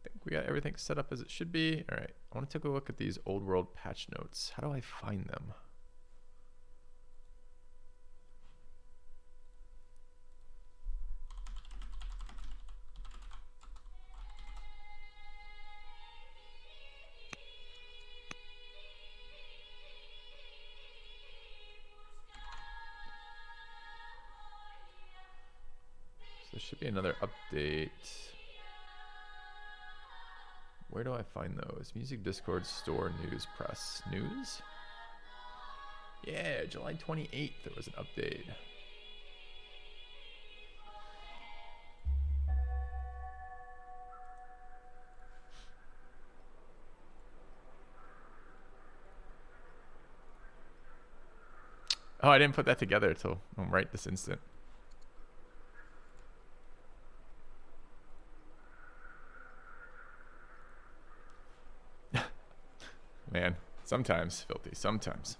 think we got everything set up as it should be. All right, I want to take a look at these old world patch notes. How do I find them? So there should be another update. Where do I find those? Music, Discord, store, news, press. News? Yeah, July 28th there was an update. Oh, I didn't put that together until right this instant. Man, sometimes, Filthy, sometimes.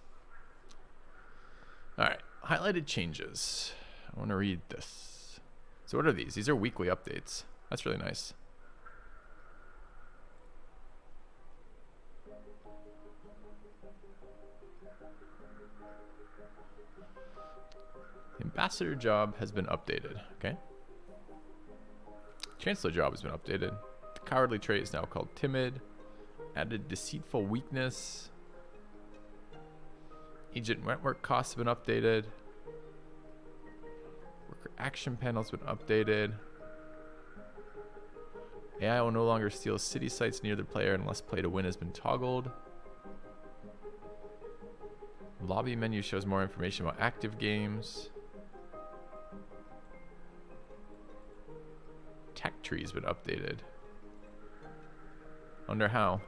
All right, highlighted changes. I want to read this. So what are these? These are weekly updates. That's really nice. The ambassador job has been updated, okay? Chancellor job has been updated. The cowardly trait is now called timid. Added deceitful weakness. Agent network costs have been updated. Worker action panel's been updated. AI will no longer steal city sites near the player unless play to win has been toggled. Lobby menu shows more information about active games. Tech tree's been updated. Wonder how.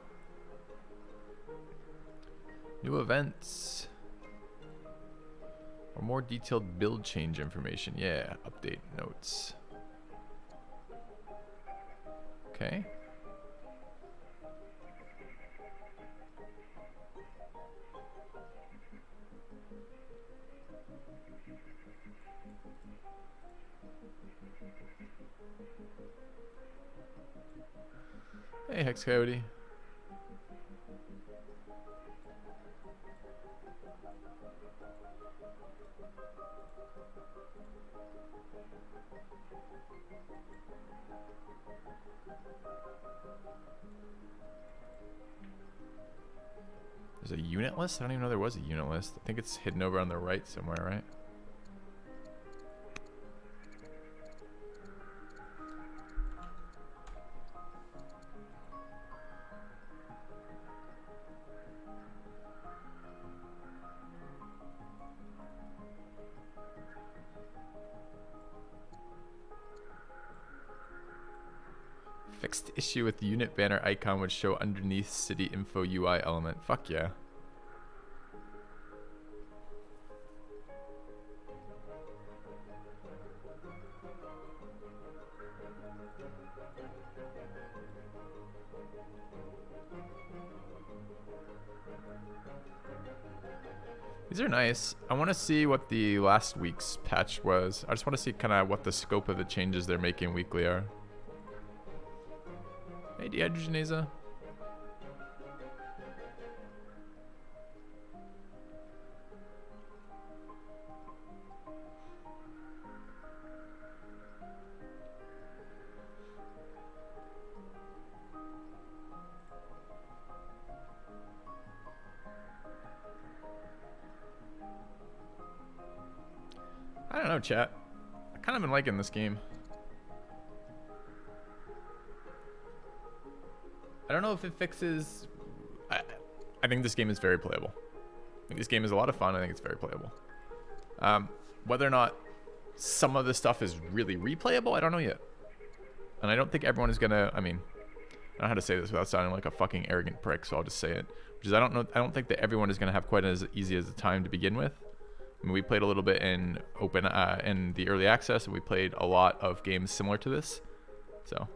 New events. Or more detailed build change information. Yeah, update notes. Okay. Hey, Hex Coyote. There's a unit list? I don't even know there was a unit list. I think it's hidden over on the right somewhere, right? Fixed issue with the unit banner icon would show underneath city info UI element. Fuck yeah. These are nice. I want to see what the last week's patch was. I just want to see kind of what the scope of the changes they're making weekly are. Hey, Dehydrogenasa. I don't know, chat. I kind of been liking this game. I don't know if it fixes... I think this game is very playable. I think this game is a lot of fun. I think it's very playable. Whether or not some of the stuff is really replayable, I don't know yet. And I don't think everyone is gonna... I mean, I don't know how to say this without sounding like a fucking arrogant prick, so I'll just say it. Which is I don't think that everyone is gonna have quite as easy as the time to begin with. I mean, we played a little bit in open in the early access, and we played a lot of games similar to this. So,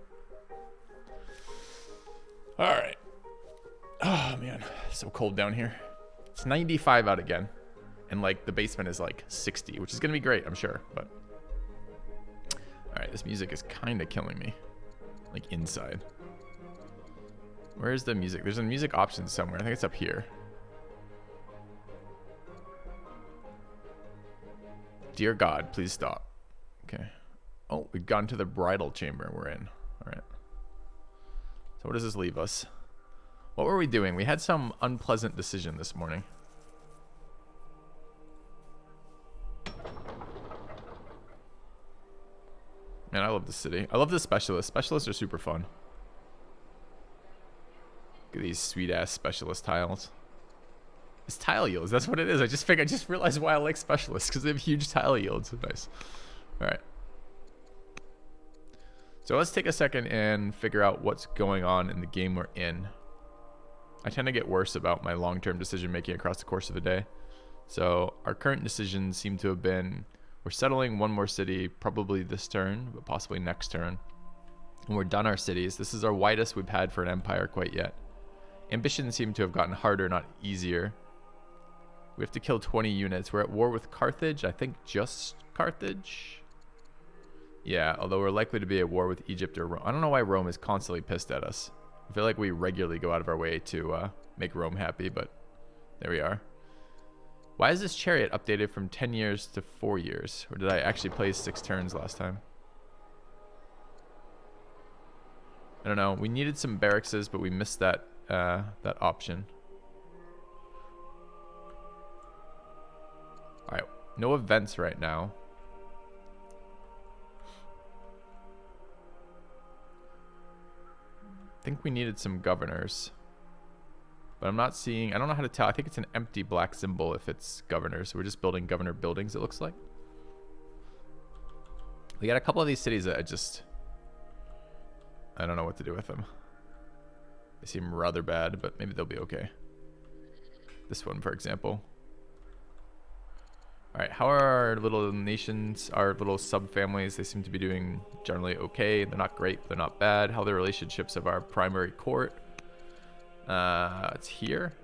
all right. Oh man, so cold down here. It's 95 out again, and like the basement is like 60, which is gonna be great, I'm sure. But all right, this music is kind of killing me, like inside. Where is the music? There's a music option somewhere. I think it's up here. Dear God, please stop. Okay. Oh, we've gotten to the bridal chamber we're in. All right. So what does this leave us? What were we doing? We had some unpleasant decision this morning. Man, I love this city. I love the specialists. Specialists are super fun. Look at these sweet ass specialist tiles. It's tile yields. That's what it is. I just realized why I like specialists, because they have huge tile yields. Nice. All right. So let's take a second and figure out what's going on in the game we're in. I tend to get worse about my long-term decision making across the course of a day. So our current decisions seem to have been, we're settling one more city, probably this turn, but possibly next turn. And we're done our cities. This is our widest we've had for an empire quite yet. Ambitions seem to have gotten harder, not easier. We have to kill 20 units. We're at war with Carthage. I think just Carthage. Yeah, although we're likely to be at war with Egypt or Rome. I don't know why Rome is constantly pissed at us. I feel like we regularly go out of our way to make Rome happy, but there we are. Why is this chariot updated from 10 years to 4 years? Or did I actually play 6 turns last time? I don't know. We needed some barracks, but we missed that that option. All right, no events right now. I think we needed some governors, but I'm not seeing, I don't know how to tell. I think it's an empty black symbol if it's governors. So we're just building governor buildings, it looks like. We got a couple of these cities that I don't know what to do with them. They seem rather bad, but maybe they'll be okay. This one, for example. All right, how are our little nations, our little sub-families? They seem to be doing generally okay. They're not great, they're not bad. How are the relationships of our primary court? It's here.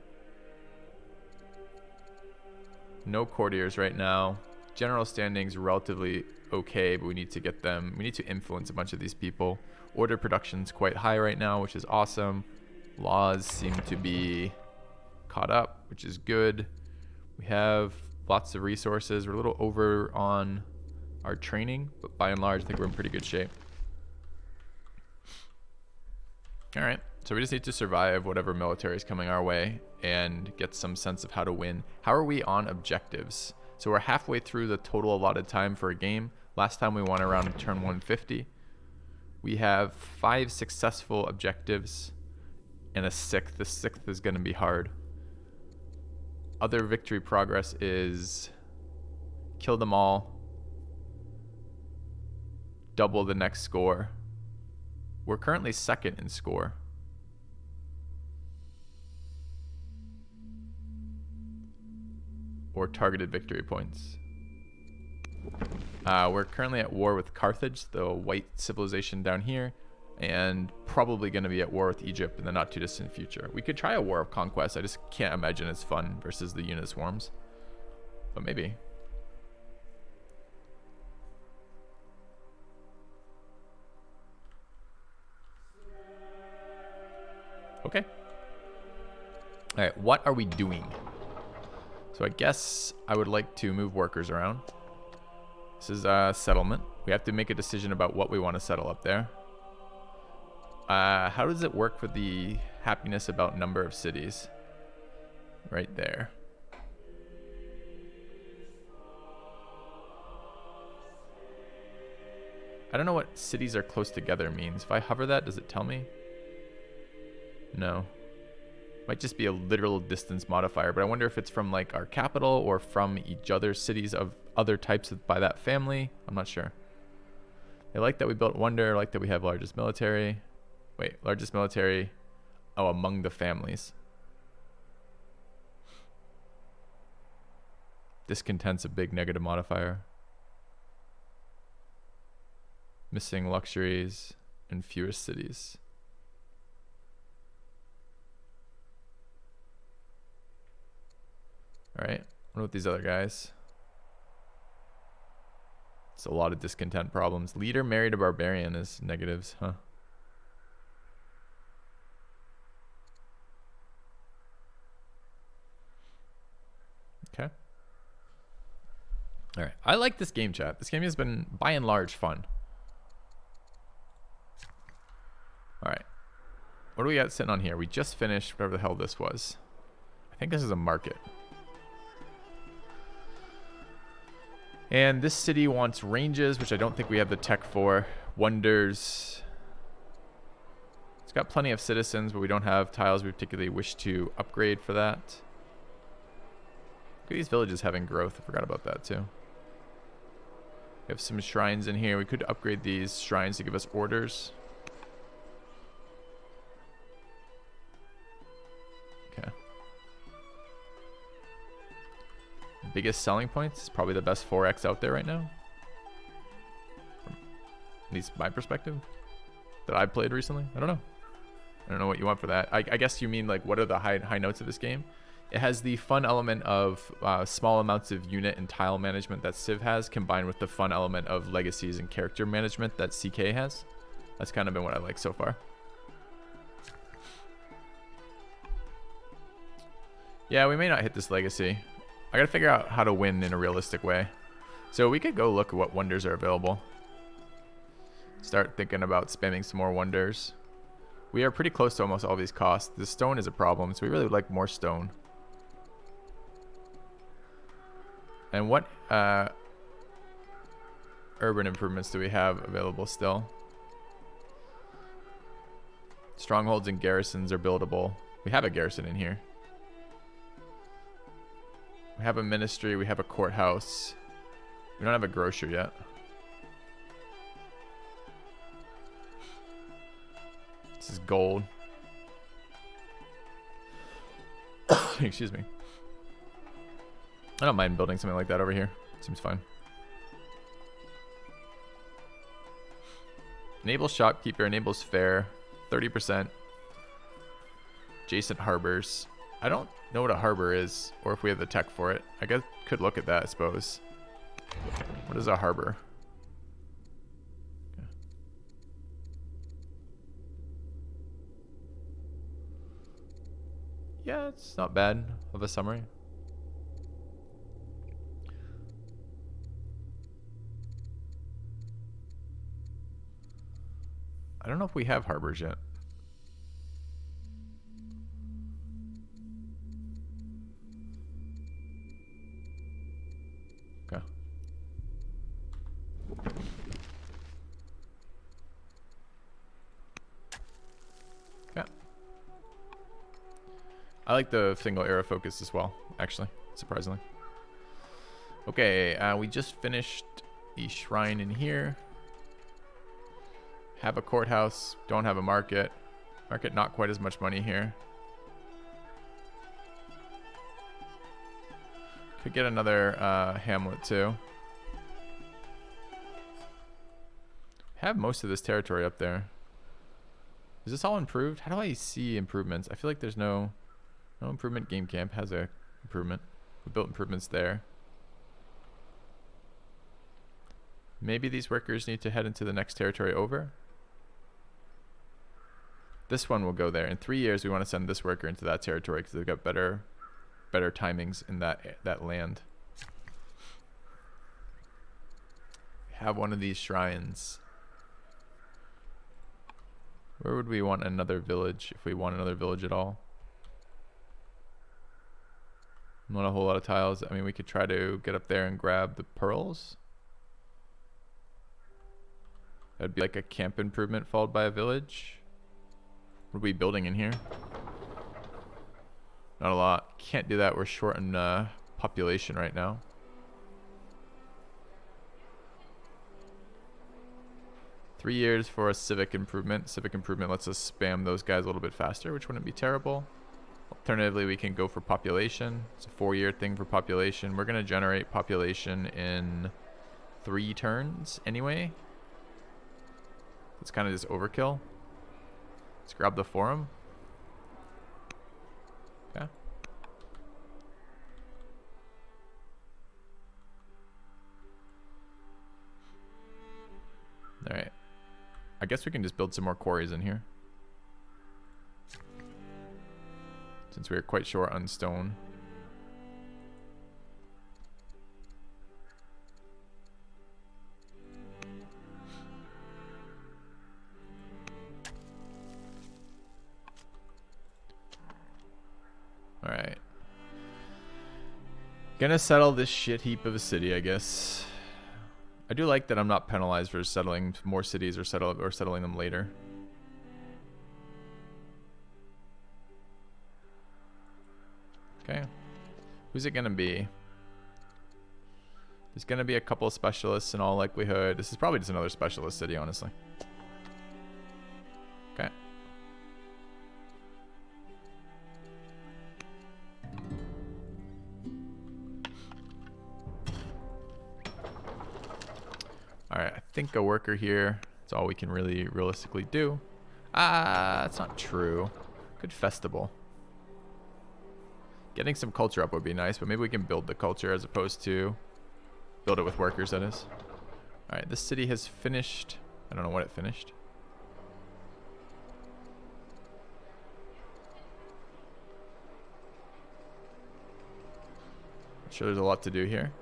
No courtiers right now. General standings relatively okay, but we need to get them, we need to influence a bunch of these people. Order production's quite high right now, which is awesome. Laws seem to be caught up, which is good. We have lots of resources. We're a little over on our training, but by and large, I think we're in pretty good shape. All right, so we just need to survive whatever military is coming our way and get some sense of how to win. How are we on objectives? So we're halfway through the total allotted time for a game. Last time we won around turn 150. We have 5 successful objectives and a 6th. The 6th is going to be hard. Other victory progress is kill them all, double the next score. We're currently 2nd in score. Or targeted victory points. We're currently at war with Carthage, the white civilization down here, and probably going to be at war with Egypt in the not too distant future. We could try a war of conquest. I just can't imagine it's fun versus the unit swarms, but maybe. Okay. All right, what are we doing? So I guess I would like to move workers around. This is a settlement. We have to make a decision about what we want to settle up there. How does it work with the happiness about number of cities? Right there. I don't know what cities are close together means. If I hover that, does it tell me? No. Might just be a literal distance modifier, but I wonder if it's from like our capital or from each other's cities of other types by that family. I'm not sure. They like that we built wonder, like that we have largest military. Wait, largest military. Oh, among the families. Discontent's a big negative modifier. Missing luxuries and fewest cities. All right, what about these other guys? It's a lot of discontent problems. Leader married a barbarian is negatives, huh? Okay. All right. I like this game, chat. This game has been, by and large, fun. All right. What do we got sitting on here? We just finished whatever the hell this was. I think this is a market. And this city wants ranges, which I don't think we have the tech for. Wonders. It's got plenty of citizens, but we don't have tiles we particularly wish to upgrade for that. Look at these villages having growth. I forgot about that too. We have some shrines in here. We could upgrade these shrines to give us orders. Okay. Biggest selling points is probably the best 4X out there right now. From at least my perspective. That I played recently. I don't know. I don't know what you want for that. I guess you mean like what are the high notes of this game? It has the fun element of small amounts of unit and tile management that Civ has, combined with the fun element of legacies and character management that CK has. That's kind of been what I like so far. Yeah, we may not hit this legacy. I gotta figure out how to win in a realistic way. So we could go look at what wonders are available. Start thinking about spamming some more wonders. We are pretty close to almost all these costs. The stone is a problem, so we really would like more stone. And what urban improvements do we have available still? Strongholds and garrisons are buildable. We have a garrison in here. We have a ministry. We have a courthouse. We don't have a grocer yet. This is gold. Excuse me. I don't mind building something like that over here. Seems fine. Enables shopkeeper, enables fair, 30%. Adjacent harbors. I don't know what a harbor is, or if we have the tech for it. I guess could look at that, I suppose. What is a harbor? Okay. Yeah, it's not bad of a summary. I don't know if we have harbors yet. Okay. Yeah. I like the single arrow focus as well, actually, surprisingly. Okay, we just finished the shrine in here. Have a courthouse, don't have a market. Market, not quite as much money here. Could get another hamlet too. Have most of this territory up there. Is this all improved? How do I see improvements? I feel like there's no improvement. Game Camp has a improvement. We built improvements there. Maybe these workers need to head into the next territory over. This one will go there. In 3 years, we want to send this worker into that territory because they've got better timings in that land. Have one of these shrines. Where would we want another village, if we want another village at all? Not a whole lot of tiles. I mean, we could try to get up there and grab the pearls. That'd be like a camp improvement followed by a village. What are we building in here? Not a lot. Can't do that. We're short on population right now. Three years for a civic improvement. Civic improvement lets us spam those guys a little bit faster, which wouldn't be terrible. Alternatively, we can go for population. It's a 4-year thing for population. We're going to generate population in 3 turns anyway. It's kind of just overkill. Let's grab the forum. Okay. All right. I guess we can just build some more quarries in here, since we are quite short on stone. Gonna settle this shit heap of a city, I guess. I do like that I'm not penalized for settling more cities or settling them later. Okay. Who's it gonna be? There's gonna be a couple of specialists in all likelihood. This is probably just another specialist city, honestly. Okay. Alright, I think a worker here. That's all we can really realistically do. That's not true. Good festival. Getting some culture up would be nice, but maybe we can build the culture as opposed to build it with workers, that is. Alright, this city has finished. I don't know what it finished. I'm sure there's a lot to do here.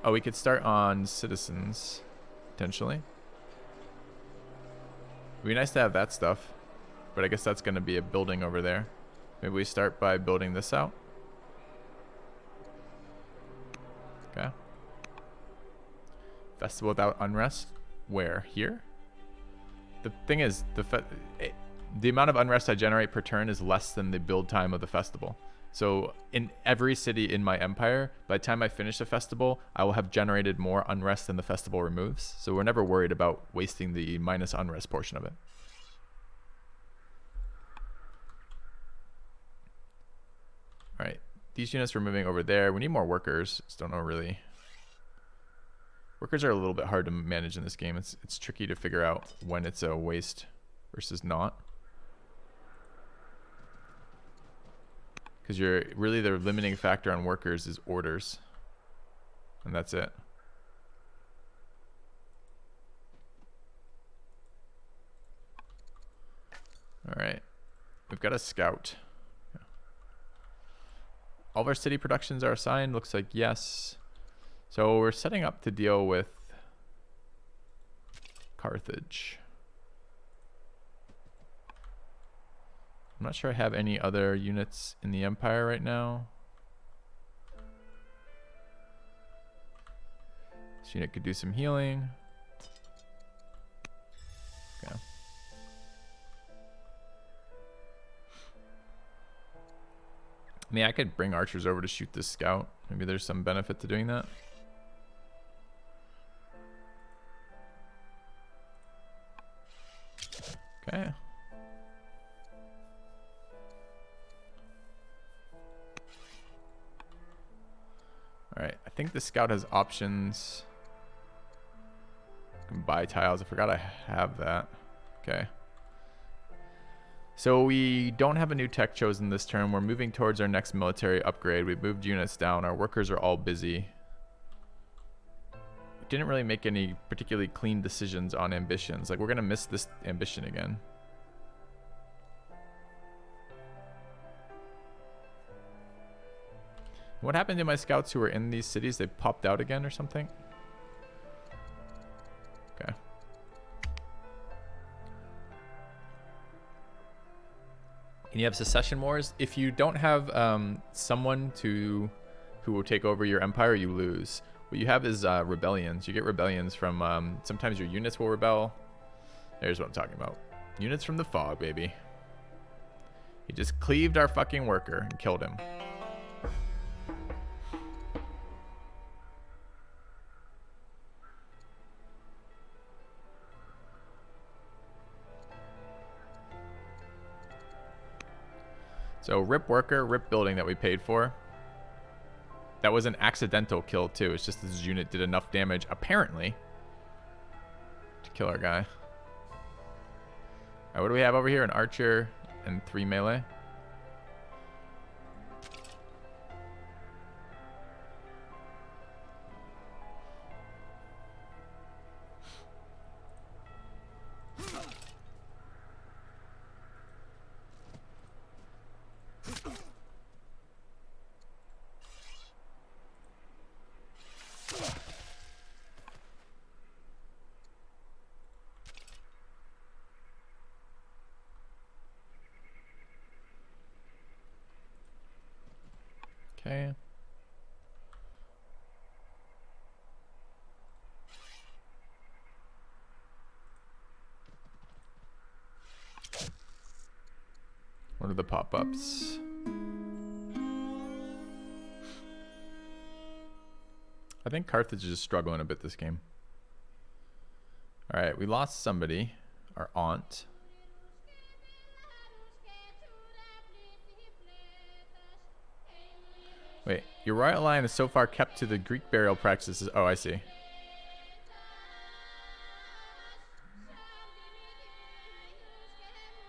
Oh, we could start on citizens, potentially. It'd be nice to have that stuff, but I guess that's going to be a building over there. Maybe we start by building this out. Okay. Festival without unrest. Where? Here? The thing is, the amount of unrest I generate per turn is less than the build time of the festival. So in every city in my empire, by the time I finish the festival, I will have generated more unrest than the festival removes. So we're never worried about wasting the minus unrest portion of it. All right, these units we're moving over there. We need more workers. Just don't know really. Workers are a little bit hard to manage in this game. It's tricky to figure out when it's a waste versus not. Because you're really, the limiting factor on workers is orders. And that's it. Alright. We've got a scout. Yeah. All of our city productions are assigned. Looks like yes. So we're setting up to deal with Carthage. I'm not sure I have any other units in the Empire right now. This unit could do some healing. Okay. I mean, I could bring archers over to shoot this scout. Maybe there's some benefit to doing that. Okay. Alright, I think the scout has options. I can buy tiles. I forgot I have that. Okay. So we don't have a new tech chosen this turn. We're moving towards our next military upgrade. We've moved units down. Our workers are all busy. We didn't really make any particularly clean decisions on ambitions. Like, we're going to miss this ambition again. What happened to my scouts who were in these cities? They popped out again or something? Okay. And you have secession wars. If you don't have someone who will take over your empire, you lose. What you have is rebellions. You get rebellions from sometimes your units will rebel. There's what I'm talking about. Units from the fog, baby. He just cleaved our fucking worker and killed him. So rip worker, rip building that we paid for. That was an accidental kill too. It's just this unit did enough damage, apparently, to kill our guy. Alright, what do we have over here? An archer and 3 melee. Okay. What are the pop-ups? I think Carthage is struggling a bit this game. All right, we lost somebody, our aunt. Wait, your royal line is so far kept to the Greek burial practices. Oh, I see.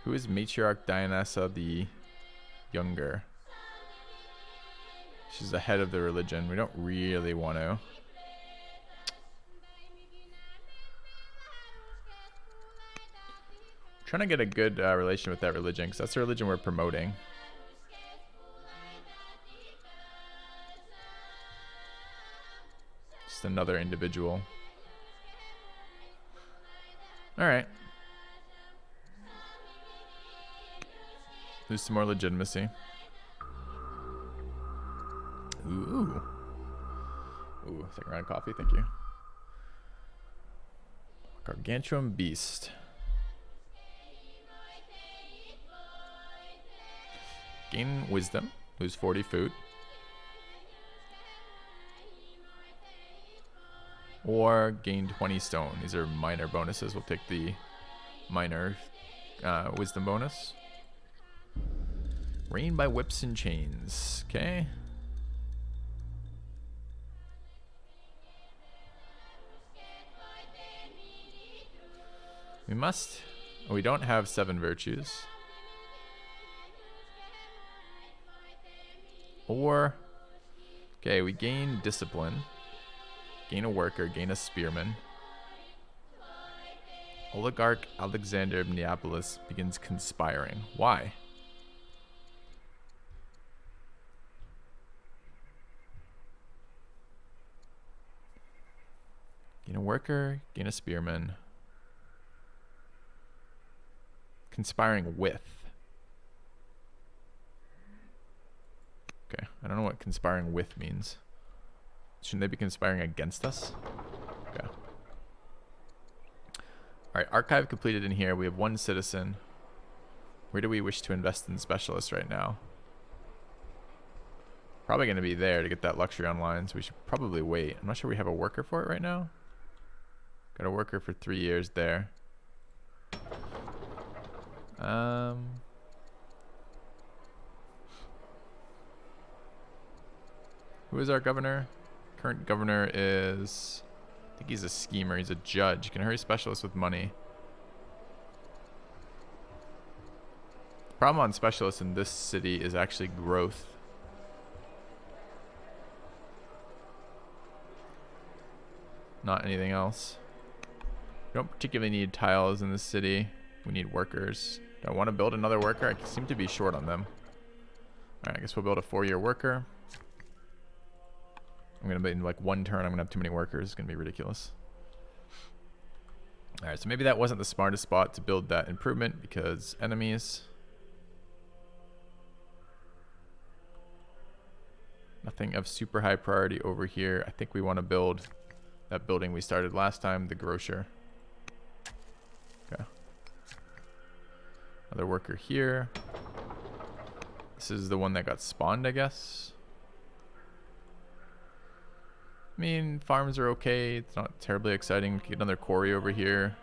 Who is Matriarch Dionysa the Younger? She's the head of the religion. We don't really want to. Trying to get a good relation with that religion, because that's the religion we're promoting. Just another individual. All right. Lose some more legitimacy. Ooh. Ooh, second round of coffee, thank you. Gargantuan Beast. Gain wisdom, lose 40 food. Or gain 20 stone. These are minor bonuses. We'll take the minor wisdom bonus. Reign by whips and chains. Okay. We must. Oh, we don't have 7 virtues. Or, okay, we gain discipline. Gain a worker, gain a spearman. Oligarch Alexander of Neapolis begins conspiring. Why? Gain a worker, gain a spearman. Conspiring with. Okay, I don't know what conspiring with means. Shouldn't they be conspiring against us? Okay. Alright, archive completed in here. We have 1 citizen. Where do we wish to invest in specialists right now? Probably going to be there to get that luxury online, so we should probably wait. I'm not sure we have a worker for it right now. Got a worker for 3 years there. Who is our governor? Current governor is, I think he's a schemer. He's a judge. Can hurry specialists with money. The problem on specialists in this city is actually growth. Not anything else. We don't particularly need tiles in this city. We need workers. Do I want to build another worker? I seem to be short on them. Alright, I guess we'll build a 4-year worker. I'm going to be in like 1 turn. I'm going to have too many workers. It's going to be ridiculous. Alright, so maybe that wasn't the smartest spot to build that improvement because enemies. Nothing of super high priority over here. I think we want to build that building we started last time, the grocer. Okay. Another worker here. This is the one that got spawned, I guess. I mean, farms are okay. It's not terribly exciting. We can get another quarry over here.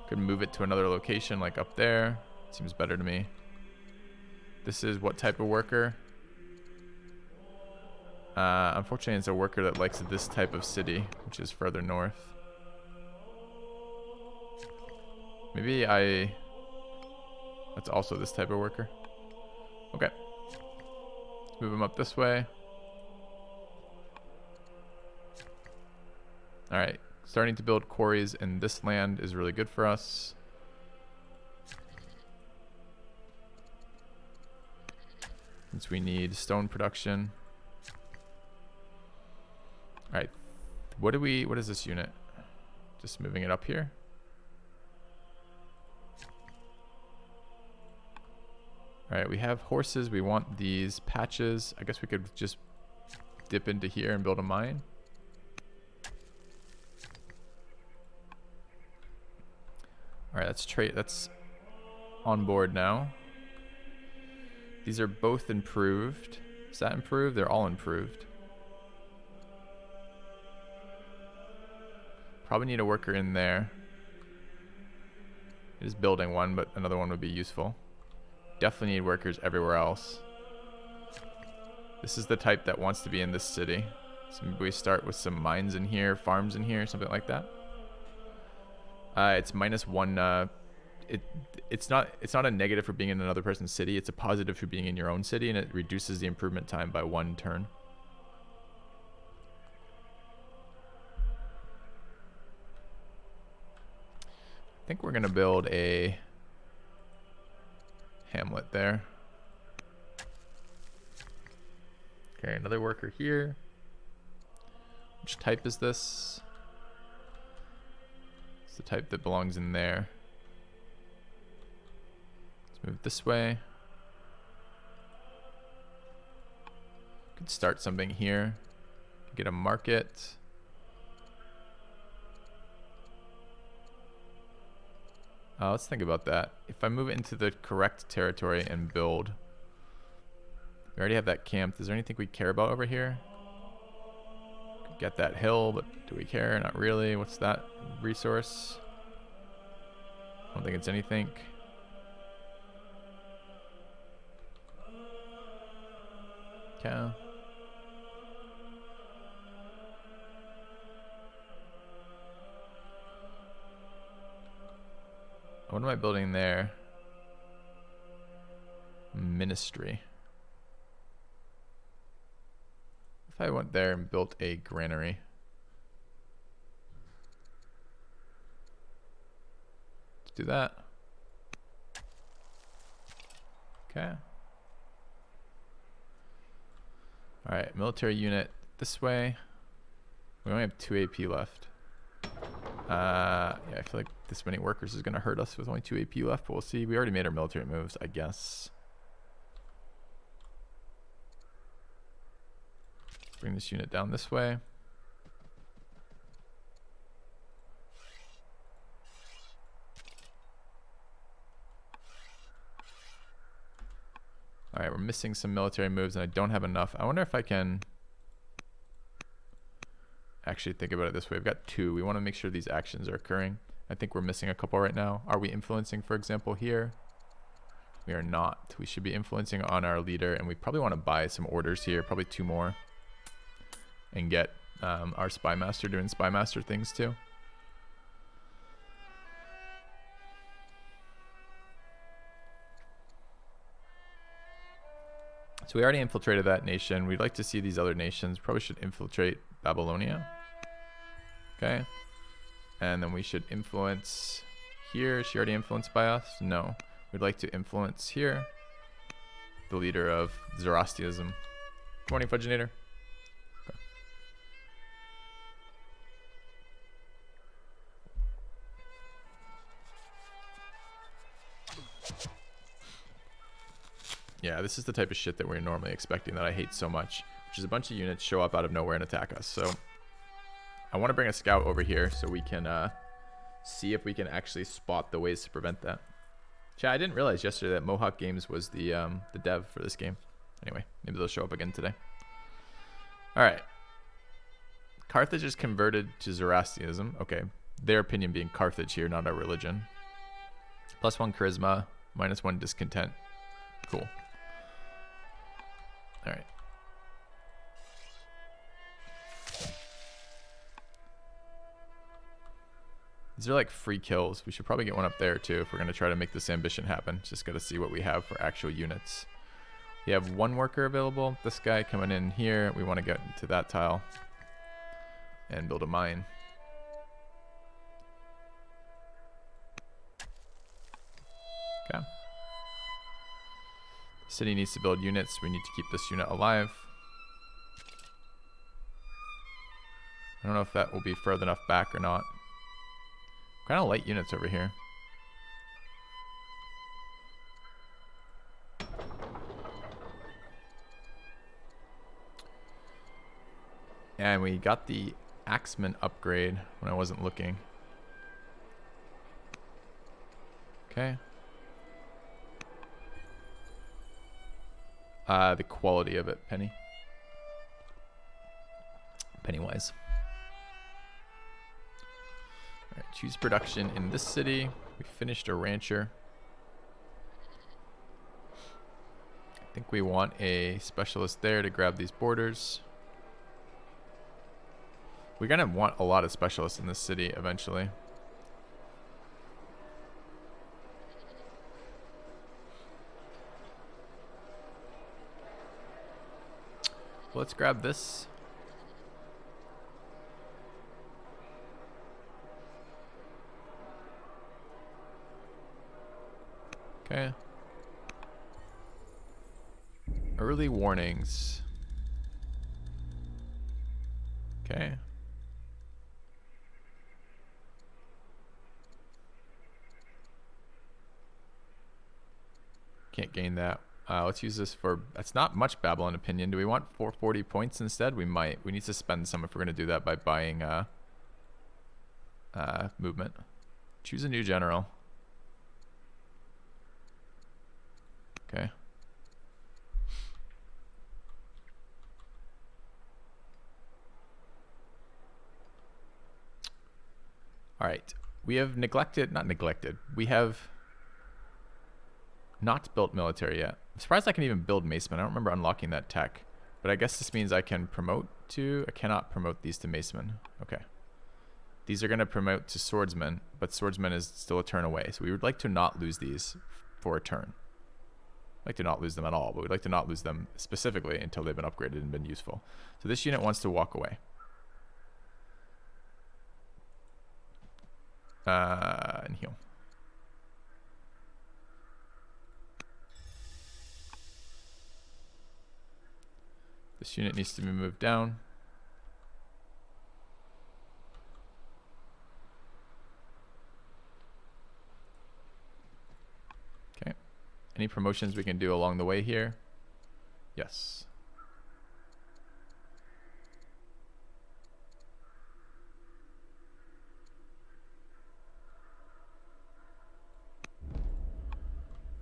Could move it to another location, like up there. Seems better to me. This is what type of worker? Unfortunately, it's a worker that likes this type of city, which is further north. Maybe that's also this type of worker. Okay. Move them up this way. Alright, starting to build quarries in this land is really good for us. Since we need stone production. Alright, what is this unit? Just moving it up here. All right, we have horses. We want these patches. I guess we could just dip into here and build a mine. All right, that's on board now. These are both improved. Is that improved? They're all improved. Probably need a worker in there. It is building one, but another one would be useful. Definitely need workers everywhere else. This is the type that wants to be in this city. So maybe we start with some mines in here, farms in here, something like that. It's -1. It's not a negative for being in another person's city. It's a positive for being in your own city, and it reduces the improvement time by 1 turn. I think we're gonna build a hamlet there. Okay, another worker here. Which type is this? It's the type that belongs in there. Let's move this way. Could start something here. Get a market. Let's think about that. If I move it into the correct territory and build, we already have that camped. Is there anything we care about over here? Could get that hill, but do we care? Not really. What's that resource? I don't think it's anything. Okay. What am I building there? Ministry. If I went there and built a granary. Let's do that. Okay. Alright, military unit this way. We only have 2 AP left. Yeah, I feel like this many workers is going to hurt us with only 2 AP left, but we'll see. We already made our military moves, I guess. Bring this unit down this way. Alright, we're missing some military moves and I don't have enough. I wonder if I can actually think about it this way. We've got 2. We want to make sure these actions are occurring. I think we're missing a couple right now. Are we influencing, for example, here? We are not. We should be influencing on our leader, and we probably want to buy some orders here, probably 2 more, and get our spy master doing spy master things too. So we already infiltrated that nation. We'd like to see these other nations. Probably should infiltrate Babylonia. Okay. And then we should influence here. Is she already influenced by us? No. We'd like to influence here. The leader of Zoroastrianism. Good morning, Fudginator. Okay. Yeah, this is the type of shit that we're normally expecting that I hate so much, which is a bunch of units show up out of nowhere and attack us. So I want to bring a scout over here so we can see if we can actually spot the ways to prevent that. Chat, I didn't realize yesterday that Mohawk Games was the dev for this game. Anyway, maybe they'll show up again today. All right. Carthage is converted to Zoroastrianism. Okay, their opinion being Carthage here, not our religion. +1 charisma, -1 discontent. Cool. All right. These are like free kills. We should probably get one up there too if we're going to try to make this ambition happen. Just got to see what we have for actual units. We have 1 worker available. This guy coming in here. We want to get into that tile and build a mine. Okay. City needs to build units. We need to keep this unit alive. I don't know if that will be further enough back or not. Kind of light units over here. And we got the Axeman upgrade when I wasn't looking. Okay. The quality of it, Pennywise. All right, choose production in this city. We finished a rancher. I think we want a specialist there to grab these borders. We're gonna want a lot of specialists in this city eventually. Let's grab this. Okay. Early warnings. Okay. Can't gain that. Let's use this for... That's not much Babylon opinion. Do we want 440 points instead? We might. We need to spend some if we're going to do that by buying movement. Choose a new general. Okay. All right. We have not neglected. We have not built military yet. I'm surprised I can even build macemen. I don't remember unlocking that tech. But I guess this means I can promote to... I cannot promote these to macemen. Okay. These are going to promote to swordsmen, but swordsman is still a turn away. So we would like to not lose these for a turn. I'd like to not lose them at all, but we'd like to not lose them specifically until they've been upgraded and been useful. So this unit wants to walk away. And heal. This unit needs to be moved down. Okay. Any promotions we can do along the way here? Yes.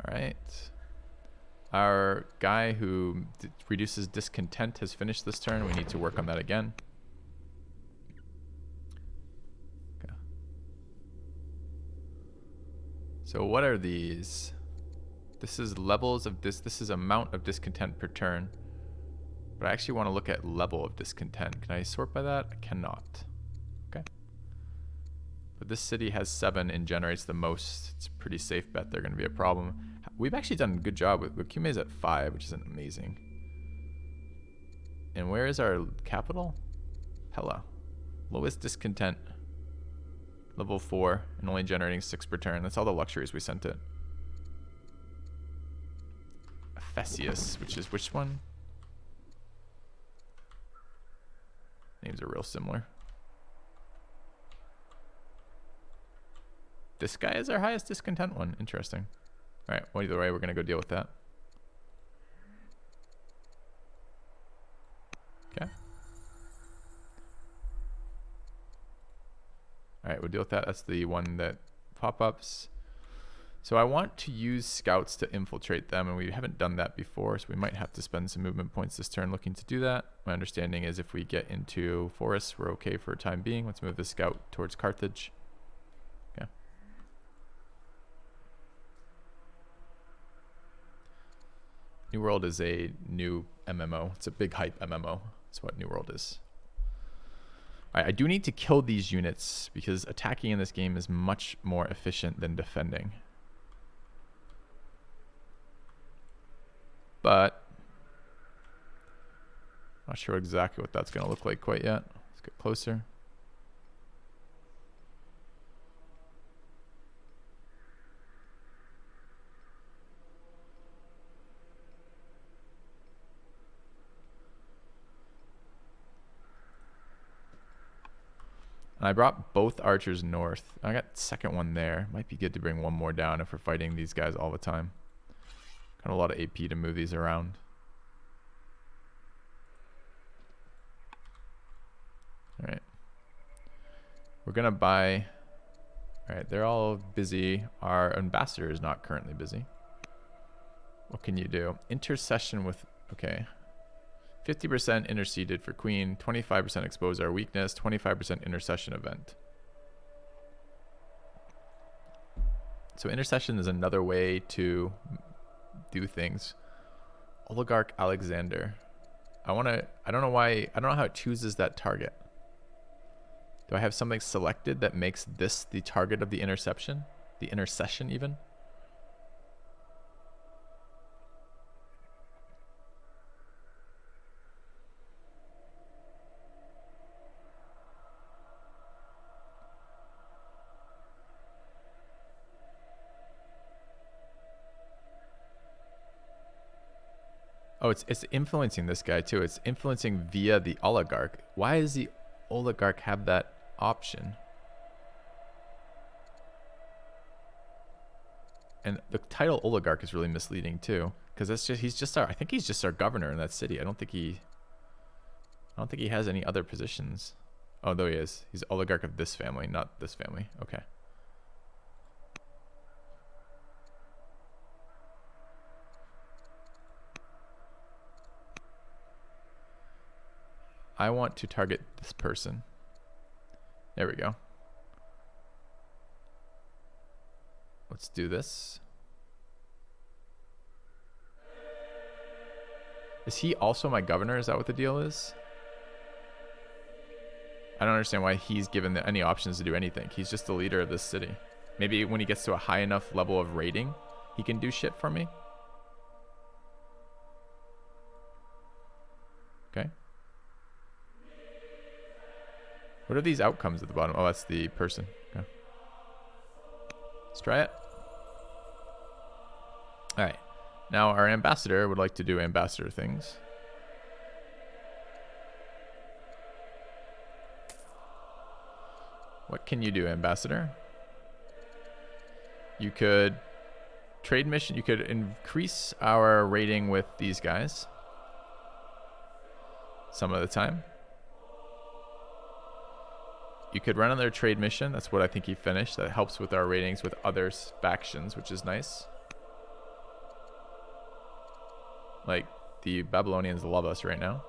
All right. Our guy who reduces discontent has finished this turn. We need to work on that again. Okay. So what are these? This is levels of this is amount of discontent per turn. But I actually want to look at level of discontent. Can I sort by that? I cannot. Okay. But this city has 7 and generates the most. It's a pretty safe bet they're going to be a problem. We've actually done a good job with Kume's at 5, which is amazing. And where is our capital? Pella. Lowest discontent. Level 4 and only generating 6 per turn. That's all the luxuries we sent it. Ephesius, which is which one? Names are real similar. This guy is our highest discontent one. Interesting. All right, well, either way, we're going to go deal with that. Okay. All right, we'll deal with that. That's the one that pop-ups. So I want to use scouts to infiltrate them, and we haven't done that before, so we might have to spend some movement points this turn looking to do that. My understanding is if we get into forests, we're okay for a time being. Let's move the scout towards Carthage. Okay. New World is a new MMO. It's a big hype MMO. That's what New World is. All right, I do need to kill these units because attacking in this game is much more efficient than defending. But not sure exactly what that's going to look like quite yet. Let's get closer. And I brought both archers north. I got second one there. Might be good to bring one more down if we're fighting these guys all the time. Got a lot of AP to move these around. All right. We're gonna buy. All right, they're all busy. Our ambassador is not currently busy. What can you do? Intercession with, okay. 50% interceded for queen, 25% expose our weakness, 25% intercession event. So intercession is another way to do things. Oligarch Alexander. I don't know why, I don't know how it chooses that target. Do I have something selected that makes this the target of the interception? The intercession even? Oh, it's influencing this guy too. It's influencing via the oligarch. Why does the oligarch have that option? And the title oligarch is really misleading too, because that's just I think he's just our governor in that city. I don't think he has any other positions. Oh, though he is. He's oligarch of this family, not this family. Okay. I want to target this person. There we go. Let's do this. Is he also my governor? Is that what the deal is? I don't understand why he's given any options to do anything. He's just the leader of this city. Maybe when he gets to a high enough level of rating, he can do shit for me. Okay. What are these outcomes at the bottom? Oh, that's the person. Okay. Let's try it. All right. Now our ambassador would like to do ambassador things. What can you do, ambassador? You could trade mission. You could increase our rating with these guys some of the time. You could run another trade mission. That's what I think he finished. That helps with our ratings with other factions, which is nice. Like, the Babylonians love us right now.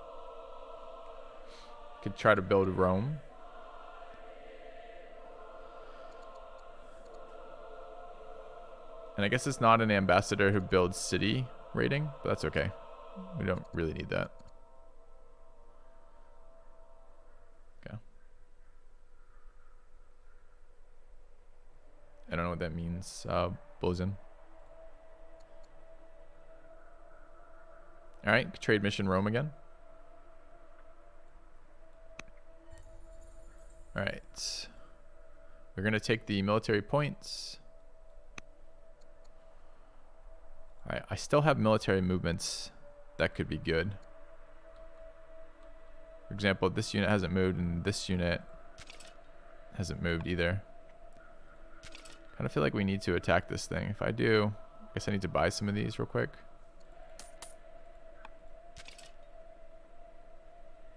Could try to build Rome. And I guess it's not an ambassador who builds city rating, but that's okay. We don't really need that. Okay. I don't know what that means, Bosun. All right, trade mission Rome again. All right. We're going to take the military points. All right, I still have military movements. That could be good. For example, this unit hasn't moved and this unit hasn't moved either. Kind of feel like we need to attack this thing. If I do, I guess I need to buy some of these real quick.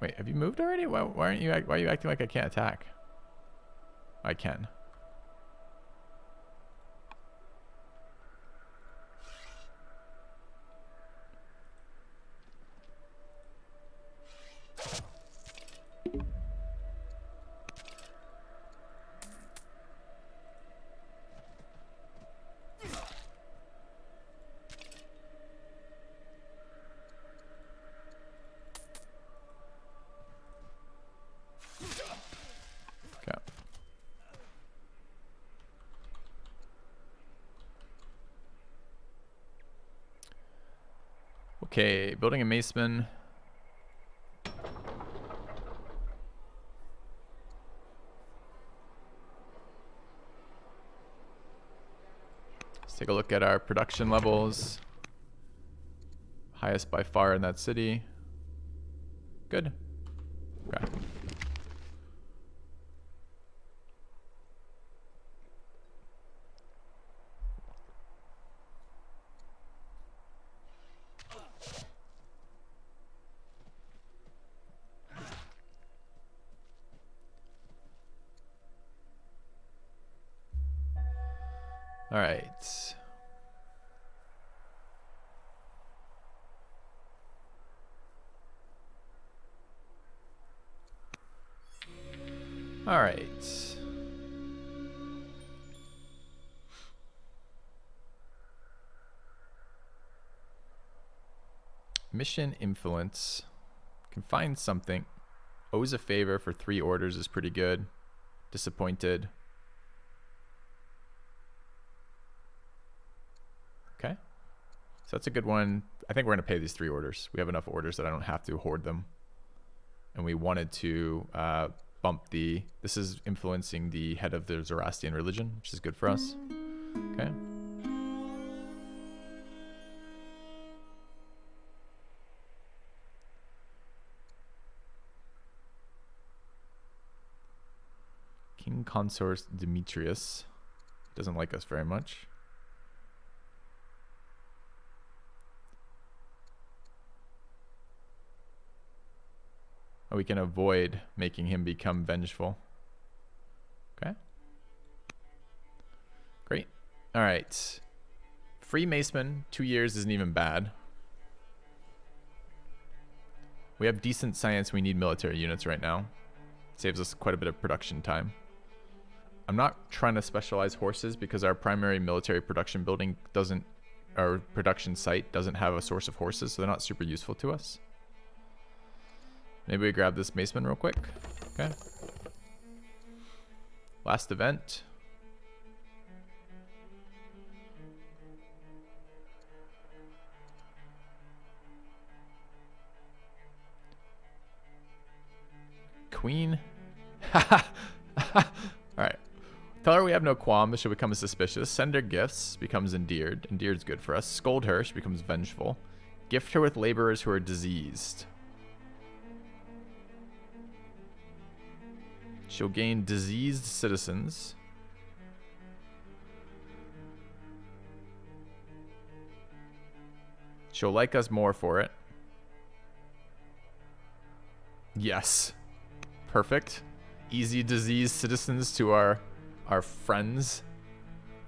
Wait, have you moved already? Why are you acting like I can't attack? I can. Okay, building a Maceman. Let's take a look at our production levels. Highest by far in that city. Good. Okay. All right. All right. Mission influence. Can find something. Owes a favor for 3 orders is pretty good. Disappointed. Okay. So that's a good one. I think we're going to pay these 3 orders. We have enough orders that I don't have to hoard them. And we wanted to bump the... This is influencing the head of the Zoroastrian religion, which is good for us. Okay. King Consort Demetrius doesn't like us very much. Oh, we can avoid making him become vengeful. Okay. Great. All right. Freemason, 2 years isn't even bad. We have decent science. We need military units right now. Saves us quite a bit of production time. I'm not trying to specialize horses because our primary military production building doesn't, our production site doesn't have a source of horses, so they're not super useful to us. Maybe we grab this Maceman real quick. Okay. Last event. Queen. Alright. Tell her we have no qualms. She'll become suspicious. Send her gifts. Becomes endeared. Endeared's good for us. Scold her. She becomes vengeful. Gift her with laborers who are diseased. She'll gain diseased citizens. She'll like us more for it. Yes. Perfect. Easy diseased citizens to our friends.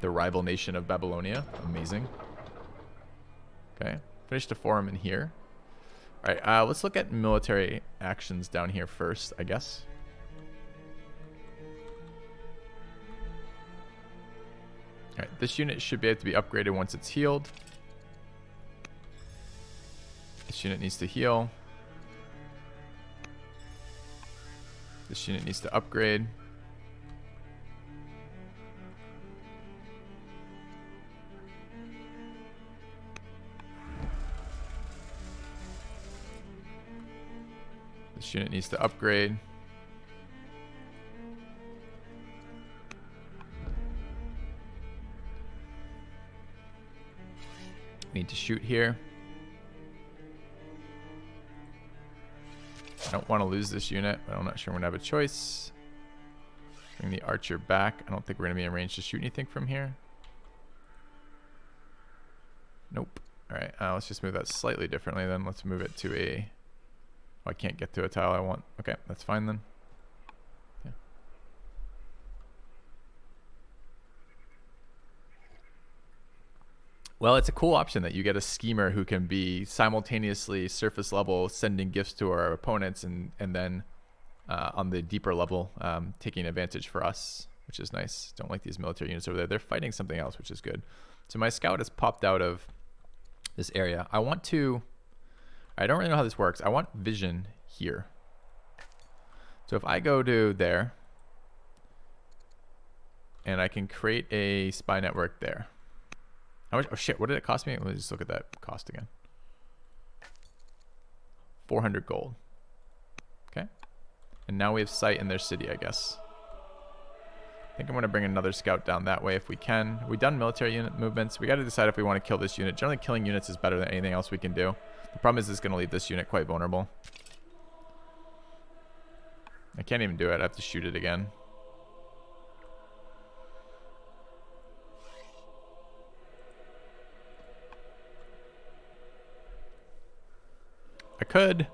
The rival nation of Babylonia. Amazing. Okay. Finished a forum in here. Alright, let's look at military actions down here first, I guess. Alright, this unit should be able to be upgraded once it's healed. This unit needs to heal. This unit needs to upgrade. This unit needs to upgrade. We need to shoot here. I don't want to lose this unit, but I'm not sure we're going to have a choice. Bring the archer back. I don't think we're going to be in range to shoot anything from here. Nope. Alright, let's just move that slightly differently then. Let's move it to a... Oh, I can't get to a tile I want. Okay, that's fine then. Yeah. Well, it's a cool option that you get a schemer who can be simultaneously surface level sending gifts to our opponents and then on the deeper level taking advantage for us, which is nice. Don't like these military units over there. They're fighting something else, which is good. So my scout has popped out of this area. I want to... I don't really know how this works. I want vision here. So if I go to there and I can create a spy network there. How much? Oh shit, what did it cost me? Let me just look at that cost again. 400 gold. Okay. And now we have sight in their city, I guess. I think I'm going to bring another scout down that way if we can. We've done military unit movements. We got to decide if we want to kill this unit. Generally, killing units is better than anything else we can do. The problem is it's going to leave this unit quite vulnerable. I can't even do it. I have to shoot it again. I could.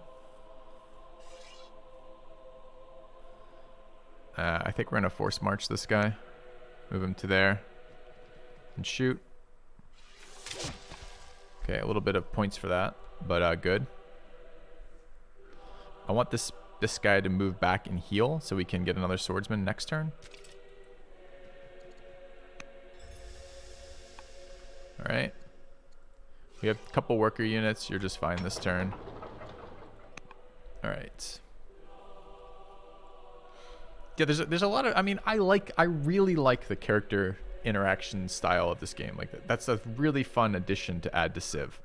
I think we're going to force march this guy. Move him to there. And shoot. Okay, a little bit of points for that, but good. I want this guy to move back and heal so we can get another swordsman next turn. All right. We have a couple worker units. You're just fine this turn. All right. Yeah, there's a lot of, I mean, I really like the character interaction style of this game. Like that's a really fun addition to add to Civ,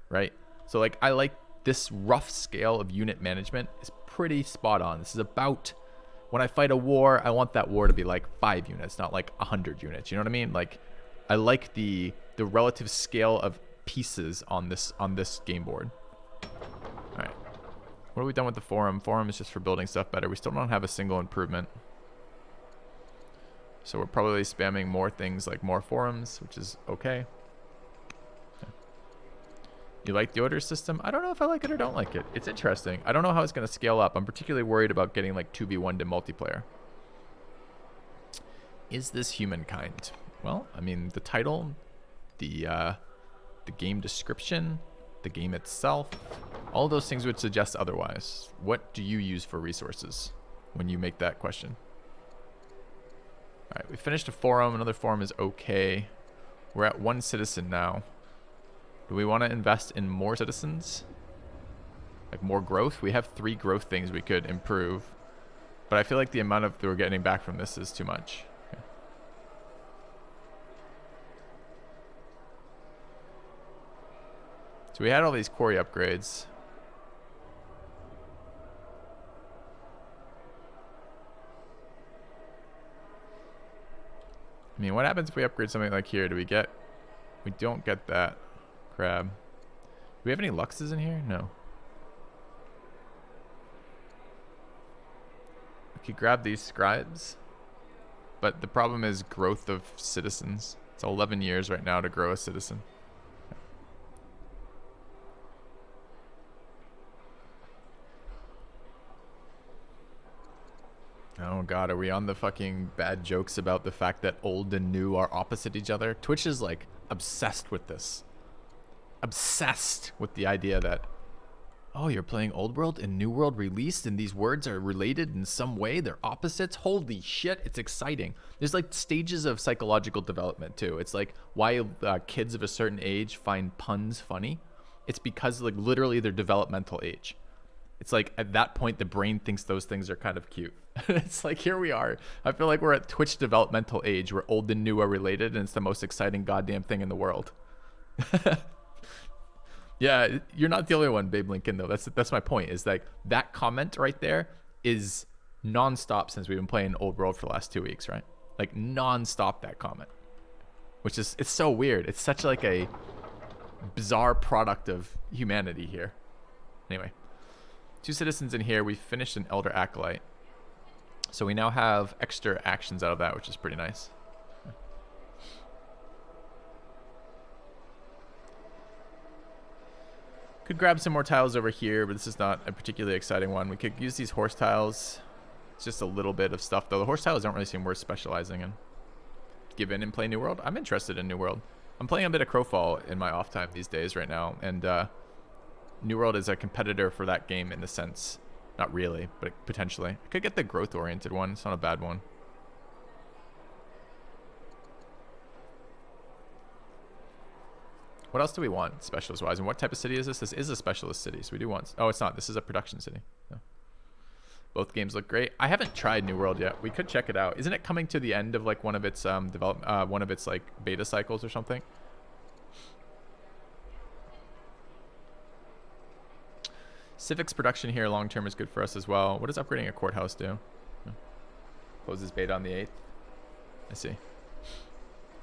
right? So like I like this rough scale of unit management is pretty spot on. This is about, when I fight a war, I want that war to be like 5 units, not like 100 units. You know what I mean? Like I like the relative scale of pieces on this game board. All right. What have we done with the forum? Forum is just for building stuff better. We still don't have a single improvement. So we're probably spamming more things like more forums, which is okay. You like the order system? I don't know if I like it or don't like it. It's interesting. I don't know how it's going to scale up. I'm particularly worried about getting like 2v1 to multiplayer. Is this humankind? Well, I mean, the title, the game description, the game itself, all of those things would suggest otherwise. What do you use for resources when you make that question? All right, we finished a forum. Another forum is okay. We're at 1 citizen now. Do we want to invest in more citizens? Like more growth? We have 3 growth things we could improve. But I feel like the amount of that we're getting back from this is too much. Okay. So we had all these quarry upgrades. I mean, what happens if we upgrade something like here? We don't get that crab. Do we have any luxes in here? No. We could grab these scribes, but the problem is growth of citizens. It's 11 years right now to grow a citizen. Oh god, are we on the fucking bad jokes about the fact that old and new are opposite each other? Twitch is like obsessed with this. Obsessed with the idea that, oh, you're playing Old World and New World released and these words are related in some way, they're opposites. Holy shit, it's exciting. There's like stages of psychological development too. It's like why kids of a certain age find puns funny. It's because like literally their developmental age. It's like at that point the brain thinks those things are kind of cute. It's like here we are. I feel like we're at Twitch developmental age where old and new are related and it's the most exciting goddamn thing in the world. Yeah, you're not the only one, Babe Lincoln, though. That's my point, is like that comment right there is nonstop since we've been playing Old World for the last 2 weeks, right? Like nonstop that comment, which is, it's so weird. It's such like a bizarre product of humanity here. Anyway, 2 citizens in here. We finished an Elder Acolyte. So we now have extra actions out of that, which is pretty nice. Could grab some more tiles over here, but this is not a particularly exciting one. We could use these horse tiles. It's just a little bit of stuff, though. The horse tiles don't really seem worth specializing in. Give in and play New World? I'm interested in New World. I'm playing a bit of Crowfall in my off time these days right now, and New World is a competitor for that game in the sense. Not really, but potentially. I could get the growth-oriented one. It's not a bad one. What else do we want specialist-wise? And what type of city is this? This is a specialist city, so we do want... Oh, it's not. This is a production city. No. Both games look great. I haven't tried New World yet. We could check it out. Isn't it coming to the end of like one of its one of its like beta cycles or something? Civic's production here long-term is good for us as well. What does upgrading a courthouse do? Closes beta on the 8th. I see.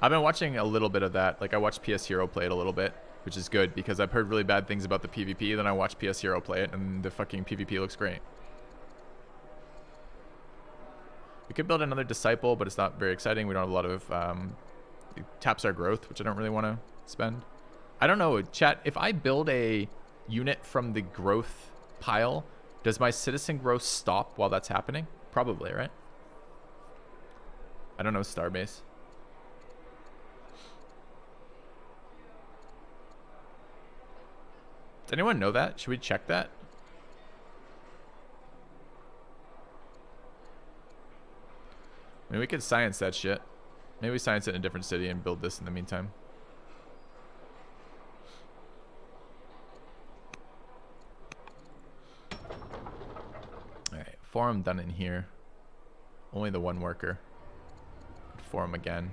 I've been watching a little bit of that. Like I watched PS Hero play it a little bit, which is good because I've heard really bad things about the PvP. Then I watched PS Hero play it and the fucking PvP looks great. We could build another disciple, but it's not very exciting. We don't have a lot of, it taps our growth, which I don't really want to spend. I don't know, chat, if I build a unit from the growth pile, does my citizen growth stop while that's happening? Probably, right? I don't know, Starbase. Does anyone know that? Should we check that? I mean, we could science that shit. Maybe we science it in a different city and build this in the meantime. Alright, forum done in here. Only the one worker. Forum again.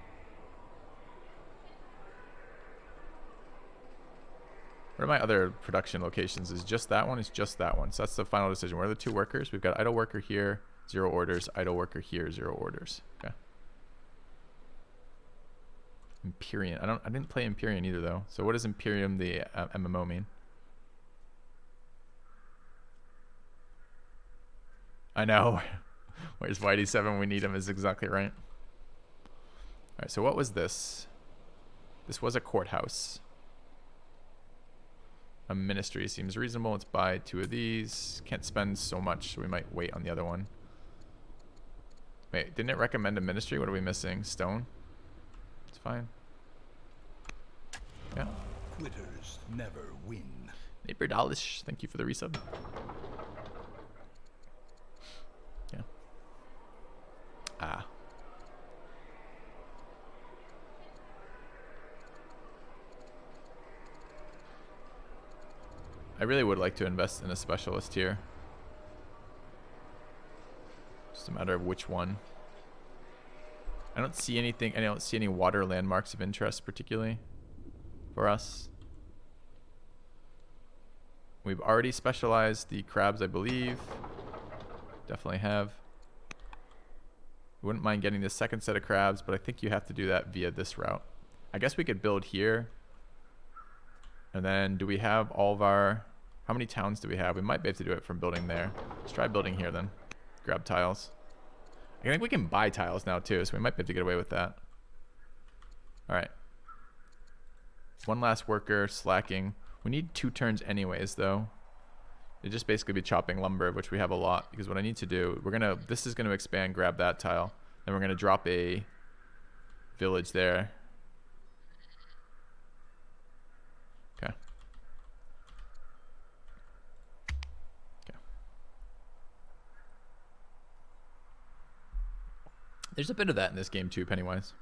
What are my other production locations? Is just that one? It's just that one. So that's the final decision. Where are the 2 workers? We've got idle worker here, 0 orders. Idle worker here, 0 orders. Okay. Empyrean. I didn't play Empyrean either though. So what does Imperium, the MMO, mean? I know. Where's YD7? We need him is exactly right. Alright, so what was this? This was a courthouse. A ministry seems reasonable. Let's buy 2 of these. Can't spend so much, so we might wait on the other one. Wait, didn't it recommend a ministry? What are we missing? Stone? It's fine. Yeah. Quitters never win. Neighbor Dalish, thank you for the resub. Yeah. Ah. I really would like to invest in a specialist here. Just a matter of which one. I don't see anything. I don't see any water landmarks of interest particularly for us. We've already specialized the crabs, I believe. Definitely have. Wouldn't mind getting the second set of crabs, but I think you have to do that via this route. I guess we could build here. And then do we have all of our... How many towns do we have? We might be able to do it from building there. Let's try building here then. Grab tiles. I think we can buy tiles now too, so we might be able to get away with that. Alright. One last worker, slacking. We need 2 turns anyways though. It'd just basically be chopping lumber, which we have a lot. Because what I need to do, this is gonna expand, grab that tile. Then we're gonna drop a village there. Okay. There's a bit of that in this game too, Pennywise.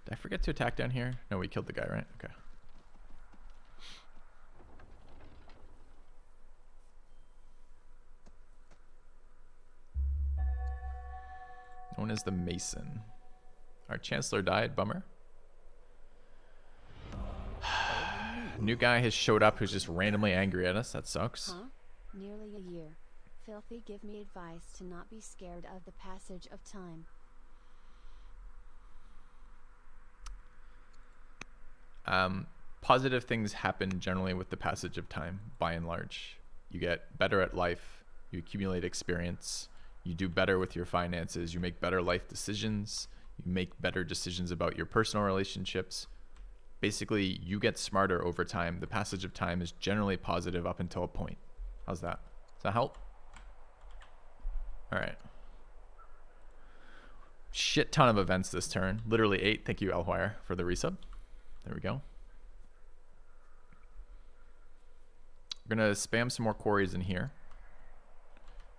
Did I forget to attack down here? No, we killed the guy, right? Okay. Known as the Mason. Our Chancellor died, bummer. New guy has showed up who's just randomly angry at us. That sucks. Huh? Nearly a year. Filthy, give me advice to not be scared of the passage of time. Positive things happen generally with the passage of time, by and large. You get better at life, you accumulate experience, you do better with your finances, you make better life decisions, you make better decisions about your personal relationships. Basically, you get smarter over time. The passage of time is generally positive up until a point. How's that? Does that help? Alright. Shit ton of events this turn. Literally 8. Thank you, Elwire, for the resub. There we go. We're going to spam some more quarries in here.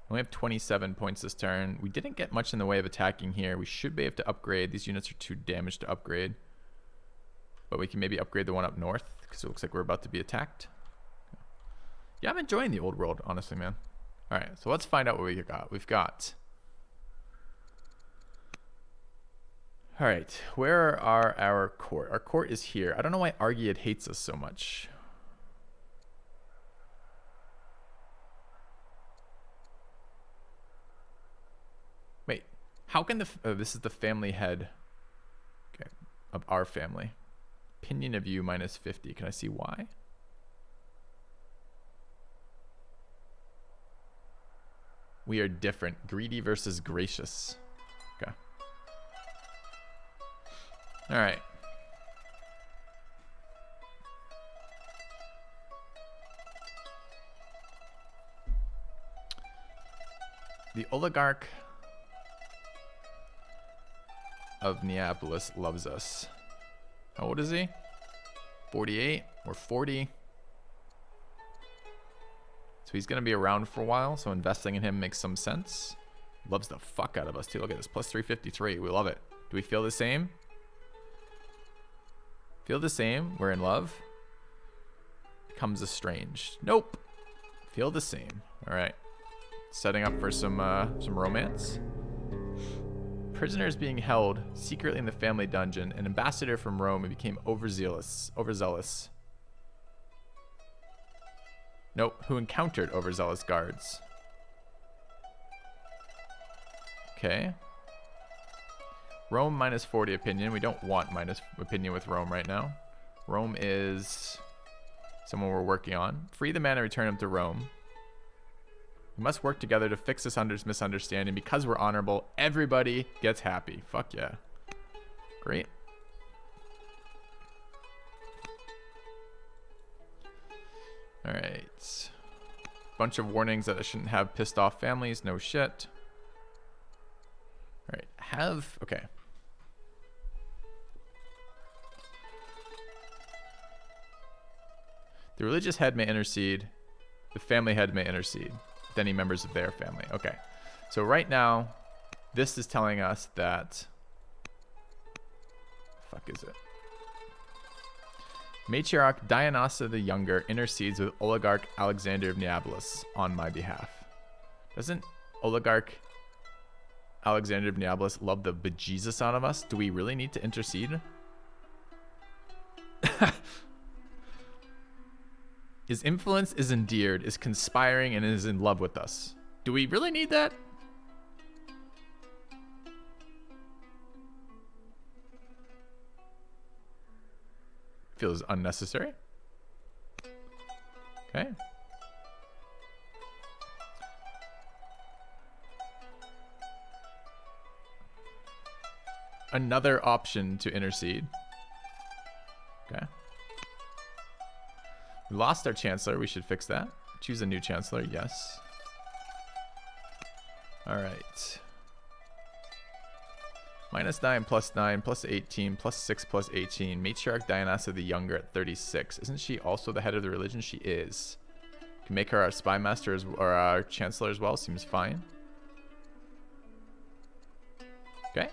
We only have 27 points this turn. We didn't get much in the way of attacking here. We should be able to upgrade. These units are too damaged to upgrade. But we can maybe upgrade the one up north because it looks like we're about to be attacked. Yeah, I'm enjoying the old world, honestly, man. All right, so let's find out what we got. We've got... All right, where are our court? Our court is here. I don't know why Argead hates us so much. Wait, how can the... Oh, this is the family head, okay, of our family. Opinion of you minus 50. Can I see why? We are different. Greedy versus gracious. Okay. All right. The oligarch of Neapolis loves us. How old is he? 48. We're 40. So he's going to be around for a while, so investing in him makes some sense. Loves the fuck out of us, too. Look at this, plus 353. We love it. Do we feel the same? Feel the same? We're in love? Becomes estranged. Nope. Feel the same. All right. Setting up for some romance. Prisoner is being held secretly in the family dungeon. An ambassador from Rome became overzealous. Nope. Who encountered overzealous guards. Okay. Rome minus 40 opinion. We don't want minus opinion with Rome right now. Rome is someone we're working on. Free the man and return him to Rome. We must work together to fix this misunderstanding. Because we're honorable, everybody gets happy. Fuck yeah. Great. Alright. Bunch of warnings that I shouldn't have pissed off families. No shit. Alright. Okay. The religious head may intercede. The family head may intercede with any members of their family. Okay. So right now, this is telling us that... Fuck is it? Matriarch Dionysa the Younger intercedes with Oligarch Alexander of Neapolis on my behalf. Doesn't Oligarch Alexander of Neapolis love the bejesus out of us? Do we really need to intercede? His influence is endeared, is conspiring, and is in love with us. Do we really need that? Feels unnecessary. Okay. Another option to intercede. Okay. We lost our chancellor. We should fix that. Choose a new chancellor. Yes. All right. -9, +9, +18, +6, +18. Matriarch Dionysa the Younger at 36. Isn't she also the head of the religion? She is. Can make her our spy master or our chancellor as well. Seems fine. Okay.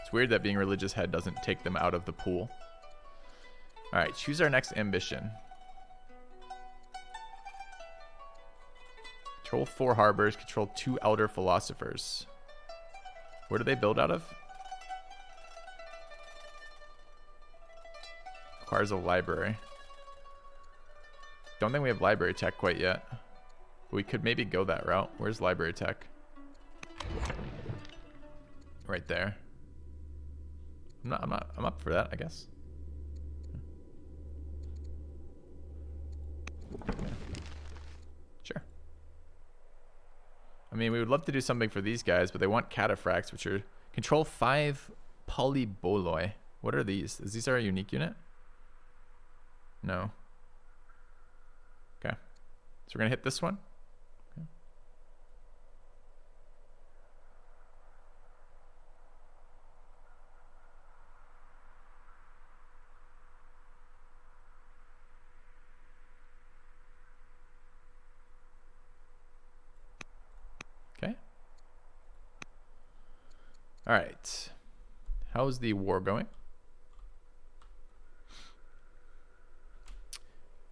It's weird that being religious head doesn't take them out of the pool. All right, choose our next ambition. Control 4 harbors, control 2 elder philosophers. Where do they build out of? Requires a library. Don't think we have library tech quite yet. We could maybe go that route. Where's library tech? Right there. I'm up for that, I guess. Sure. I mean, we would love to do something for these guys, but they want cataphracts, which are control 5 polyboloi. What are these? Is these our unique unit? No. Okay. So we're going to hit this one. Okay. Okay. All right. How's the war going?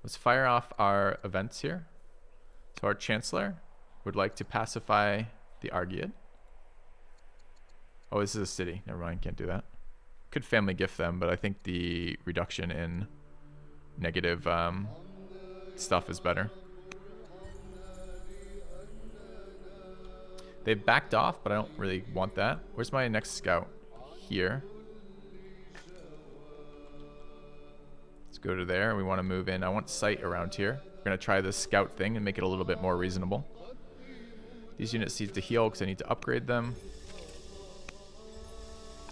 Let's fire off our events here. So our chancellor would like to pacify the Argead. Oh, this is a city. Never mind, can't do that. Could family gift them, but I think the reduction in negative stuff is better. They've backed off, but I don't really want that. Where's my next scout? Here. Let's go to there. We want to move in. I want sight around here. We're going to try this scout thing and make it a little bit more reasonable. These units need to heal because I need to upgrade them.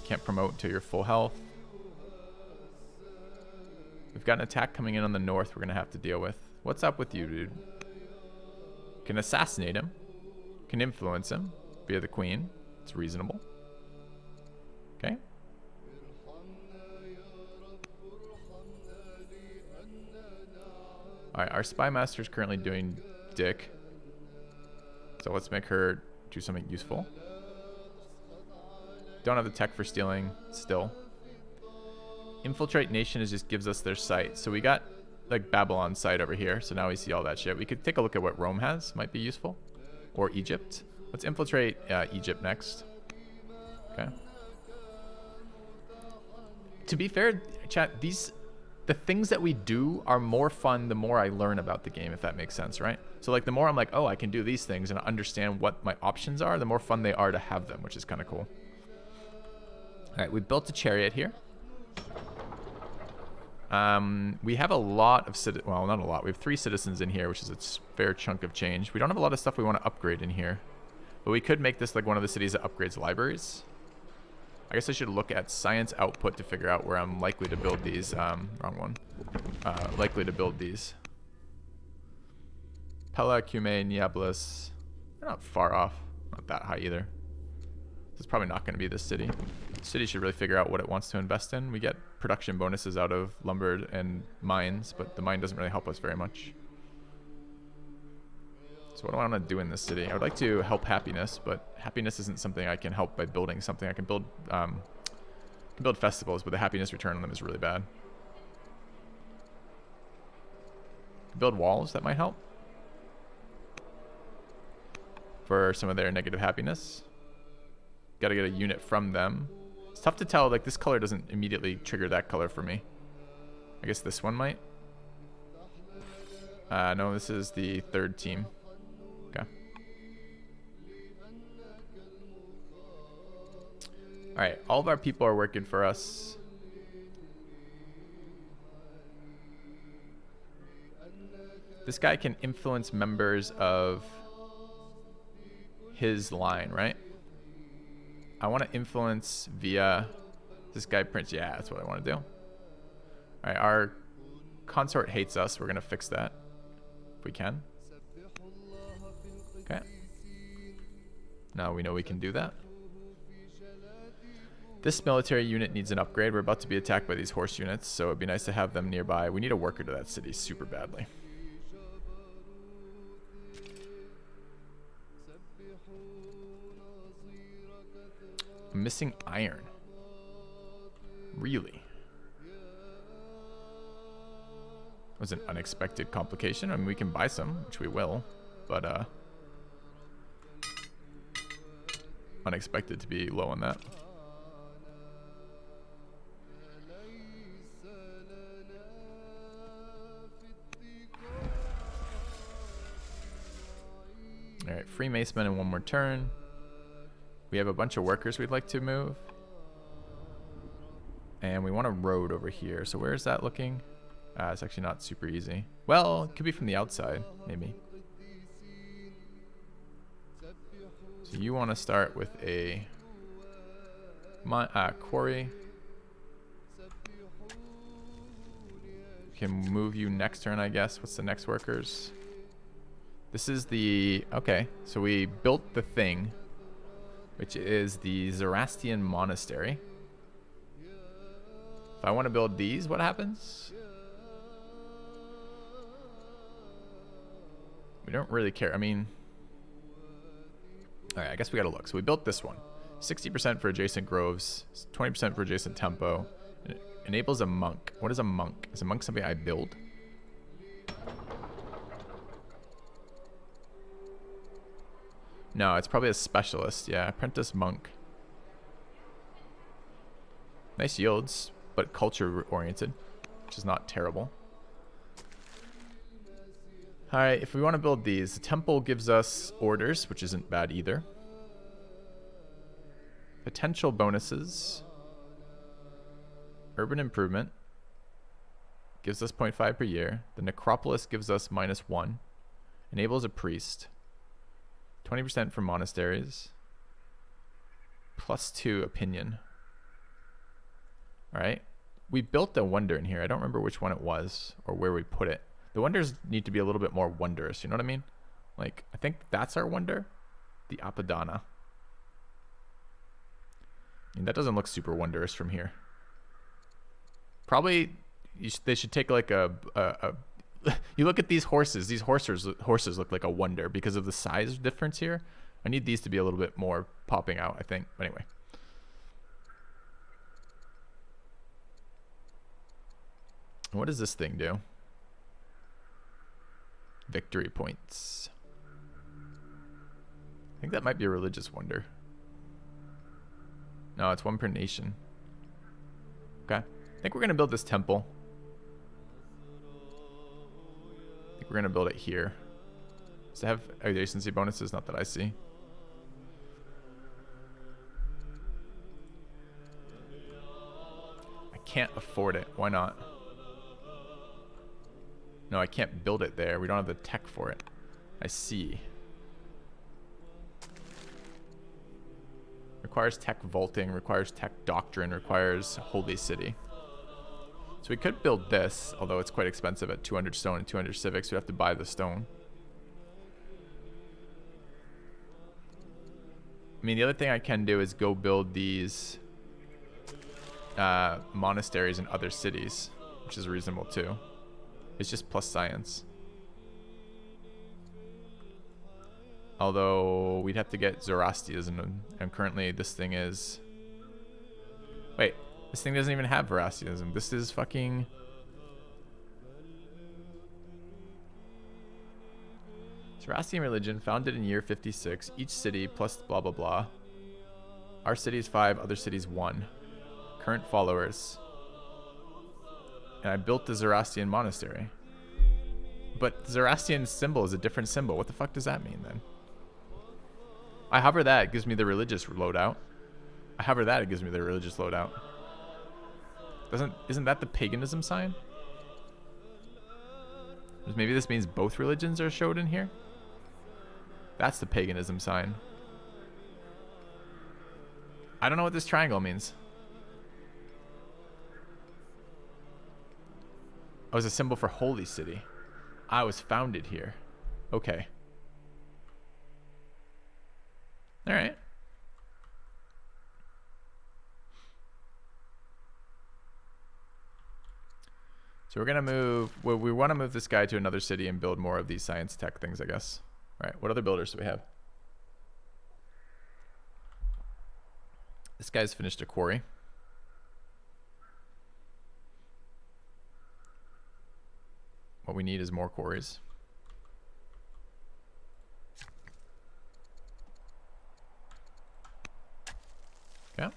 Can't promote until you're full health. We've got an attack coming in on the north we're going to have to deal with. What's up with you, dude? Can assassinate him. Can influence him via the queen. It's reasonable. Okay. All right, our spy master is currently doing dick. So let's make her do something useful. Don't have the tech for stealing still. Infiltrate nation just gives us their site. So we got like Babylon's site over here. So now we see all that shit. We could take a look at what Rome has. Might be useful. Or Egypt. Let's infiltrate Egypt next. Okay. To be fair, chat, the things that we do are more fun the more I learn about the game, if that makes sense, right? So like the more I'm like, oh, I can do these things and understand what my options are, the more fun they are to have them, which is kind of cool. All right, we built a chariot here. We have a lot of well, not a lot. We have 3 citizens in here, which is a fair chunk of change. We don't have a lot of stuff we want to upgrade in here, but we could make this like one of the cities that upgrades libraries. I guess I should look at science output to figure out where I'm likely to build these. Wrong one. Likely to build these. Pella, Cumae, Neapolis. They're not far off. Not that high either. This is probably not going to be this city. The city should really figure out what it wants to invest in. We get production bonuses out of lumber and mines, but the mine doesn't really help us very much. So what do I want to do in this city? I would like to help happiness, but happiness isn't something I can help by building something. I can build festivals, but the happiness return on them is really bad. Build walls, that might help. For some of their negative happiness. Gotta get a unit from them. It's tough to tell, like this color doesn't immediately trigger that color for me. I guess this one might. No, this is the 3rd team. Okay. Alright, all of our people are working for us. This guy can influence members of his line, right? I want to influence via this guy Prince. Yeah, that's what I want to do. Alright, our consort hates us. We're going to fix that if we can. Okay. Now we know we can do that. This military unit needs an upgrade. We're about to be attacked by these horse units, so it'd be nice to have them nearby. We need a worker to that city super badly. I'm missing iron. Really? It was an unexpected complication. I mean, we can buy some, which we will, but unexpected to be low on that. All right, Freemason in one more turn. We have a bunch of workers we'd like to move. And we want a road over here. So where is that looking? It's actually not super easy. Well, it could be from the outside, maybe. So you want to start with a quarry. We can move you next turn, I guess. What's the next workers? This is the... Okay, so we built the thing, which is the Zoroastrian Monastery. If I want to build these, what happens? We don't really care. I mean... Alright, I guess we gotta look. So we built this one. 60% for adjacent groves, 20% for adjacent tempo. It enables a monk. What is a monk? Is a monk something I build? No, it's probably a specialist. Yeah, apprentice monk. Nice yields, but culture oriented, which is not terrible. Alright, if we want to build these, the temple gives us orders, which isn't bad either. Potential bonuses. Urban improvement. Gives us 0.5 per year. The necropolis gives us -1. Enables a priest. 20% for monasteries. +2 opinion. Alright. We built a wonder in here. I don't remember which one it was or where we put it. The wonders need to be a little bit more wondrous, you know what I mean? Like, I think that's our wonder. The Apadana. I mean, that doesn't look super wondrous from here. Probably, they should take like a you look at these horses. These horses look like a wonder because of the size difference here. I need these to be a little bit more popping out, I think. But anyway. What does this thing do? Victory points. I think that might be a religious wonder. No, it's one per nation. Okay. I think we're going to build this temple. I think we're going to build it here. Does it have adjacency bonuses? Not that I see. I can't afford it. Why not? No, I can't build it there. We don't have the tech for it. I see. Requires tech vaulting, requires tech doctrine, requires holy city. So we could build this, although it's quite expensive at 200 stone and 200 civics. We have to buy the stone. I mean, the other thing I can do is go build these monasteries in other cities, which is reasonable too. It's just plus science. Although we'd have to get Zoroastrianism, and currently this thing is... Wait, this thing doesn't even have Zoroastrianism. This is fucking... Zoroastrian religion, founded in year 56. Each city plus blah blah blah. Our city is 5, other cities 1. Current followers. And I built the Zoroastrian monastery. But Zoroastrian symbol is a different symbol. What the fuck does that mean then? I hover that, it gives me the religious loadout. I hover that, it gives me the religious loadout. Isn't that the paganism sign? Maybe this means both religions are showed in here? That's the paganism sign. I don't know what this triangle means. Oh, it's a symbol for holy city. I was founded here. Okay. All right. So we're going to move... Well, we want to move this guy to another city and build more of these science tech things, I guess. All right. What other builders do we have? This guy's finished a quarry. What we need is more quarries. Okay.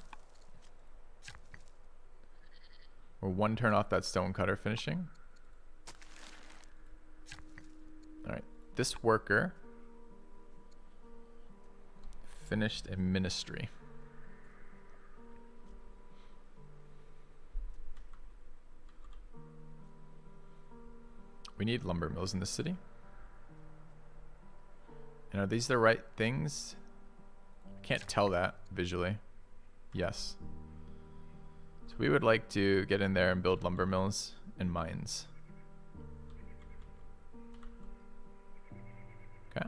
We're 1 turn off that stone cutter finishing. All right. This worker finished a ministry. We need lumber mills in this city. And are these the right things? I can't tell that visually. Yes. So we would like to get in there and build lumber mills and mines. Okay.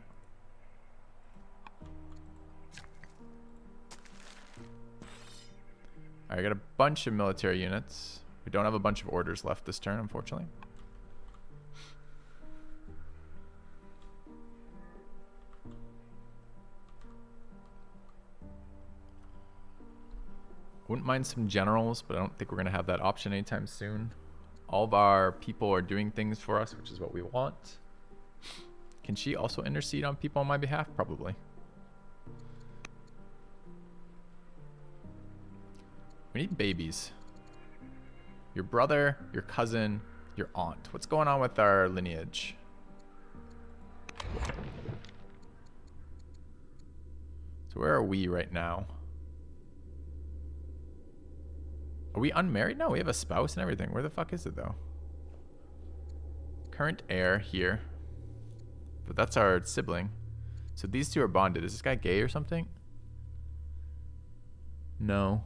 Alright, I got a bunch of military units. We don't have a bunch of orders left this turn, unfortunately. Wouldn't mind some generals, but I don't think we're going to have that option anytime soon. All of our people are doing things for us, which is what we want. Can she also intercede on people on my behalf? Probably. We need babies. Your brother, your cousin, your aunt. What's going on with our lineage? So where are we right now? Are we unmarried? No, we have a spouse and everything. Where the fuck is it though? Current heir here. But that's our sibling. So these two are bonded. Is this guy gay or something? No.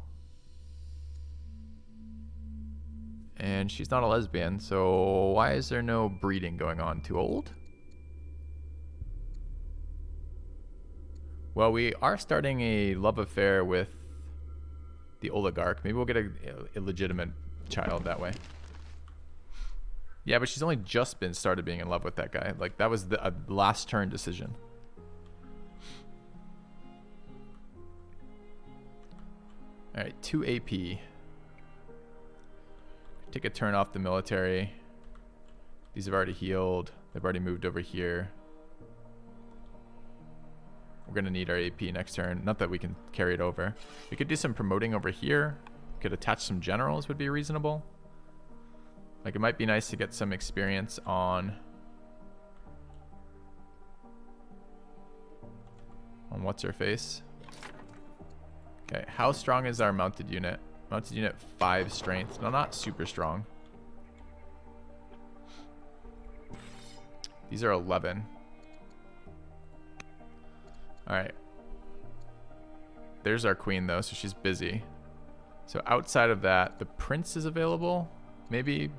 And she's not a lesbian, so why is there no breeding going on? Too old? Well, we are starting a love affair with the oligarch. Maybe we'll get a illegitimate child that way. Yeah, but she's only just been started being in love with that guy. Like, that was a last turn decision. All right, 2 AP. Take a turn off the military. These have already healed. They've already moved over here. We're going to need our AP next turn. Not that we can carry it over. We could do some promoting over here. Could attach some generals would be reasonable. Like, it might be nice to get some experience on what's her face. Okay, how strong is our mounted unit? Mounted unit 5 strength. No, not super strong. These are 11. Alright. There's our queen though, so she's busy. So outside of that, the prince is available. Maybe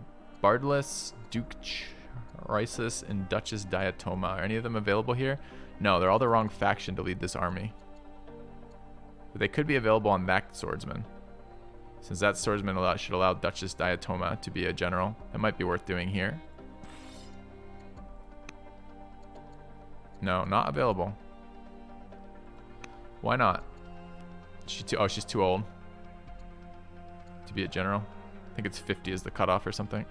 Bardless, Duke Chrysis, and Duchess Diatoma. Are any of them available here? No, they're all the wrong faction to lead this army. But they could be available on that swordsman. Since that swordsman should allow Duchess Diatoma to be a general. That might be worth doing here. No, not available. Why not? Oh, she's too old to be a general. I think it's 50 is the cutoff or something.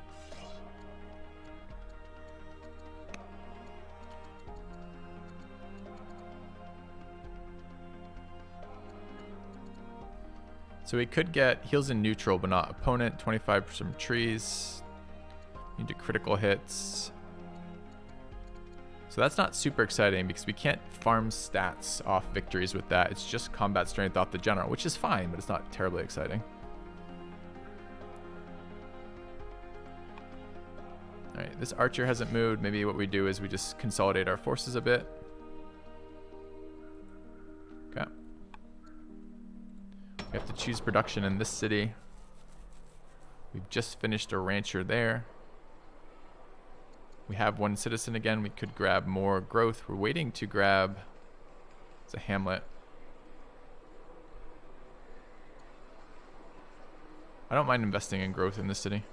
So we could get heals in neutral, but not opponent. 25 from trees. Need to critical hits. So that's not super exciting because we can't farm stats off victories with that. It's just combat strength off the general, which is fine, but it's not terribly exciting. All right, this archer hasn't moved. Maybe what we do is we just consolidate our forces a bit. Okay. We have to choose production in this city. We've just finished a rancher there. We have 1 citizen again. We could grab more growth. We're waiting to grab... It's a hamlet. I don't mind investing in growth in this city.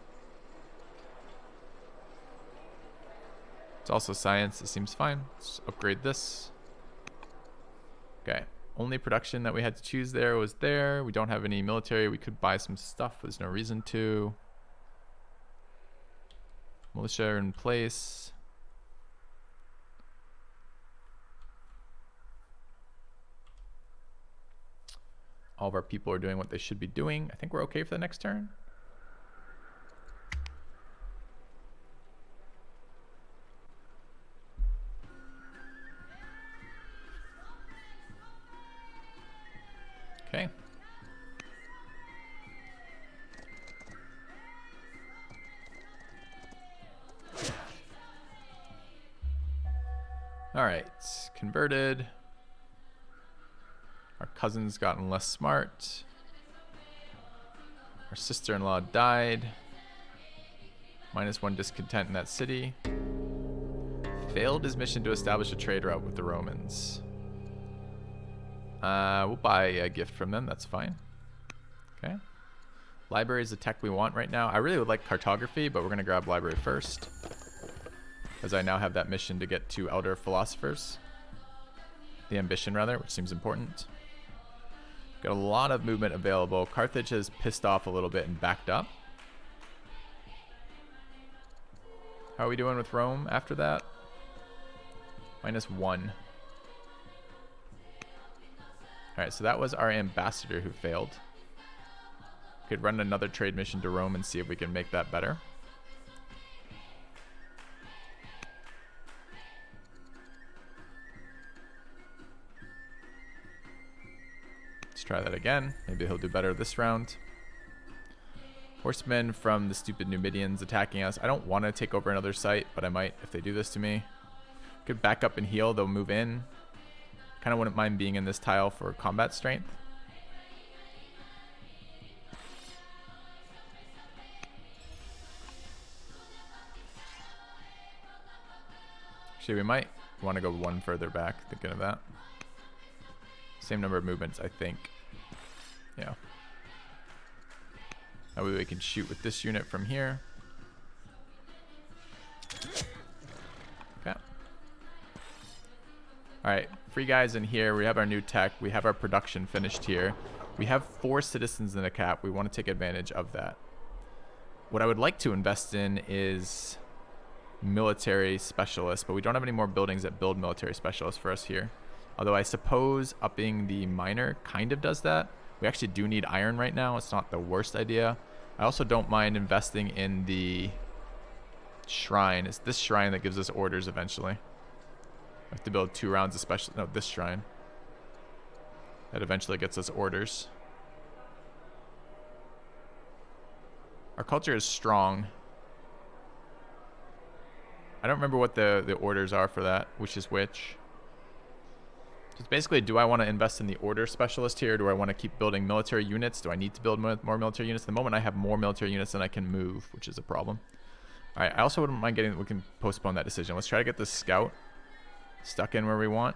It's also science. It seems fine. Let's upgrade this. Okay. Only production that we had to choose there was there. We don't have any military. We could buy some stuff. There's no reason to. Militia are in place. All of our people are doing what they should be doing. I think we're okay for the next turn. Okay. All right, converted. Our cousin's gotten less smart. Our sister-in-law died. -1 discontent in that city. Failed his mission to establish a trade route with the Romans. We'll buy a gift from them. That's fine. Okay. Library is the tech we want right now. I really would like cartography, but we're going to grab library first. As I now have that mission to get 2 elder philosophers. The ambition, rather, which seems important. Got a lot of movement available. Carthage has pissed off a little bit and backed up. How are we doing with Rome after that? -1. Alright, so that was our ambassador who failed. Could run another trade mission to Rome and see if we can make that better. Let's try that again. Maybe he'll do better this round. Horsemen from the stupid Numidians attacking us. I don't want to take over another site, but I might if they do this to me. Could back up and heal. They'll move in. Kind of wouldn't mind being in this tile for combat strength. Actually, we might want to go 1 further back, thinking of that. Same number of movements, I think. Yeah. That way we can shoot with this unit from here. All right, free guys in here. We have our new tech. We have our production finished here. We have 4 citizens in a cap. We want to take advantage of that. What I would like to invest in is military specialists, but we don't have any more buildings that build military specialists for us here. Although I suppose upping the miner kind of does that. We actually do need iron right now. It's not the worst idea. I also don't mind investing in the shrine. It's this shrine that gives us orders eventually. I have to build 2 rounds of special. No, this shrine. That eventually gets us orders. Our culture is strong. I don't remember what the orders are for that, which is which. Just basically, do I want to invest in the order specialist here? Do I want to keep building military units? Do I need to build more military units? At the moment, I have more military units than I can move, which is a problem. All right, I also wouldn't mind getting, we can postpone that decision. Let's try to get this scout stuck in where we want.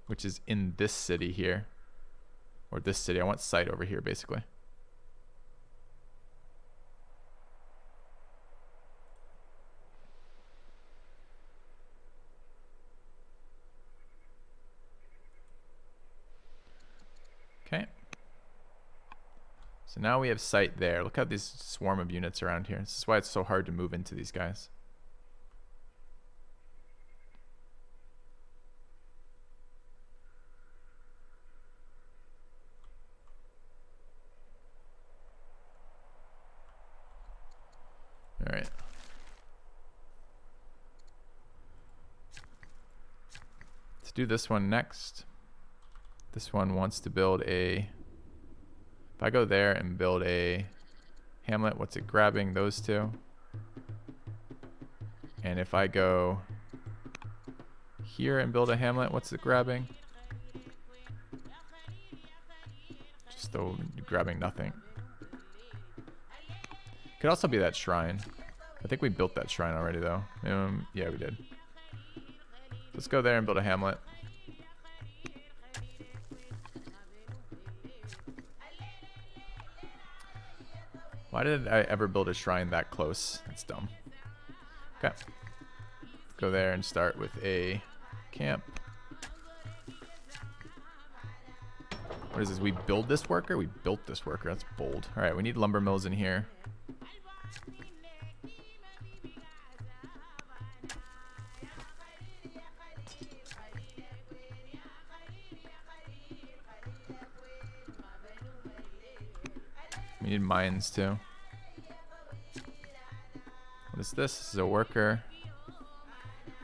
Which is in this city here. Or this city. I want site over here, basically. Okay. So now we have site there. Look at this swarm of units around here. This is why it's so hard to move into these guys. All right. Let's do this one next. This one wants to build a... If I go there and build a hamlet, what's it grabbing? Those 2. And if I go here and build a hamlet, what's it grabbing? Just still grabbing nothing. Could also be that shrine. I think we built that shrine already though. Yeah, we did. Let's go there and build a hamlet. Why did I ever build a shrine that close? That's dumb. Okay. Go there and start with a camp. What is this? We build this worker? We built this worker. That's bold. All right, we need lumber mills in here. We need mines too. What is this? This is a worker.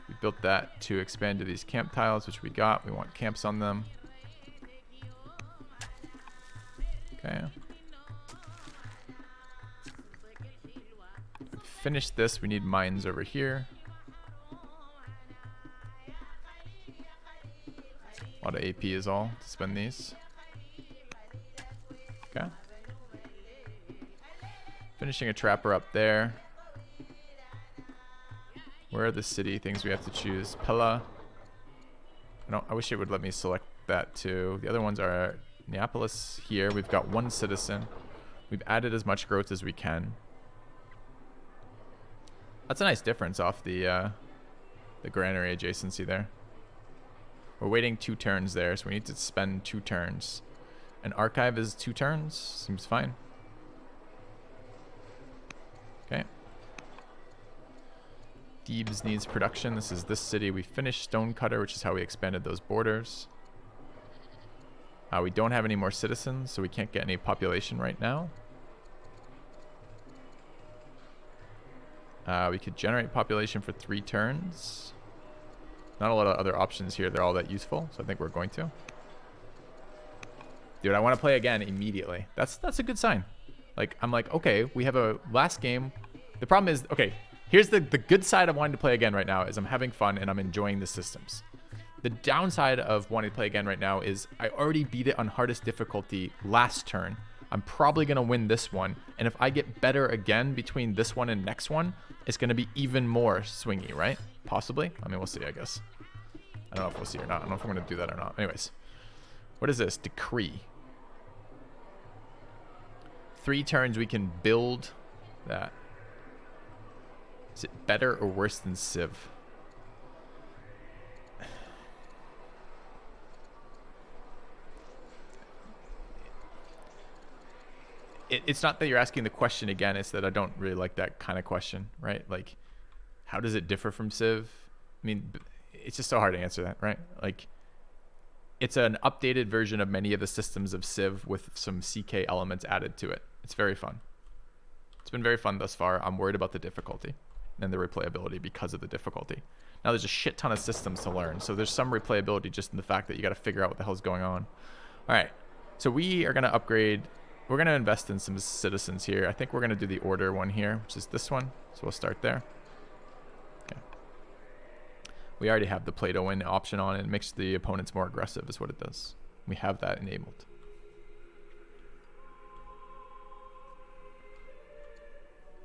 We built that to expand to these camp tiles, which we got. We want camps on them. Okay. Finish this. We need mines over here. A lot of AP is all to spend these. Okay. Finishing a trapper up there. Where are the city things we have to choose? Pella. I wish it would let me select that too. The other ones are Neapolis here. We've got 1 citizen. We've added as much growth as we can. That's a nice difference off the granary adjacency there. We're waiting 2 turns there, so we need to spend 2 turns. An archive is 2 turns. Seems fine. Okay. Thebes needs production. This is this city. We finished Stonecutter, which is how we expanded those borders. We don't have any more citizens, so we can't get any population right now. We could generate population for 3 turns. Not a lot of other options here. They're all that useful, so I think we're going to. Dude, I want to play again immediately. That's a good sign. Like, I'm like, okay, we have a last game. The problem is, okay, here's the good side of wanting to play again right now is I'm having fun and I'm enjoying the systems. The downside of wanting to play again right now is I already beat it on hardest difficulty last turn. I'm probably going to win this one. And if I get better again between this one and next one, it's going to be even more swingy, right? Possibly. I mean, we'll see, I guess. I don't know if we'll see or not. I don't know if I'm going to do that or not. Anyways, what is this? Decree. 3 turns we can build that Is it better or worse than Civ? It's not that you're asking the question again, it's that I don't really like that kind of question, right? Like, how does it differ from Civ? I mean, it's just so hard to answer that, right? Like, it's an updated version of many of the systems of Civ with some CK elements added to it. It's very fun. It's been very fun thus far. I'm worried about the difficulty and the replayability because of the difficulty. Now, there's a shit ton of systems to learn, so there's some replayability just in the fact that you got to figure out what the hell's going on. All right, so we are going to upgrade. We're going to invest in some citizens here. I think we're going to do the order one here, which is this one. So we'll start there. Okay. We already have the play to win option on. It makes the opponents more aggressive is what it does. We have that enabled.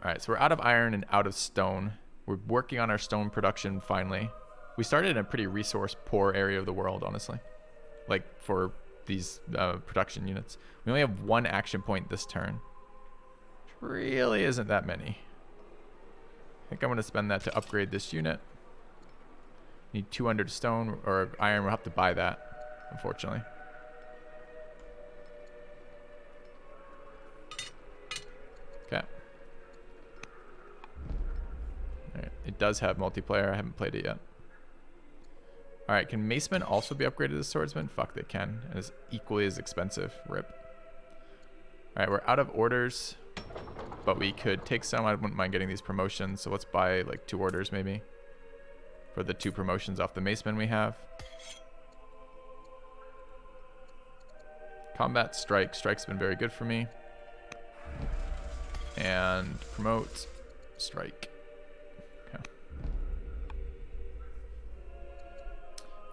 All right, so we're out of iron and out of stone. We're working on our stone production finally. We started in a pretty resource poor area of the world, honestly. Like for these production units. We only have one action point this turn. Which really isn't that many. I think I'm going to spend that to upgrade this unit. Need 200 stone or iron. We'll have to buy that, unfortunately. Okay. Alright, it does have multiplayer. I haven't played it yet. Alright, can Macemen also be upgraded to Swordsman? Fuck, they can. And it's equally as expensive. Rip. Alright, we're out of orders. But we could take some. I wouldn't mind getting these promotions. So let's buy like 2 orders maybe. For the 2 promotions off the Macemen we have. Combat Strike. Strike's been very good for me. And promote Strike.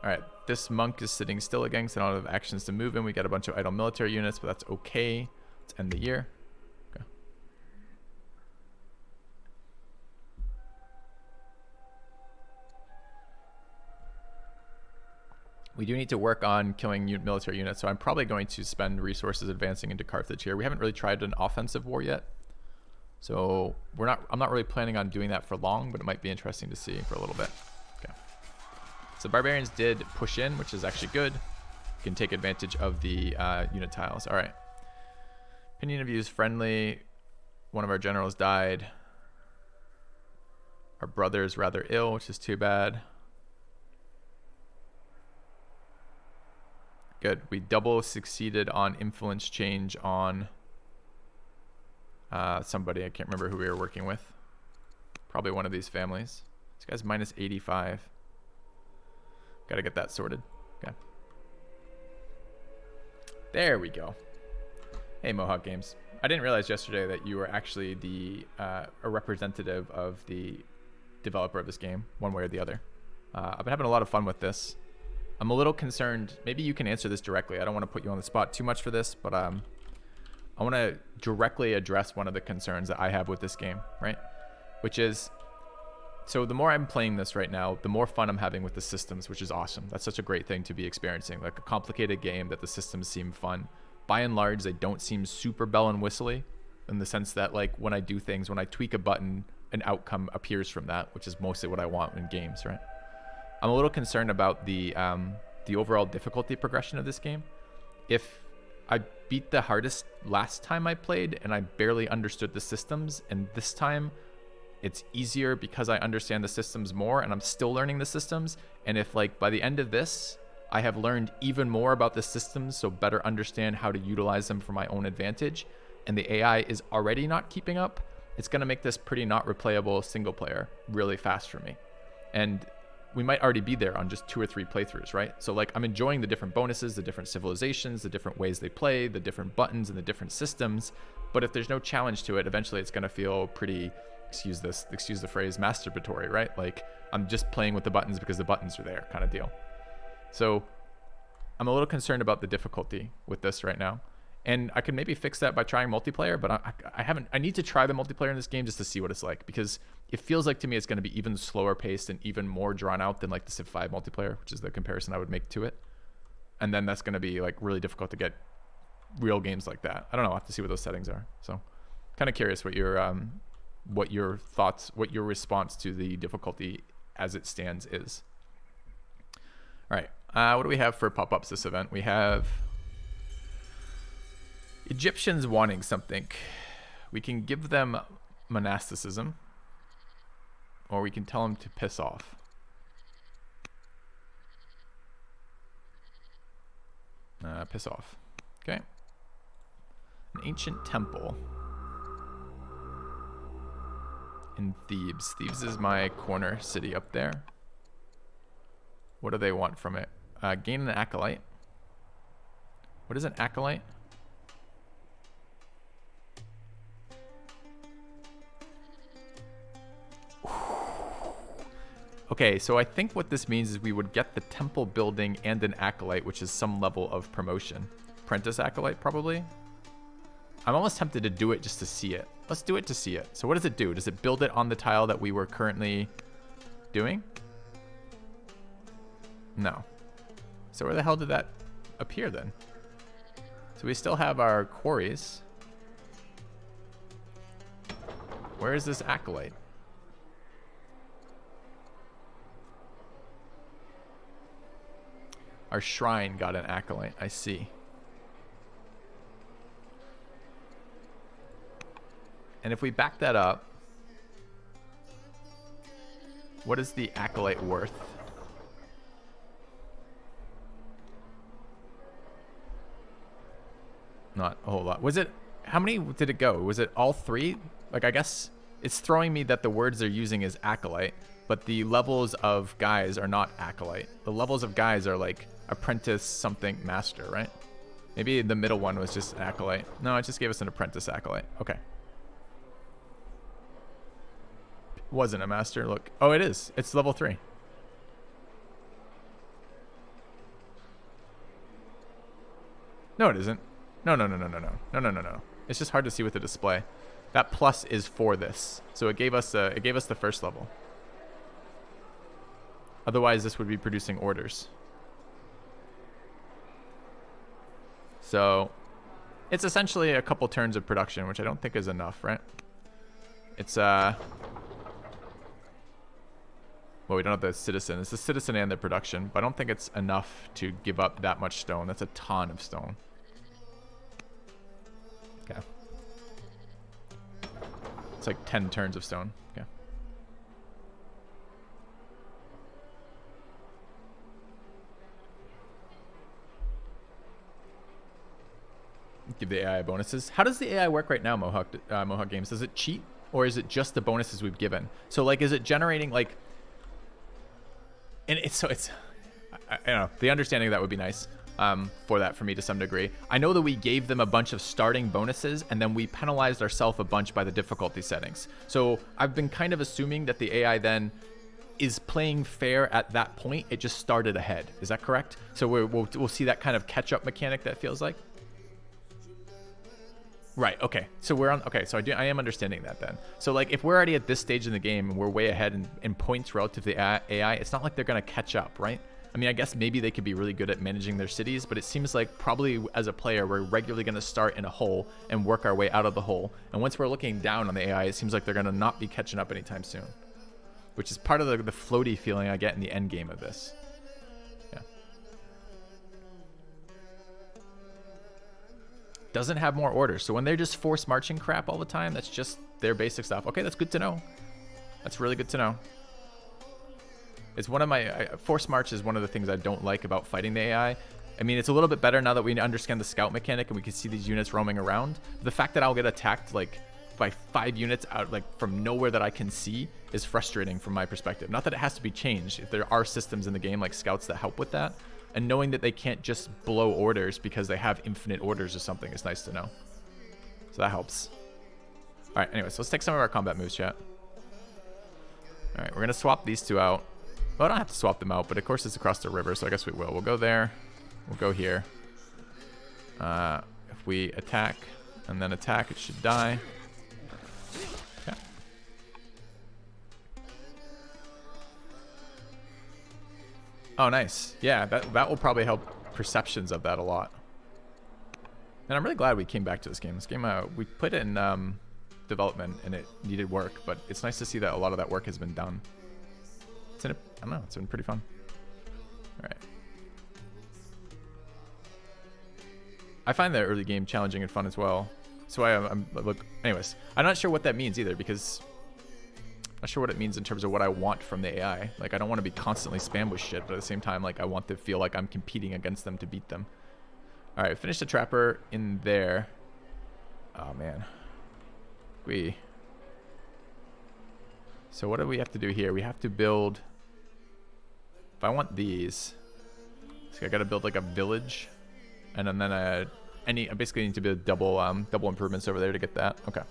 Alright, this monk is sitting still again because I don't have actions to move in. We got a bunch of idle military units, but that's okay. Let's end the year. Okay. We do need to work on killing military units, so I'm probably going to spend resources advancing into Carthage here. We haven't really tried an offensive war yet. So I'm not really planning on doing that for long, but it might be interesting to see for a little bit. So barbarians did push in, which is actually good. You can take advantage of the unit tiles. All right. Opinion of views friendly. One of our generals died. Our brother is rather ill, which is too bad. Good. We double succeeded on influence change on somebody. I can't remember who we were working with. Probably one of these families. This guy's minus 85. Gotta get that sorted. Okay. There we go. Hey, Mohawk Games. I didn't realize yesterday that you were actually a representative of the developer of this game, one way or the other. I've been having a lot of fun with this. I'm a little concerned. Maybe you can answer this directly. I don't want to put you on the spot too much for this, but I want to directly address one of the concerns that I have with this game, right? Which is, so the more I'm playing this right now, the more fun I'm having with the systems, which is awesome. That's such a great thing to be experiencing, like a complicated game that the systems seem fun. By and large, they don't seem super bell and whistly in the sense that like when I do things, when I tweak a button, an outcome appears from that, which is mostly what I want in games, right? I'm a little concerned about the overall difficulty progression of this game. If I beat the hardest last time I played and I barely understood the systems, and this time it's easier because I understand the systems more and I'm still learning the systems. And if like by the end of this, I have learned even more about the systems, so better understand how to utilize them for my own advantage, and the AI is already not keeping up, it's going to make this pretty not replayable single player really fast for me. And we might already be there on just 2 or 3 playthroughs, right? So like I'm enjoying the different bonuses, the different civilizations, the different ways they play, the different buttons and the different systems. But if there's no challenge to it, eventually it's going to feel pretty, excuse the phrase, masturbatory, right? Like I'm just playing with the buttons because the buttons are there kind of deal. So I'm a little concerned about the difficulty with this right now. And I could maybe fix that by trying multiplayer, but I need to try the multiplayer in this game just to see what it's like, because it feels like to me it's going to be even slower paced and even more drawn out than like the Civ 5 multiplayer, which is the comparison I would make to it. And then that's going to be like really difficult to get real games like that. I don't know. I'll have to see what those settings are. So kind of curious what your what your thoughts, what your response to the difficulty as it stands is. All right, what do we have for pop-ups this event? We have Egyptians wanting something. We can give them monasticism, or we can tell them to piss off. Piss off. Okay. An ancient temple in Thebes. Thebes is my corner city up there. What do they want from it? Gain an acolyte. What is an acolyte? Okay, so I think what this means is we would get the temple building and an acolyte, which is some level of promotion. Apprentice acolyte, probably. I'm almost tempted to do it just to see it. Let's do it to see it. So what does it do? Does it build it on the tile that we were currently doing? No. So where the hell did that appear then? So we still have our quarries. Where is this acolyte? Our shrine got an acolyte, I see. And if we back that up, what is the acolyte worth? Not a whole lot. Was it, how many did it go? Was it all three? Like, I guess it's throwing me that the words they're using is acolyte, but the levels of guys are not acolyte. The levels of guys are like apprentice something master, right? Maybe the middle one was just acolyte. No, it just gave us an apprentice acolyte. Okay. Wasn't a master. Look. Oh, it is. It's level 3. No, it isn't. No. It's just hard to see with the display. That plus is for this. So it gave us the first level. Otherwise, this would be producing orders. So it's essentially a couple turns of production, which I don't think is enough, right? It's well, we don't have the citizen. It's the citizen and the production, but I don't think it's enough to give up that much stone. That's a ton of stone. Okay. It's like 10 turns of stone. Okay. Give the AI bonuses. How does the AI work right now, Mohawk Games? Does it cheat, or is it just the bonuses we've given? So like, is it generating like? And it's I don't know. The understanding of that would be nice for me to some degree. I know that we gave them a bunch of starting bonuses, and then we penalized ourselves a bunch by the difficulty settings. So I've been kind of assuming that the AI then is playing fair at that point. It just started ahead. Is that correct? So we'll see that kind of catch-up mechanic that feels like. Right, okay. So we're on, okay, so I am understanding that then. So like, if we're already at this stage in the game and we're way ahead in points relative to the AI, it's not like they're gonna catch up, right? I mean, I guess maybe they could be really good at managing their cities, but it seems like probably as a player, we're regularly gonna start in a hole and work our way out of the hole. And once we're looking down on the AI, it seems like they're gonna not be catching up anytime soon, which is part of the floaty feeling I get in the end game of this. Doesn't have more orders. So when they're just force marching crap all the time, that's just their basic stuff. Okay, that's good to know. That's really good to know. It's one of my force march is one of the things I don't like about fighting the AI. I mean, it's a little bit better now that we understand the scout mechanic and we can see these units roaming around. But the fact that I'll get attacked like by 5 units out like from nowhere that I can see is frustrating from my perspective. Not that it has to be changed. If there are systems in the game like scouts that help with that, and knowing that they can't just blow orders because they have infinite orders or something is nice to know. So that helps. All right, anyways, let's take some of our combat moves, chat. All right, we're gonna swap these two out. Well, I don't have to swap them out, but of course it's across the river, so I guess we will. We'll go there, we'll go here. If we attack and then attack, it should die. Okay. Oh, nice. Yeah, that will probably help perceptions of that a lot. And I'm really glad we came back to this game. This game, we put it in development and it needed work, but it's nice to see that a lot of that work has been done. I don't know, it's been pretty fun. All right. I find the early game challenging and fun as well. So I'm look. Anyways, I'm not sure what that means either, because I'm not sure what it means in terms of what I want from the AI. Like, I don't want to be constantly spammed with shit, but at the same time, like, I want to feel like I'm competing against them to beat them. All right, finish the trapper in there. Oh man. So what do we have to do here? We have to build. If I want these, so I got to build like a village. And then I basically need to build double improvements over there to get that. Okay.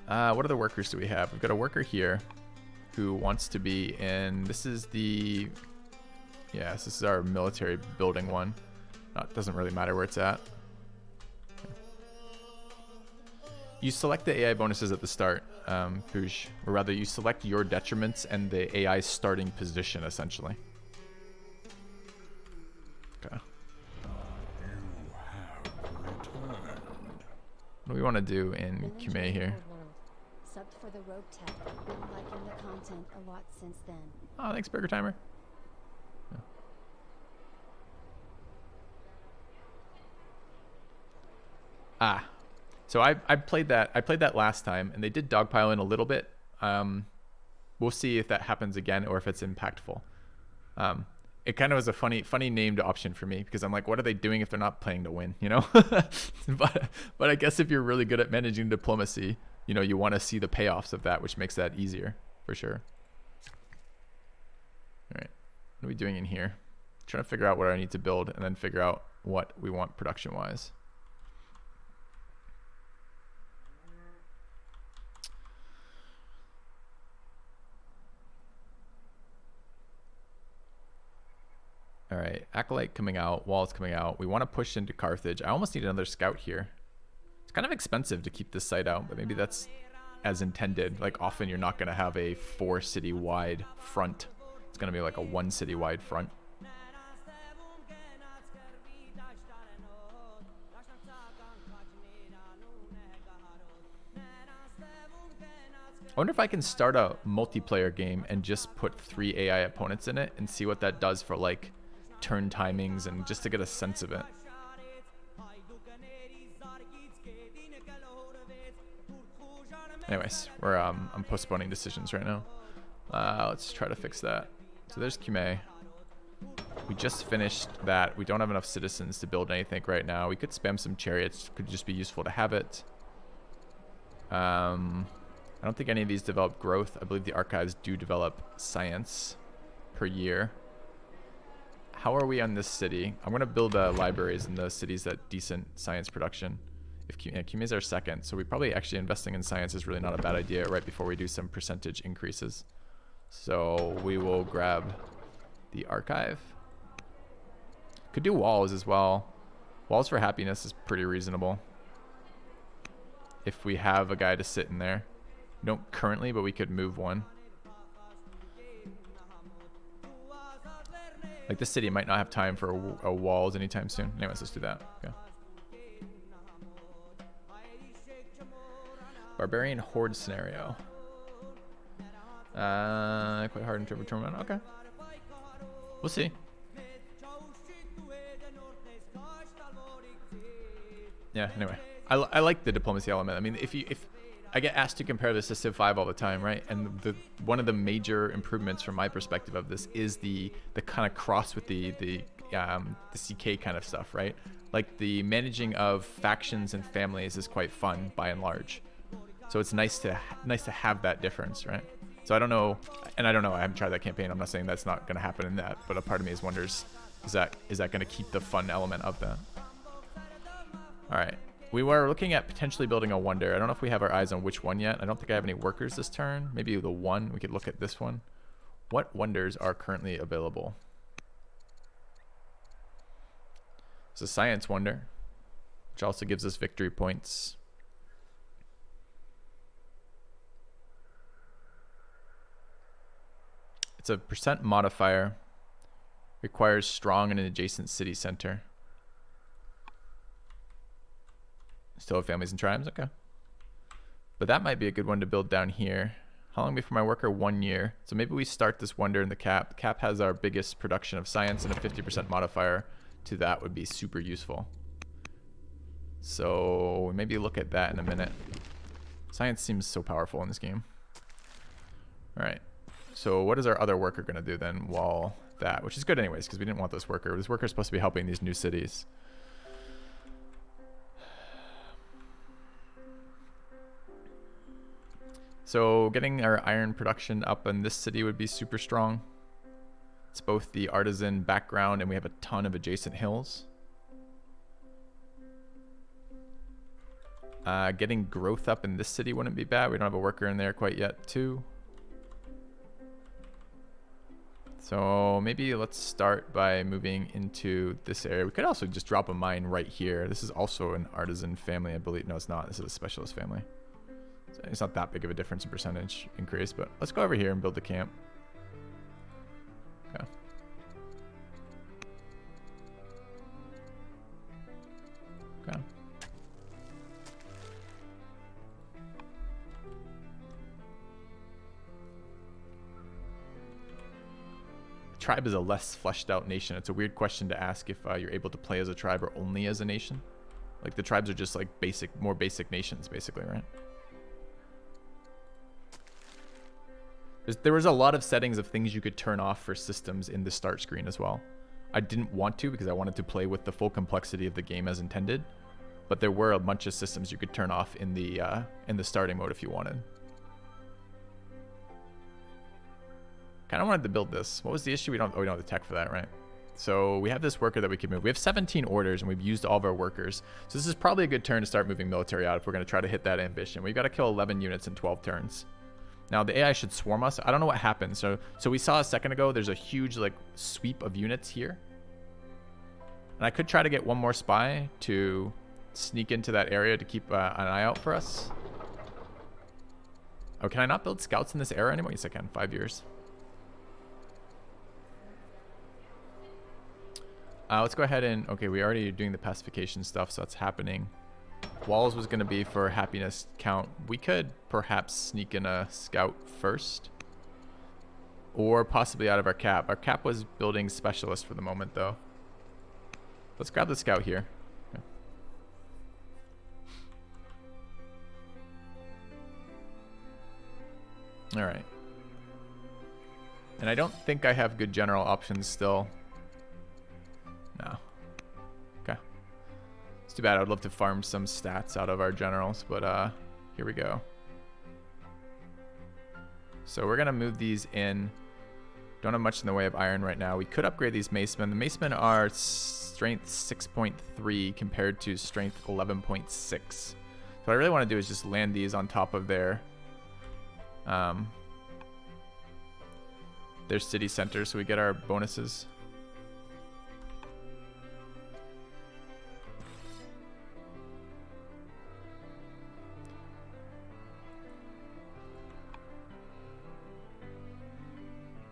What other workers do we have? We've got a worker here who wants to be in. This is the. Yes, this is our military building one. It doesn't really matter where it's at. You select the AI bonuses at the start, Poosh, or rather, you select your detriments and the AI starting position essentially. Okay. What do we want to do in Kume here? Subbed for the Rogue Tech. Been liking the content a lot since then. Oh, thanks, Burger Timer. Yeah. So I played that last time, and they did dogpile in a little bit. We'll see if that happens again or if it's impactful. It kind of was a funny named option for me, because I'm like, what are they doing if they're not playing to win, you know? but I guess if you're really good at managing diplomacy, you know, you want to see the payoffs of that, which makes that easier for sure. All right, what are we doing in here? Trying to figure out what I need to build and then figure out what we want production wise. All right, Acolyte coming out, Walls coming out. We want to push into Carthage. I almost need another scout here. It's kind of expensive to keep this site out, but maybe that's as intended. Like, often you're not going to have a 4 city wide front. It's going to be like a 1 city wide front. I wonder if I can start a multiplayer game and just put 3 AI opponents in it and see what that does for like turn timings and just to get a sense of it. Anyways, I'm postponing decisions right now. Let's try to fix that. So there's Kume. We just finished that. We don't have enough citizens to build anything right now. We could spam some chariots. Could just be useful to have it. I don't think any of these develop growth. I believe the archives do develop science per year. How are we on this city? I'm going to build libraries in the cities that decent science production. If Kume is our second, so we probably actually investing in science is really not a bad idea right before we do some percentage increases. So we will grab the archive. Could do walls as well. Walls for happiness is pretty reasonable. If we have a guy to sit in there. We don't currently, but we could move one. Like, this city might not have time for a walls anytime soon. Anyways, let's do that. Okay. Barbarian horde scenario. Quite hard in terms of tournament. Okay. We'll see. Yeah, anyway. I like the diplomacy element. I mean, if I get asked to compare this to Civ 5 all the time, right? And one of the major improvements from my perspective of this is the kind of cross with the CK kind of stuff, right? Like, the managing of factions and families is quite fun by and large. So it's nice to have that difference, right? So I don't know, I haven't tried that campaign. I'm not saying that's not going to happen in that, but a part of me wonders, is that going to keep the fun element of that? All right. We were looking at potentially building a wonder. I don't know if we have our eyes on which one yet. I don't think I have any workers this turn. Maybe the one. We could look at this one. What wonders are currently available? It's a science wonder, which also gives us victory points. It's a % modifier. Requires strong in an adjacent city center. Still have families and tribes. Okay. But that might be a good one to build down here. How long before my worker? 1 year. So maybe we start this wonder in the cap. Cap has our biggest production of science, and a 50% modifier to that would be super useful. So maybe look at that in a minute. Science seems so powerful in this game. All right. So what is our other worker going to do then while that, which is good anyways, because we didn't want this worker. This worker is supposed to be helping these new cities. So getting our iron production up in this city would be super strong. It's both the artisan background and we have a ton of adjacent hills. Getting growth up in this city wouldn't be bad. We don't have a worker in there quite yet too. So maybe let's start by moving into this area. We could also just drop a mine right here. This is also an artisan family, I believe. No, it's not. This is a specialist family. So it's not that big of a difference in percentage increase, but let's go over here and build the camp. Okay. Okay. Tribe is a less fleshed out nation. It's a weird question to ask if you're able to play as a tribe or only as a nation. Like the tribes are just like more basic nations basically, right? There was a lot of settings of things you could turn off for systems in the start screen as well. I didn't want to because I wanted to play with the full complexity of the game as intended, but there were a bunch of systems you could turn off in the starting mode if you wanted. Kind of wanted to build this. What was the issue? We don't have the tech for that, right? So we have this worker that we can move. We have 17 orders and we've used all of our workers. So this is probably a good turn to start moving military out if we're going to try to hit that ambition. We've got to kill 11 units in 12 turns. Now the AI should swarm us. I don't know what happened. So we saw a second ago, there's a huge like sweep of units here. And I could try to get one more spy to sneak into that area to keep an eye out for us. Oh, can I not build scouts in this era anymore? Yes, I can. 5 years. Let's go ahead and, okay, we already are doing the pacification stuff, so that's happening. Walls was going to be for happiness count. We could perhaps sneak in a scout first. Or possibly out of our cap. Our cap was building specialist for the moment, though. Let's grab the scout here. Okay. All right. And I don't think I have good general options still. No. Okay. It's too bad. I would love to farm some stats out of our generals, but here we go. So we're going to move these in. Don't have much in the way of iron right now. We could upgrade these macemen. The macemen are strength 6.3 compared to strength 11.6. So what I really want to do is just land these on top of their city center so we get our bonuses.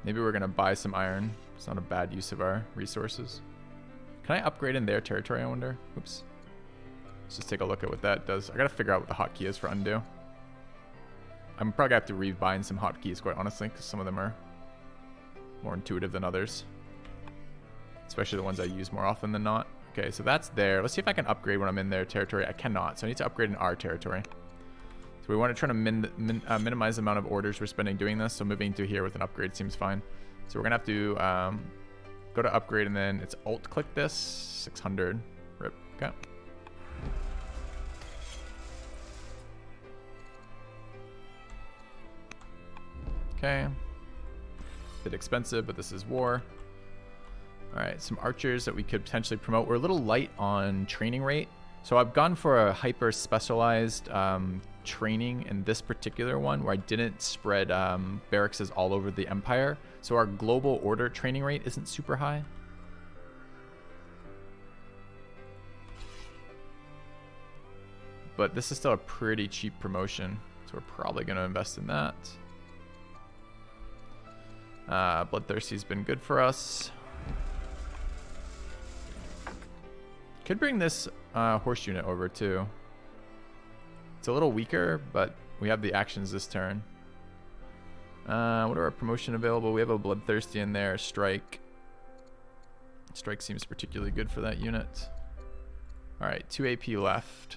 Maybe we're going to buy some iron. It's not a bad use of our resources. Can I upgrade in their territory, I wonder? Oops. Let's just take a look at what that does. I got to figure out what the hotkey is for undo. I'm probably going to have to rebind some hotkeys, quite honestly, because some of them are more intuitive than others. Especially the ones I use more often than not. Okay, so that's there. Let's see if I can upgrade when I'm in their territory. I cannot, so I need to upgrade in our territory. So we want to try to minimize the amount of orders we're spending doing this. So moving to here with an upgrade seems fine. So we're going to have to go to upgrade and then it's alt-click this. 600. Rip. Okay. Okay. Bit expensive, but this is war. All right, some archers that we could potentially promote. We're a little light on training rate. So I've gone for a hyper specialized training in this particular one where I didn't spread barracks all over the empire. So our global order training rate isn't super high. But this is still a pretty cheap promotion. So we're probably going to invest in that. Bloodthirsty's been good for us. Could bring this horse unit over too. It's a little weaker, but we have the actions this turn. What are our promotion available? We have a Bloodthirsty in there, Strike. Strike seems particularly good for that unit. Alright, 2 AP left.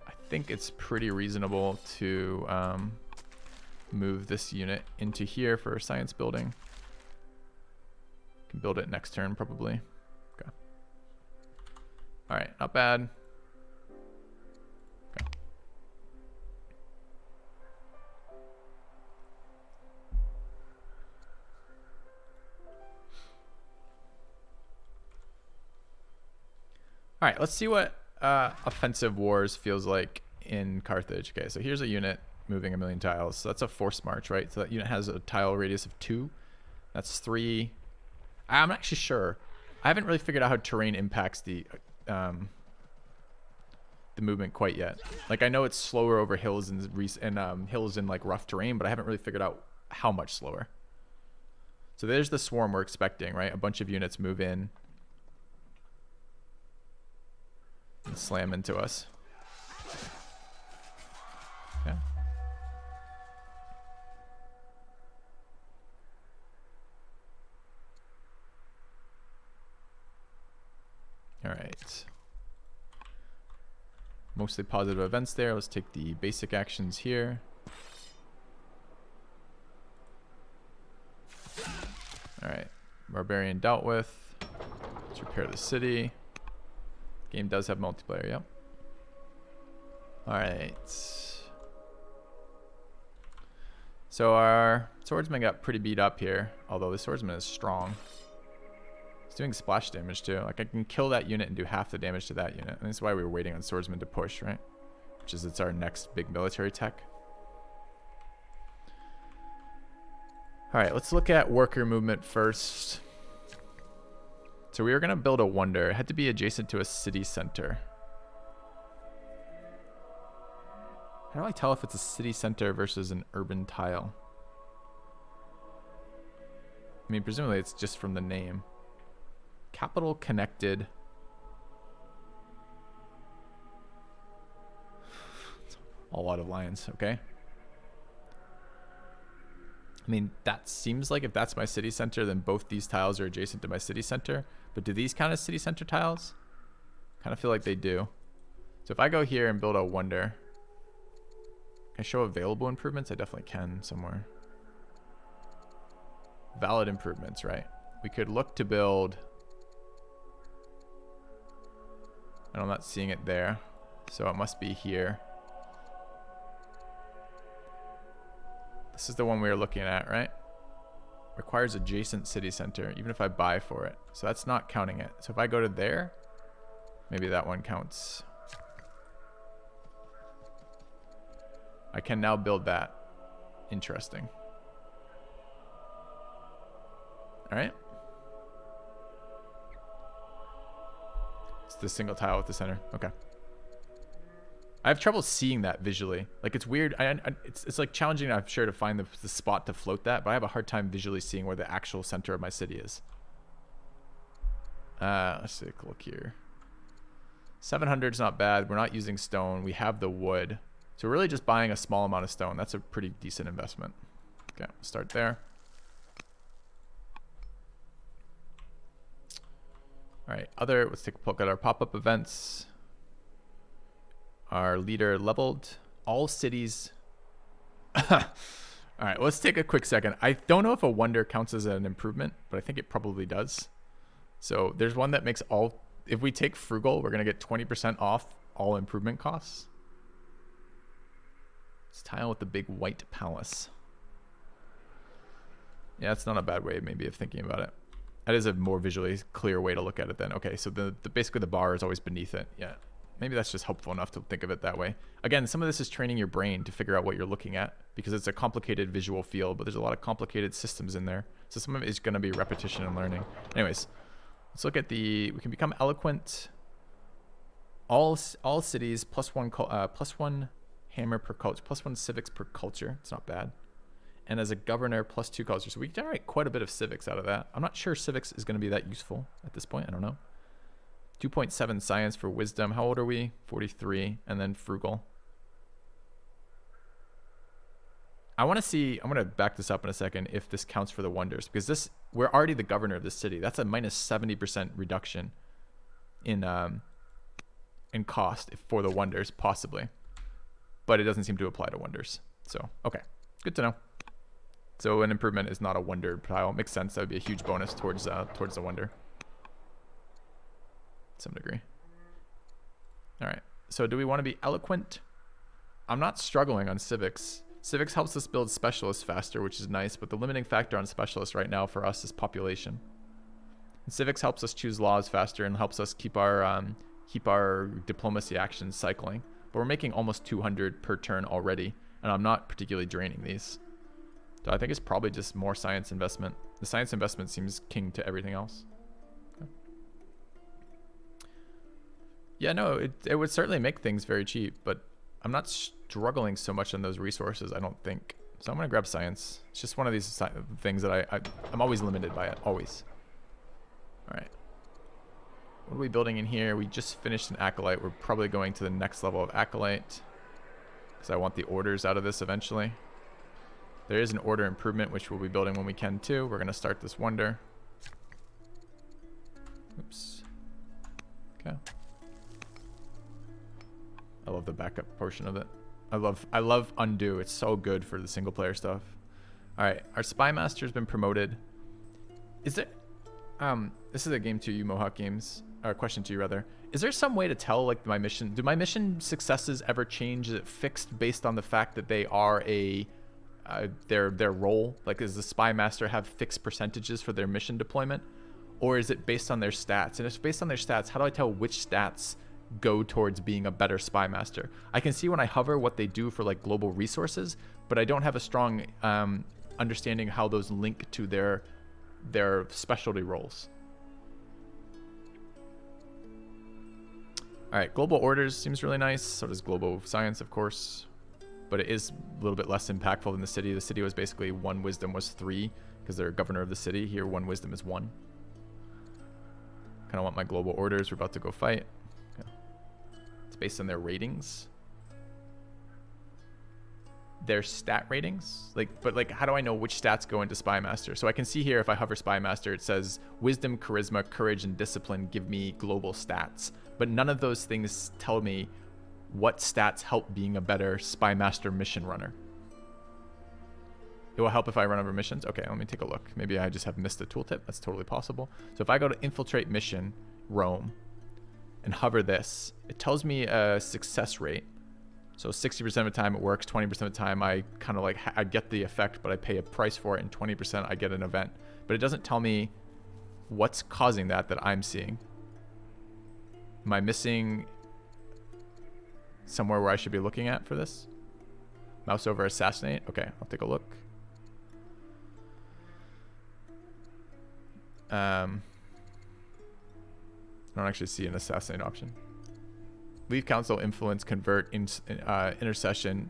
I think it's pretty reasonable to move this unit into here for science building. Can build it next turn probably. Okay. Alright, not bad. Okay. Alright, let's see what offensive wars feels like in Carthage. Okay, so here's a unit moving 1,000,000 tiles. So that's a forced march, right? So that unit has a tile radius of 2. That's 3. I'm not actually sure. I haven't really figured out how terrain impacts the movement quite yet. Like I know it's slower over hills and hills in like rough terrain, but I haven't really figured out how much slower. So there's the swarm we're expecting, right? A bunch of units move in and slam into us. Okay. All right. Mostly positive events there. Let's take the basic actions here. All right. Barbarian dealt with. Let's repair the city. Game does have multiplayer, yep. All right. So our swordsman got pretty beat up here, although the swordsman is strong. It's doing splash damage too. Like I can kill that unit and do half the damage to that unit. And this is why we were waiting on swordsman to push, right? Which is it's our next big military tech. All right, let's look at worker movement first. So we were gonna build a wonder. It had to be adjacent to a city center. How do I tell if it's a city center versus an urban tile? I mean, presumably it's just from the name. Capital connected. A lot of lines, okay. I mean, that seems like if that's my city center, then both these tiles are adjacent to my city center. But do these count as city center tiles? Kind of feel like they do. So if I go here and build a wonder, can I show available improvements? I definitely can somewhere. Valid improvements, right? We could look to build. And I'm not seeing it there. So it must be here. This is the one we were looking at, right? Requires adjacent city center, even if I buy for it. So that's not counting it. So if I go to there, maybe that one counts. I can now build that. Interesting. All right. It's the single tile with the center. Okay. I have trouble seeing that visually. Like it's weird. It's like challenging, I'm sure, to find the spot to float that, but I have a hard time visually seeing where the actual center of my city is. Let's take a look here. 700 is not bad. We're not using stone. We have the wood. So we're really just buying a small amount of stone. That's a pretty decent investment. Okay, we'll start there. All right, let's take a look at our pop-up events. Our leader leveled. All cities. All right, let's take a quick second. I don't know if a wonder counts as an improvement, but I think it probably does. So there's one that makes all, if we take frugal, we're going to get 20% off all improvement costs. It's tile with the big white palace. Yeah, it's not a bad way maybe of thinking about it. That is a more visually clear way to look at it then. Okay, so the basically the bar is always beneath it. Yeah. Maybe that's just helpful enough to think of it that way. Again, some of this is training your brain to figure out what you're looking at because it's a complicated visual field, but there's a lot of complicated systems in there. So some of it is going to be repetition and learning. Anyways, let's look at we can become eloquent. All cities +1 hammer per culture, +1 civics per culture. It's not bad. And as a governor, +2 culture. So we generate quite a bit of civics out of that. I'm not sure civics is going to be that useful at this point. I don't know. 2.7 science for wisdom. How old are we? 43. And then frugal. I want to see, I'm going to back this up in a second if this counts for the wonders, because this, we're already the governor of this city. That's a minus 70% reduction in cost for the wonders, possibly. But it doesn't seem to apply to wonders. So, okay, good to know. So an improvement is not a wonder tile. Makes sense. That would be a huge bonus towards the wonder. To some degree. All right. So do we want to be eloquent? I'm not struggling on civics. Civics helps us build specialists faster, which is nice, but the limiting factor on specialists right now for us is population. And civics helps us choose laws faster and helps us keep our diplomacy actions cycling. But we're making almost 200 per turn already, and I'm not particularly draining these. So I think it's probably just more science investment. The science investment seems king to everything else. Okay. Yeah, no, it would certainly make things very cheap, but I'm not struggling so much on those resources, I don't think. So I'm going to grab science. It's just one of these things that I'm always limited by it, always. All right. What are we building in here? We just finished an Acolyte. We're probably going to the next level of Acolyte because I want the orders out of this eventually. There is an order improvement, which we'll be building when we can too. We're going to start this wonder. Oops. Okay. I love the backup portion of it. I love undo. It's so good for the single player stuff. All right, our spy master has been promoted. Is there this is a game to you, Mohawk Games, or a question to you rather. Is there some way to tell like my mission, do my mission successes ever change? Is it fixed based on the fact that they are a their role? Like, does the spy master have fixed percentages for their mission deployment, or is it based on their stats? And if it's based on their stats, how do I tell which stats go towards being a better spy master? I can see when I hover what they do for like global resources, but I don't have a strong understanding how those link to their specialty roles. All right, global orders seems really nice. So does global science, of course, but it is a little bit less impactful than the city. The city was basically 1 wisdom was 3 because they're governor of the city. Here, 1 wisdom is 1. Kind of want my global orders. We're about to go fight. Okay. It's based on their ratings. Their stat ratings, but how do I know which stats go into spy master? So I can see here if I hover spy master, it says wisdom, charisma, courage, and discipline give me global stats, but none of those things tell me what stats help being a better spy master mission runner. It will help if I run over missions. Okay, let me take a look. Maybe I just have missed a tooltip. That's totally possible. So if I go to infiltrate mission, Rome, and hover this, it tells me a success rate. So 60% of the time it works, 20% of the time I kind of I get the effect, but I pay a price for it, and 20% I get an event. But it doesn't tell me what's causing that I'm seeing. Am I missing somewhere where I should be looking at for this? Mouse over assassinate. Okay, I'll take a look. I don't actually see an assassinate option. Leave council, influence, convert, intercession,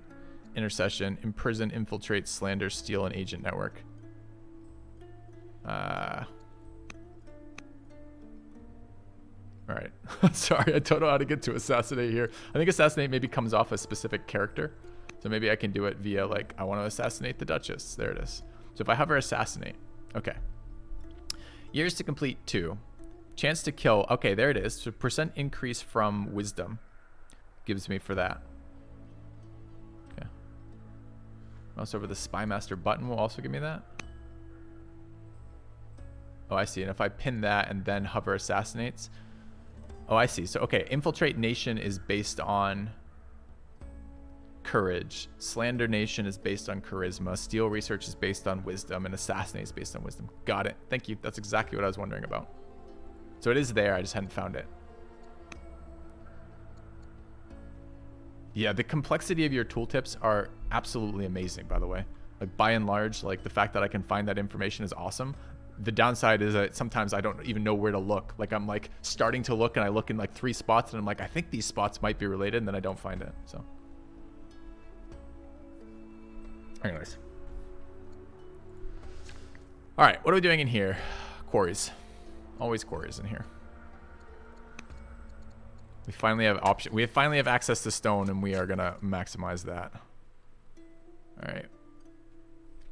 imprison, infiltrate, slander, steal, and agent network. All right. Sorry, I don't know how to get to assassinate here. I think assassinate maybe comes off a specific character. So maybe I can do it via I want to assassinate the Duchess. There it is. So if I hover assassinate. Okay. Years to complete 2. Chance to kill. Okay, there it is. So percent increase from wisdom gives me for that. Okay. Mouse over the spy master button will also give me that. Oh, I see. And if I pin that and then hover assassinates. Oh, I see. So, okay. Infiltrate nation is based on courage. Slander nation is based on charisma. Steal research is based on wisdom. And assassinate is based on wisdom. Got it. Thank you. That's exactly what I was wondering about. So it is there. I just hadn't found it. Yeah, the complexity of your tooltips are absolutely amazing, by the way. By and large, the fact that I can find that information is awesome. The downside is that sometimes I don't even know where to look. I'm starting to look and I look in 3 spots and I'm I think these spots might be related, and then I don't find it. So anyways. All right, what are we doing in here? Quarries. Always quarries in here. We finally have option. We finally have access to stone, and we are gonna maximize that. All right.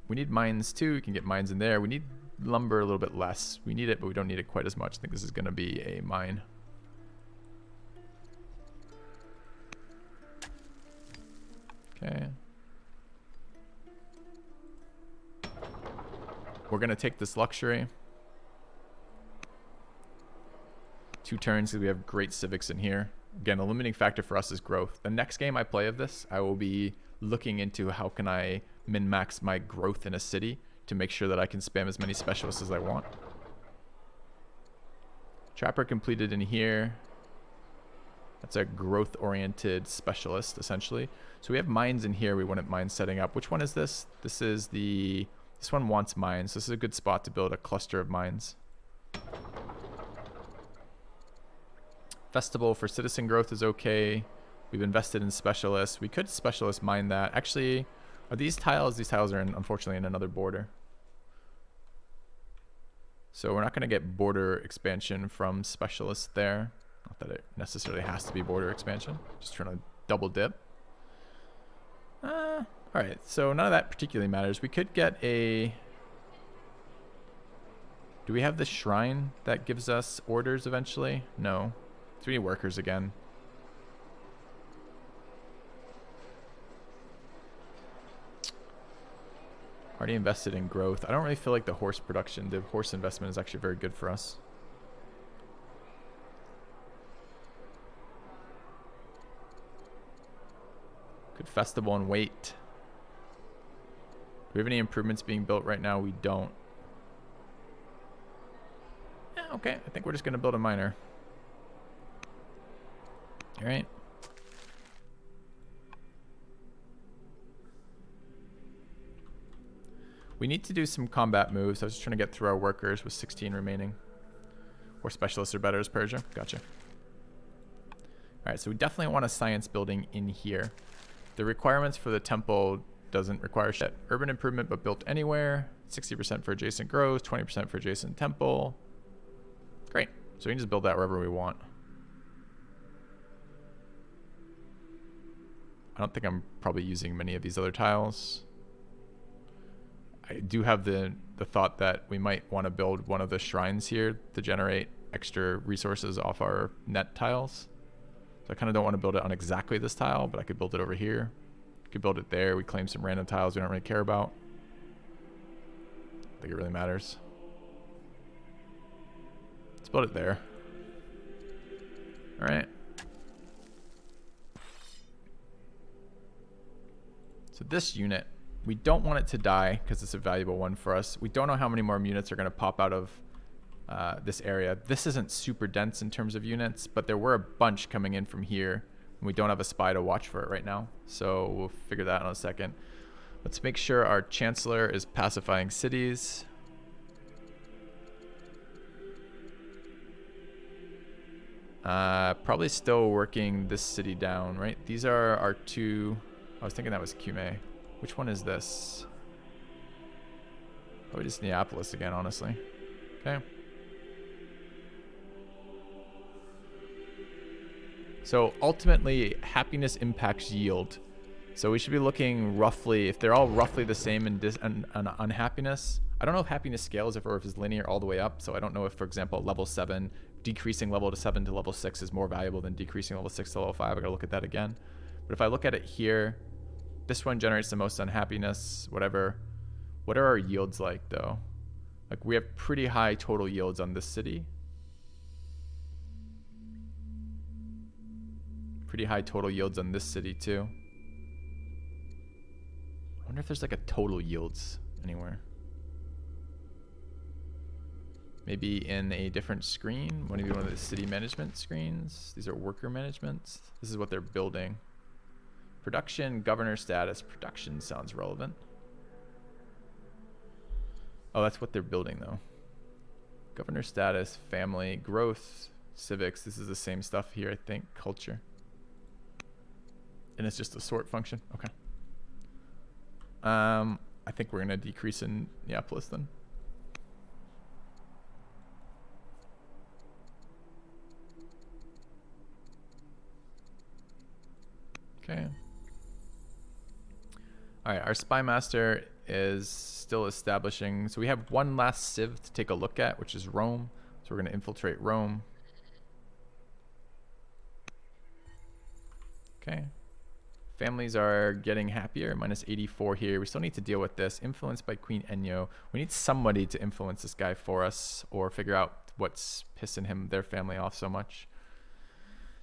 We need mines too. We can get mines in there. We need lumber a little bit less. We need it, but we don't need it quite as much. I think this is gonna be a mine. Okay. We're gonna take this luxury. 2 turns because we have great civics in here. Again, a limiting factor for us is growth. The next game I play of this, I will be looking into how can I min-max my growth in a city to make sure that I can spam as many specialists as I want. Trapper completed in here. That's a growth-oriented specialist, essentially. So we have mines in here we wouldn't mind setting up. Which one is this? This is the... This one wants mines. This is a good spot to build a cluster of mines. Festival for citizen growth is okay. We've invested in specialists. We could specialist mine that. Actually, are these tiles? These tiles are unfortunately in another border. So we're not going to get border expansion from specialists there. Not that it necessarily has to be border expansion. Just trying to double dip. Alright, so none of that particularly matters. We could get a... Do we have the shrine that gives us orders eventually? No. So we need workers again. Already invested in growth. I don't really feel like the horse production, the horse investment is actually very good for us. Good festival and wait. Do we have any improvements being built right now? We don't. Yeah, okay. I think we're just going to build a miner. All right. We need to do some combat moves. I was just trying to get through our workers with 16 remaining. Or specialists are better as Persia. Gotcha. All right, so we definitely want a science building in here. The requirements for the temple doesn't require shit. Urban improvement, but built anywhere. 60% for adjacent growth, 20% for adjacent temple. Great. So we can just build that wherever we want. I don't think I'm probably using many of these other tiles. I do have the thought that we might want to build one of the shrines here to generate extra resources off our net tiles. So I kind of don't want to build it on exactly this tile, but I could build it over here. Could build it there. We claim some random tiles we don't really care about. I think it really matters. Let's build it there. All right. So this unit, we don't want it to die because it's a valuable one for us. We don't know how many more units are going to pop out of this area. This isn't super dense in terms of units, but there were a bunch coming in from here. And we don't have a spy to watch for it right now. So we'll figure that out in a second. Let's make sure our chancellor is pacifying cities. Probably still working this city down, right? These are our two... I was thinking that was Cume. Which one is this? Probably just Neapolis again, honestly. Okay. So ultimately, happiness impacts yield. So we should be looking roughly, if they're all roughly the same in unhappiness. I don't know if happiness scales or if it's linear all the way up. So I don't know if, for example, level 7, decreasing level 7 to level 6 is more valuable than decreasing level 6 to level 5. I gotta look at that again. But if I look at it here, this one generates the most unhappiness, whatever. What are our yields like, though? Like, we have pretty high total yields on this city. Pretty high total yields on this city, too. I wonder if there's, like, a total yields anywhere. Maybe in a different screen. Maybe one of the city management screens. These are worker managements. This is what they're building. Production, governor status. Production sounds relevant. Oh, that's what they're building, though. Governor status, family, growth, civics. This is the same stuff here, I think. Culture. And it's just a sort function. Okay. I think we're going to decrease in Neapolis then. All right, our spy master is still establishing. So we have one last civ to take a look at, which is Rome. So we're going to infiltrate Rome. Okay. Families are getting happier. Minus 84 here. We still need to deal with this. Influenced by Queen Enyo. We need somebody to influence this guy for us or figure out what's pissing their family off so much.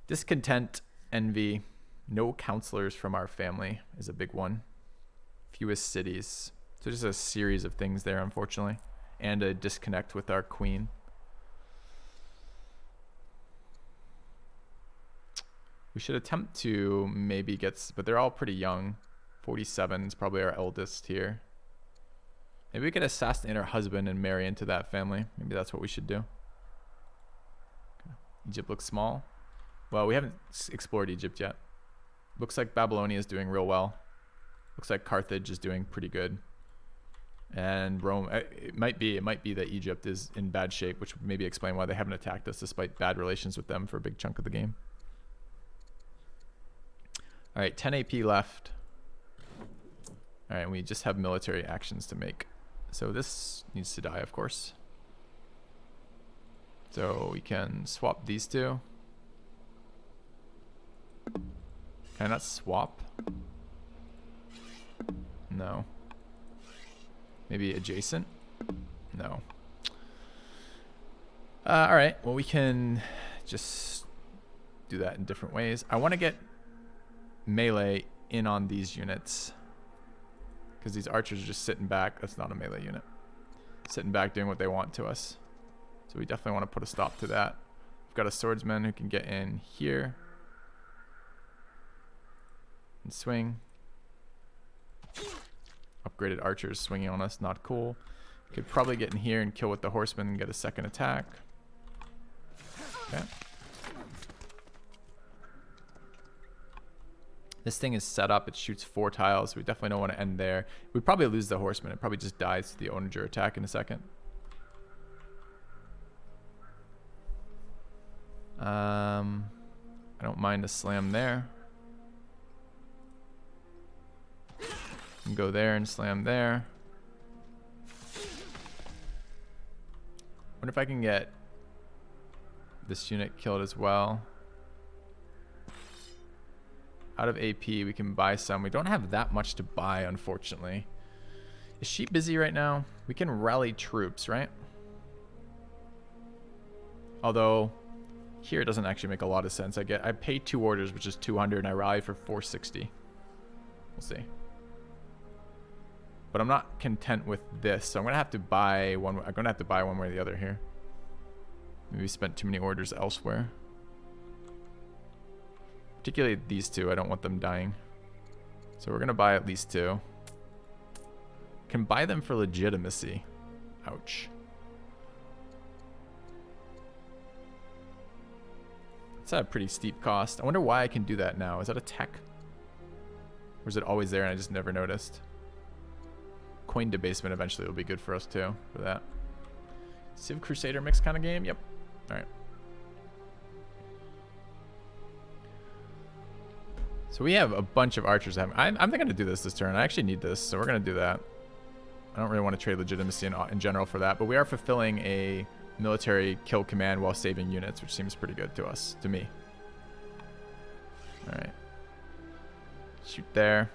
Discontent, envy. No counselors from our family is a big one. Fewest cities. So just a series of things there, unfortunately. And a disconnect with our queen. We should attempt to maybe get, but they're all pretty young. 47 is probably our eldest here. Maybe we could assassinate our husband and marry into that family. Maybe that's what we should do. Okay. Egypt looks small. Well, we haven't explored Egypt yet. Looks like Babylonia is doing real well. Looks like Carthage is doing pretty good. And Rome, it might be that Egypt is in bad shape, which would maybe explain why they haven't attacked us despite bad relations with them for a big chunk of the game. All right, 10 AP left. All right, we just have military actions to make. So this needs to die, of course. So we can swap these two. Can I not swap? No. Maybe adjacent? No. All right, well, we can just do that in different ways. I want to get melee in on these units because these archers are just sitting back. That's not a melee unit. Sitting back doing what they want to us. So we definitely want to put a stop to that. We've got a swordsman who can get in here and swing. Upgraded archers swinging on us, not cool. Could probably get in here and kill with the horseman and get a second attack. Okay. This thing is set up. It shoots 4 tiles. So we definitely don't want to end there. We'd probably lose the horseman. It probably just dies to the onager attack in a second. I don't mind a slam there. Can go there and slam there. Wonder if I can get this unit killed as well. Out of AP, we can buy some. We don't have that much to buy, unfortunately. Is she busy right now? We can rally troops, right? Although, here it doesn't actually make a lot of sense. I pay 2 orders, which is 200, and I rally for 460. We'll see. But I'm not content with this, so I'm gonna have to buy one. I'm gonna have to buy one way or the other here. Maybe we spent too many orders elsewhere. Particularly these two, I don't want them dying. So we're gonna buy at least 2. Can buy them for legitimacy. Ouch. It's at a pretty steep cost. I wonder why I can do that now. Is that a tech? Or is it always there and I just never noticed? Coin debasement eventually will be good for us too, for that. Civ Crusader mix kind of game? Yep. Alright. So we have a bunch of archers. I'm going to do this turn. I actually need this, so we're going to do that. I don't really want to trade legitimacy in general for that, but we are fulfilling a military kill command while saving units, which seems pretty good to us, to me. All right. Shoot there.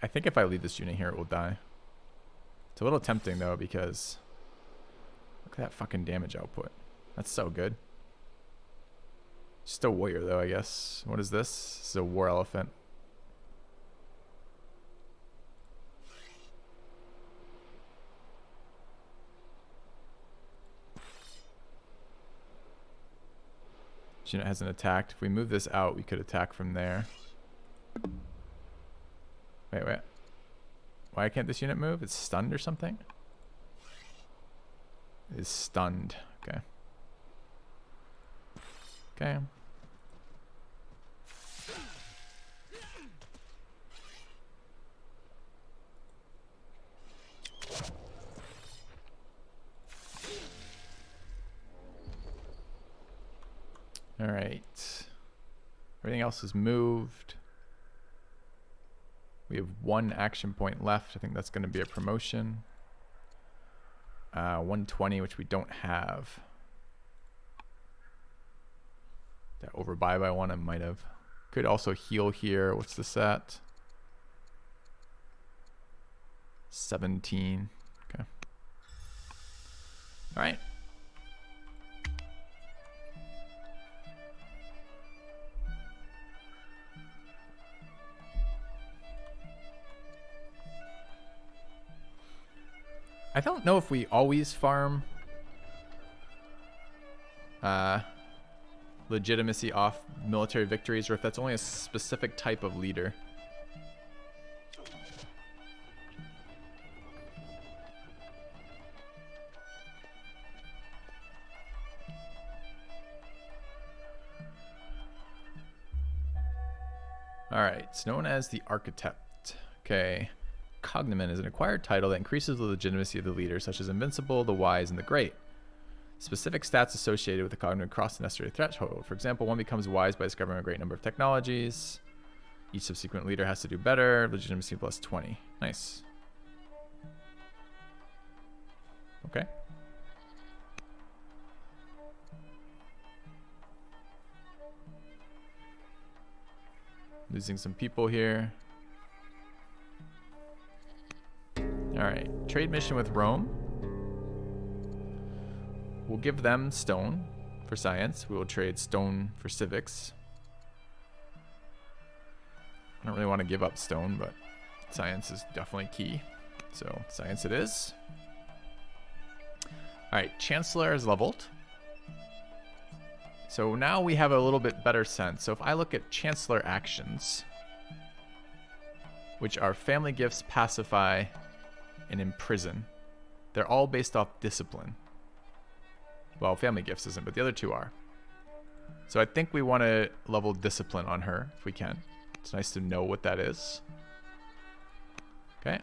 I think if I leave this unit here, it will die. It's a little tempting though, because look at that fucking damage output. That's so good. Just a warrior though, I guess. What is this? This is a war elephant. This unit hasn't attacked. If we move this out, we could attack from there. Wait. Why can't this unit move? It's stunned or something? It is stunned. Okay. Okay. All right. Everything else is moved. We have 1 action point left. I think that's going to be a promotion. 120, which we don't have. That overbuy by 1, I might have. Could also heal here. What's this at? 17. Okay. All right. I don't know if we always farm legitimacy off military victories, or if that's only a specific type of leader. All right, it's known as the Architect. Okay. Cognomen is an acquired title that increases the legitimacy of the leader, such as Invincible, the Wise, and the Great. Specific stats associated with the cognomen cross the necessary threshold. For example, one becomes wise by discovering a great number of technologies. Each subsequent leader has to do better. Legitimacy plus 20. Nice. Okay. Losing some people here. All right, trade mission with Rome. We'll give them stone for science. We will trade stone for civics. I don't really want to give up stone, but science is definitely key. So science it is. All right, Chancellor is leveled. So now we have a little bit better sense. So if I look at Chancellor actions, which are family gifts, pacify, and imprison, they're all based off discipline. Well, family gifts isn't, but the other 2 are. So I think we want to level discipline on her if we can. It's nice to know what that is. Okay.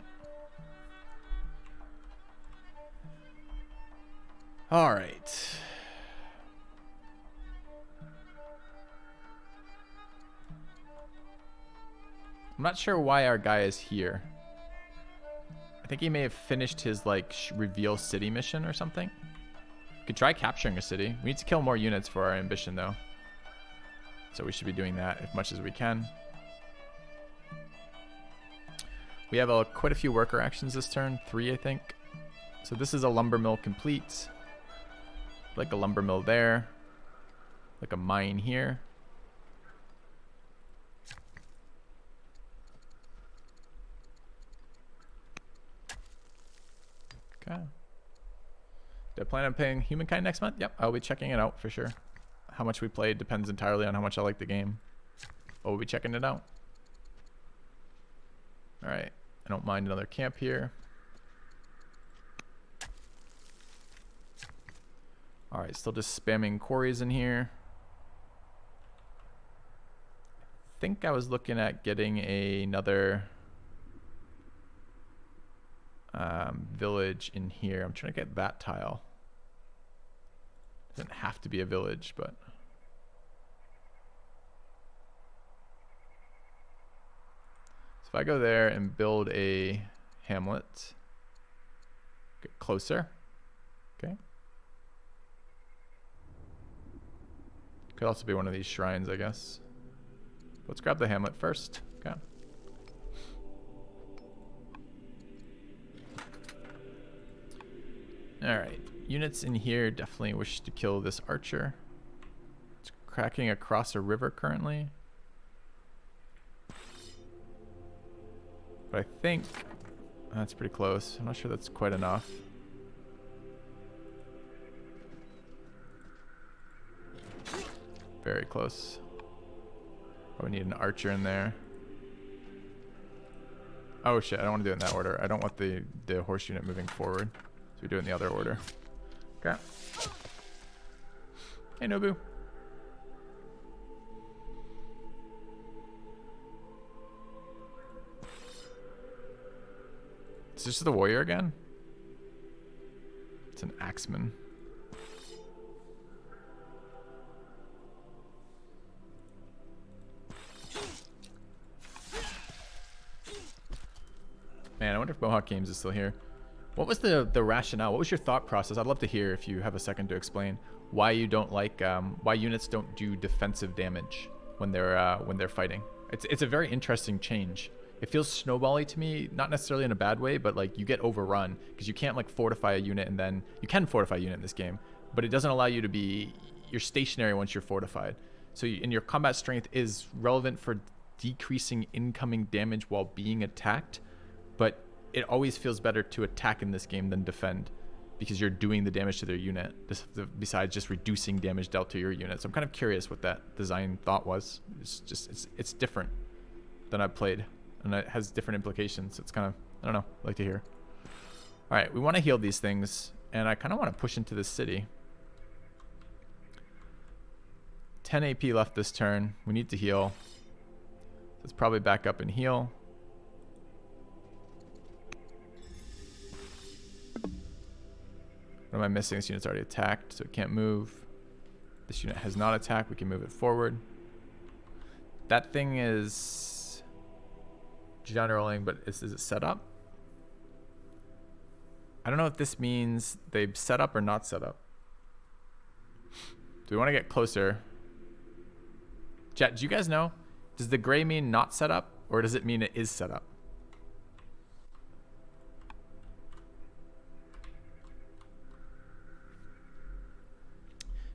All right. I'm not sure why our guy is here. I think he may have finished his like reveal city mission or something. Could try capturing a city. We need to kill more units for our ambition though. So we should be doing that as much as we can. We have quite a few worker actions this turn, 3 I think. So this is a lumber mill complete. Like a lumber mill there. Like a mine here. Okay. Do I plan on playing Humankind next month? Yep, I'll be checking it out for sure. How much we played depends entirely on how much I like the game. But we'll be checking it out. Alright, I don't mind another camp here. Alright, still just spamming quarries in here. I think I was looking at getting another village in here. I'm trying to get that tile. Doesn't have to be a village, but so if I go there and build a hamlet, get closer. Okay. Could also be one of these shrines, I guess. Let's grab the hamlet first. Okay. Alright, units in here definitely wish to kill this archer. It's cracking across a river currently. But I think that's pretty close. I'm not sure that's quite enough. Very close. Probably need an archer in there. Oh shit, I don't want to do it in that order. I don't want the horse unit moving forward. We do it in the other order. Okay. Hey, Nobu. Is this the warrior again? It's an axeman. Man, I wonder if Mohawk Games is still here. What was the rationale? What was your thought process? I'd love to hear if you have a second to explain why you don't like why units don't do defensive damage when they're fighting. It's a very interesting change. It feels snowbally to me, not necessarily in a bad way, but like you get overrun because you can't like fortify a unit, and then you can fortify a unit in this game, but it doesn't allow you to be, you're stationary once you're fortified. So and your combat strength is relevant for decreasing incoming damage while being attacked, but it always feels better to attack in this game than defend because you're doing the damage to their unit besides just reducing damage dealt to your unit. So I'm kind of curious what that design thought was. It's different than I've played, and it has different implications. It's kind of, I don't know, I'd like to hear. All right, we want to heal these things, and I kind of want to push into this city. 10 AP left this turn. We need to heal. Let's probably back up and heal. What am I missing? This unit's already attacked, so it can't move. This unit has not attacked. We can move it forward. That thing is generaling, but is it set up? I don't know if this means they've set up or not set up. Do we want to get closer? Chat, do you guys know? Does the gray mean not set up, or does it mean it is set up?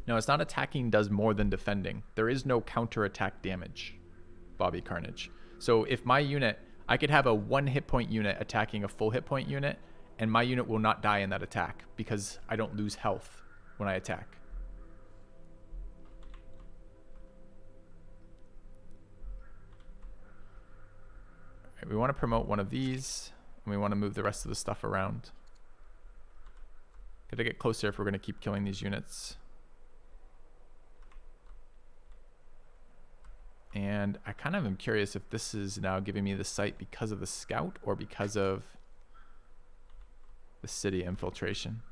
No, it's not attacking does more than defending. There is no counterattack damage, Bobby Carnage. So if my unit, I could have a 1 hit point unit attacking a full hit point unit, and my unit will not die in that attack because I don't lose health when I attack. All right, we want to promote one of these, and we want to move the rest of the stuff around. Gotta get closer if we're going to keep killing these units. And I kind of am curious if this is now giving me the site because of the scout or because of the city infiltration.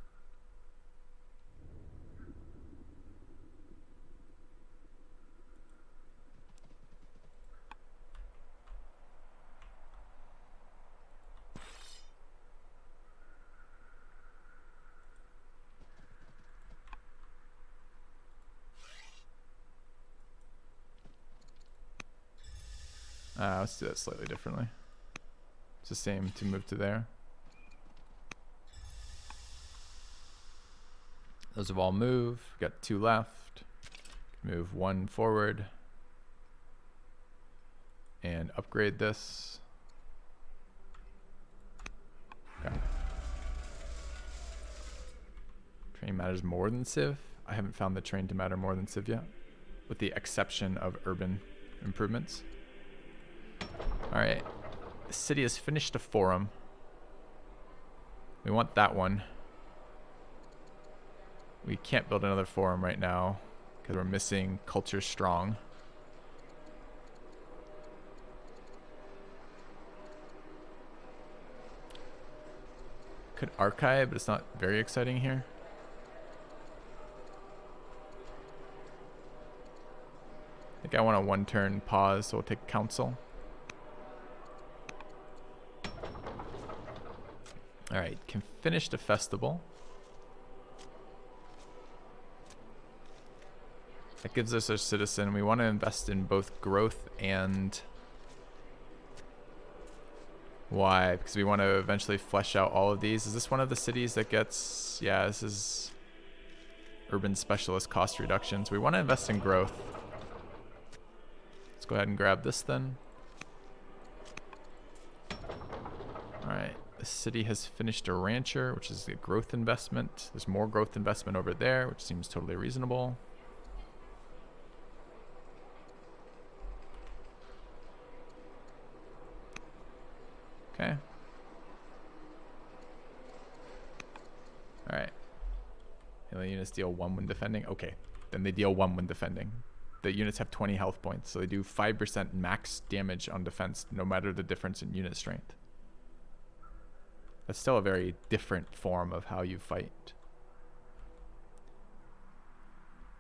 Let's do that slightly differently. It's the same to move to there. Those have all moved. We've got 2 left. Move 1 forward. And upgrade this. Okay. Train matters more than Civ. I haven't found the train to matter more than Civ yet, with the exception of urban improvements. All right, the city has finished a forum. We want that one. We can't build another forum right now because we're missing culture strong. Could archive, but it's not very exciting here. I think I want a 1-turn pause, so we'll take council. All right, can finish the festival. That gives us a citizen. We want to invest in both growth and why? Because we want to eventually flesh out all of these. Is this one of the cities that gets, yeah, this is urban specialist cost reductions. We want to invest in growth. Let's go ahead and grab this then. All right. The city has finished a rancher, which is a growth investment. There's more growth investment over there, which seems totally reasonable. Okay. All right. Alien units deal 1 when defending. Okay. Then they deal 1 when defending. The units have 20 health points, so they do 5% max damage on defense, no matter the difference in unit strength. That's still a very different form of how you fight.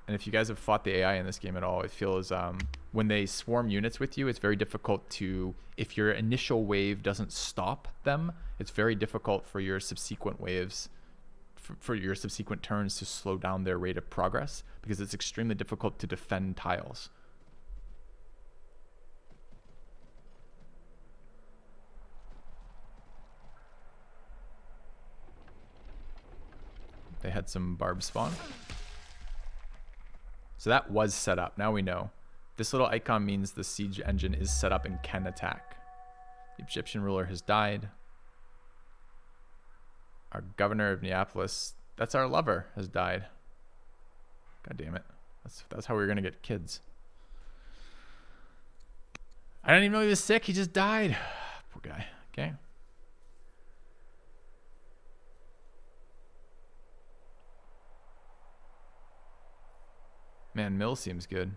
And if you guys have fought the AI in this game at all, it feels when they swarm units with you, it's very difficult to, if your initial wave doesn't stop them, it's very difficult for your subsequent waves, for your subsequent turns to slow down their rate of progress, because it's extremely difficult to defend tiles. They had some barb spawn. So that was set up. Now we know. This little icon means the siege engine is set up and can attack. The Egyptian ruler has died. Our governor of Neapolis, that's our lover, has died. God damn it. That's how we were going to get kids. I didn't even know he was sick. He just died. Poor guy. Okay. Man, Mill seems good.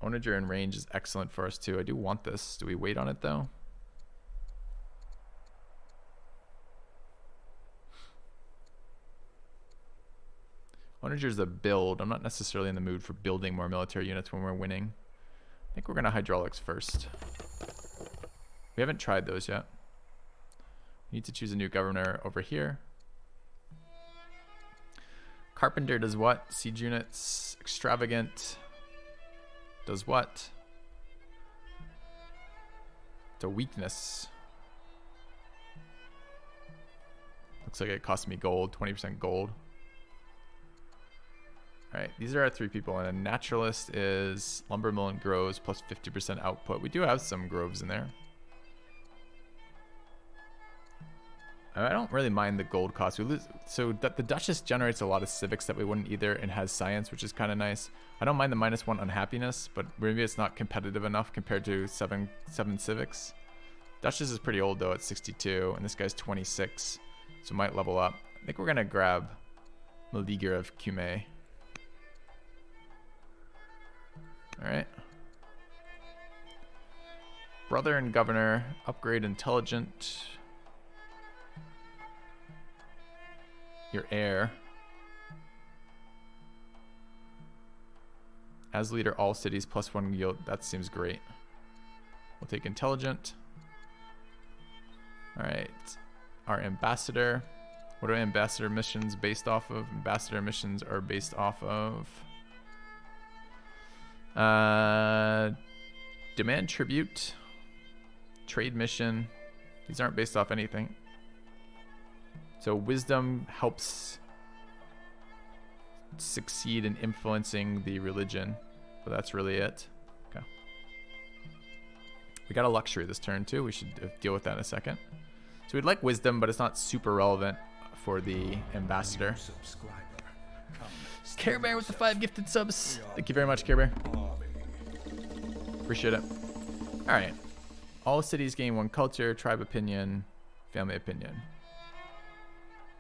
Onager in range is excellent for us too. I do want this. Do we wait on it though? Onager's a build. I'm not necessarily in the mood for building more military units when we're winning. I think we're going to hydraulics first. We haven't tried those yet. We need to choose a new governor over here. Carpenter does what? Siege units. Extravagant does what? It's a weakness. Looks like it cost me gold, 20% gold. Alright, these are our 3 people, and a naturalist is lumber mill and groves plus 50% output. We do have some groves in there. I don't really mind the gold cost. So the Duchess generates a lot of civics that we wouldn't either, and has science, which is kind of nice. I don't mind the -1 unhappiness, but maybe it's not competitive enough compared to 7 civics. Duchess is pretty old though at 62, and this guy's 26, so might level up. I think we're gonna grab Maliger of Cume. All right. Brother and governor, upgrade intelligent. Your heir. As leader, all cities +1 yield. That seems great. We'll take intelligent. All right. Our ambassador. What are ambassador missions based off of? Ambassador missions are based off of demand tribute, trade mission. These aren't based off anything. So wisdom helps succeed in influencing the religion. So that's really it. Okay. We got a luxury this turn too. We should deal with that in a second. So we'd like wisdom, but it's not super relevant for the ambassador. Care Bear with the 5 gifted subs. Thank you very much, Care Bear. Appreciate it. All right. All cities gain 1 culture, tribe opinion, family opinion.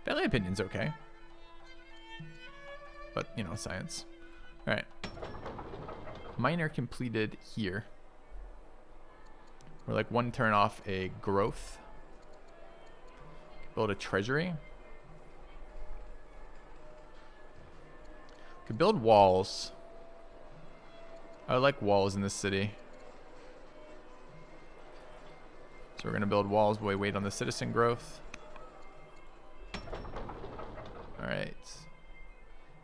Family opinion's okay. But, you know, science. All right. Minor completed here. We're like 1 turn off a growth. Build a treasury. Could build walls. I like walls in this city. So we're going to build walls while we wait on the citizen growth. Alright.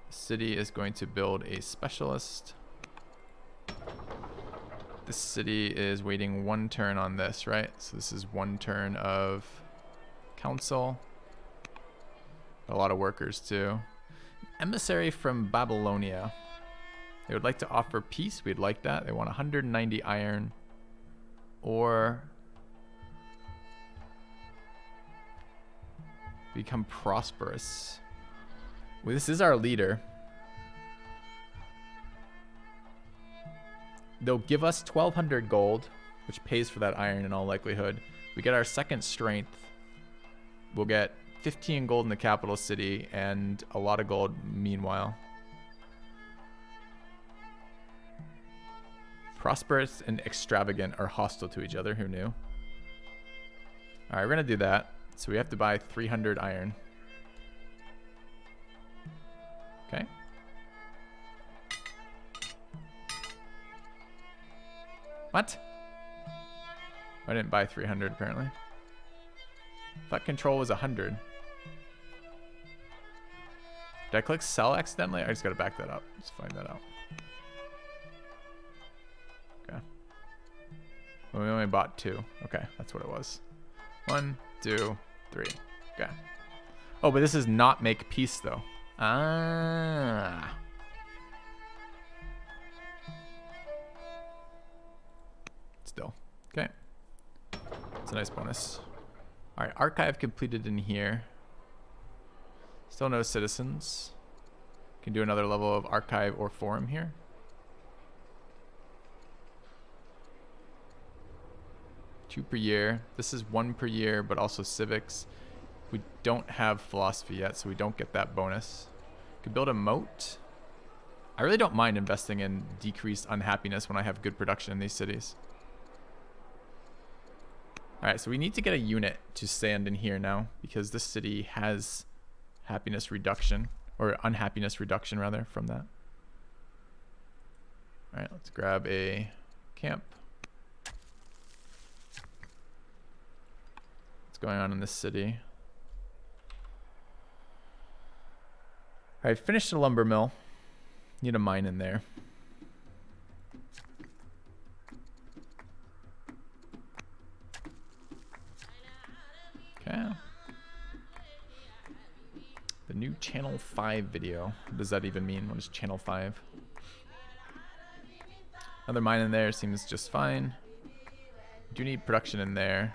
The city is going to build a specialist. This city is waiting 1 turn on this, right? So this is 1 turn of council. A lot of workers too. Emissary from Babylonia. They would like to offer peace. We'd like that. They want 190 iron. Or become prosperous. Well, this is our leader. They'll give us 1,200 gold, which pays for that iron in all likelihood. We get our 2nd strength. We'll get 15 gold in the capital city and a lot of gold meanwhile. Prosperous and extravagant are hostile to each other. Who knew? All right, we're gonna do that. So we have to buy 300 iron. Okay. What? I didn't buy 300 apparently. Thought control was 100. Did I click sell accidentally? I just gotta back that up. Let's find that out. Okay. Well, we only bought 2. Okay, that's what it was. 1, 2, 3. Okay. Oh, but this is not make peace though. Ah. Still. Okay. It's a nice bonus. All right, archive completed in here. Still no citizens. Can do another level of archive or forum here. Two per year. This is 1 per year, but also civics. We don't have philosophy yet, so we don't get that bonus. Could build a moat. I really don't mind investing in decreased unhappiness when I have good production in these cities. All right, so we need to get a unit to stand in here now because this city has happiness reduction, or unhappiness reduction rather, from that. All right, let's grab a camp. What's going on in this city? All right, finished the lumber mill. Need a mine in there. Okay. The new Channel 5 video. What does that even mean? What is Channel 5? Another mine in there seems just fine. Do need production in there.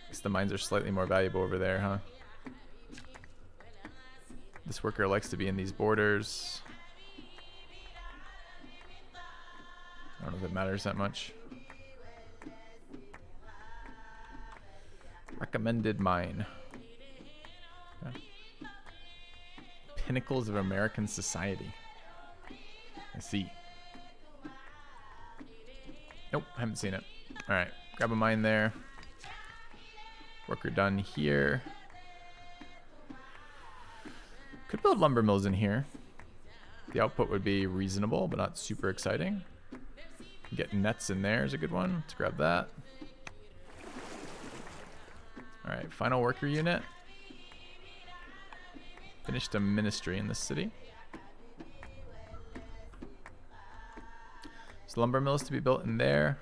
Guess the mines are slightly more valuable over there, huh? This worker likes to be in these borders. I don't know if it matters that much. Recommended mine. Okay. Pinnacles of American society. I see. Nope, haven't seen it. All right, grab a mine there. Worker done here. Could build lumber mills in here. The output would be reasonable, but not super exciting. Get nets in there is a good one. Let's grab that. All right, final worker unit. Finished a ministry in this city. There's lumber mills to be built in there.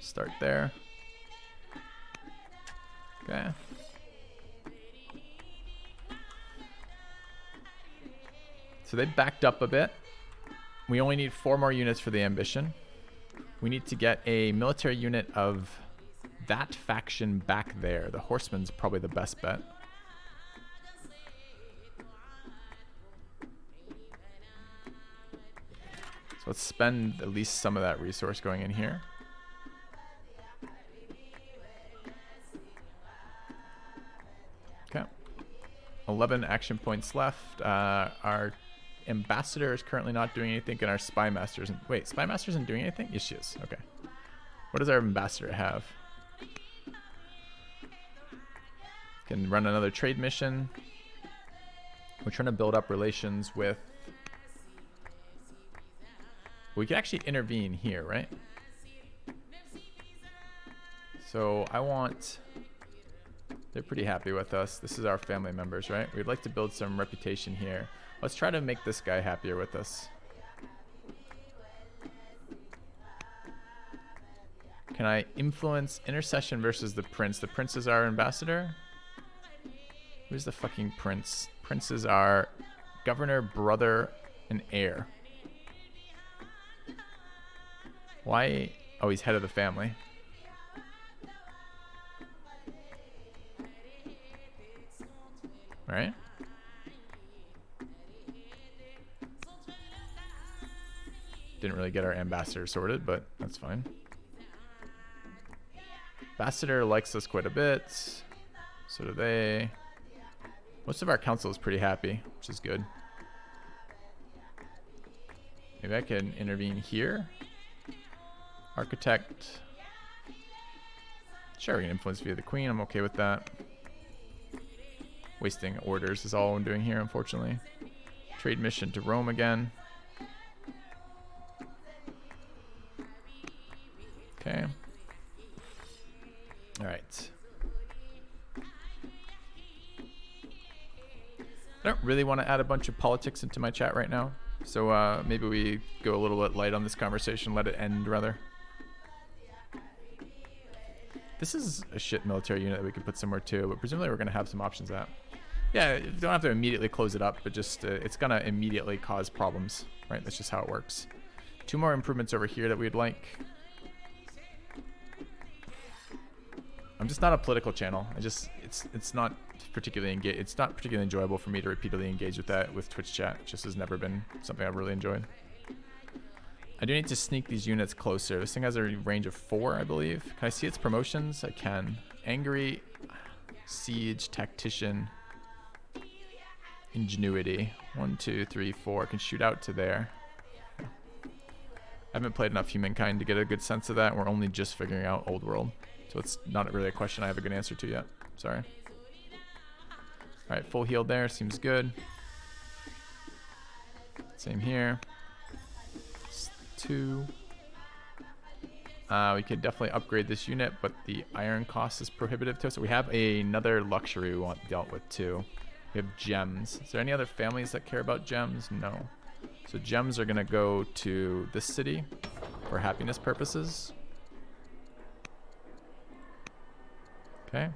Start there. Okay. So they backed up a bit. We only need 4 more units for the ambition. We need to get a military unit of that faction back there. The horseman's probably the best bet. So let's spend at least some of that resource going in here. Okay. 11 action points left. Our ambassador is currently not doing anything, and our spy master isn't. Wait, spy master isn't doing anything? Yes, she is. Okay. What does our ambassador have? Can run another trade mission. We're trying to build up relations with. We could actually intervene here, right? So I want. They're pretty happy with us. This is our family members, right? We'd like to build some reputation here. Let's try to make this guy happier with us. Can I influence intercession versus the prince? The prince is our ambassador. Who's the fucking prince? Prince is our governor, brother, and heir. Why? Oh, he's head of the family. Right? Didn't really get our ambassador sorted, but that's fine. Ambassador likes us quite a bit. So do they. Most of our council is pretty happy, which is good. Maybe I can intervene here. Architect. Sure, we can influence via the queen. I'm okay with that. Wasting orders is all I'm doing here, unfortunately. Trade mission to Rome again. Okay. All right. I don't really want to add a bunch of politics into my chat right now. So maybe we go a little bit light on this conversation, let it end rather. This is a shit military unit that we could put somewhere too, but presumably we're going to have some options at. Yeah, you don't have to immediately close it up, but just it's going to immediately cause problems, right? That's just how it works. 2 more improvements over here that we'd like. I'm just not a political channel. It's not particularly it's not particularly enjoyable for me to repeatedly engage with that with Twitch chat. It just has never been something I've really enjoyed. I do need to sneak these units closer. This thing has a range of 4, I believe. Can I see its promotions? I can. Angry, Siege, Tactician, Ingenuity. 1, 2, 3, 4. I can shoot out to there. I haven't played enough Humankind to get a good sense of that. We're only just figuring out Old World. So it's not really a question I have a good answer to yet. Sorry. Alright, full healed there. Seems good. Same here. 2. We could definitely upgrade this unit, but the iron cost is prohibitive to us. So we have another luxury we want dealt with too. We have gems. Is there any other families that care about gems? No. So gems are going to go to this city for happiness purposes. Okay.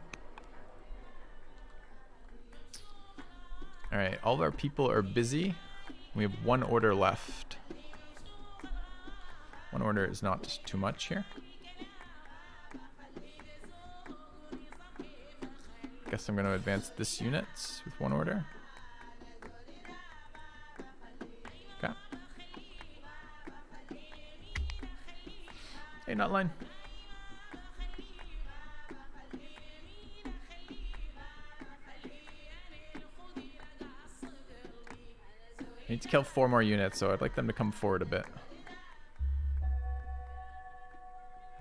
Alright, all of our people are busy. We have 1 order left. 1 order is not too much here. Guess I'm going to advance this unit with 1 order. Okay. Hey, Nutline. I need to kill 4 more units, so I'd like them to come forward a bit.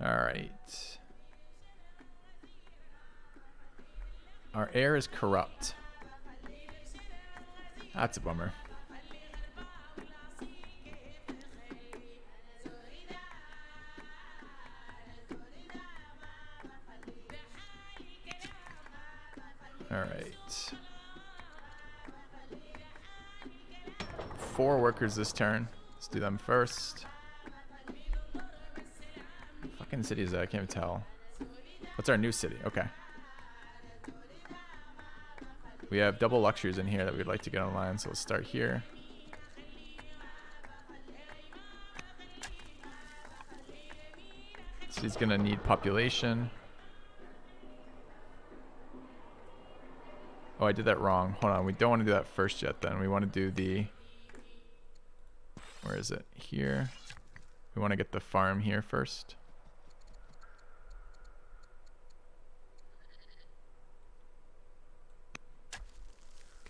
Alright. Our heir is corrupt. That's a bummer. Alright. 4 workers this turn. Let's do them first. Fucking city is that? I can't even tell. What's our new city? Okay. We have double luxuries in here that we'd like to get online, so let's start here. City's gonna need population. Oh, I did that wrong. Hold on, we don't want to do that first yet then. We want to do the... Where is it? Here. We want to get the farm here first.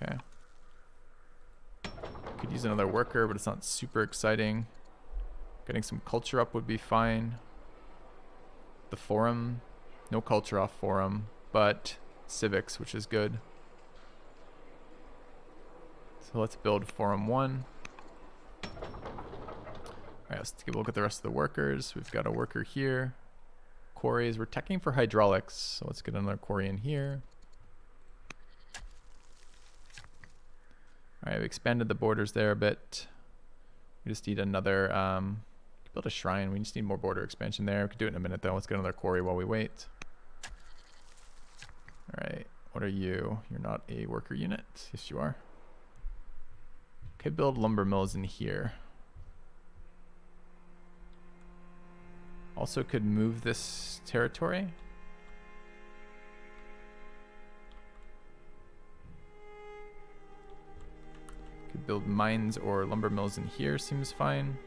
Okay. Could use another worker, but it's not super exciting. Getting some culture up would be fine. The forum, no culture off forum, but civics, which is good. So let's build forum 1. Alright, let's take a look at the rest of the workers. We've got a worker here. Quarries, we're teching for hydraulics, so let's get another quarry in here. Alright, we expanded the borders there a bit. We just need another, build a shrine. We just need more border expansion there. We can do it in a minute though. Let's get another quarry while we wait. Alright, what are you? You're not a worker unit. Yes, you are. Okay, build lumber mills in here. Also could move this territory. Could build mines or lumber mills in here, seems fine.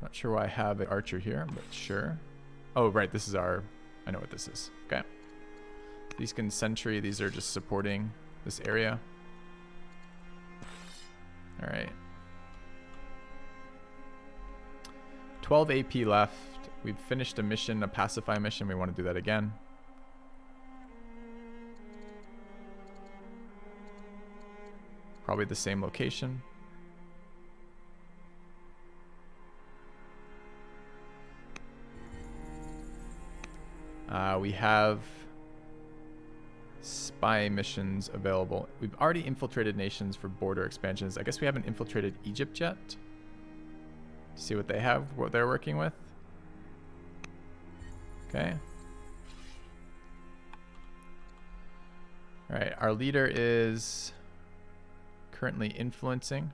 Not sure why I have an archer here, but sure. Oh, right. This is our... I know what this is. Okay. These can sentry. These are just supporting this area. All right. 12 AP left. We've finished a mission, a pacify mission. We want to do that again. Probably the same location. We have spy missions available. We've already infiltrated nations for border expansions. I guess we haven't infiltrated Egypt yet. See what they have, what they're working with. Okay. All right, our leader is currently influencing.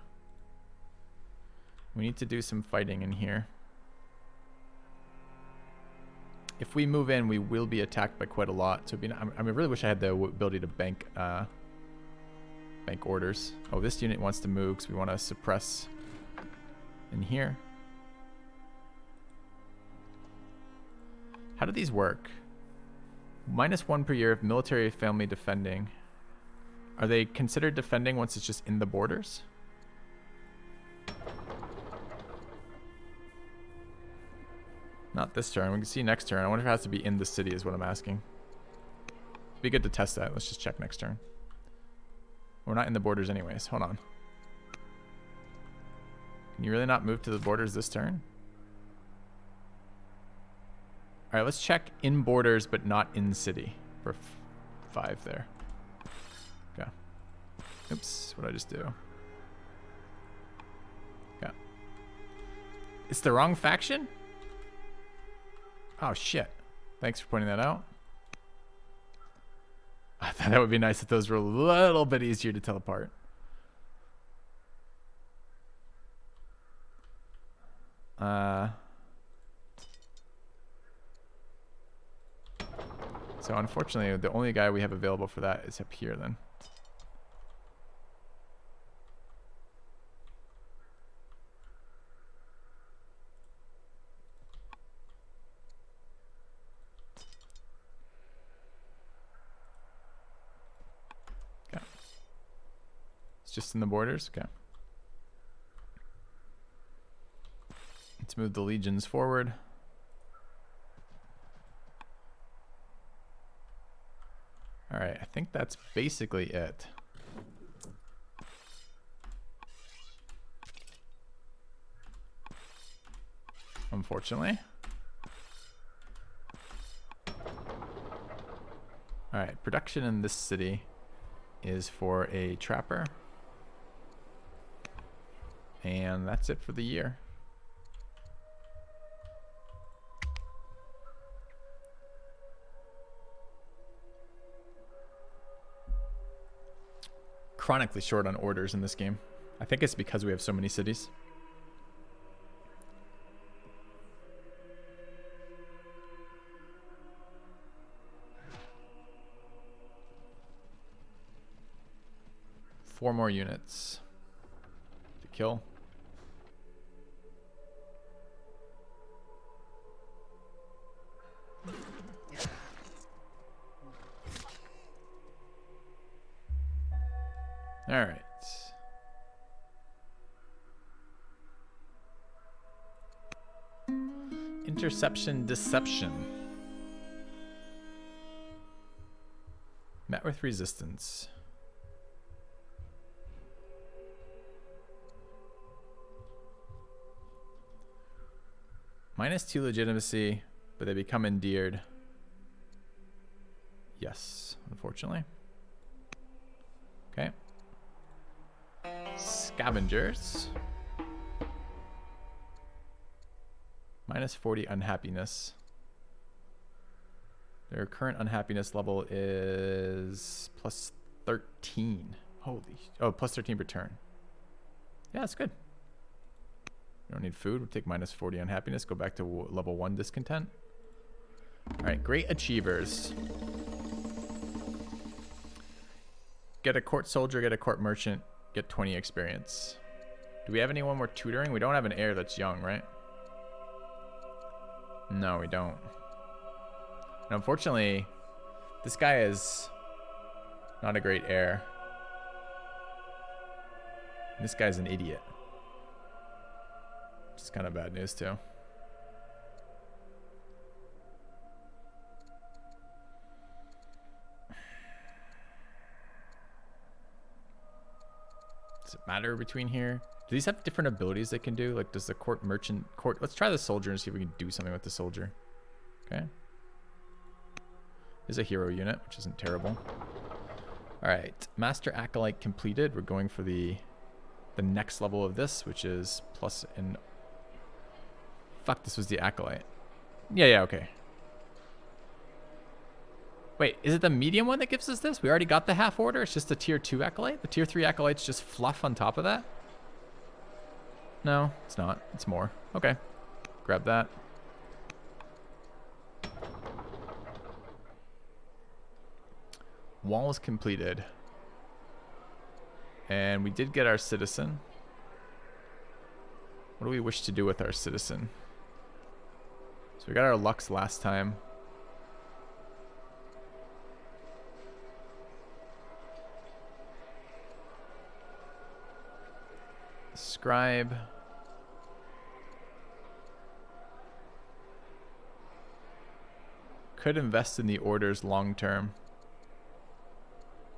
We need to do some fighting in here. If we move in, we will be attacked by quite a lot. So I really wish I had the ability to bank orders. Oh, this unit wants to move because we want to suppress in here. How do these work? -1 per year of military family defending. Are they considered defending once it's just in the borders? Not this turn. We can see next turn. I wonder if it has to be in the city is what I'm asking. It'd be good to test that. Let's just check next turn. We're not in the borders anyways. Hold on. Can you really not move to the borders this turn? All right, let's check in borders, but not in city for 5 there. Okay. Oops, what did I just do? Okay. It's the wrong faction? Oh, shit. Thanks for pointing that out. I thought that would be nice if those were a little bit easier to tell apart. So unfortunately, the only guy we have available for that is up here then. Okay. It's just in the borders? Okay. Let's move the legions forward. All right, I think that's basically it. Unfortunately. All right, production in this city is for a trapper. And that's it for the year. Chronically short on orders in this game. I think it's because we have so many cities. Four more units to kill. All right. Interception, deception. Met with resistance. -2 legitimacy, but they become endeared. Yes, unfortunately. Okay. Scavengers. -40 unhappiness. Their current unhappiness level is +13. Holy. Oh, +13 per turn. Yeah, that's good. We don't need food. We'll take -40 unhappiness. Go back to level 1 discontent. All right, great achievers. Get a court soldier, get a court merchant, get 20 experience. Do we have anyone we're tutoring? We don't have an heir that's young, right? No, we don't. And unfortunately, this guy is not a great heir. This guy's an idiot. Which is kind of bad news too. Does it matter between here? Do these have different abilities they can do? Like, does the court merchant court? Let's try the soldier and see if we can do something with the soldier. Okay. There's a hero unit, which isn't terrible. All right, Master Acolyte completed. We're going for the next level of this, which is plus in. Fuck, this was the Acolyte. Yeah, okay. Wait, is it the medium one that gives us this? We already got the half order. It's just the tier 2 Acolyte. The tier 3 Acolyte's just fluff on top of that. No, it's not. It's more. Okay, grab that. Wall is completed. And we did get our citizen. What do we wish to do with our citizen? So we got our Lux last time. Scribe. Could invest in the orders long term.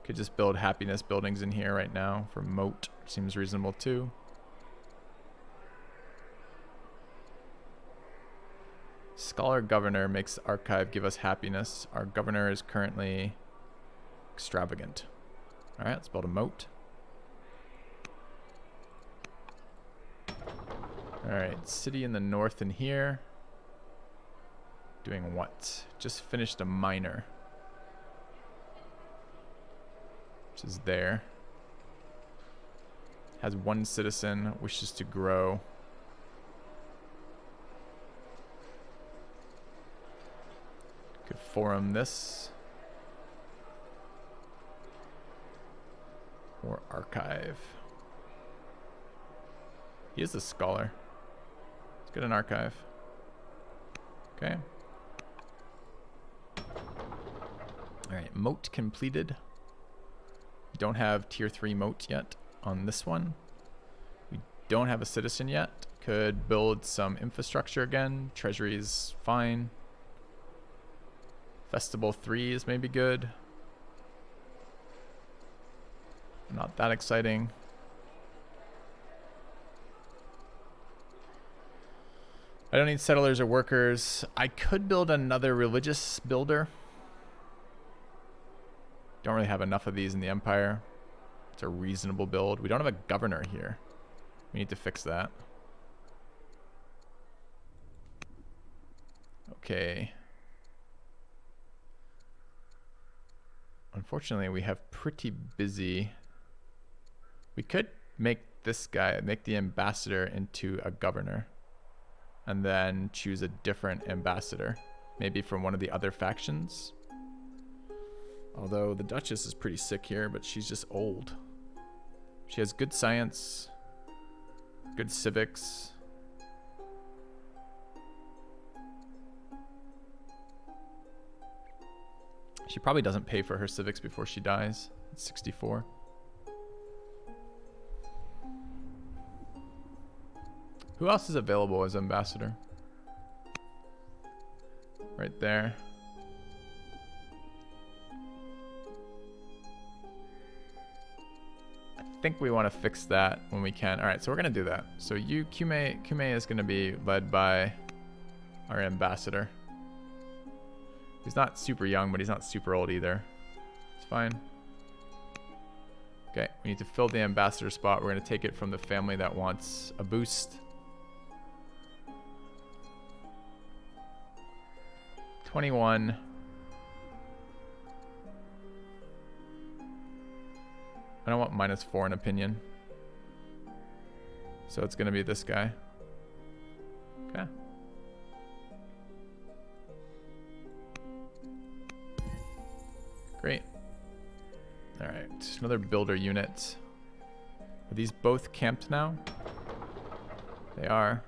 Could just build happiness buildings in here right now for moat. Seems reasonable too. Scholar Governor makes Archive give us happiness. Our Governor is currently extravagant. Alright, let's build a moat. Alright, city in the north in here. Doing what? Just finished a minor. Which is there. Has one citizen, wishes to grow. Could forum this. Or archive. He is a scholar. Let's get an archive. Okay. Alright, moat completed. Don't have tier 3 moat yet on this one. We don't have a citizen yet. Could build some infrastructure again. Treasury is fine. Festival 3 is maybe good. Not that exciting. I don't need settlers or workers. I could build another religious builder. Don't really have enough of these in the Empire. It's a reasonable build. We don't have a governor here. We need to fix that. Okay. Unfortunately, we have pretty busy. We could make this guy, make the ambassador into a governor. And then choose a different ambassador. Maybe from one of the other factions. Although the Duchess is pretty sick here, but she's just old. She has good science, good civics. She probably doesn't pay for her civics before she dies. It's 64. Who else is available as ambassador? Right there. I think we want to fix that when we can. All right, so we're going to do that. So you, Kume is going to be led by our ambassador. He's not super young, but he's not super old either. It's fine. Okay, we need to fill the ambassador spot. We're going to take it from the family that wants a boost. 21. I don't want -4 in opinion. So it's going to be this guy. Okay. Great. All right, another builder unit. Are these both camped now? They are.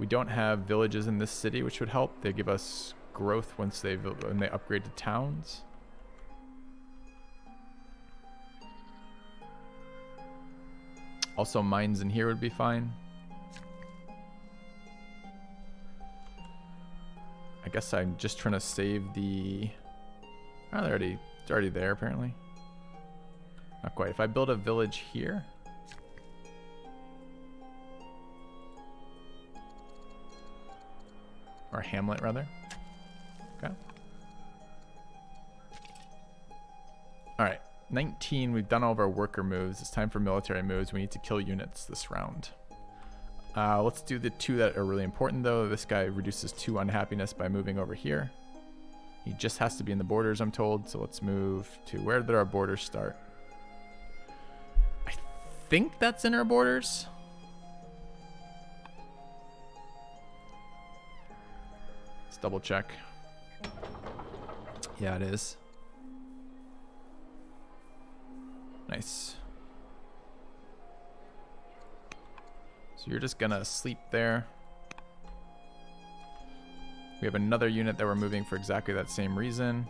We don't have villages in this city, which would help. They give us growth when they upgrade to towns. Also, mines in here would be fine. I guess I'm just trying to save the... Oh, it's already there, apparently. Not quite. If I build a village here... Or a hamlet, rather. Okay. Alright. 19, we've done all of our worker moves. It's time for military moves. We need to kill units this round. Let's do the 2 that are really important, though. This guy reduces 2 unhappiness by moving over here. He just has to be in the borders, I'm told. So let's move to where did our borders start? I think that's in our borders. Let's double check. Yeah, it is. Nice. So you're just gonna sleep there. We have another unit that we're moving for exactly that same reason.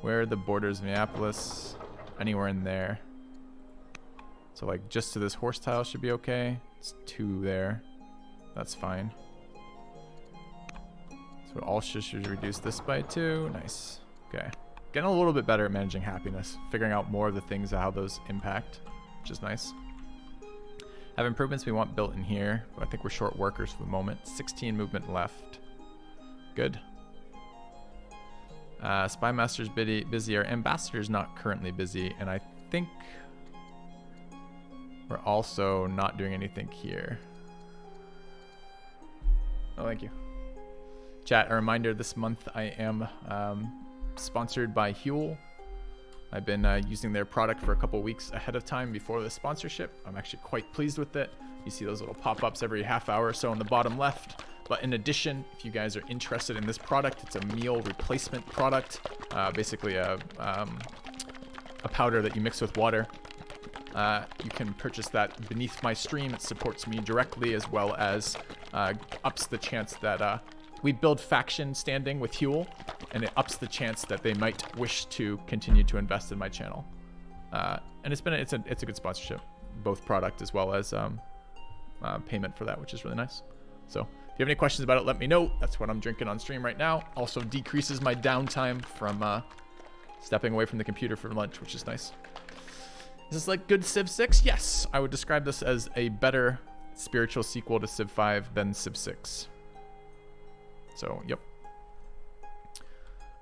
Where are the borders of Neapolis? Anywhere in there. So like just to this horse tile should be okay. It's 2 there. That's fine. So all should reduce this by 2. Nice. Okay. Getting a little bit better at managing happiness. Figuring out more of the things, how those impact, which is nice. Have improvements we want built in here, but I think we're short workers for the moment. 16 movement left. Good. Spy Master's busy. Our Ambassador's not currently busy, and I think we're also not doing anything here. Oh, thank you. Chat, a reminder, this month I am sponsored by Huel. I've been using their product for a couple weeks ahead of time before the sponsorship. I'm actually quite pleased with it. You see those little pop-ups every half hour or so on the bottom left. But in addition, if you guys are interested in this product, it's a meal replacement product. Basically a powder that you mix with water. You can purchase that beneath my stream. It supports me directly, as well as ups the chance that we build faction standing with Huel, and it ups the chance that they might wish to continue to invest in my channel. And it's a good sponsorship, both product as well as payment for that, which is really nice. So if you have any questions about it, let me know. That's what I'm drinking on stream right now. Also decreases my downtime from stepping away from the computer for lunch, which is nice. Is this like good Civ 6? Yes, I would describe this as a better spiritual sequel to Civ 5 than Civ 6. So, yep.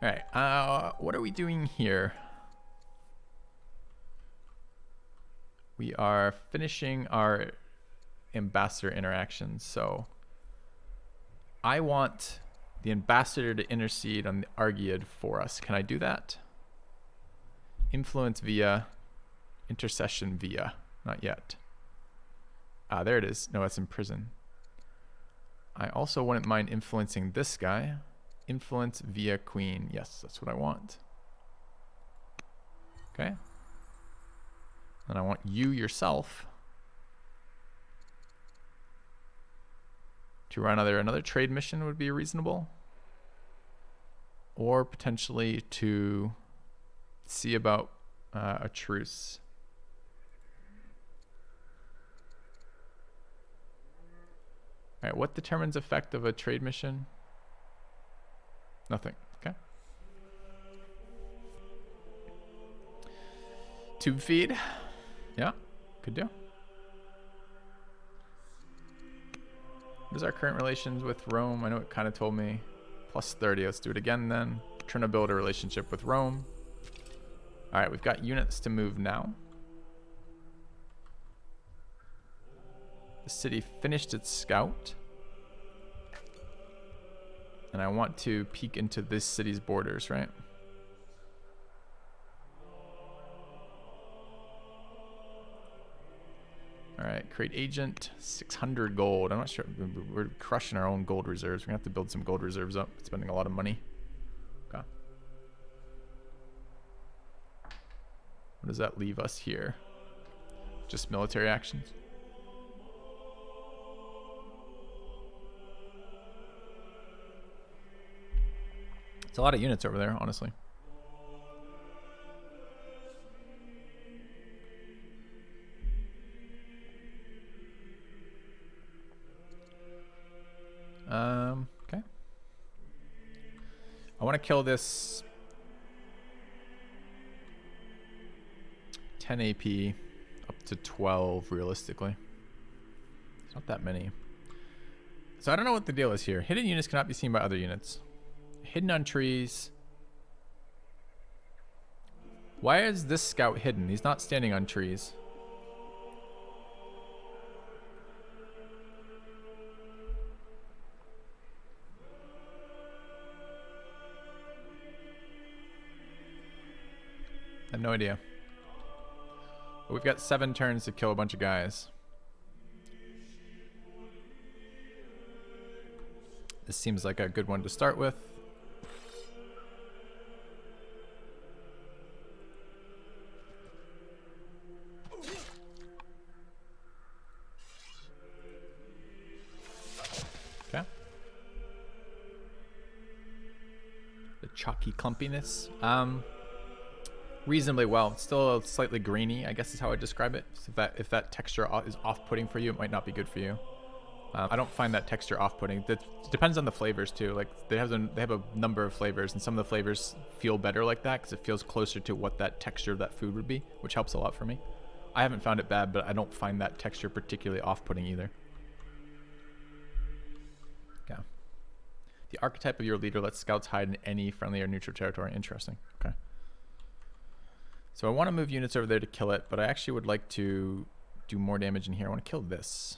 All right, what are we doing here? We are finishing our ambassador interactions. So I want the ambassador to intercede on the Argead for us. Can I do that? Influence via, intercession via. Not yet. Ah, there it is. No, it's in prison. I also wouldn't mind influencing this guy. Influence via queen. Yes, that's what I want. Okay. And I want you yourself to run another trade mission would be reasonable. Or potentially to see about a truce. All right, what determines effect of a trade mission? Nothing. Okay. Tube feed. Yeah, could do. What is our current relations with Rome? I know it kind of told me. Plus 30. Let's do it again then. Trying to build a relationship with Rome. All right, we've got units to move now. The city finished its scout. And I want to peek into this city's borders, right? All right, create agent, 600 gold. I'm not sure, we're crushing our own gold reserves. We're gonna have to build some gold reserves up, spending a lot of money. Okay. What does that leave us here? Just military actions. It's a lot of units over there, honestly. Okay. I want to kill this 10 AP up to 12 realistically. It's not that many. So I don't know what the deal is here. Hidden units cannot be seen by other units. Hidden on trees. Why is this scout hidden? He's not standing on trees. I have no idea. But we've got 7 turns to kill a bunch of guys. This seems like a good one to start with. Okay. The chalky clumpiness. Reasonably well. It's still slightly grainy, I guess is how I describe it. So if that texture is off-putting for you, it might not be good for you. I don't find that texture off-putting. It depends on the flavors too. Like they have a number of flavors, and some of the flavors feel better like that because it feels closer to what that texture of that food would be, which helps a lot for me. I haven't found it bad, but I don't find that texture particularly off-putting either. Okay. The archetype of your leader lets scouts hide in any friendly or neutral territory. Interesting. Okay. So I want to move units over there to kill it, but I actually would like to do more damage in here. I want to kill this.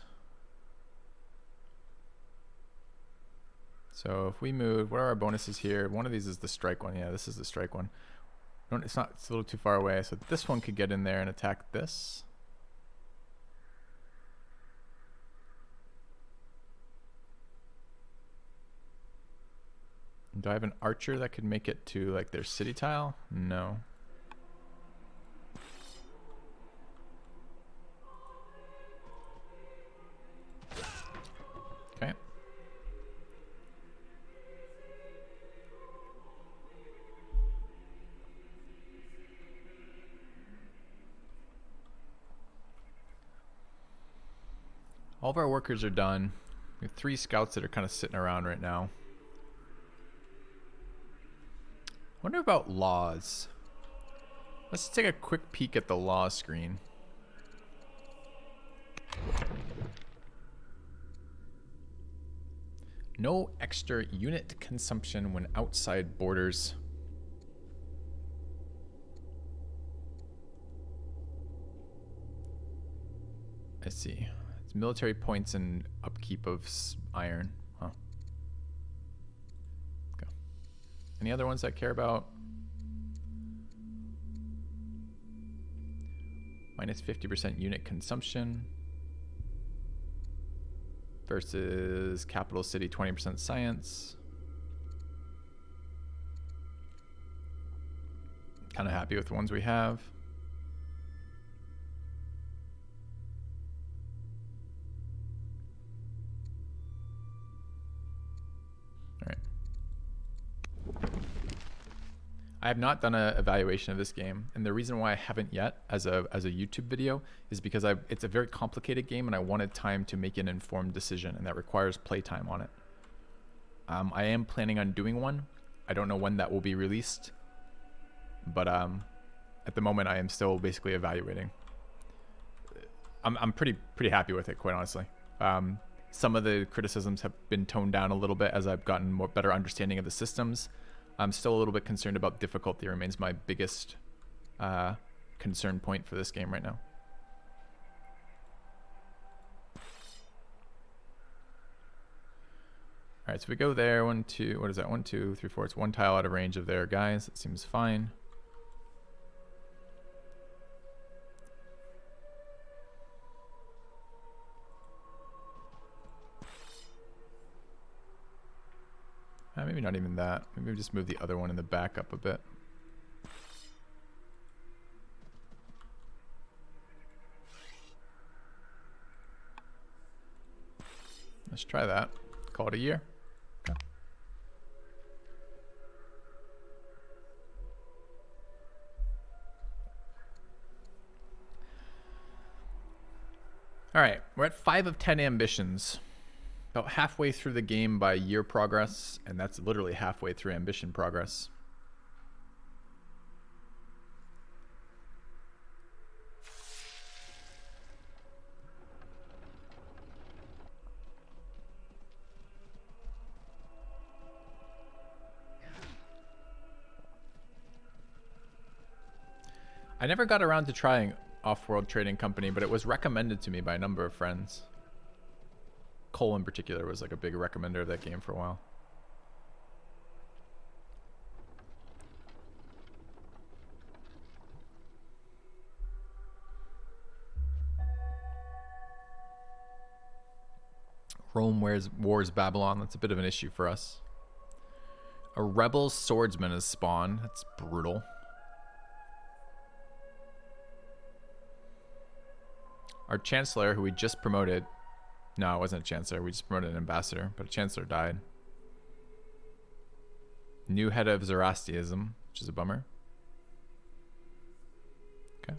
So if we move, what are our bonuses here? One of these is the strike one. Yeah, this is the strike one. It's a little too far away. So this one could get in there and attack this. Do I have an archer that could make it to like their city tile? No. Okay. All of our workers are done. We have 3 scouts that are kind of sitting around right now. I wonder about laws. Let's take a quick peek at the law screen. No extra unit consumption when outside borders. I see. It's military points and upkeep of iron. Huh. Okay. Any other ones that I care about? Minus 50% unit consumption. Versus capital city 20% science. Kind of happy with the ones we have. All right. I have not done an evaluation of this game, and the reason why I haven't yet as a YouTube video is because it's a very complicated game and I wanted time to make an informed decision, and that requires playtime on it. I am planning on doing one. I don't know when that will be released, but at the moment I am still basically evaluating. I'm pretty happy with it, quite honestly. Some of the criticisms have been toned down a little bit as I've gotten better understanding of the systems. I'm still a little bit concerned about difficulty. It remains my biggest concern point for this game right now. All right, so we go there. 1, 2. What is that? 1, 2, 3, 4. It's 1 tile out of range of their guys. That seems fine. Maybe not even that. Maybe we just move the other one in the back up a bit. Let's try that. Call it a year. Okay. All right, we're at 5 of 10 ambitions. About halfway through the game by year progress, and that's literally halfway through ambition progress. I never got around to trying Off-World Trading Company, but it was recommended to me by a number of friends. Cole in particular was like a big recommender of that game for a while. Rome wars Babylon. That's a bit of an issue for us. A rebel swordsman is spawned. That's brutal. Our chancellor, who we just promoted. No, it wasn't a chancellor. We just promoted an ambassador, but a chancellor died. New head of Zoroastrianism, which is a bummer. Okay.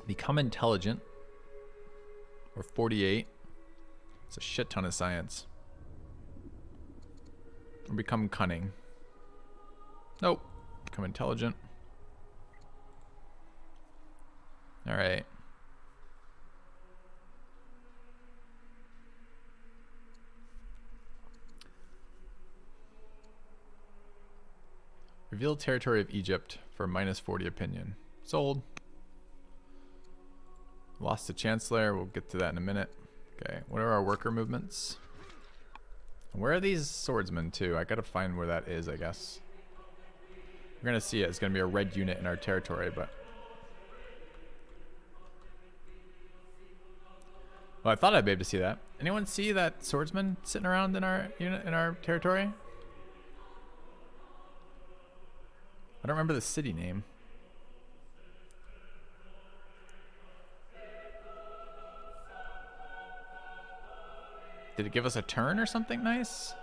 Become intelligent. We're 48. It's a shit ton of science. Or become cunning. Nope. Become intelligent. Alright. Reveal territory of Egypt for -40 opinion. Sold. Lost the Chancellor. We'll get to that in a minute. Okay. What are our worker movements? Where are these swordsmen too? I gotta find where that is, I guess. We're gonna see it. It's gonna be a red unit in our territory, but... Well, I thought I'd be able to see that. Anyone see that swordsman sitting around in our unit, in our territory? I don't remember the city name. Did it give us a turn or something nice?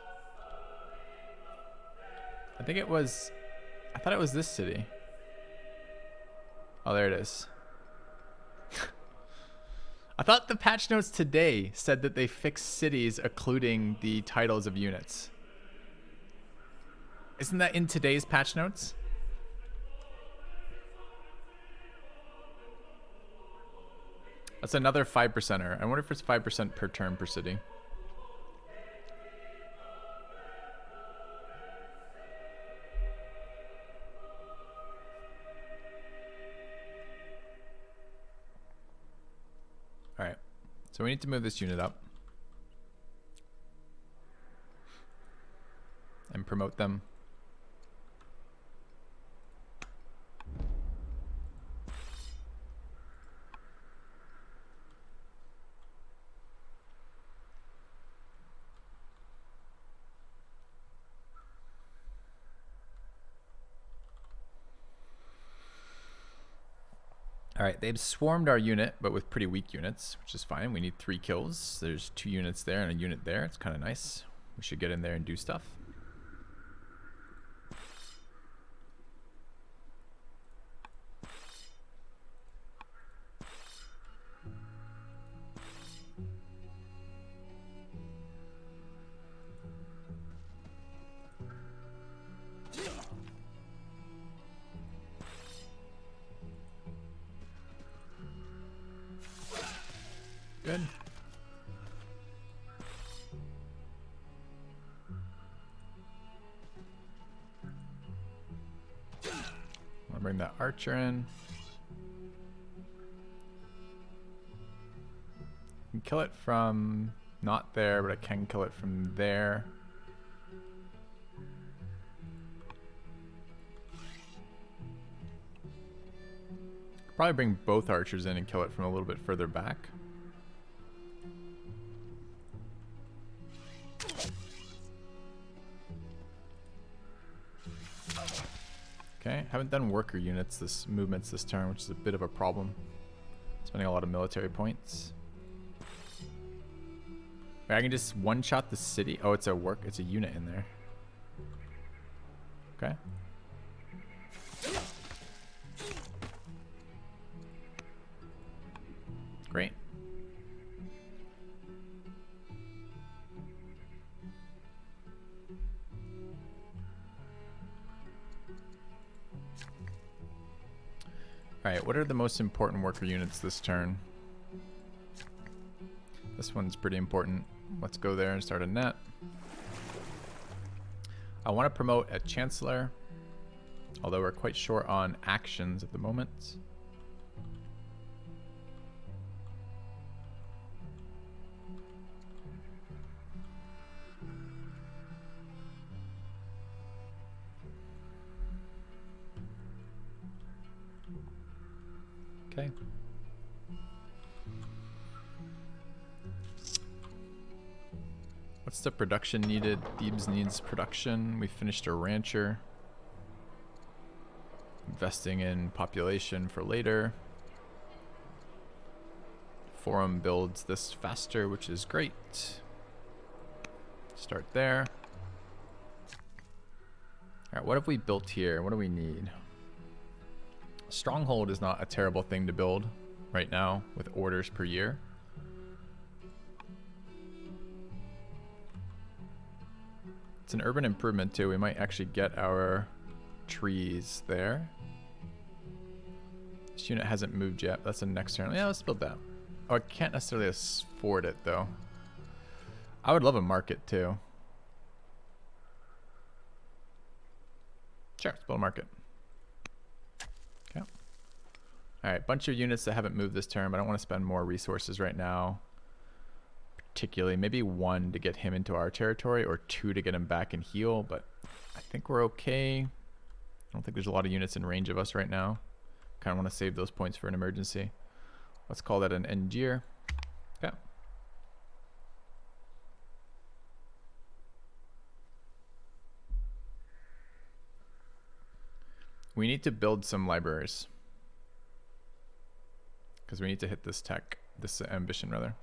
I think it was... I thought it was this city. Oh, there it is. I thought the patch notes today said that they fixed cities occluding the titles of units. Isn't that in today's patch notes? That's another 5%er. I wonder if it's 5% per turn per city. Alright, so we need to move this unit up and promote them. Alright, they've swarmed our unit, but with pretty weak units, which is fine. We need 3 kills. There's 2 units there and a unit there. It's kind of nice. We should get in there and do stuff. Good. I'll bring that archer in. I can kill it from not there, but I can kill it from there. Probably bring both archers in and kill it from a little bit further back. Okay, haven't done worker units movements this turn, which is a bit of a problem. Spending a lot of military points. Wait, I can just one-shot the city. Oh, it's a unit in there. Okay. Great. Alright, what are the most important worker units this turn? This one's pretty important. Let's go there and start a net. I want to promote a Chancellor, although we're quite short on actions at the moment. Okay. What's the production needed? Thebes needs production. We finished a rancher. Investing in population for later. Forum builds this faster, which is great. Start there. Alright, what have we built here? What do we need? Stronghold is not a terrible thing to build right now with orders per year. It's an urban improvement too. We might actually get our trees there. This unit hasn't moved yet. That's the next turn. Yeah, let's build that. Oh, I can't necessarily afford it though. I would love a market too. Sure, let's build a market. Okay. Alright, bunch of units that haven't moved this turn, but I don't want to spend more resources right now. Particularly, maybe 1 to get him into our territory or 2 to get him back and heal, but I think we're okay. I don't think there's a lot of units in range of us right now. Kind of want to save those points for an emergency. Let's call that an end year. Okay. We need to build some libraries because we need to hit this ambition rather.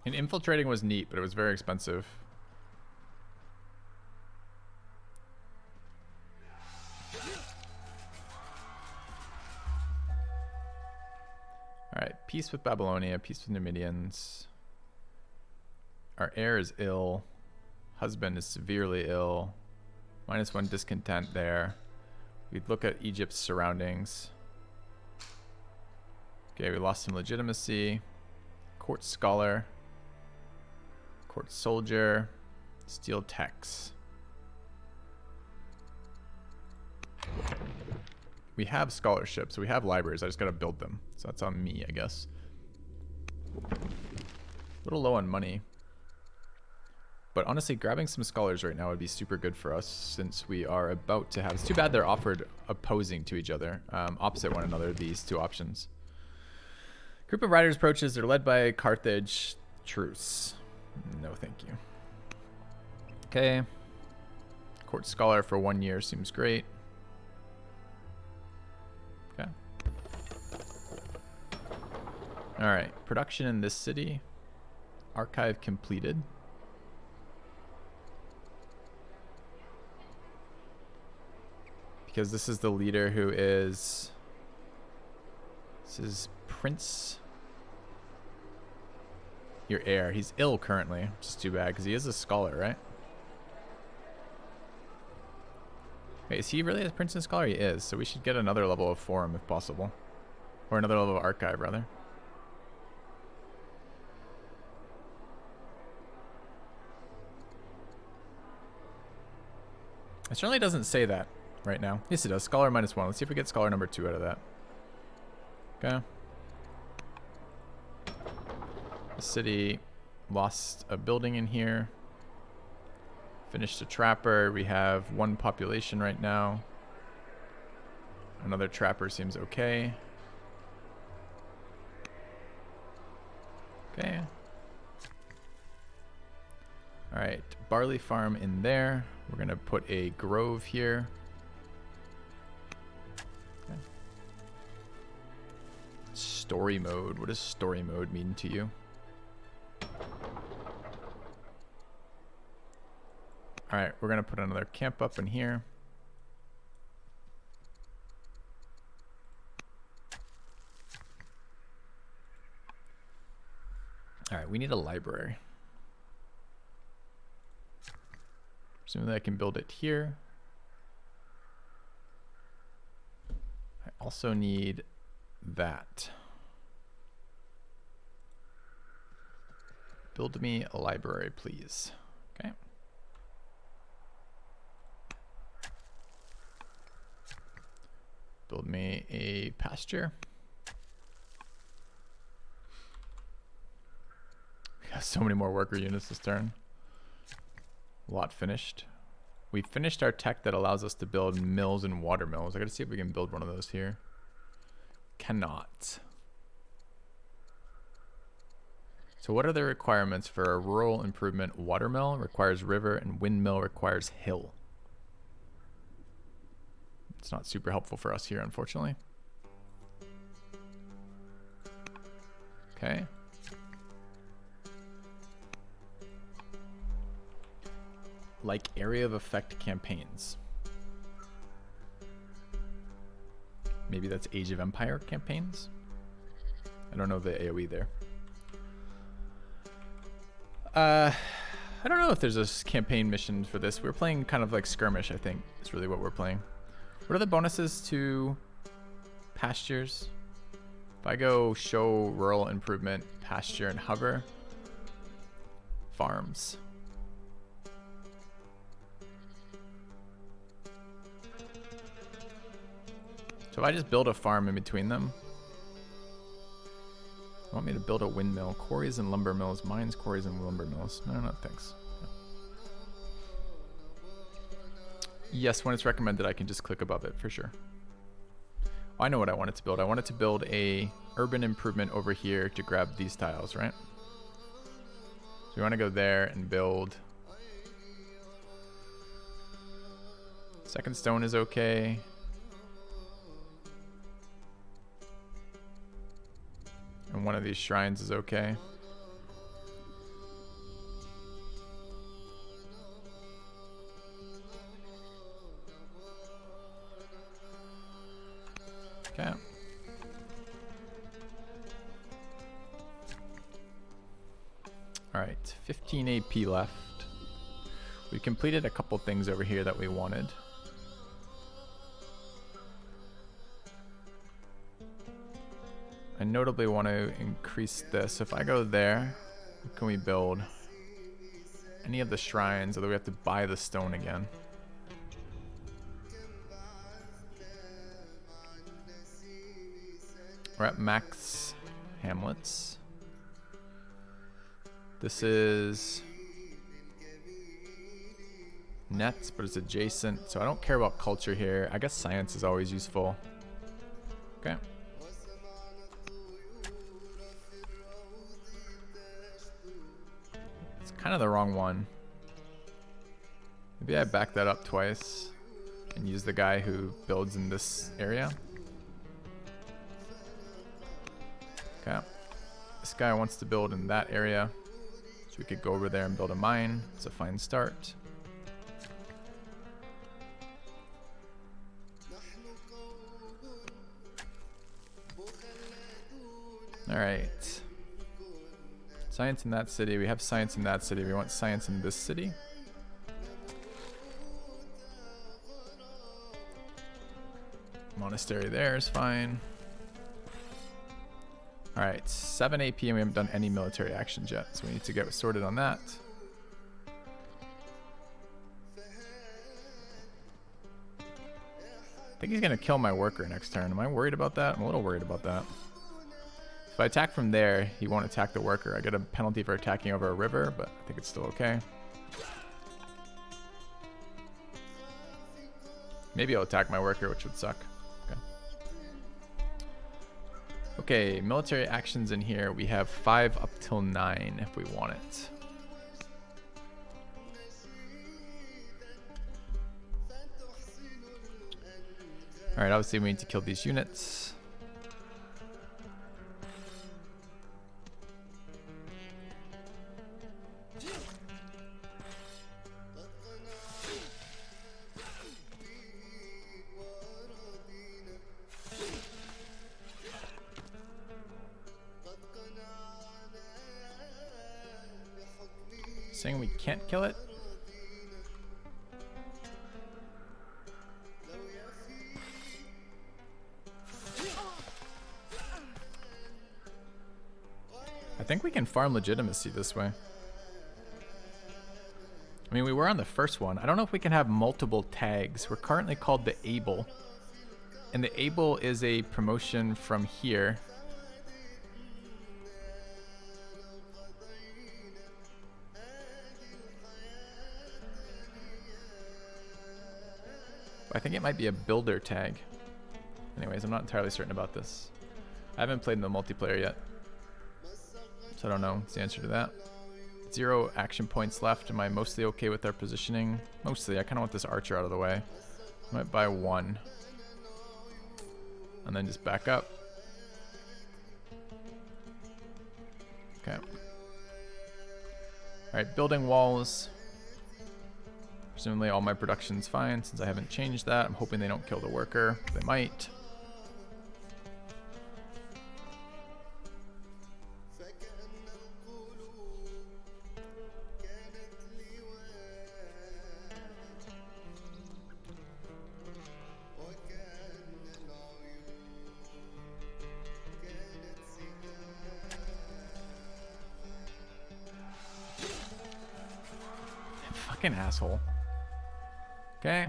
And infiltrating was neat, but it was very expensive. Alright, peace with Babylonia, peace with Numidians. Our heir is ill. Husband is severely ill. -1 discontent there. We'd look at Egypt's surroundings. Okay, we lost some legitimacy. Court scholar. Court soldier. Steel techs. We have scholarships, so we have libraries. I just gotta build them. So that's on me, I guess. A little low on money. But honestly, grabbing some scholars right now would be super good for us since we are about to have... It's too bad they're offered opposing to each other, opposite one another, these two options. Group of riders approaches. They're led by Carthage. Truce. No, thank you. Okay. Court scholar for 1 year seems great. Okay. Alright. Production in this city. Archive completed. Because this is the leader who is... This is Prince... Your heir. He's ill currently, which is too bad because he is a scholar, right? Wait, is he really a prince and scholar? He is. So we should get another level of forum if possible. Or another level of archive, rather. It certainly doesn't say that right now. Yes, it does. Scholar -1. Let's see if we get scholar number 2 out of that. Okay. The city lost a building in here. Finished a trapper. We have 1 population right now. Another trapper seems okay. Okay. All right, barley farm in there. We're gonna put a grove here. Okay. Story mode. What does story mode mean to you? All right, we're gonna put another camp up in here. All right, we need a library. Presumably I can build it here. I also need that. Build me a library, please. Okay. Build me a pasture. We got so many more worker units this turn. A lot finished. We finished our tech that allows us to build mills and water mills. I gotta see if we can build one of those here. Cannot. So what are the requirements for a rural improvement? Watermill requires river and windmill requires hill. It's not super helpful for us here, unfortunately. Okay. Like area of effect campaigns. Maybe that's Age of Empire campaigns. I don't know the AoE there. I don't know if there's a campaign mission for this. We're playing kind of like skirmish, I think. Is really what we're playing. What are the bonuses to pastures? If I go show rural improvement, pasture, and hover. Farms. So if I just build a farm in between them. You want me to build a windmill? Quarries and lumber mills. Mines, quarries, and lumber mills. No, thanks. No. Yes, when it's recommended, I can just click above it for sure. Oh, I know what I wanted to build. I wanted to build a urban improvement over here to grab these tiles, right? So we want to go there and build. Second stone is okay. And one of these shrines is okay. Okay. All right, 15 AP left. We completed a couple things over here that we wanted. I notably want to increase this. If I go there, what can we build? Any of the shrines, although we have to buy the stone again. We're at max hamlets. This is nets, but it's adjacent, so I don't care about culture here. I guess science is always useful. Okay. It's kind of the wrong one. Maybe I back that up twice and use the guy who builds in this area. Okay. This guy wants to build in that area, so we could go over there and build a mine. It's a fine start. All right. Science in that city. We have science in that city. We want science in this city. Monastery there is fine. All right, 7 AP and we haven't done any military actions yet, so we need to get sorted on that. I think he's gonna kill my worker next turn. Am I worried about that? I'm a little worried about that. If I attack from there, he won't attack the worker. I get a penalty for attacking over a river, but I think it's still okay. Maybe I'll attack my worker, which would suck. Okay. Okay, military actions in here. We have 5 up till 9 if we want it. Alright, obviously we need to kill these units. Saying we can't kill it? I think we can farm legitimacy this way. I mean, we were on the first one. I don't know if we can have multiple tags. We're currently called the Able. And the Able is a promotion from here. I think it might be a builder tag. Anyways, I'm not entirely certain about this. I haven't played in the multiplayer yet, so I don't know what's the answer to that. 0 action points left. Am I mostly okay with our positioning? Mostly. I kind of want this archer out of the way. I might buy 1. And then just back up. Okay. Alright, building walls. Presumably all my production's fine since I haven't changed that. I'm hoping they don't kill the worker. They might. Fucking asshole. Okay.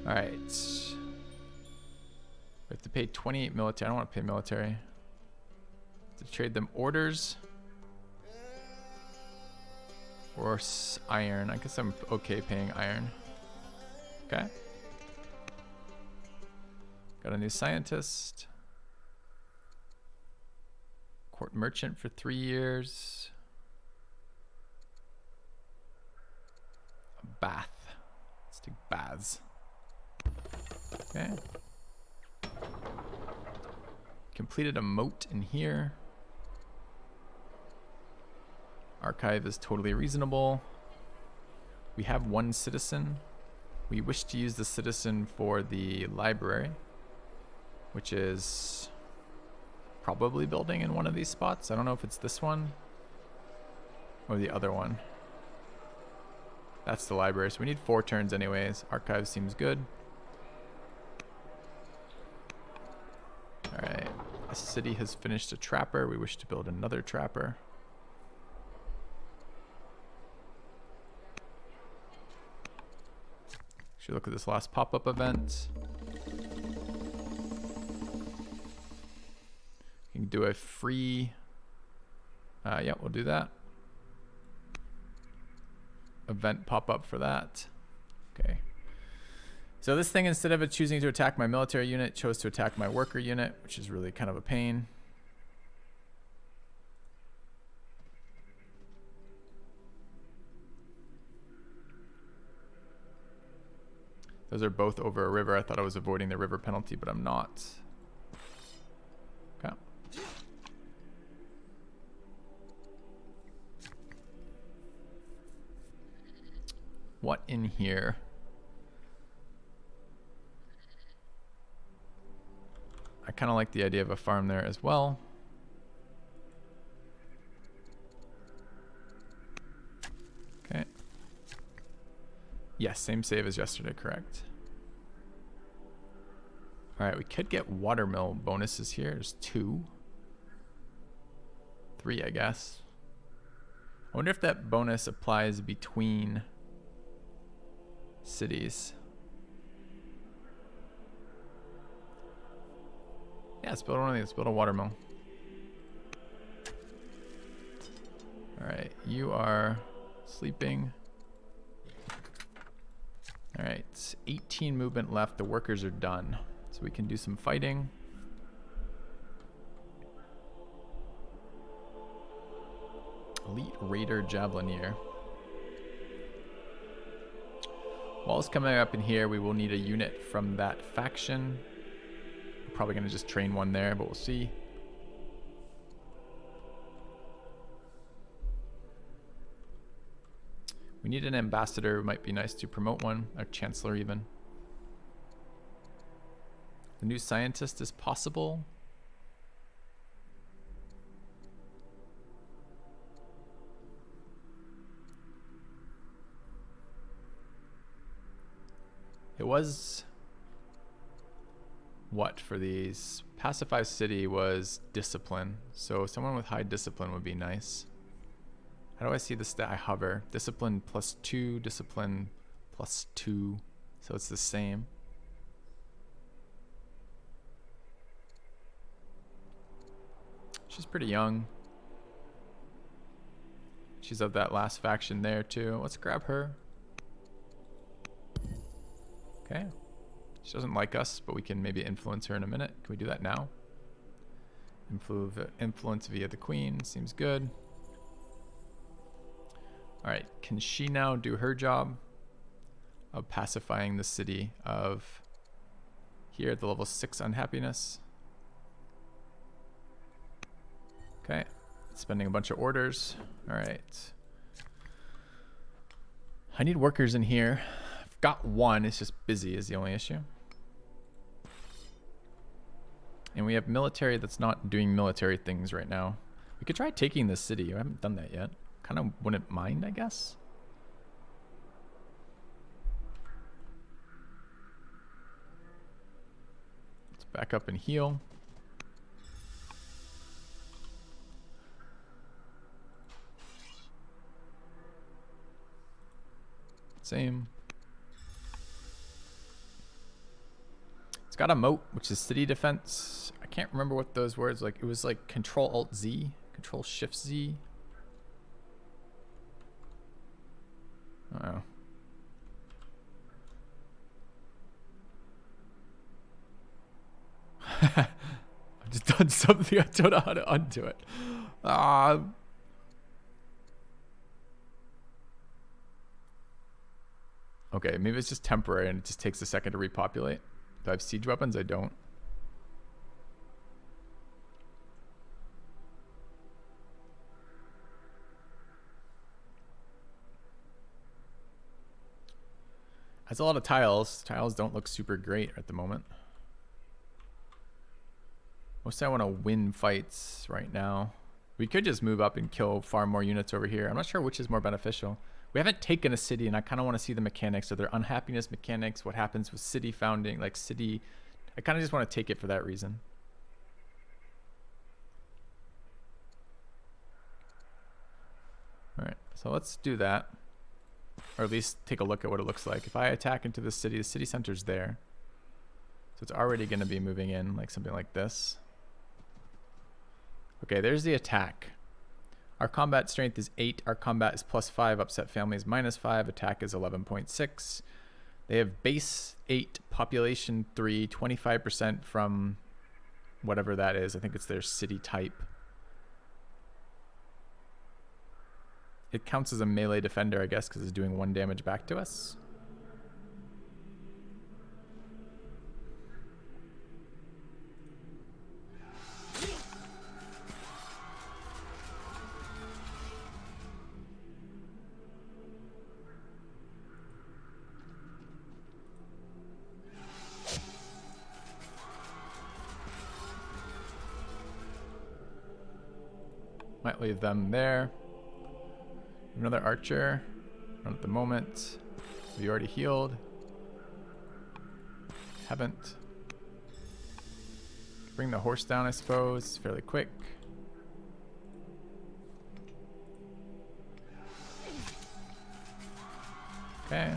All right. We have to pay 28 military. I don't want to pay military. To trade them orders or iron. I guess I'm okay paying iron. Okay. Got a new scientist. Court merchant for 3 years. A bath. Let's do baths. Okay. Completed a moat in here. Archive is totally reasonable. We have 1 citizen. We wish to use the citizen for the library, which is probably building in one of these spots. I don't know if it's this one or the other one. That's the library. So we need 4 turns anyways. Archive seems good. All right. The city has finished a trapper. We wish to build another trapper. Should look at this last pop-up event. You can do a free, yeah, we'll do that. Event pop up for that. Okay. So this thing, instead of it choosing to attack my military unit, chose to attack my worker unit, which is really kind of a pain. Those are both over a river. I thought I was avoiding the river penalty, but I'm not. Okay. What in here? I kind of like the idea of a farm there as well. Okay. Yes, same save as yesterday, correct. All right, we could get watermill bonuses here. There's 2. 3, I guess. I wonder if that bonus applies between cities. Yeah, let's build one of these. Let's build a watermill. All right, you are sleeping. All right, 18 movement left. The workers are done. So we can do some fighting. Elite Raider Javelinier. While coming up in here, we will need a unit from that faction. We're probably going to just train one there, but we'll see. We need an ambassador. It might be nice to promote one, or chancellor even. The new scientist is possible. It was what for these? Pacify City was discipline. So someone with high discipline would be nice. How do I see the stat? I hover. Discipline +2, discipline +2. So it's the same. She's pretty young. She's of that last faction there too. Let's grab her. Okay. She doesn't like us, but we can maybe influence her in a minute. Can we do that now? Influence via the queen. Seems good. Alright, can she now do her job of pacifying the city of here at the level 6 unhappiness? Okay. Spending a bunch of orders. Alright. I need workers in here. Got one, it's just busy is the only issue. And we have military that's not doing military things right now. We could try taking this city. I haven't done that yet. Kind of wouldn't mind, I guess. Let's back up and heal. Same. Got a moat, which is city defense. I can't remember what those words like. It was like Control Alt Z, Control Shift Z. Oh. I've just done something. I don't know how to undo it. Okay, maybe it's just temporary and it just takes a second to repopulate. Do I have siege weapons? I don't. Has a lot of tiles. Tiles don't look super great at the moment. Mostly I want to win fights right now. We could just move up and kill far more units over here. I'm not sure which is more beneficial. We haven't taken a city, and I kind of want to see the mechanics. Are there unhappiness mechanics? What happens with city founding? Like city, I kind of just want to take it for that reason. All right, so let's do that. Or at least take a look at what it looks like. If I attack into the city center's there. So it's already going to be moving in like something like this. Okay, there's the attack. Our combat strength is 8. Our combat is +5. Upset family is -5. Attack is 11.6. They have base 8, population 3, 25% from whatever that is. I think it's their city type. It counts as a melee defender, I guess, because it's doing 1 damage back to us. Might leave them there. Another archer. Not at the moment. We already healed. Haven't. Bring the horse down, I suppose. It's fairly quick. Okay.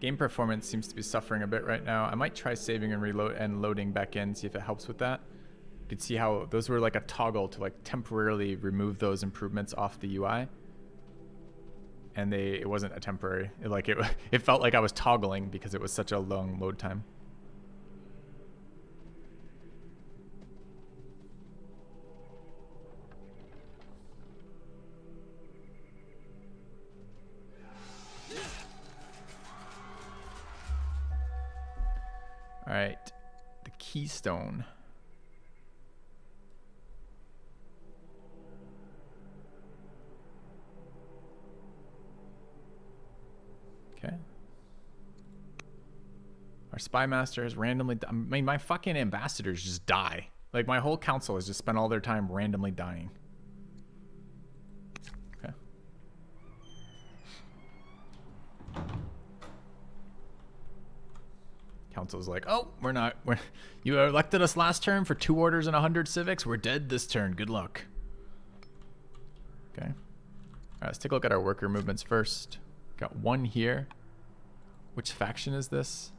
Game performance seems to be suffering a bit right now. I might try saving and reload and loading back in, see if it helps with that. You could see how those were like a toggle to like temporarily remove those improvements off the UI. And it wasn't a temporary. It felt like I was toggling because it was such a long load time. All right, the Keystone. Okay. Our spy master has randomly. I mean, my fucking ambassadors just die. Like my whole council has just spent all their time randomly dying. Okay. Council's like, oh, you elected us last turn for 2 orders and 100 civics. We're dead this turn. Good luck. Okay. All right, let's take a look at our worker movements first. Got 1 here. Which faction is this?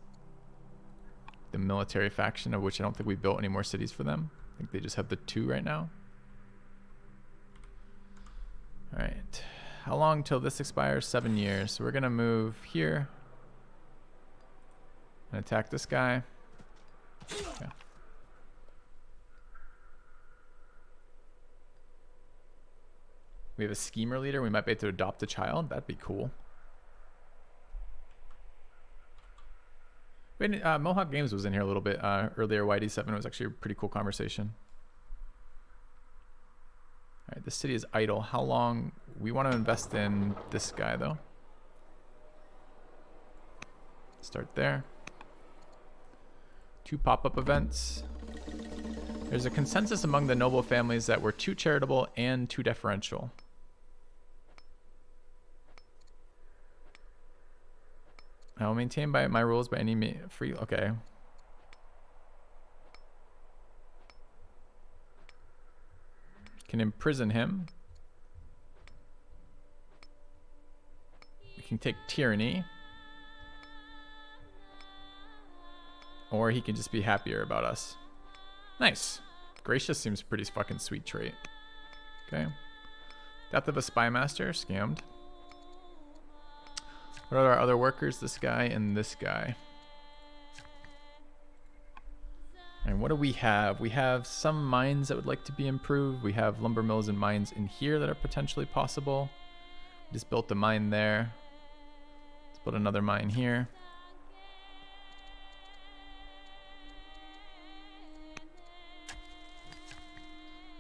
The military faction, of which I don't think we built any more cities for them. I think they just have the 2 right now. All right. How long till this expires? 7 years. So we're going to move here. And attack this guy. Okay. We have a schemer leader. We might be able to adopt a child. That'd be cool. Mohawk Games was in here a little bit earlier. YD7 was actually a pretty cool conversation. All right, this city is idle. How long? We want to invest in this guy though. Start there. 2 pop-up events. There's a consensus among the noble families that we're too charitable and too deferential. I will maintain by my rules by any free. Okay. Can imprison him. We can take tyranny. Or he can just be happier about us. Nice. Gracious seems pretty fucking sweet trait. Okay. Death of a spy master. Scammed. What are our other workers? This guy and this guy. And what do we have? We have some mines that would like to be improved. We have lumber mills and mines in here that are potentially possible. Just built a mine there. Let's build another mine here.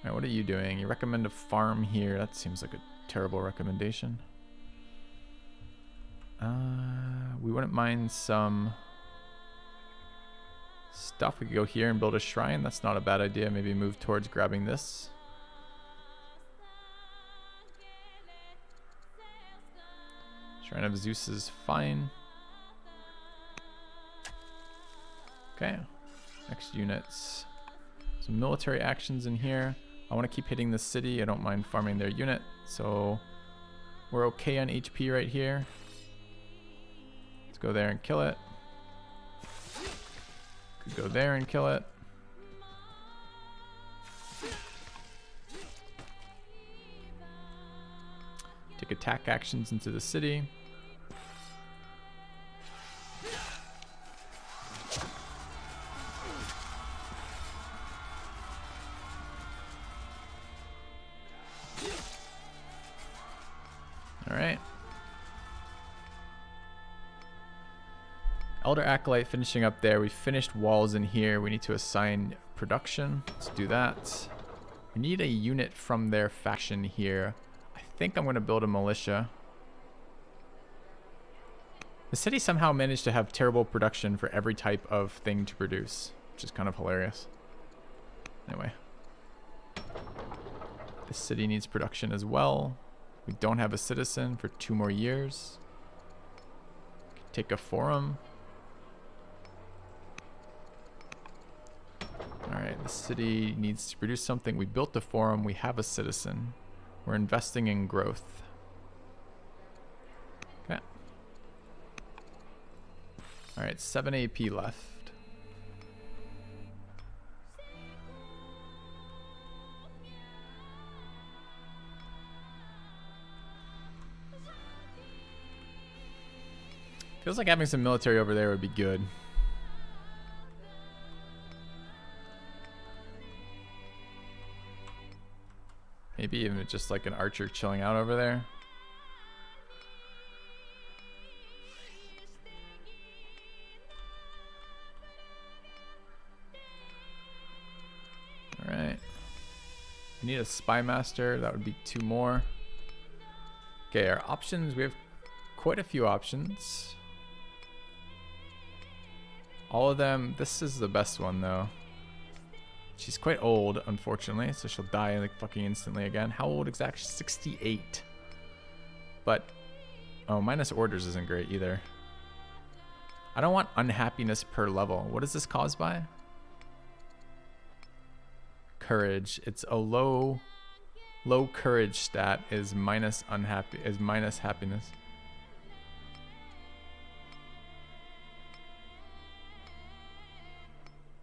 All right, what are you doing? You recommend a farm here. That seems like a terrible recommendation. We wouldn't mind some stuff. We could go here and build a shrine. That's not a bad idea. Maybe move towards grabbing this. Shrine of Zeus is fine. Okay. Next units. Some military actions in here. I want to keep hitting this city. I don't mind farming their unit. So we're okay on HP right here. Let's go there and kill it. Could go there and kill it. Take attack actions into the city. All right. Elder Acolyte finishing up there. We finished walls in here. We need to assign production. Let's do that. We need a unit from their faction here. I think I'm going to build a militia. The city somehow managed to have terrible production for every type of thing to produce, which is kind of hilarious. Anyway. This city needs production as well. We don't have a citizen for 2 more years. Take a forum. Alright, the city needs to produce something. We built a forum. We have a citizen. We're investing in growth. Okay. All right, 7 AP left. Feels like having some military over there would be good. Maybe even just like an archer chilling out over there. All right. We need a spy master. That would be 2 more. Okay, our options. We have quite a few options. All of them. This is the best one though. She's quite old, unfortunately, so she'll die like fucking instantly again. How old exactly? 68. But oh, minus orders isn't great either. I don't want unhappiness per level. What is this caused by? Courage. It's a low courage stat is minus happiness.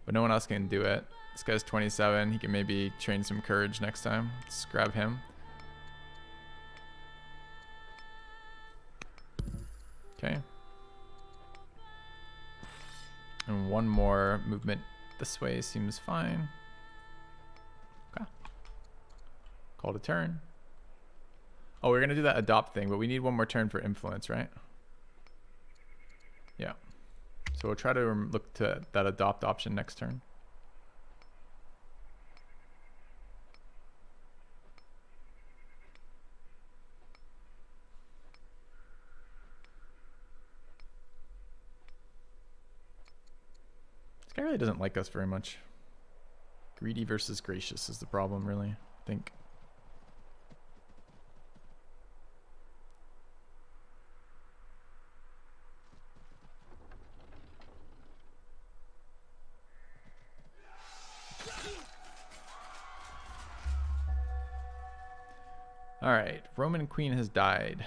But no one else can do it. This guy's 27. He can maybe train some courage next time. Let's grab him. Okay. And 1 more movement this way seems fine. Okay. Call to turn. Oh, we're going to do that adopt thing, but we need 1 more turn for influence, right? Yeah. So we'll try to look to that adopt option next turn. This guy really doesn't like us very much. Greedy versus gracious is the problem, really, I think. All right, Roman queen has died.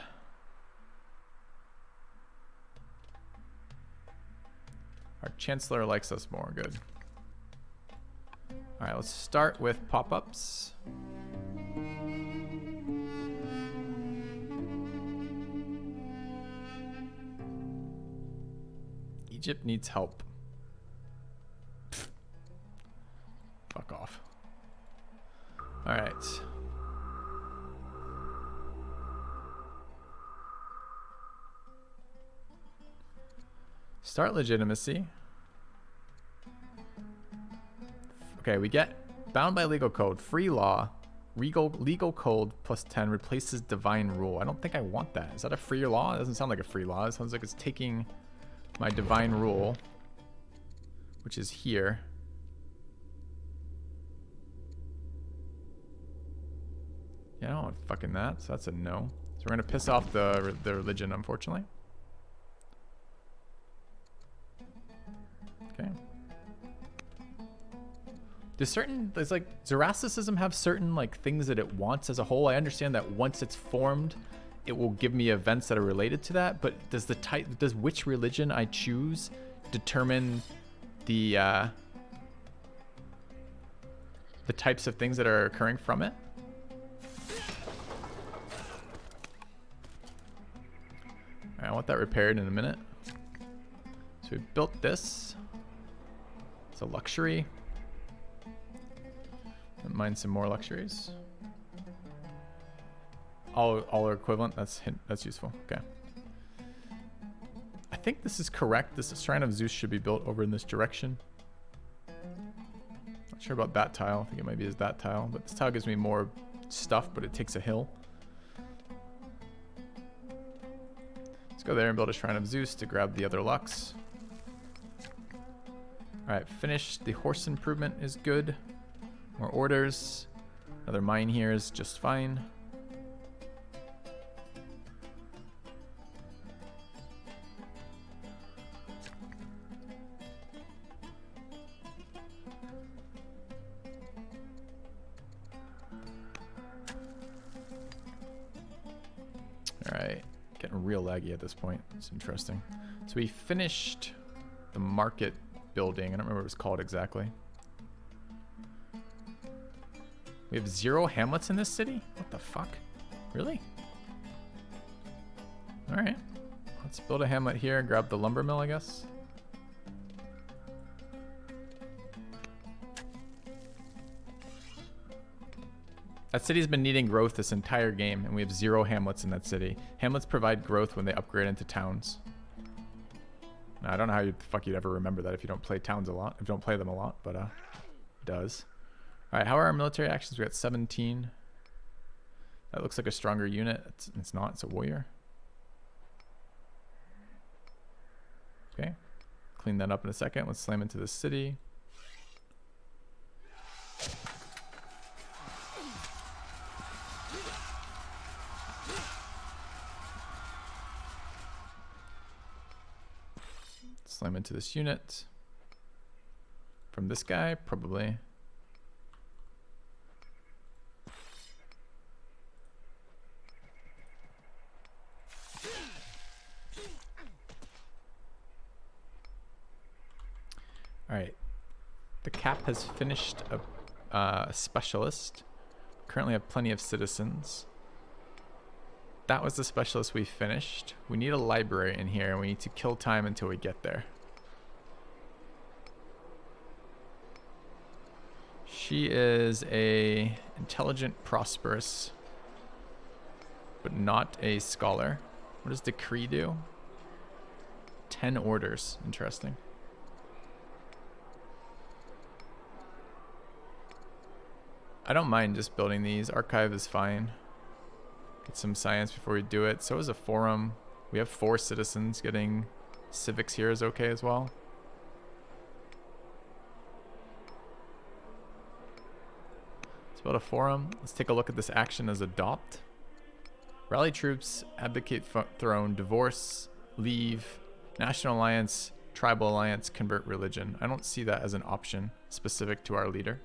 Our chancellor likes us more. Good. All right, let's start with pop-ups. Egypt needs help. Pfft. Fuck off. All right. Start legitimacy. Okay, we get bound by legal code. Free law. Legal code plus 10 replaces divine rule. I don't think I want that. Is that a free law? It doesn't sound like a free law. It sounds like it's taking my divine rule, which is here. Yeah, I don't want fucking that. So that's a no. So we're going to piss off the religion, unfortunately. Okay. Does like Zoroastrianism have certain like things that it wants as a whole? I understand that once it's formed, it will give me events that are related to that. But does which religion I choose determine the types of things that are occurring from it? All right, I want that repaired in a minute. So we built this. It's a luxury. Don't mind some more luxuries. All are equivalent. That's useful. Okay. I think this is correct. This Shrine of Zeus should be built over in this direction. Not sure about that tile. I think it might be that tile, but this tile gives me more stuff, but it takes a hill. Let's go there and build a Shrine of Zeus to grab the other Lux. All right, finished. The horse improvement is good. More orders. Another mine here is just fine. All right, getting real laggy at this point. It's interesting. So we finished the market building. I don't remember what it was called exactly. We have 0 hamlets in this city? What the fuck? Really? Alright. Let's build a hamlet here and grab the lumber mill, I guess. That city's been needing growth this entire game, and we have 0 hamlets in that city. Hamlets provide growth when they upgrade into towns. Now, I don't know how the fuck you'd ever remember that if you don't play towns a lot. If you don't play them a lot, but it does. Alright, how are our military actions? We got 17. That looks like a stronger unit. It's not, it's a warrior. Okay. Clean that up in a second. Let's slam into the city. Slam into this unit. From this guy, probably. Alright. The cap has finished a specialist. Currently have plenty of citizens. That was the specialist we finished. We need a library in here, and we need to kill time until we get there. She is a intelligent, prosperous, but not a scholar. What does decree do? 10 orders. Interesting. I don't mind just building these. Archive is fine. Get some science before we do it. So is a forum. We have 4 citizens. Getting civics here is okay as well. Let's build a forum. Let's take a look at this action as adopt. Rally troops, abdicate throne, divorce, leave, national alliance, tribal alliance, convert religion. I don't see that as an option specific to our leader.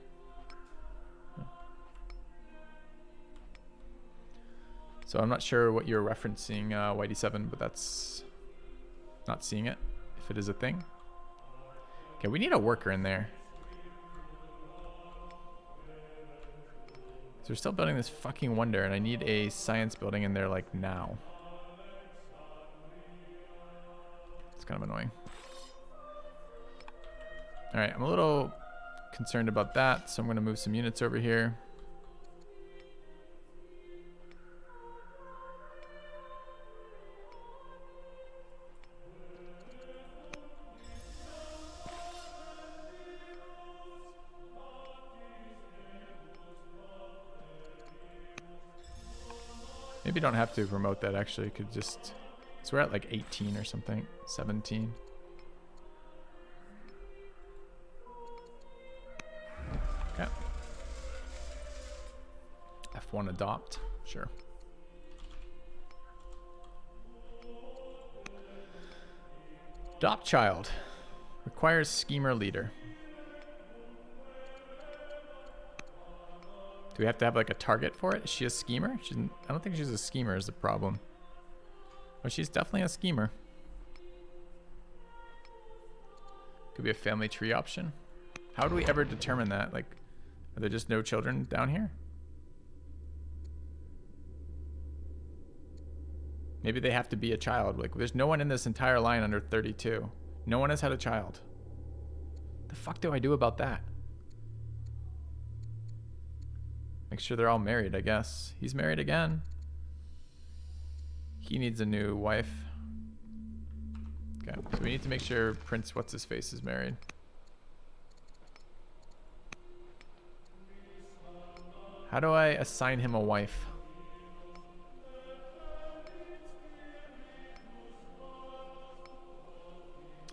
So I'm not sure what you're referencing, YD7, but that's not seeing it, if it is a thing. Okay, we need a worker in there. So we're still building this fucking wonder, and I need a science building in there, like, now. It's kind of annoying. Alright, I'm a little concerned about that, so I'm going to move some units over here. Maybe don't have to promote that, actually. Could just... So we're at like 18 or something. 17. Okay. F1 adopt. Sure. Adopt child. Requires schemer leader. Do we have to have like a target for it? Is she a schemer? I don't think she's a schemer is the problem. But she's definitely a schemer. Could be a family tree option. How do we ever determine that? Like, are there just no children down here? Maybe they have to be a child. Like, there's no one in this entire line under 32. No one has had a child. The fuck do I do about that? Make sure they're all married, I guess. He's married again. He needs a new wife. Okay, so we need to make sure Prince What's-His-Face is married. How do I assign him a wife?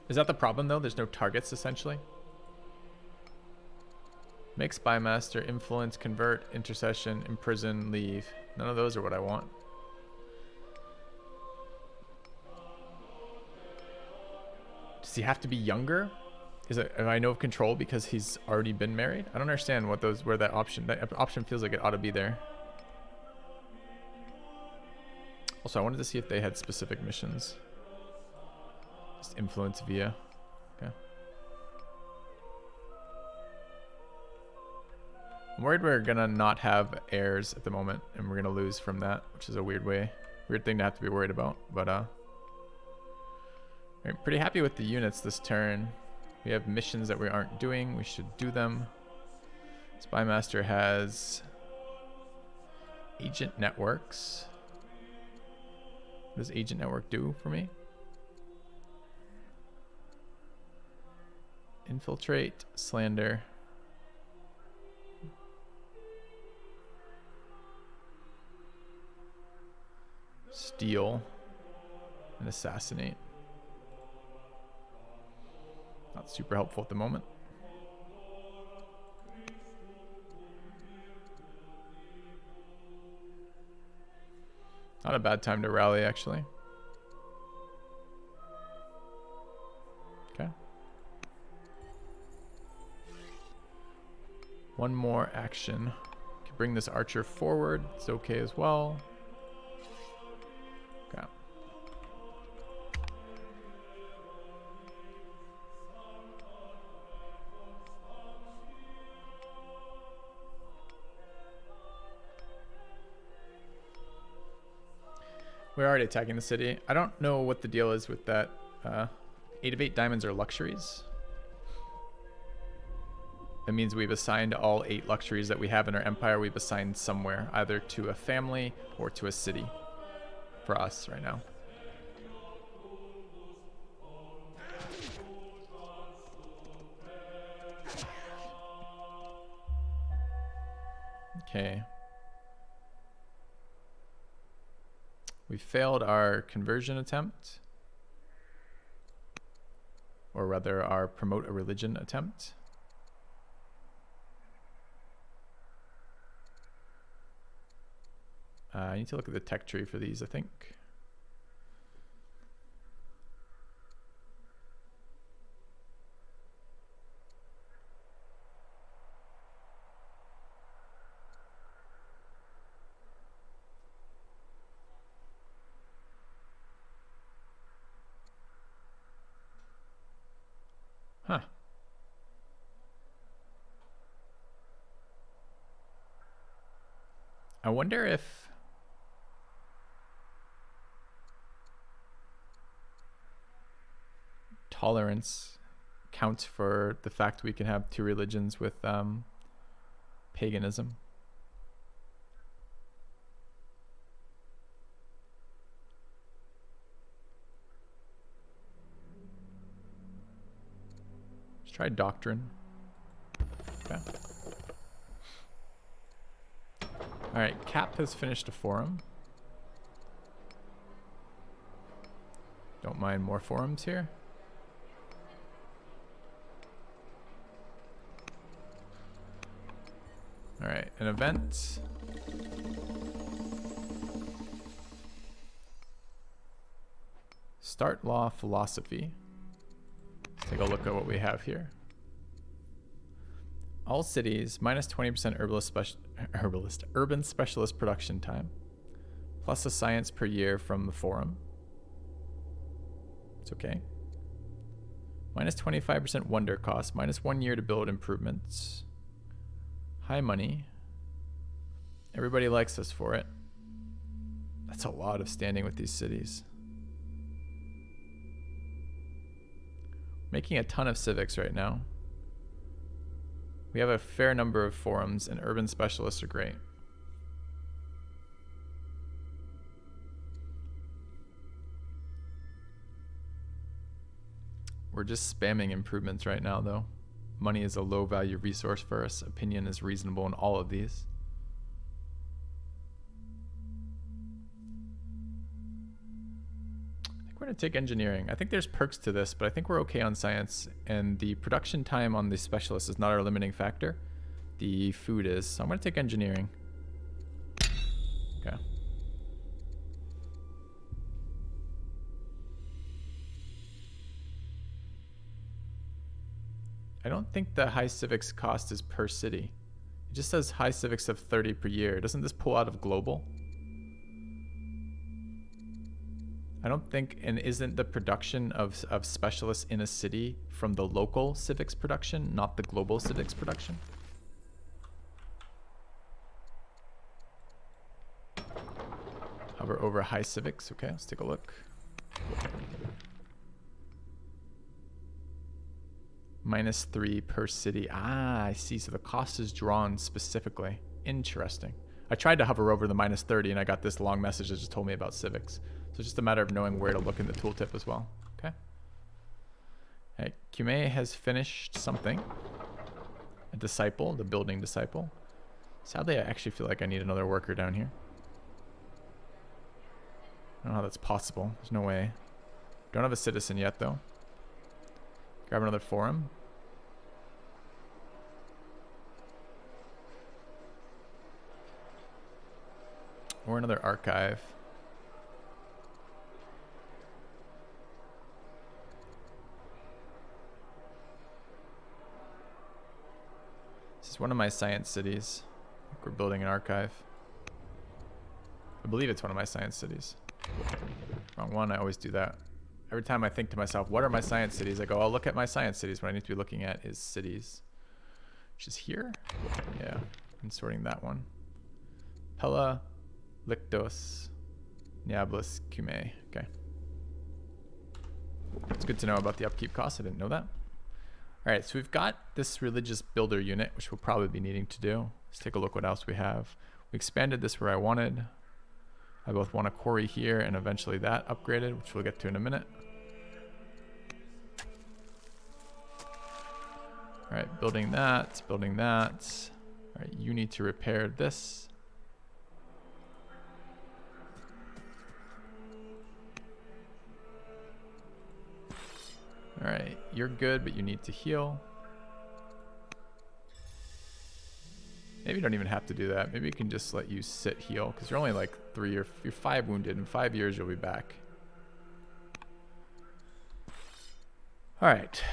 Is that the problem, though? There's no targets, essentially? Make spy master, influence, convert, intercession, imprison, leave. None of those are what I want. Does he have to be younger? Am I no of control because he's already been married? I don't understand where that option feels like it ought to be there. Also, I wanted to see if they had specific missions. Just influence via. Okay. I'm worried we're gonna not have heirs at the moment, and we're gonna lose from that, which is a weird thing to have to be worried about. But I'm pretty happy with the units this turn. We have missions that we aren't doing. We should do them. Spymaster has agent networks. What does agent network do for me? Infiltrate, slander. Steal and assassinate. Not super helpful at the moment. Not a bad time to rally, actually. Okay. One more action. Can bring this archer forward. It's okay as well. Okay. We're already attacking the city. I don't know what the deal is with that. 8 of 8 diamonds are luxuries. That means we've assigned all 8 luxuries that we have in our empire. We've assigned somewhere, either to a family or to a city for us right now. Okay. We failed our conversion attempt, or rather our promote a religion attempt. I need to look at the tech tree for these, I think. Huh. I wonder if tolerance counts for the fact we can have 2 religions with paganism. Let's try doctrine. Okay. All right, Cap has finished a forum. Don't mind more forums here. All right, an event. Start law philosophy. Let's take a look at what we have here. All cities, minus 20% urban specialist production time, plus a science per year from the forum. It's okay. Minus 25% wonder cost, minus 1 year to build improvements. High money. Everybody likes us for it. That's a lot of standing with these cities. Making a ton of civics right now. We have a fair number of forums, and urban specialists are great. We're just spamming improvements right now, though. Money is a low value resource for us. Opinion is reasonable in all of these. I think we're going to take engineering. I think there's perks to this, but I think we're okay on science. And the production time on the specialist is not our limiting factor. The food is. So I'm going to take engineering. Okay. I don't think the high civics cost is per city. It just says high civics of 30 per year. Doesn't this pull out of global? I don't think, and isn't the production of specialists in a city from the local civics production, not the global civics production? Hover over high civics. Okay, let's take a look. -3 per city. Ah, I see. So the cost is drawn specifically. Interesting. I tried to hover over the -30 and I got this long message that just told me about civics. So it's just a matter of knowing where to look in the tooltip as well. Okay. All right, Cume has finished something. A disciple, the building disciple. Sadly, I actually feel like I need another worker down here. I don't know how that's possible. There's no way. Don't have a citizen yet, though. Grab another forum. Or another archive. This is one of my science cities. We're building an archive. I believe it's one of my science cities. Wrong one, I always do that. Every time I think to myself, what are my science cities? I go, I'll look at my science cities. What I need to be looking at is cities. Which is here? Yeah, I'm sorting that one. Pella, Lictos, Niablis, Cume. Okay. It's good to know about the upkeep costs. I didn't know that. All right, so we've got this religious builder unit, which we'll probably be needing to do. Let's take a look what else we have. We expanded this where I wanted. I both want a quarry here and eventually that upgraded, which we'll get to in a minute. All right, building that, building that. All right, you need to repair this. All right, you're good, but you need to heal. Maybe you don't even have to do that. Maybe you can just let you sit heal, because you're only like 3 or you're 5 wounded. In 5 years, you'll be back. All right.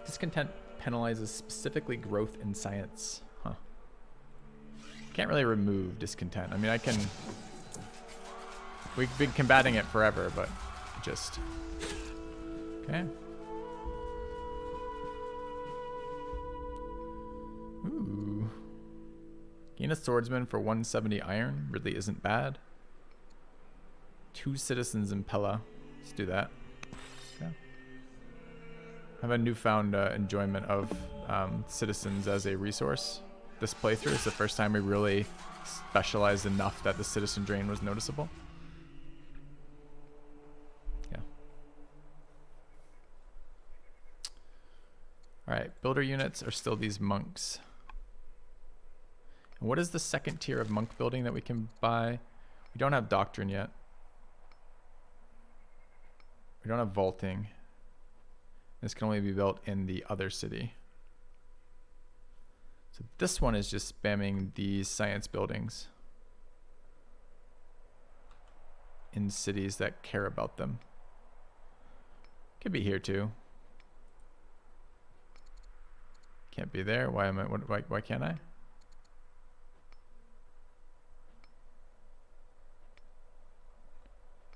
Discontent penalizes specifically growth in science. Huh. Can't really remove discontent. I mean, I can... We've been combating it forever, but just... Okay. Ooh. Gain a swordsman for 170 iron. Really isn't bad. 2 citizens in Pella. Let's do that. Okay. I have a newfound enjoyment of citizens as a resource. This playthrough is the first time we really specialized enough that the citizen drain was noticeable. Yeah. Alright, builder units are still these monks. And what is the second tier of monk building that we can buy? We don't have doctrine yet. We don't have vaulting. This can only be built in the other city. So this one is just spamming these science buildings in cities that care about them. Could be here too. Can't be there. Why am I? Why can't I?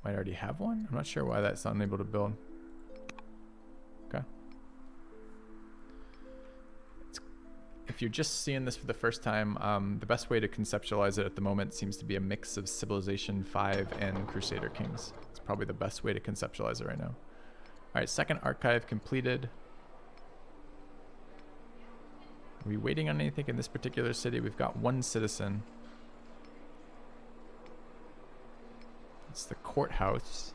Might already have one. I'm not sure why that's unable to build. Okay. If you're just seeing this for the first time, the best way to conceptualize it at the moment seems to be a mix of Civilization 5 and Crusader Kings. It's probably the best way to conceptualize it right now. All right, second archive completed. Are we waiting on anything in this particular city? We've got 1 citizen. It's the courthouse.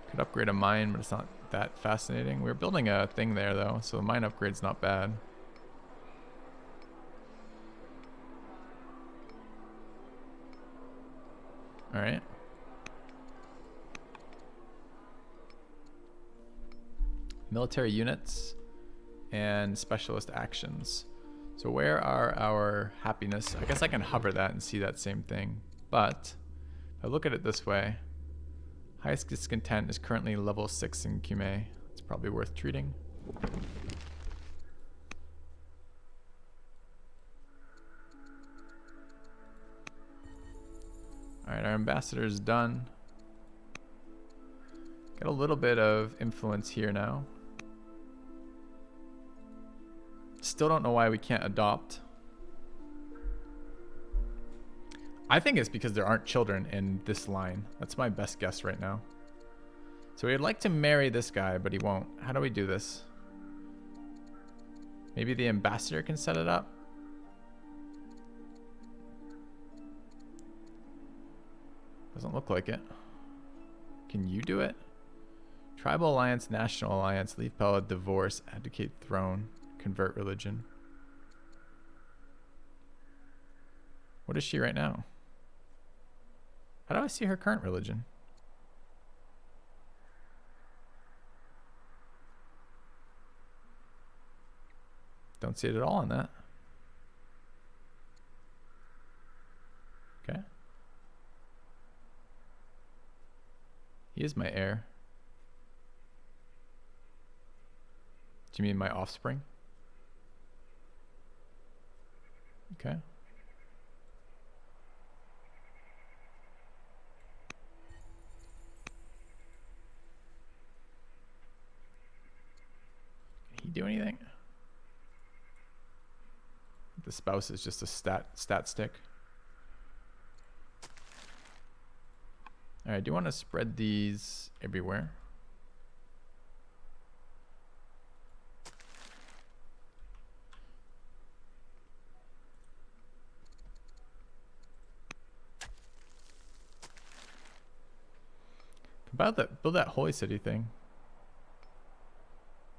Could upgrade a mine, but it's not that fascinating. We're building a thing there though, so the mine upgrade's not bad. All right. Military units and specialist actions. So where are our happiness? I guess I can hover that and see that same thing. But if I look at it this way, highest discontent is currently level 6 in Cume. It's probably worth treating. All right, our ambassador is done. Got a little bit of influence here now. still don't know why we can't adopt. I think it's because there aren't children in this line. That's my best guess right now. So we'd like to marry this guy, but he won't. How do we do this? Maybe the ambassador can set it up? Doesn't look like it. Can you do it? Tribal alliance, national alliance, leave Pella, divorce, abdicate throne, convert religion. What is she right now? How do I see her current religion? Don't see it at all on that. Okay. He is my heir. Do you mean my offspring? Okay. Can he do anything? The spouse is just a stat stick. All right, do you want to spread these everywhere? About that, build that holy city thing.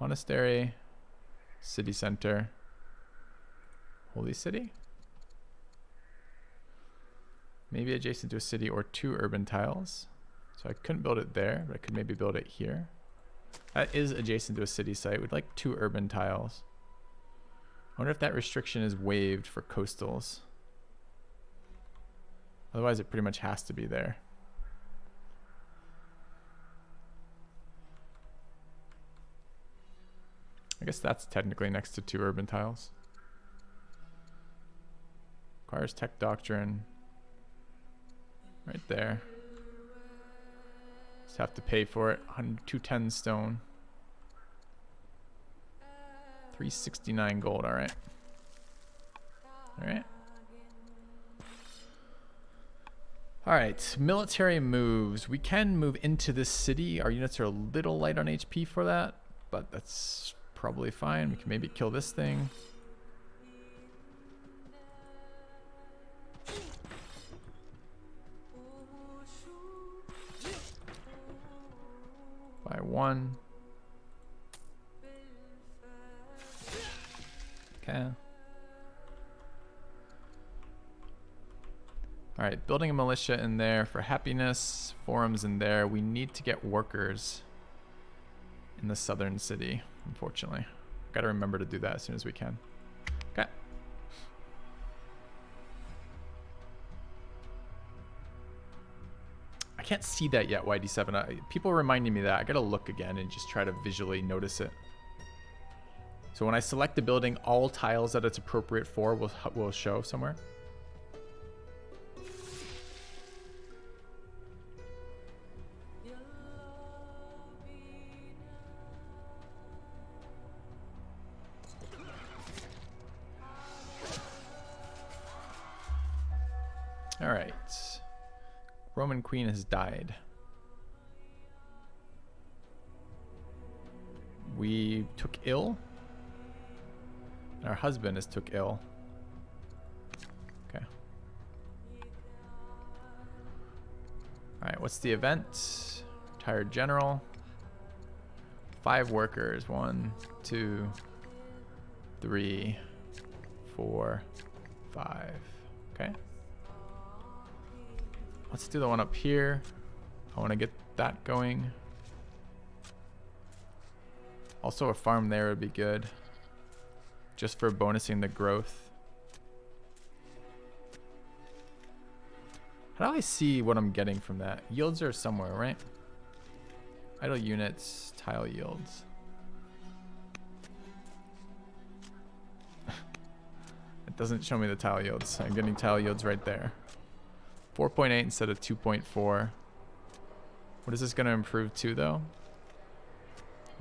Monastery, city center, holy city. Maybe adjacent to a city or 2 urban tiles. So I couldn't build it there, but I could maybe build it here. That is adjacent to a city site. We'd like 2 urban tiles. I wonder if that restriction is waived for coastals. Otherwise, it pretty much has to be there. I guess that's technically next to 2 urban tiles. Requires tech doctrine. Right there. Just have to pay for it. 210 stone. 369 gold. All right. All right. All right. Military moves. We can move into this city. Our units are a little light on HP for that, but that's probably fine. We can maybe kill this thing. By 1. Okay. All right, building a militia in there for happiness, forums in there. We need to get workers in the southern city, unfortunately. Got to remember to do that as soon as we can. Okay. I can't see that yet, YD7. People are reminding me that. I gotta look again and just try to visually notice it. So when I select the building, all tiles that it's appropriate for will show somewhere. All right. Roman queen has died. We took ill. Our husband is took ill. Okay. All right, what's the event? Retired general. 5 workers. 1, 2, 3, 4, 5. Okay. Let's do the one up here. I want to get that going. Also, a farm there would be good. Just for bonusing the growth. How do I see what I'm getting from that? Yields are somewhere, right? Idle units, tile yields. It doesn't show me the tile yields. I'm getting tile yields right there. 4.8 instead of 2.4. What is this going to improve to, though?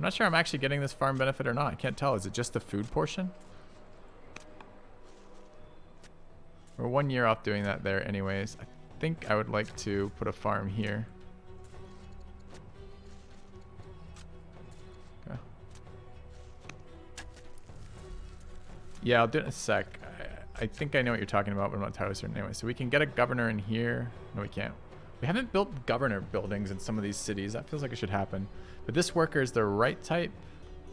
I'm not sure I'm actually getting this farm benefit or not. I can't tell. Is it just the food portion? We're 1 year off doing that there anyways. I think I would like to put a farm here. Okay. Yeah, I'll do it in a sec. I think I know what you're talking about, but I'm not entirely certain anyway. So we can get a governor in here. No, we can't. We haven't built governor buildings in some of these cities. That feels like it should happen. But this worker is the right type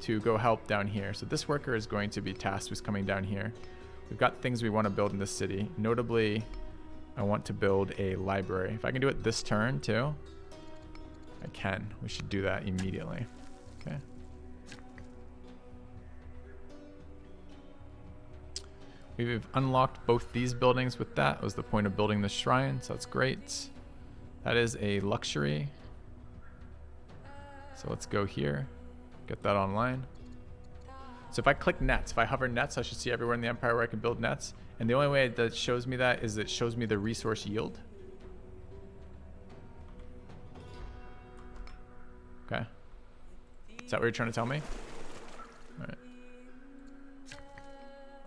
to go help down here. So this worker is going to be tasked with coming down here. We've got things we want to build in this city. Notably, I want to build a library. If I can do it this turn too, I can. We should do that immediately. Okay. We've unlocked both these buildings with that. That was the point of building the shrine, so that's great. That is a luxury. So let's go here, get that online. So if I click nets, if I hover nets, I should see everywhere in the empire where I can build nets. And the only way that shows me that is it shows me the resource yield. Okay. Is that what you're trying to tell me? All right.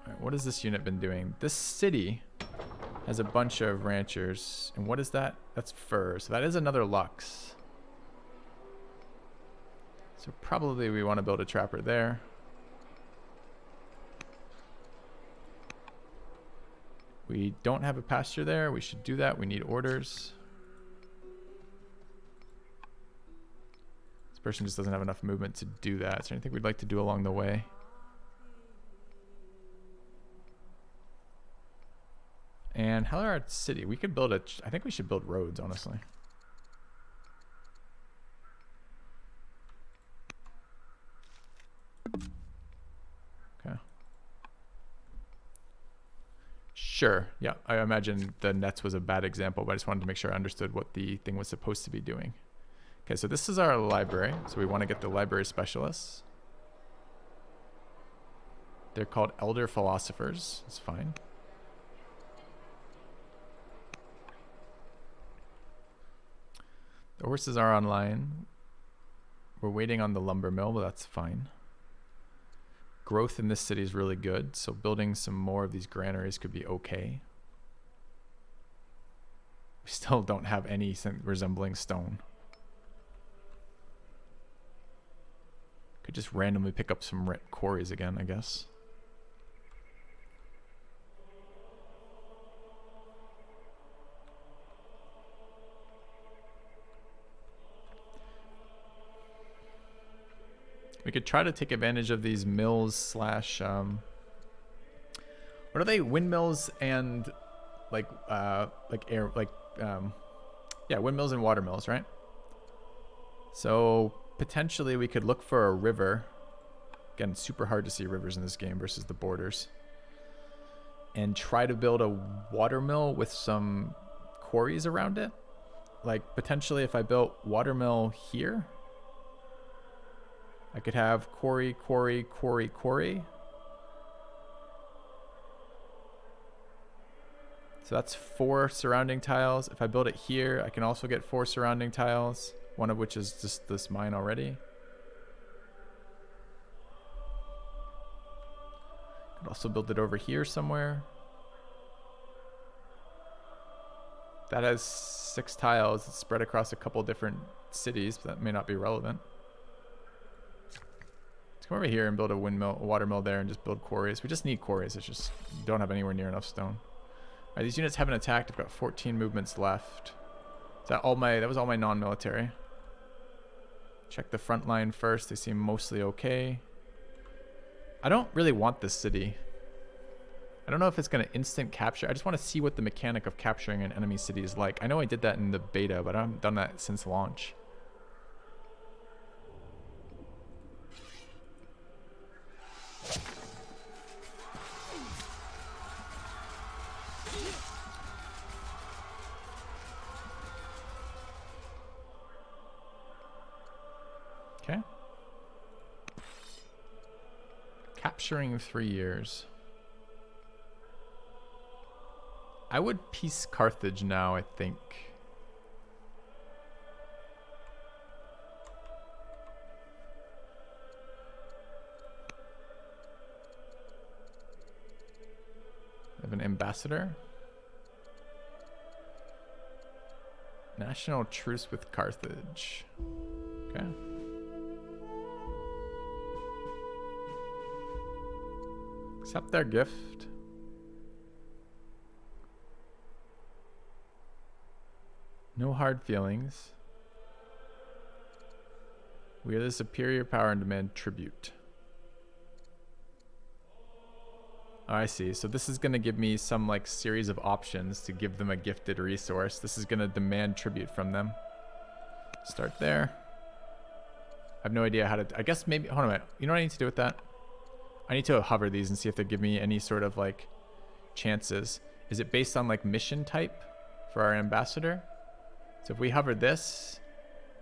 All right, what has this unit been doing? This city has a bunch of ranchers. And what is that? That's fur. So that is another lux. So probably we want to build a trapper there. We don't have a pasture there. We should do that. We need orders. This person just doesn't have enough movement to do that. Is there anything we'd like to do along the way? And Hallarad City. We could build I think we should build roads, honestly. Okay. Sure. Yeah, I imagine the nets was a bad example, but I just wanted to make sure I understood what the thing was supposed to be doing. Okay, so this is our library. So we want to get the library specialists. They're called elder philosophers. It's fine. The horses are online. We're waiting on the lumber mill, but that's fine. Growth in this city is really good, so building some more of these granaries could be okay. We still don't have any resembling stone. Could just randomly pick up some quarries again, I guess. We could try to take advantage of these mills slash what are they? Windmills and yeah, windmills and water mills, right? So potentially we could look for a river. Again, it's super hard to see rivers in this game versus the borders. And try to build a water mill with some quarries around it. Like potentially if I built water mill here, I could have quarry, quarry, quarry, quarry. So that's 4 surrounding tiles. If I build it here, I can also get 4 surrounding tiles, one of which is just this mine already. Could also build it over here somewhere. That has 6 tiles. It's spread across a couple different cities, but that may not be relevant. Come over here and build a windmill, a water mill there, and just build quarries. We just need quarries. It's just don't have anywhere near enough stone. All right, these units haven't attacked. I've got 14 movements left. That was all my non-military. Check the front line first. They seem mostly okay. I don't really want this city. I don't know if it's going to instant capture. I just want to see what the mechanic of capturing an enemy city is like. I know I did that in the beta, but I haven't done that since launch. Okay. Capturing 3 years. I would peace Carthage now, I think. I have an ambassador. National truce with Carthage. Okay. Accept their gift. No hard feelings. We are the superior power and demand tribute. Oh, I see. So this is going to give me some like series of options to give them a gifted resource. This is going to demand tribute from them. Start there. I have no idea how to... I guess maybe... Hold on a minute. You know what I need to do with that? I need to hover these and see if they give me any sort of like chances. Is it based on like mission type for our ambassador? So if we hover this,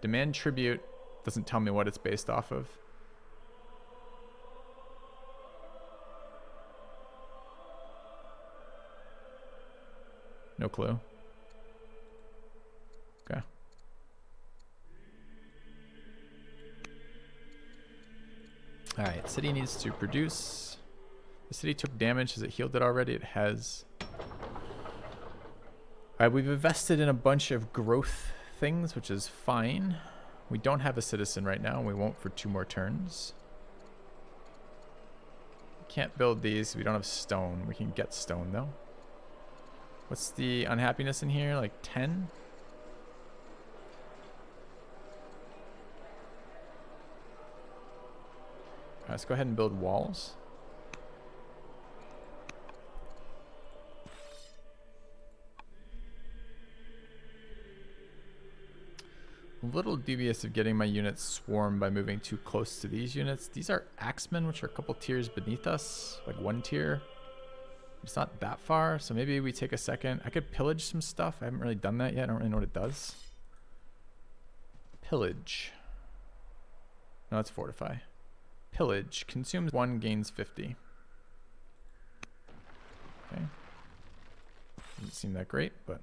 demand tribute, doesn't tell me what it's based off of. No clue. Okay. Alright, city needs to produce. The city took damage. Has it healed it already? It has. Alright, we've invested in a bunch of growth things, which is fine. We don't have a citizen right now, and we won't for 2 more turns. We can't build these. We don't have stone. We can get stone, though. What's the unhappiness in here? Like 10? Let's go ahead and build walls. A little dubious of getting my units swarmed by moving too close to these units. These are axemen, which are a couple tiers beneath us, like 1 tier. It's not that far, so maybe we take a second. I could pillage some stuff. I haven't really done that yet. I don't really know what it does. Pillage. No, it's fortify. Pillage. Consumes 1, gains 50. Okay. Doesn't seem that great, but...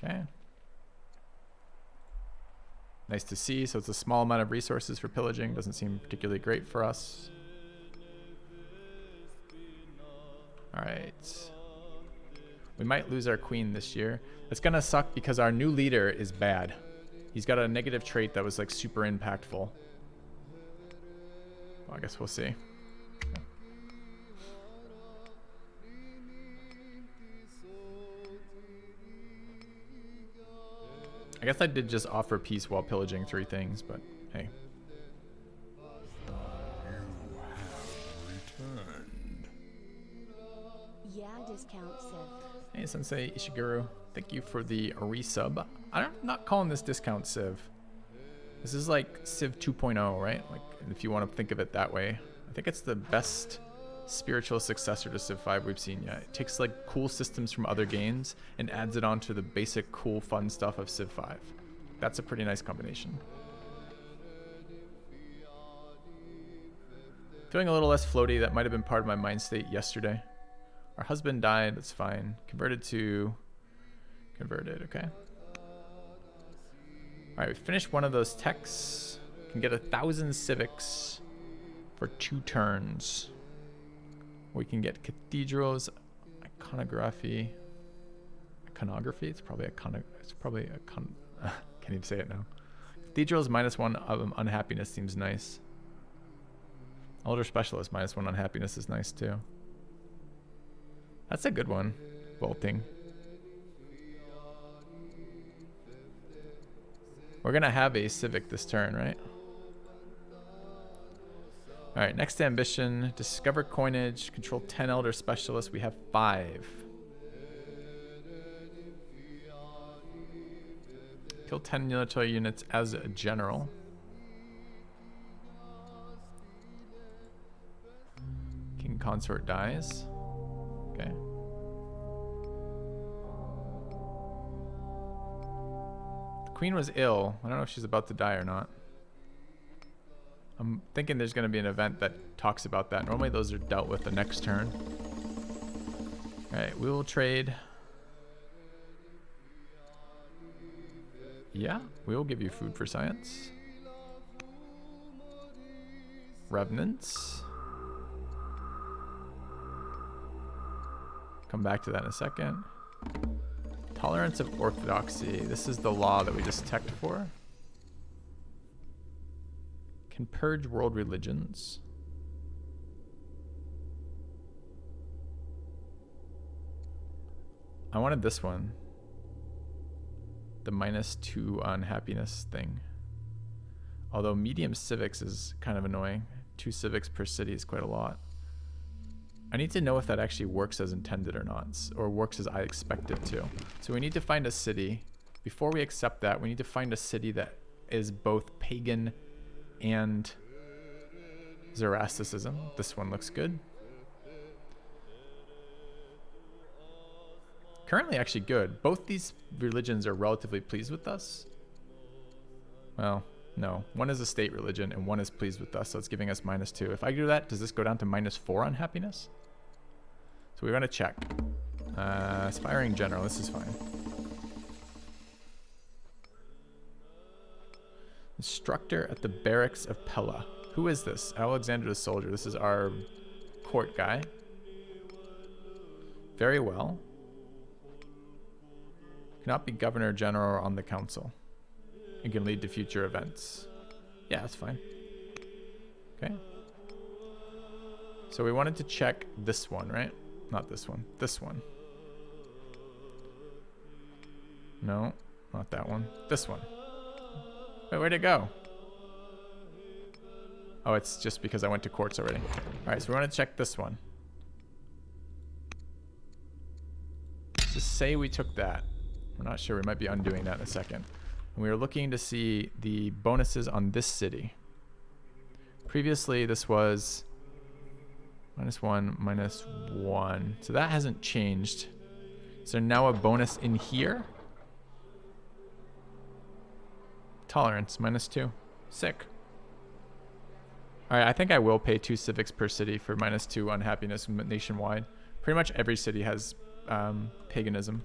Okay. Nice to see. So it's a small amount of resources for pillaging. Doesn't seem particularly great for us. All right. We might lose our queen this year. It's going to suck because our new leader is bad. He's got a negative trait that was like super impactful. Well, I guess we'll see. I guess I did just offer peace while pillaging 3 things, but hey. You have returned. Yeah, discount Civ. Hey, Sensei Ishiguro. Thank you for the resub. I'm not calling this discount Civ. This is like Civ 2.0, right? Like, if you want to think of it that way. I think it's the best spiritual successor to Civ 5 we've seen yet. It takes like cool systems from other games and adds it onto the basic cool fun stuff of Civ 5. That's a pretty nice combination. Feeling a little less floaty. That might have been part of my mind state yesterday. Our husband died. That's fine. Converted, okay. Alright, we finished one of those techs. Can get 1,000 civics for 2 turns. We can get cathedrals, iconography. It's probably a can't even say it now. Cathedrals -1 of unhappiness seems nice. Elder specialist -1 unhappiness is nice too. That's a good one. Vaulting. We're gonna have a civic this turn, right? All right, next ambition, discover coinage, control 10 elder specialists. We have 5. Kill 10 military units as a general. King consort dies. Okay. The queen was ill. I don't know if she's about to die or not. I'm thinking there's going to be an event that talks about that. Normally those are dealt with the next turn. Alright, we will trade. Yeah, we will give you food for science. Revenants. Come back to that in a second. Tolerance of orthodoxy. This is the law that we just teched for. Can purge world religions. I wanted this one. The -2 on happiness thing. Although medium civics is kind of annoying. 2 civics per city is quite a lot. I need to know if that actually works as intended or not, or works as I expect it to. So we need to find a city. Before we accept that, we need to find a city that is both pagan and Zoroastrianism. This one looks good. Currently actually good. Both these religions are relatively pleased with us. Well, no. One is a state religion and one is pleased with us, so it's giving us -2. If I do that, does this go down to -4 on happiness? So we're going to check. Aspiring general, this is fine. Instructor at the barracks of Pella. Who is this? Alexander the Soldier. This is our court guy. Very well. Cannot be governor general on the council. It can lead to future events. Yeah, that's fine. Okay. So we wanted to check this one, right? Not this one. This one. No, not that one. This one. Wait, where'd it go? Oh, it's just because I went to courts already. All right, so we want to check this one. Just say we took that. We're not sure. We might be undoing that in a second. And we were looking to see the bonuses on this city. Previously, this was -1, -1. So that hasn't changed. Is there now a bonus in here? Tolerance, -2. Sick. All right, I think I will pay 2 civics per city for -2 on happiness nationwide. Pretty much every city has paganism.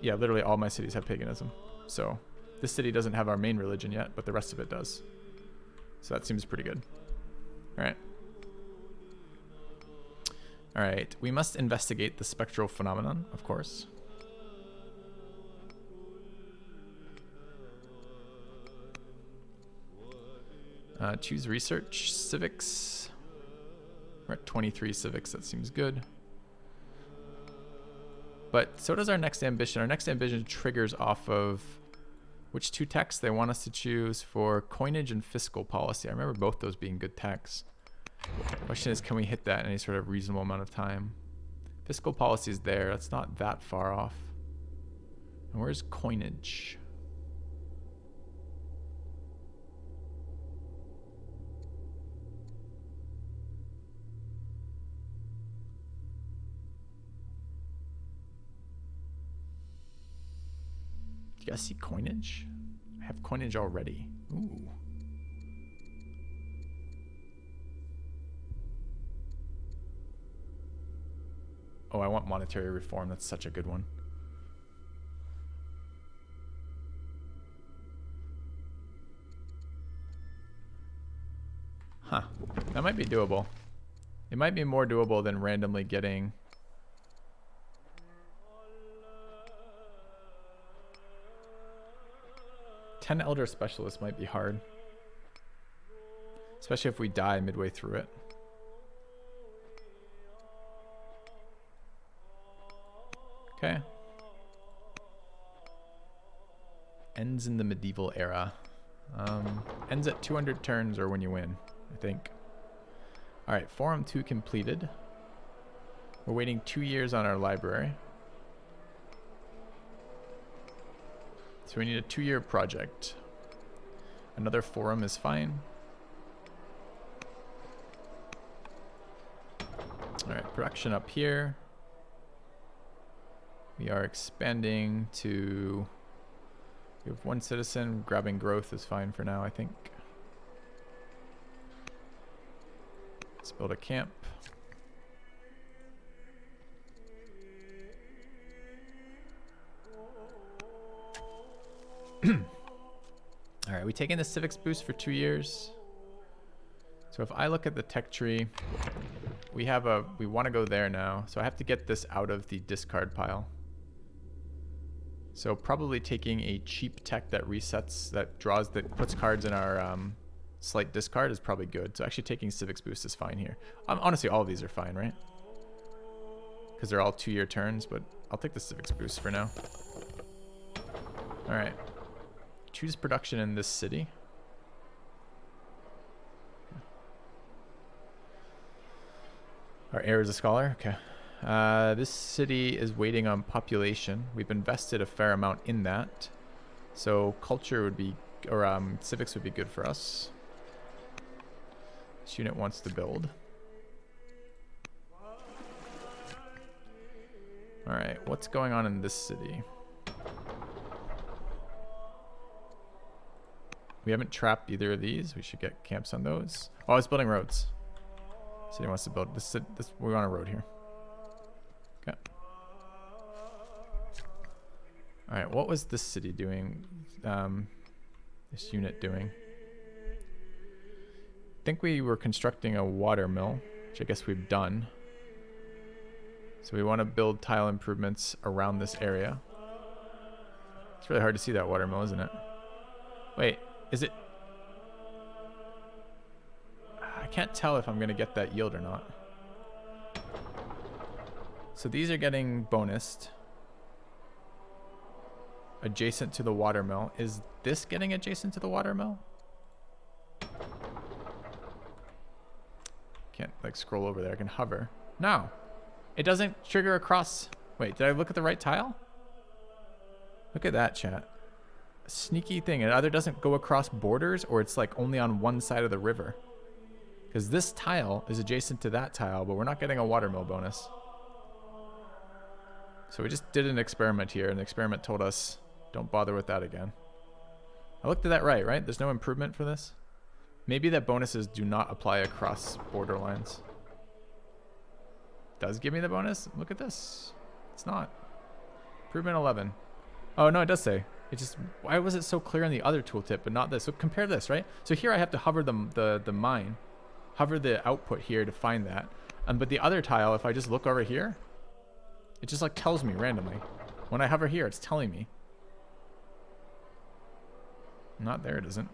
Yeah, literally all my cities have paganism. So this city doesn't have our main religion yet, but the rest of it does. So that seems pretty good. All right. All right, we must investigate the spectral phenomenon, of course. Choose research, civics. We're at 23 civics, that seems good. But so does our next ambition. Our next ambition triggers off of which 2 texts they want us to choose for coinage and fiscal policy. I remember both those being good texts. Question is, can we hit that in any sort of reasonable amount of time? Fiscal policy is there. That's not that far off. And where's coinage? Do you guys see coinage? I have coinage already. Ooh. Oh, I want monetary reform. That's such a good one. Huh. That might be doable. It might be more doable than randomly getting... "10 elder specialists" might be hard. Especially if we die midway through it. Okay. Ends in the medieval era. Ends at 200 turns or when you win, I think. Alright, Forum 2 completed. We're waiting 2 years on our library. So we need a 2-year project. Another forum is fine. Alright, production up here. We are expanding to... We have 1 citizen. Grabbing growth is fine for now, I think. Let's build a camp. All right, we taking the civics boost for 2 years. So if I look at the tech tree, we want to go there now. So I have to get this out of the discard pile. So probably taking a cheap tech that resets, that puts cards in our slight discard is probably good. So actually taking civics boost is fine here. Honestly, all of these are fine, right? Because they're all 2-year turns, but I'll take the civics boost for now. All right. Choose production in this city. Our heir is a scholar. Okay. This city is waiting on population. We've invested a fair amount in that. So culture would be, or civics would be good for us. This unit wants to build. All right, what's going on in this city? We haven't trapped either of these. We should get camps on those. Oh, I was building roads. City wants to build this. We're on a road here. Okay. All right, what was this city doing? This unit doing? I think we were constructing a water mill, which I guess we've done. So we want to build tile improvements around this area. It's really hard to see that water mill, isn't it? Wait, is it? I can't tell if I'm going to get that yield or not. So these are getting bonused. Adjacent to the water mill. Is this getting adjacent to the water mill? Can't like scroll over there. I can hover. No. It doesn't trigger across. Wait, did I look at the right tile? Look at that, chat. A sneaky thing. It either doesn't go across borders or it's like only on one side of the river. Because this tile is adjacent to that tile, but we're not getting a water mill bonus. So we just did an experiment here, and the experiment told us, don't bother with that again. I looked at that right? There's no improvement for this? Maybe that bonuses do not apply across border lines. Does give me the bonus? Look at this. It's not. Improvement 11. Oh, no, it does say. It just, why was it so clear on the other tooltip, but not this? So compare this, right? So here I have to hover the mine, hover the output here to find that. But the other tile, if I just look over here, it just like tells me randomly. When I hover here, it's telling me. Not there, it isn't.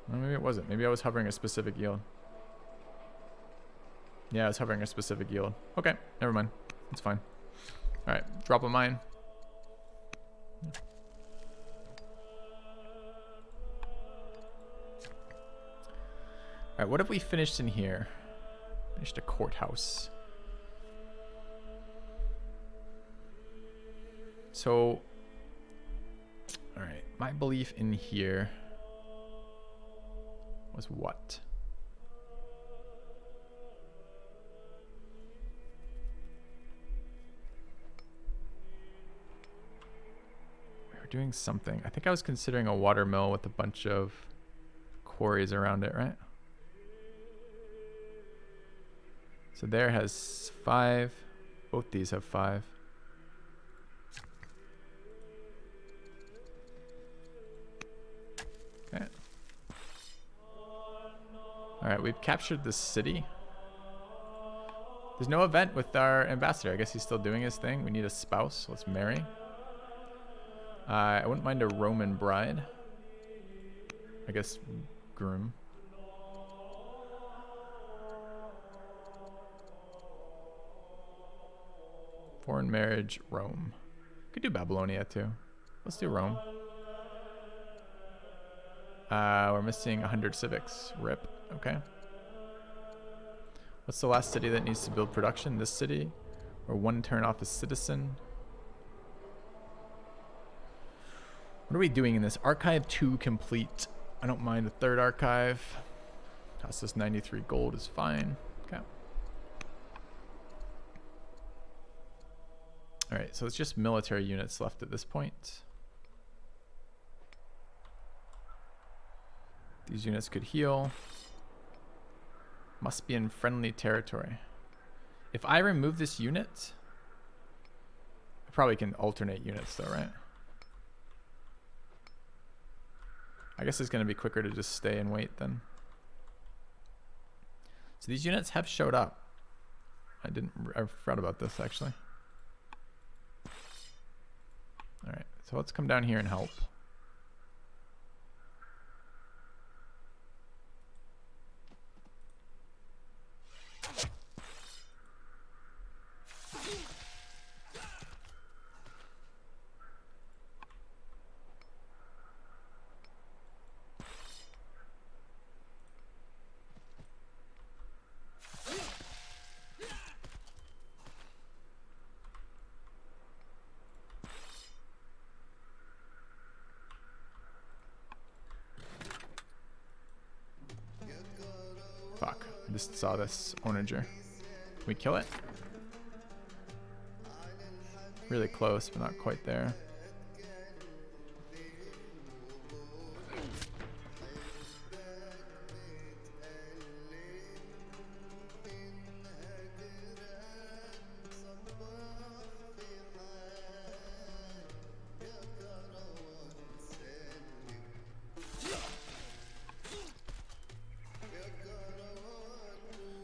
Well, maybe it wasn't. Maybe I was hovering a specific yield. Yeah, I was hovering a specific yield. Okay, never mind. It's fine. All right, drop a mine. All right, what have we finished in here? Finished a courthouse. So, all right, my belief in here was what? We were doing something. I think I was considering a water mill with a bunch of quarries around it, right? So there has 5. Both these have 5. Okay. All right, we've captured this city. There's no event with our ambassador. I guess he's still doing his thing. We need a spouse. Let's marry. I wouldn't mind a Roman bride. I guess groom. Foreign marriage, Rome. Could do Babylonia too. Let's do Rome. We're missing 100 civics. RIP. Okay. What's the last city that needs to build production? This city? Or 1 turn off a citizen? What are we doing in this? Archive 2 complete. I don't mind a 3rd archive. Costs us 93 gold is fine. Okay. Alright, so it's just military units left at this point. These units could heal. Must be in friendly territory. If I remove this unit, I probably can alternate units though, right? I guess it's going to be quicker to just stay and wait then. So these units have showed up. I forgot about this actually. All right, so let's come down here and help. Fuck, I just saw this onager. Can we kill it? Really close, but not quite there.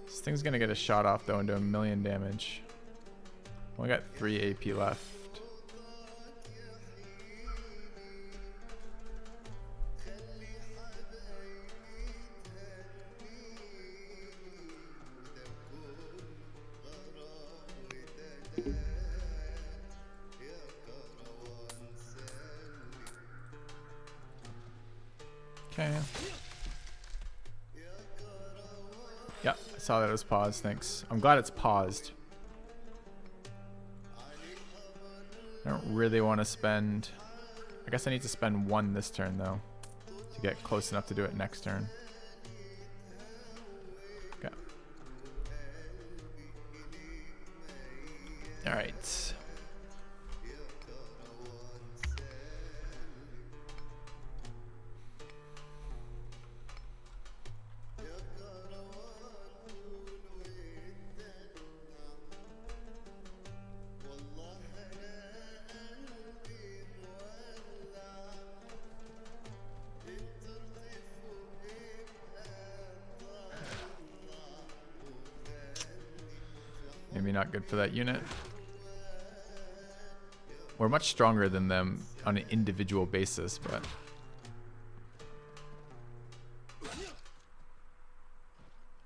This thing's gonna get a shot off though and do 1,000,000 damage. Only got 3 AP left. Okay. Yeah, I saw that it was paused, thanks. I'm glad it's paused. I don't really want to spend... I guess I need to spend 1 this turn though, to get close enough to do it next turn. Okay. Alright. Maybe not good for that unit. We're much stronger than them on an individual basis, but...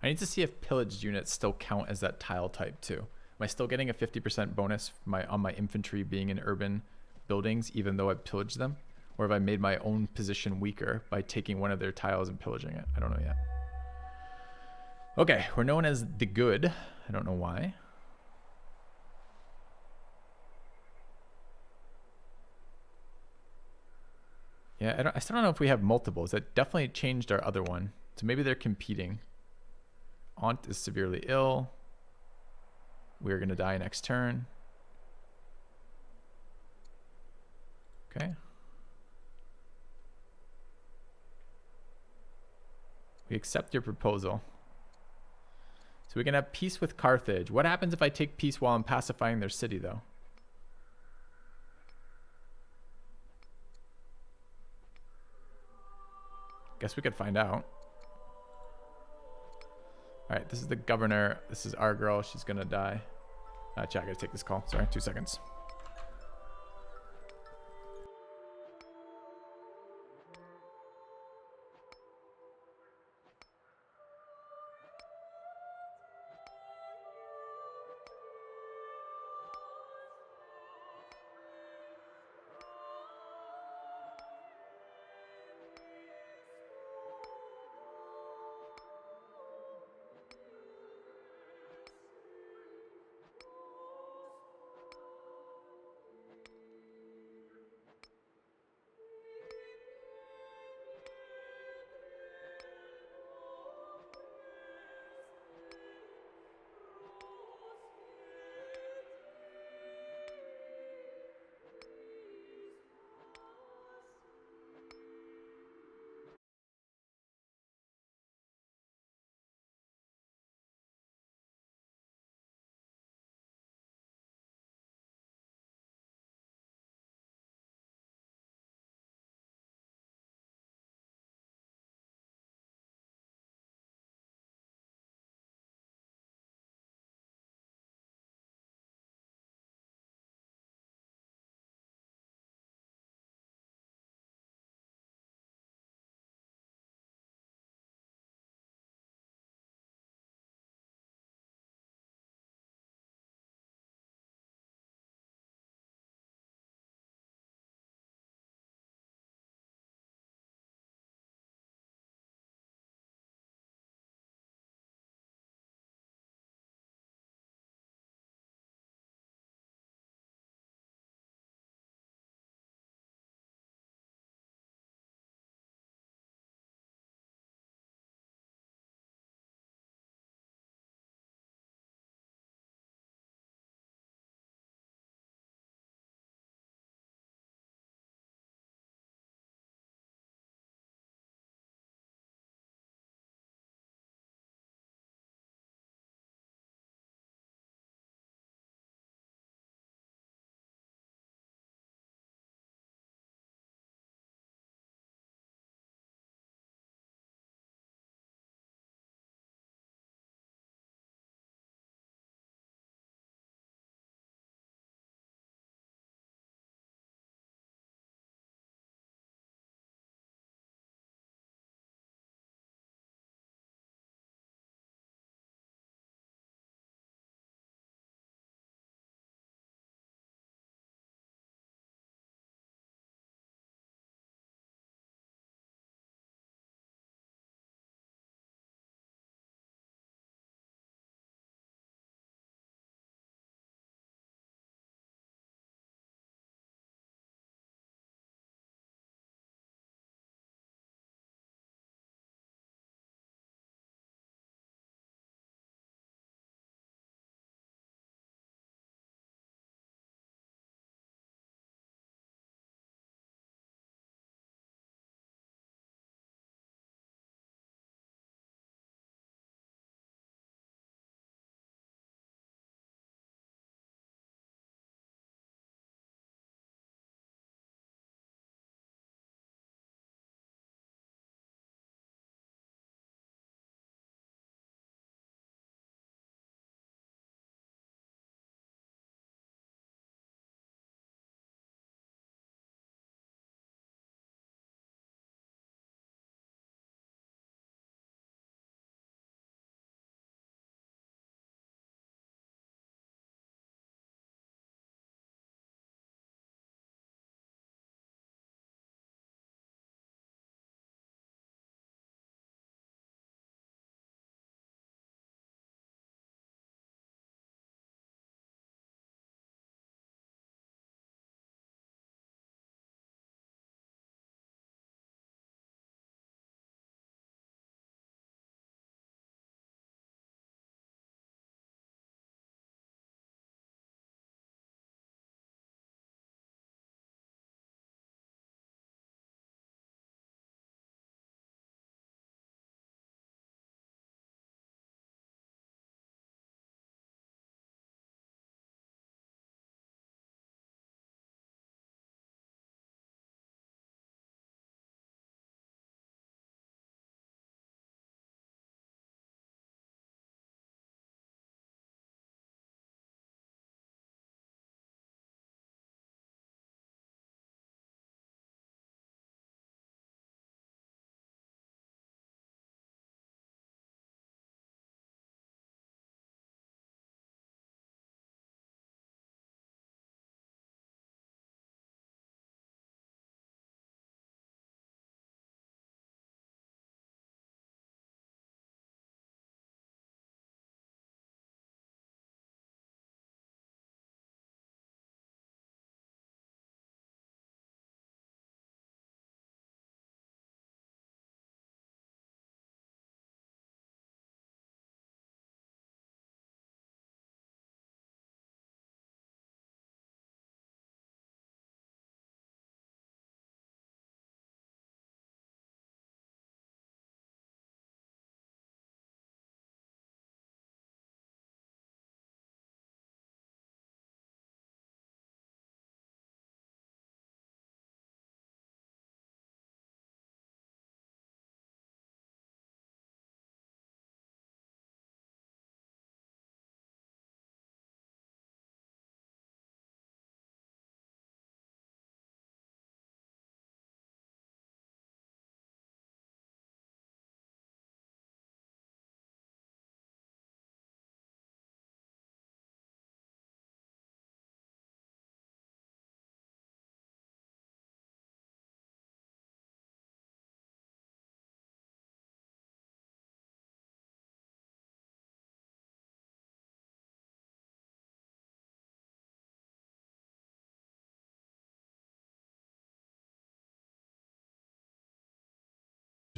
I need to see if pillaged units still count as that tile type too. Am I still getting a 50% bonus on my infantry being in urban buildings even though I pillaged them? Or have I made my own position weaker by taking one of their tiles and pillaging it? I don't know yet. Okay, we're known as the good. I don't know why. Yeah, I still don't know if we have multiples. That definitely changed our other one. So maybe they're competing. Aunt is severely ill. We're going to die next turn. Okay. We accept your proposal. So we can have peace with Carthage. What happens if I take peace while I'm pacifying their city, though? Guess we could find out. All right, this is the governor. This is our girl. She's gonna die. Chat, I gotta take this call. Sorry, 2 seconds.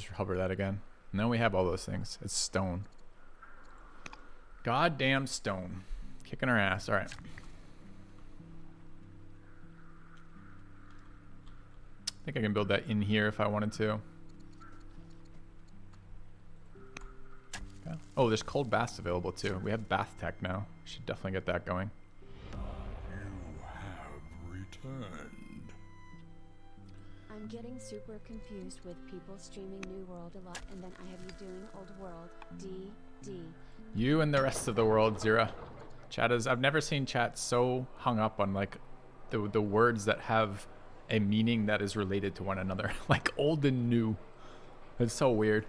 just hover that again. And then we have all those things. It's stone. Goddamn stone. Kicking our ass. All right. I think I can build that in here if I wanted to. Okay. Oh, there's cold baths available too. We have bath tech now. Should definitely get that going. You have returned. I'm getting super confused with people streaming New World a lot and then I have you doing Old World. D. You and the rest of the world, Zira. Chat is, I've never seen chat so hung up on like the words that have a meaning that is related to one another. Like old and new. It's so weird.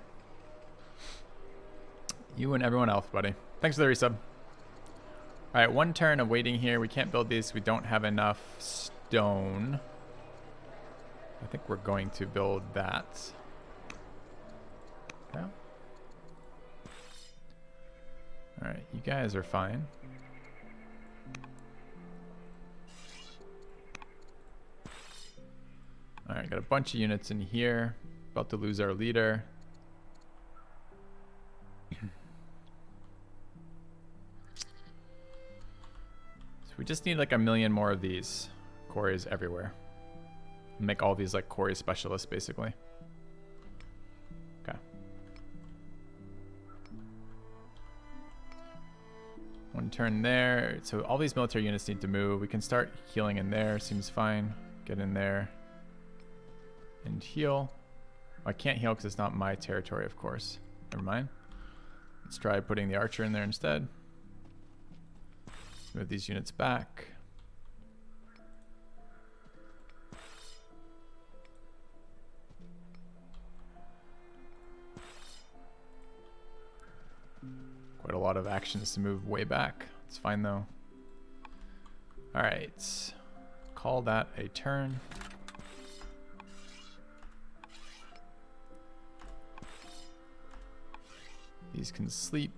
You and everyone else, buddy. Thanks for the resub. All right, one turn of waiting here. We can't build these. We don't have enough stone. I think we're going to build that. Okay. All right, you guys are fine. All right, got a bunch of units in here. About to lose our leader. So we just need like 1 million more of these quarries everywhere. Make all these like quarry specialists basically. Okay. One turn there. So all these military units need to move. We can start healing in there. Seems fine. Get in there and heal. I can't heal because it's not my territory, of course. Never mind. Let's try putting the archer in there instead. Let's move these units back. Quite a lot of actions to move way back. It's fine though. All right, call that a turn. These can sleep.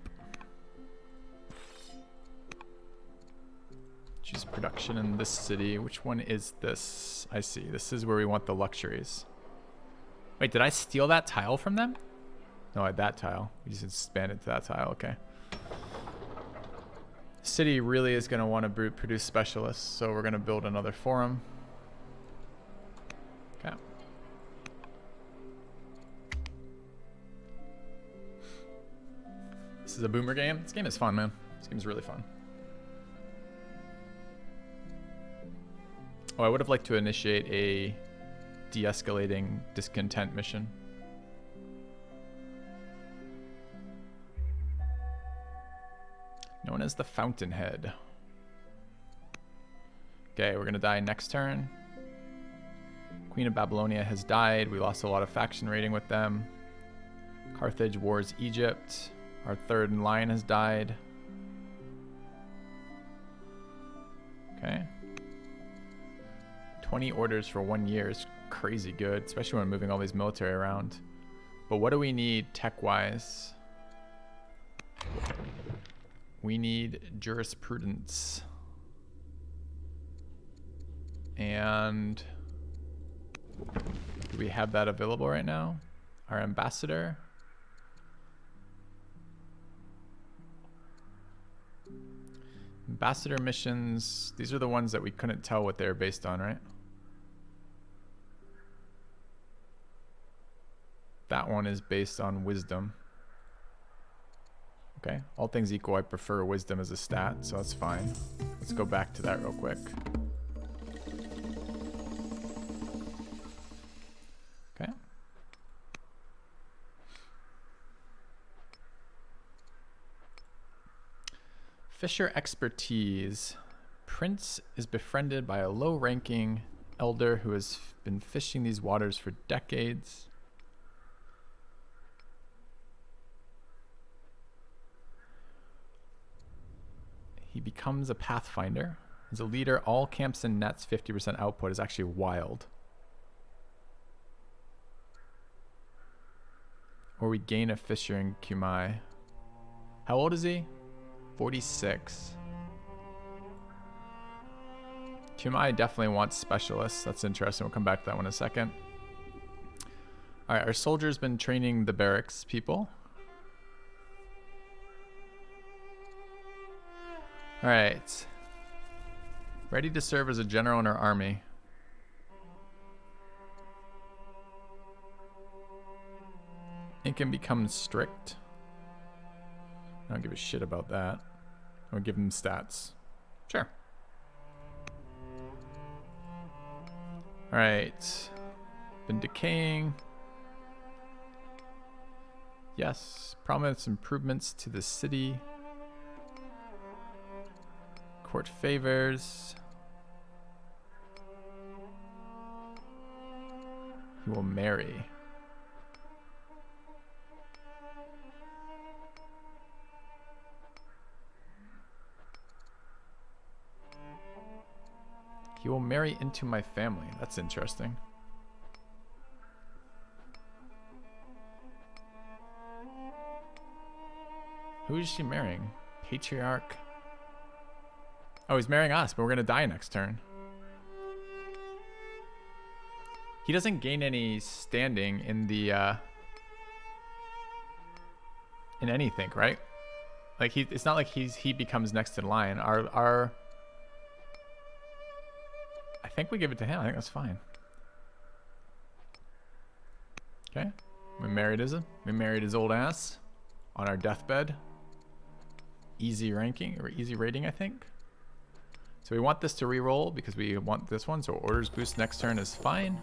Choose production in this city. Which one is this? I see. This is where we want the luxuries. Wait, did I steal that tile from them? No, I had that tile. We just expanded to that tile. Okay. City really is going to want to produce specialists, so we're going to build another forum. Okay. This is a boomer game. This game is fun, man. This game is really fun. Oh, I would have liked to initiate a de-escalating discontent mission. Known as the Fountainhead. Okay, we're gonna die next turn. Queen of Babylonia has died. We lost a lot of faction rating with them. Carthage wars Egypt. Our third in line has died. Okay. 20 orders for 1 year is crazy good, especially when moving all these military around. But what do we need tech-wise? We need jurisprudence. And do we have that available right now? Our ambassador. Ambassador missions. These are the ones that we couldn't tell what they're based on, right? That one is based on wisdom. Okay, all things equal, I prefer wisdom as a stat, so that's fine. Let's go back to that real quick. Okay. Fisher expertise. Prince is befriended by a low-ranking elder who has been fishing these waters for decades. He becomes a pathfinder. As a leader, all camps and nets 50% output is actually wild. Or we gain a fisher in Kumai. How old is he? 46. Kumai definitely wants specialists. That's interesting. We'll come back to that one in a second. All right, our soldier's been training the barracks people. All right. Ready to serve as a general in our army. It can become strict. I don't give a shit about that. I'll give him stats. Sure. Alright. Been decaying. Yes. Prominence improvements to the city. Court favors. He will marry. He will marry into my family. That's interesting. Who is she marrying? Patriarch. Oh, he's marrying us, but we're gonna die next turn. He doesn't gain any standing in the in anything, right? Like it's not like he becomes next in line. Our I think we give it to him. I think that's fine. Okay. We married his old ass on our deathbed. Easy ranking or easy rating, I think. So we want this to re-roll because we want this one. So orders boost next turn is fine.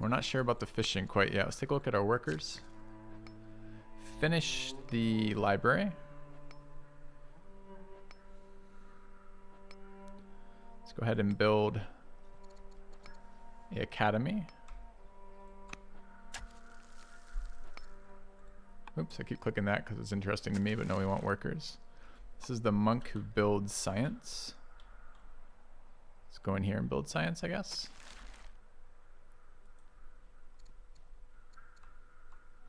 We're not sure about the fishing quite yet. Let's take a look at our workers. Finish the library. Let's go ahead and build the academy. Oops, I keep clicking that because it's interesting to me, but no, we want workers. This is the monk who builds science. Let's go in here and build science, I guess.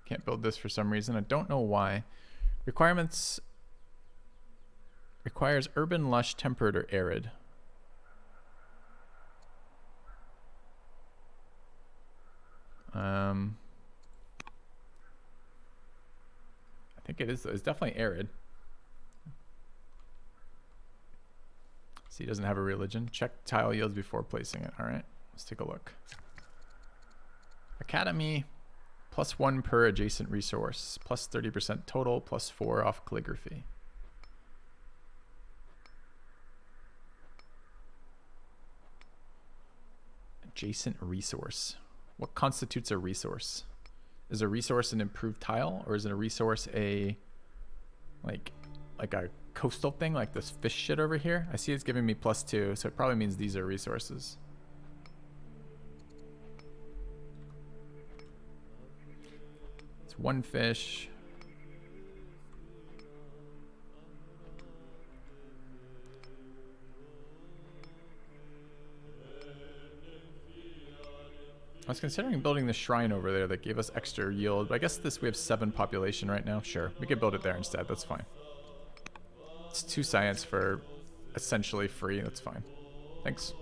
Can't build this for some reason. I don't know why. Requirements requires urban, lush, temperate, or arid. I think it is. It's definitely arid. See, he doesn't have a religion. Check tile yields before placing it. All right, let's take a look. Academy, +1 per adjacent resource, plus 30% total, +4 off calligraphy. Adjacent resource. What constitutes a resource? Is a resource an improved tile, or is it a resource a like a coastal thing like this fish shit over here? I see it's giving me +2, so it probably means these are resources. It's 1 fish. I was considering building the shrine over there that gave us extra yield, but I guess we have 7 population right now. Sure, we could build it there instead. That's fine. It's 2 science for essentially free. That's fine. Thanks.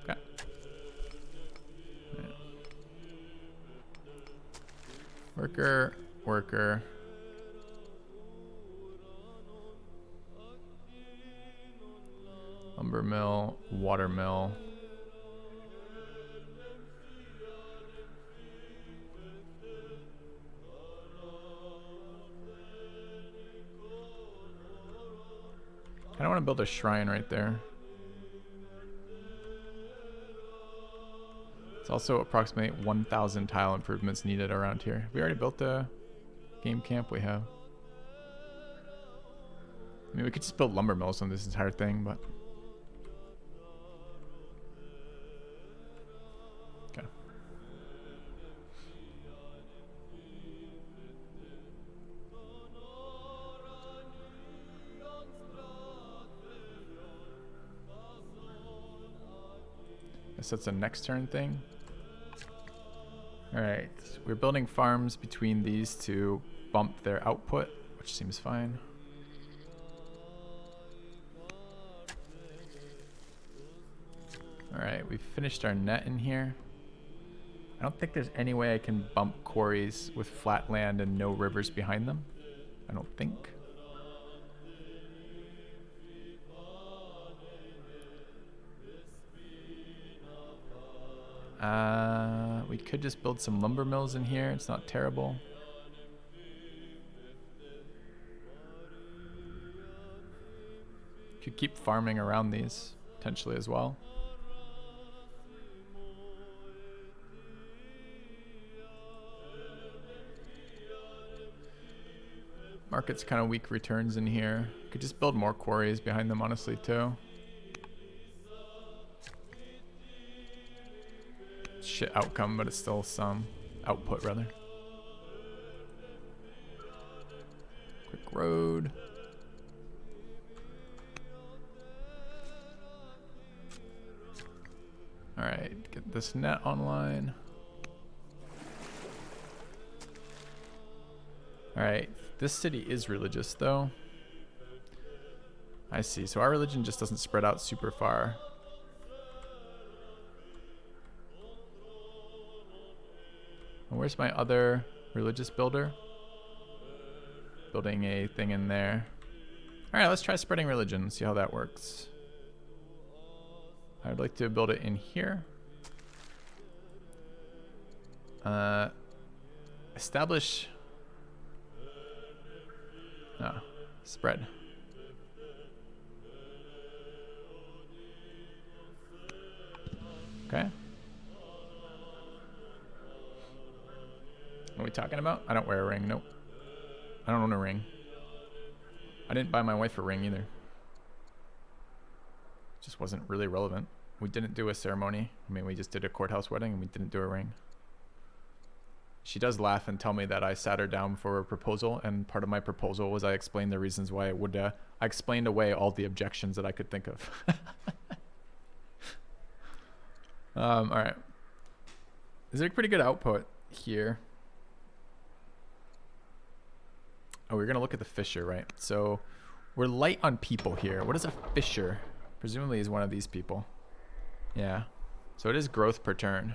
Okay. Yeah. Worker. Lumber mill, water mill. I don't want to build a shrine right there. It's also approximately 1,000 tile improvements needed around here. We already built the game camp we have. I mean, we could just build lumber mills on this entire thing, but... Okay. Guess that's a next turn thing. Alright, we're building farms between these to bump their output, which seems fine. Alright, we've finished our net in here. I don't think there's any way I can bump quarries with flat land and no rivers behind them. I don't think. We could just build some lumber mills in here. It's not terrible. Could keep farming around these potentially as well. Market's kind of weak returns in here. Could just build more quarries behind them, honestly, too. Shit outcome, but it's still some output, rather. Quick road. All right, get this net online. All right, this city is religious, though. I see. So our religion just doesn't spread out super far. And where's my other religious builder? Building a thing in there. All right, let's try spreading religion, see how that works. I'd like to build it in here. Establish. No, spread. Okay. What are we talking about? I don't wear a ring. Nope. I don't own a ring. I didn't buy my wife a ring either. Just wasn't really relevant. We didn't do a ceremony. I mean, we just did a courthouse wedding and we didn't do a ring. She does laugh and tell me that I sat her down for a proposal, and part of my proposal was I explained the reasons why it would. I explained away all the objections that I could think of. All right. Is there a pretty good output here? Oh, we're gonna look at the fisher, right? So we're light on people here. What is a fisher? Presumably is one of these people. Yeah. So it is growth per turn,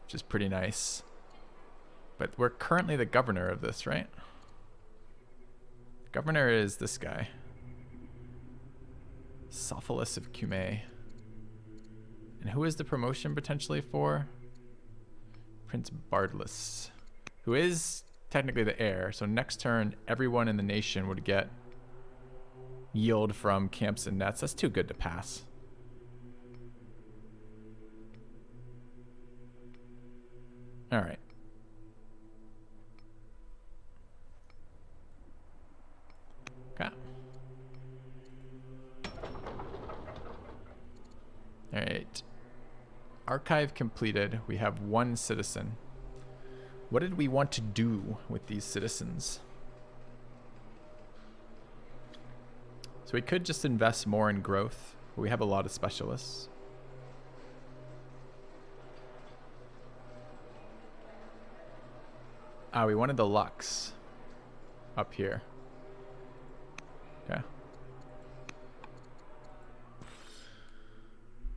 which is pretty nice. But we're currently the governor of this, right? The governor is this guy. Sophilus of Cumae. And who is the promotion potentially for? Prince Bardless, who is technically the heir. So next turn, everyone in the nation would get yield from camps and nets. That's too good to pass. All right. Okay. All right. Archive completed. We have one citizen. What did we want to do with these citizens? So we could just invest more in growth. We have a lot of specialists. We wanted the Lux up here. Okay.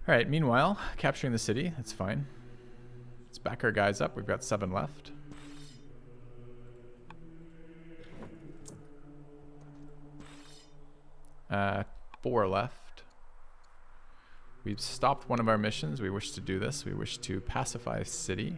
All right, meanwhile, capturing the city, that's fine. Let's back our guys up. We've got 7 left. Uh, 4 left. We've stopped one of our missions. We wish to do this. We wish to pacify a city.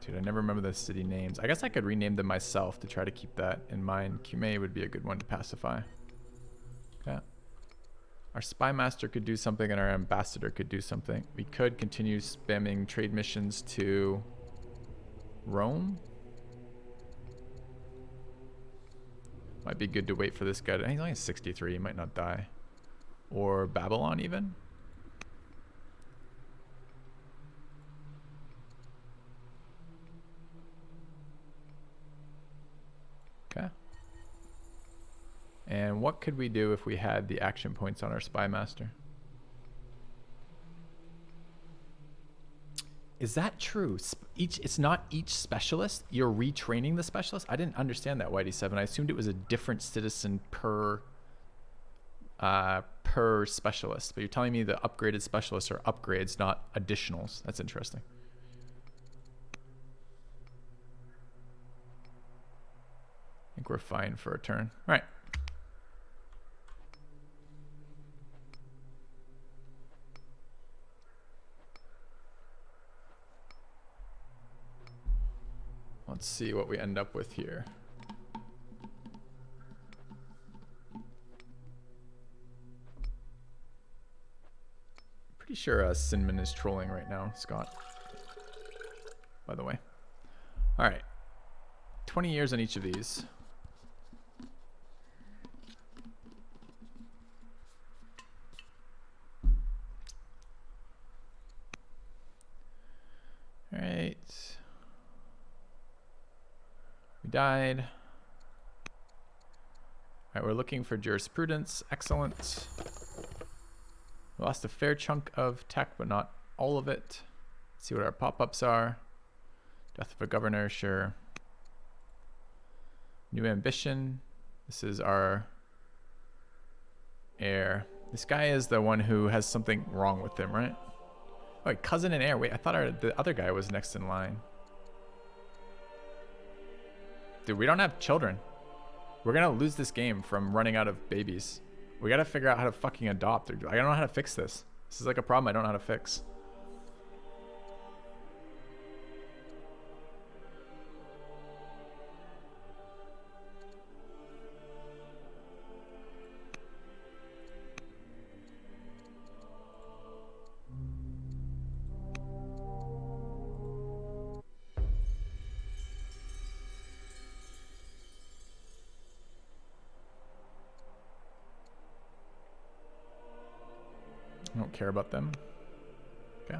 Dude, I never remember the city names. I guess I could rename them myself to try to keep that in mind. Cumae would be a good one to pacify. Okay. Our spy master could do something and our ambassador could do something. We could continue spamming trade missions to Rome. Might be good to wait for this guy. He's only 63. He might not die. Or Babylon even. Okay. And what could we do if we had the action points on our spy master? Is that true? It's not each specialist. You're retraining the specialist. I didn't understand that, YD7. I assumed it was a different citizen per per specialist. But you're telling me the upgraded specialists are upgrades, not additionals. That's interesting. I think we're fine for a turn. All right. Let's see what we end up with here. Pretty sure Cinnamon is trolling right now, Scott. By the way. All right. 20 years on each of these. All right. We died. All right, we're looking for jurisprudence. Excellent. We lost a fair chunk of tech, but not all of it. Let's see what our pop-ups are. Death of a governor, sure. New ambition. This is our heir. This guy is the one who has something wrong with him, right? Oh, wait, cousin and heir. Wait, I thought the other guy was next in line. Dude, we don't have children. We're gonna lose this game from running out of babies. We gotta figure out how to fucking adopt. I don't know how to fix this. This is like a problem I don't know how to fix. I don't care about them. Okay.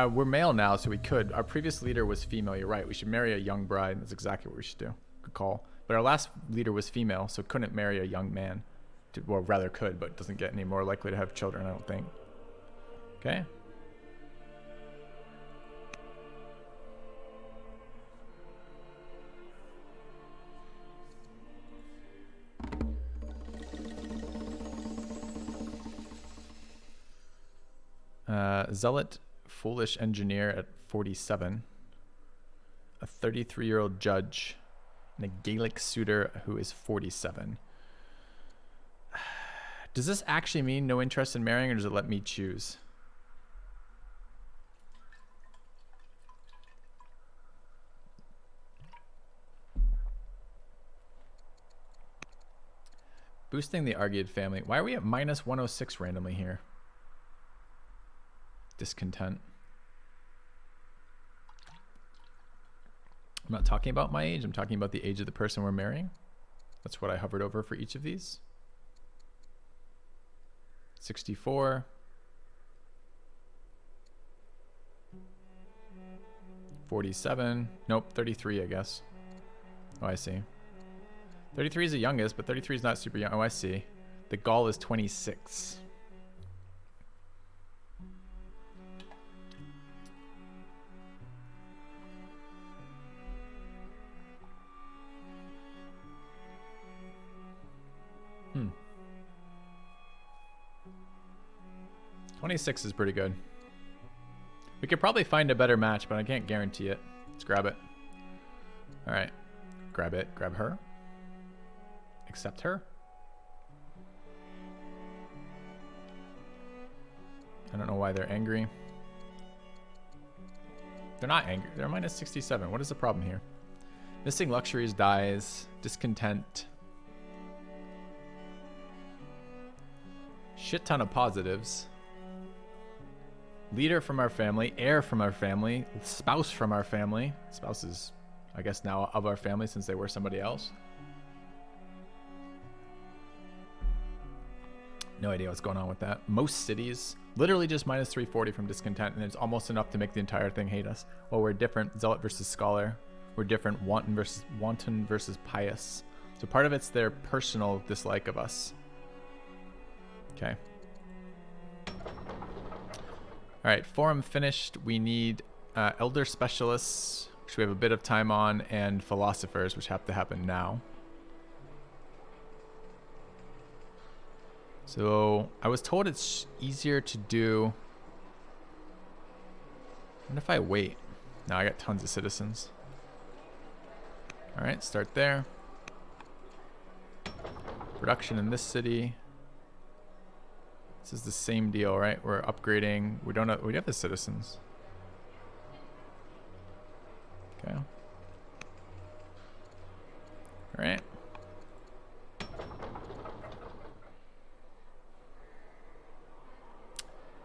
We're male now, so we could. Our previous leader was female. You're right. We should marry a young bride. That's exactly what we should do. Good call. But our last leader was female, so couldn't marry a young man. Well, rather could, but doesn't get any more likely to have children, I don't think. Okay. Zealot, foolish engineer at 47. A 33-year-old judge. And a Gaelic suitor who is 47. Does this actually mean no interest in marrying, or does it let me choose? Boosting the Argead family. Why are we at minus 106 randomly here? Discontent. I'm not talking about my age. I'm talking about the age of the person we're marrying. That's what I hovered over for each of these. 64. 47. Nope, 33, I guess. Oh, I see. 33 is the youngest, but 33 is not super young. Oh, I see. The Gaul is 26. Hmm. 26 is pretty good. We could probably find a better match, but I can't guarantee it. Let's grab it. All right. Grab it. Grab her. Accept her. I don't know why they're angry. They're not angry. They're minus 67. What is the problem here? Missing luxuries dies. Discontent. Shit ton of positives. Leader from our family. Heir from our family. Spouse from our family. Spouse is, I guess, now of our family since they were somebody else. No idea what's going on with that. Most cities, literally just minus 340 from discontent, and it's almost enough to make the entire thing hate us. Well, we're different. Zealot versus scholar. We're different. Wanton versus pious. So part of it's their personal dislike of us. Okay. All right, forum finished. We need elder specialists, which we have a bit of time on, and philosophers, which have to happen now. So I was told it's easier to do. What if I wait? Now I got tons of citizens. All right, start there. Production in this city. This is the same deal, right? We're upgrading. We don't have, we have the citizens. Okay. All right.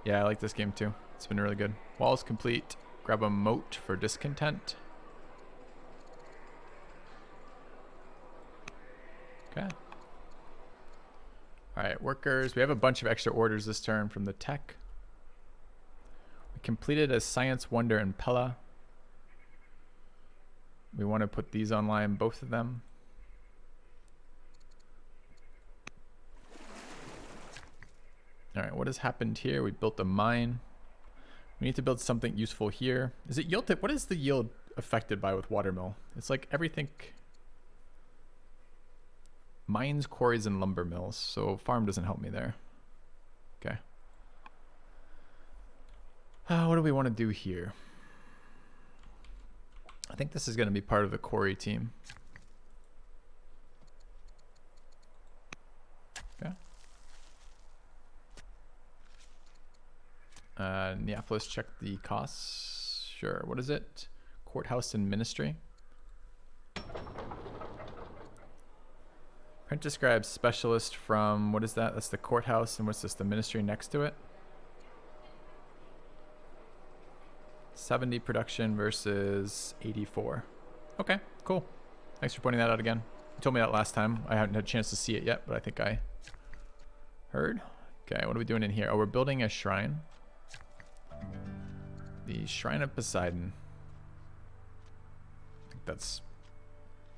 Yeah, I like this game too. It's been really good. Walls complete. Grab a moat for discontent. Okay. All right, workers. We have a bunch of extra orders this turn from the tech. We completed a science wonder in Pella. We want to put these online, both of them. All right, what has happened here? We built a mine. We need to build something useful here. Is it yield tip? What is the yield affected by with watermill? It's like everything. Mines, quarries, and lumber mills. So farm doesn't help me there. Okay. What do we want to do here? I think this is going to be part of the quarry team. Okay. Neapolis, check the costs. Sure. What is it? Courthouse and ministry. Apprentice scribe specialist from, what is that? That's the courthouse. And what's this? The ministry next to it? 70 production versus 84. Okay, cool. Thanks for pointing that out again. You told me that last time. I haven't had a chance to see it yet, but I think I heard. Okay, what are we doing in here? Oh, we're building a shrine. The Shrine of Poseidon. I think that's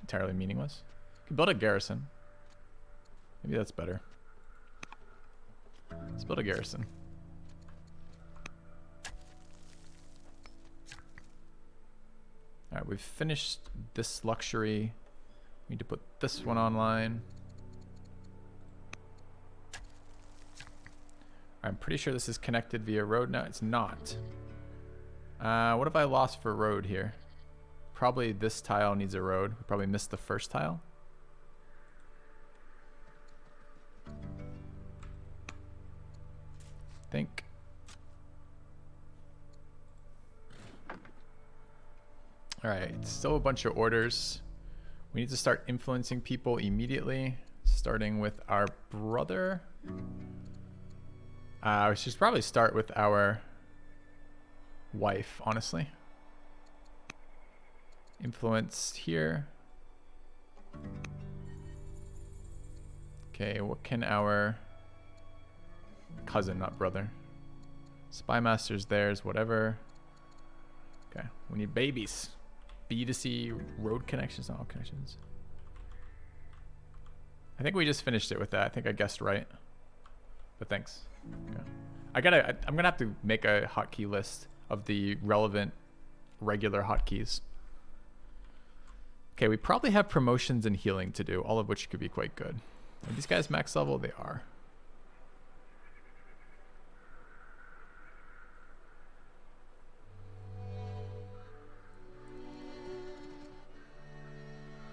entirely meaningless. We can build a garrison. Maybe that's better. Let's build a garrison. All right, we've finished this luxury. We need to put this one online. I'm pretty sure this is connected via road. No, it's not. What have I lost for road here? Probably this tile needs a road. We probably missed the first tile. Think. All right, still a bunch of orders. We need to start influencing people immediately, starting with our brother. We should probably start with our wife, honestly. Influence here. Okay, what can our cousin, not brother. Spy master's theirs, whatever. Okay, we need babies. B2C road connections, not all connections. I think we just finished it with that. I think I guessed right. But thanks. Okay. I'm gonna have to make a hotkey list of the relevant regular hotkeys. Okay, we probably have promotions and healing to do, all of which could be quite good. Are these guys max level? They are.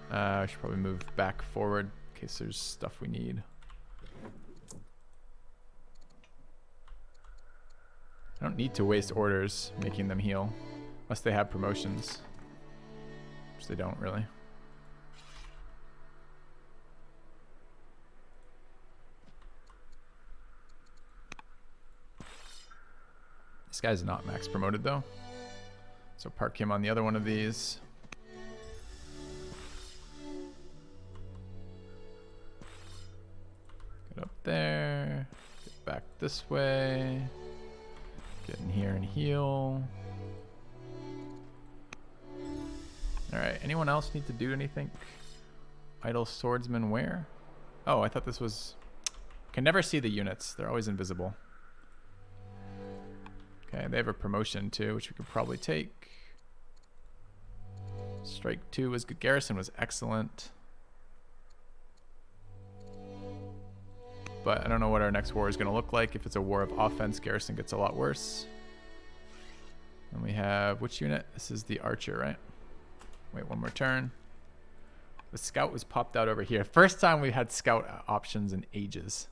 I should probably move back forward in case there's stuff we need. I don't need to waste orders making them heal, unless they have promotions, which they don't really. This guy's not max promoted though, so park him on the other one of these. Get up there, get back this way. Get in here and heal. Alright, anyone else need to do anything? Idle swordsman where? Oh, I thought this was... Can never see the units. They're always invisible. Okay, they have a promotion too, which we could probably take. Strike 2 was good. Garrison was excellent. but I don't know what our next war is going to look like. If it's a war of offense, garrison gets a lot worse. And we have, which unit? This is the archer, right? Wait, one more turn. The scout was popped out over here. First time we had scout options in ages.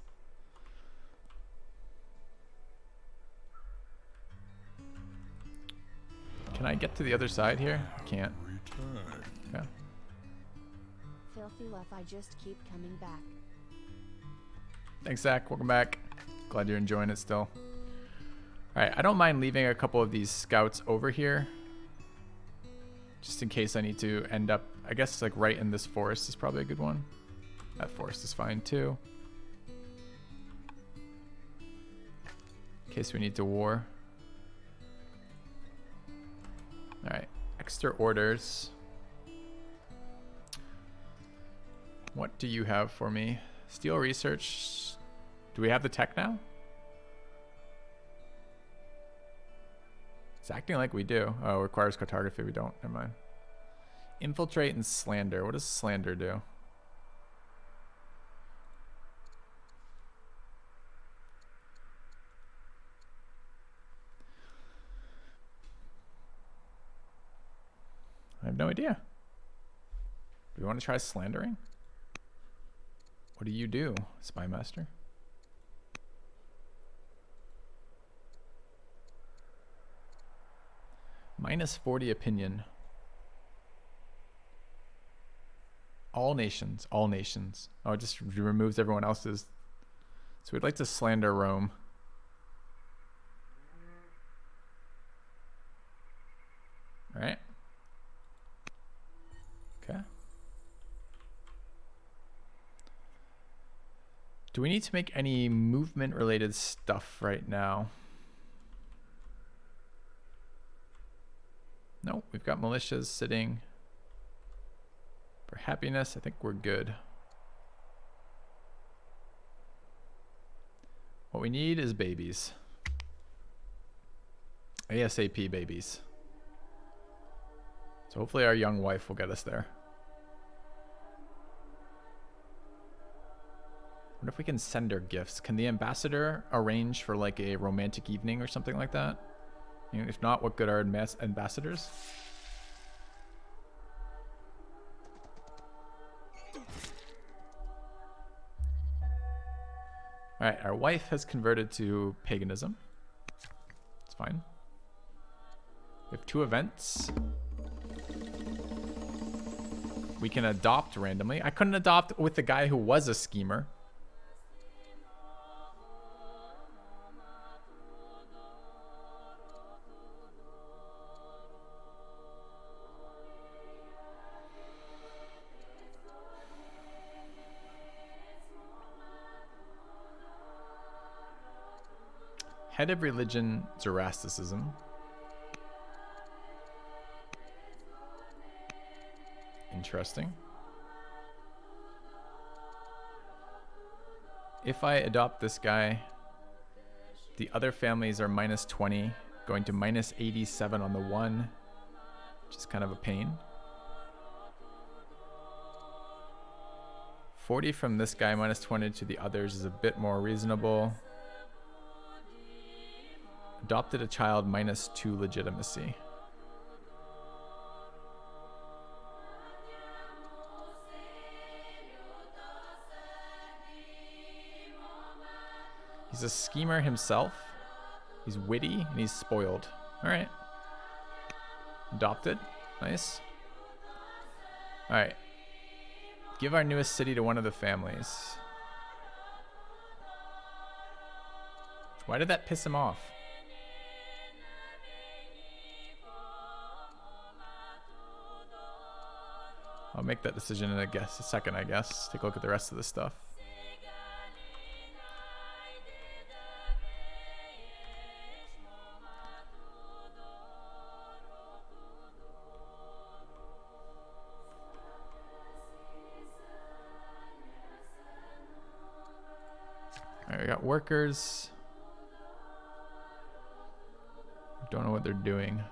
Can I get to the other side here? Can't. Returned. Yeah. Filthy Luff, I just keep coming back. Thanks, Zach. Welcome back. Glad you're enjoying it still. All right, I don't mind leaving a couple of these scouts over here, just in case I need to end up, I guess, like right in this forest is probably a good one. That forest is fine too. In case we need to war. All right, extra orders. What do you have for me? Steel research. Do we have the tech now? It's acting like we do. Oh, requires cartography. We don't. Never mind. Infiltrate and slander. What does slander do? I have no idea. Do we want to try slandering? What do you do, Spy Master? Minus 40 opinion. All nations, all nations. Oh, it just removes everyone else's. So we'd like to slander Rome. All right. Okay. Do we need to make any movement related stuff right now? No, we've got militias sitting. For happiness, I think we're good. What we need is babies. ASAP babies. So hopefully our young wife will get us there. What if we can send her gifts? Can the ambassador arrange for like a romantic evening or something like that? You know, if not, what good are ambassadors? All right, our wife has converted to paganism. It's fine. We have 2 events. We can adopt randomly. I couldn't adopt with the guy who was a schemer. Head of religion, Zoroastrianism. Interesting. If I adopt this guy, the other families are minus 20, going to minus 87 on the one, which is kind of a pain. 40 from this guy, minus 20 to the others is a bit more reasonable. Adopted a child, minus 2 legitimacy. He's a schemer himself. He's witty and he's spoiled. All right. Adopted. Nice. All right. Give our newest city to one of the families. Why did that piss him off? I'll make that decision in a second, I guess. Take a look at the rest of the stuff. Alright, we got workers. Don't know what they're doing.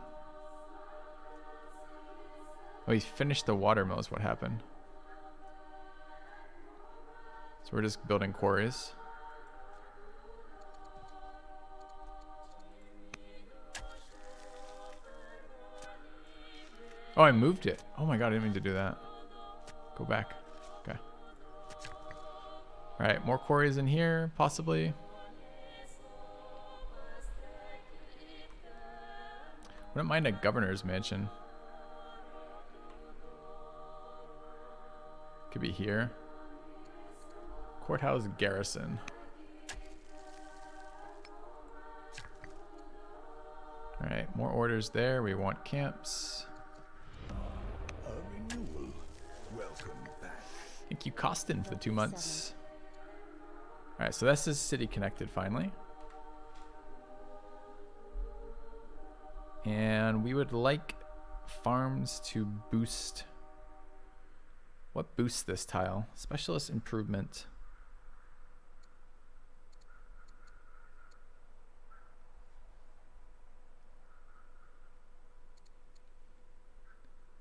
Oh, he finished the watermill is what happened. So we're just building quarries. Oh, I moved it. Oh my god, I didn't mean to do that. Go back. Okay. All right, more quarries in here, possibly. Wouldn't mind a governor's mansion. Could be here. Courthouse garrison. All right, more orders there. We want camps. A renewal. Welcome back. Thank you, Costin, for the 2 months. All right, so this is city connected finally. And we would like farms to boost. What boosts this tile? Specialist improvement.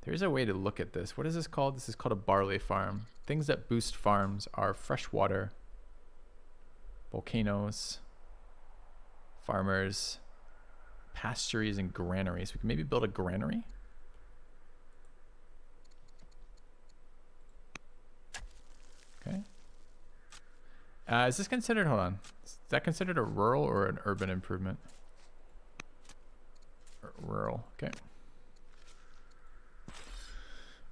There's a way to look at this. What is this called? This is called a barley farm. Things that boost farms are fresh water, volcanoes, farmers, pasturies, and granaries. We can maybe build a granary. Okay. Is this considered, hold on. Is that considered a rural or an urban improvement? Rural, okay.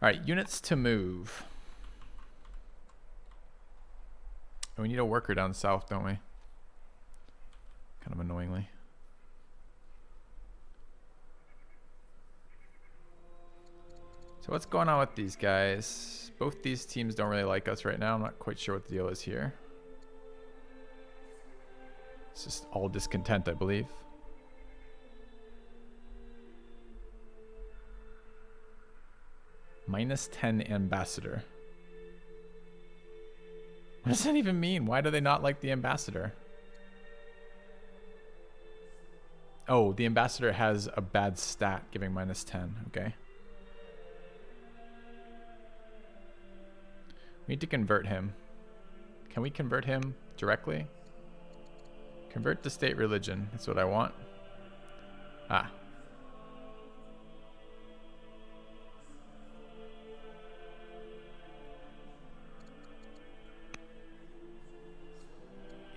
All right, units to move. And we need a worker down south, don't we? Kind of annoyingly. So what's going on with these guys? Both these teams don't really like us right now. I'm not quite sure what the deal is here. It's just all discontent, I believe. -10 ambassador. What does that even mean? Why do they not like the ambassador? Oh, the ambassador has a bad stat giving -10. Okay. We need to convert him. Can we convert him directly? Convert to state religion. That's what I want. Ah.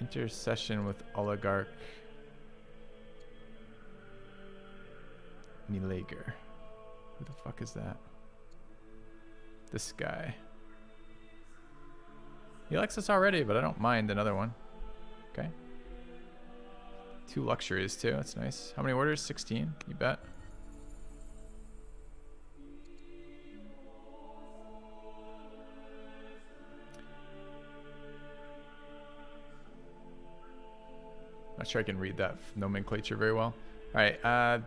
Intercession with oligarch Nilager. Who the fuck is that? This guy. He likes us already, but I don't mind another one. Okay. 2 luxuries too. That's nice. How many orders? 16? You bet. Not sure I can read that nomenclature very well. All right,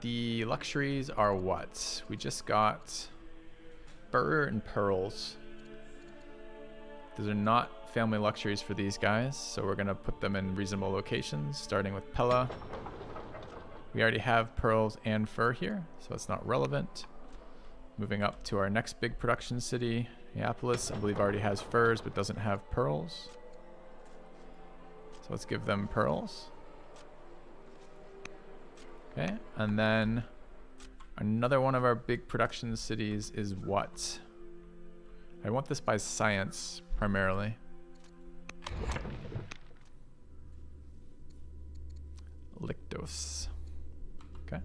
the luxuries are what? We just got fur and pearls. Those are not family luxuries for these guys, so we're gonna put them in reasonable locations, starting with Pella. We already have pearls and fur here, so it's not relevant. Moving up to our next big production city, Neapolis, I believe already has furs but doesn't have pearls. So let's give them pearls. Okay, and then another one of our big production cities is what? I want this by science primarily. Lictos. Okay.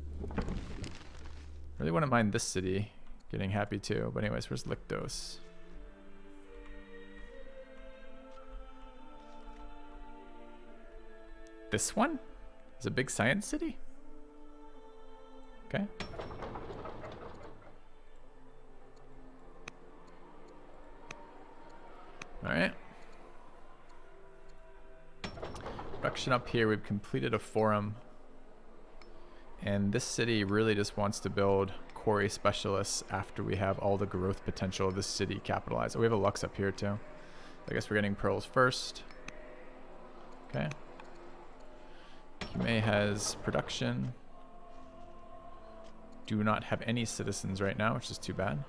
Really wouldn't mind this city getting happy too, but anyways, where's Lictos? This one is a big science city? Okay. All right. Production up here, we've completed a forum. And this city really just wants to build quarry specialists after we have all the growth potential of this city capitalized. Oh, we have a Lux up here too. I guess we're getting pearls first. Okay. Kime has production. Do not have any citizens right now, which is too bad.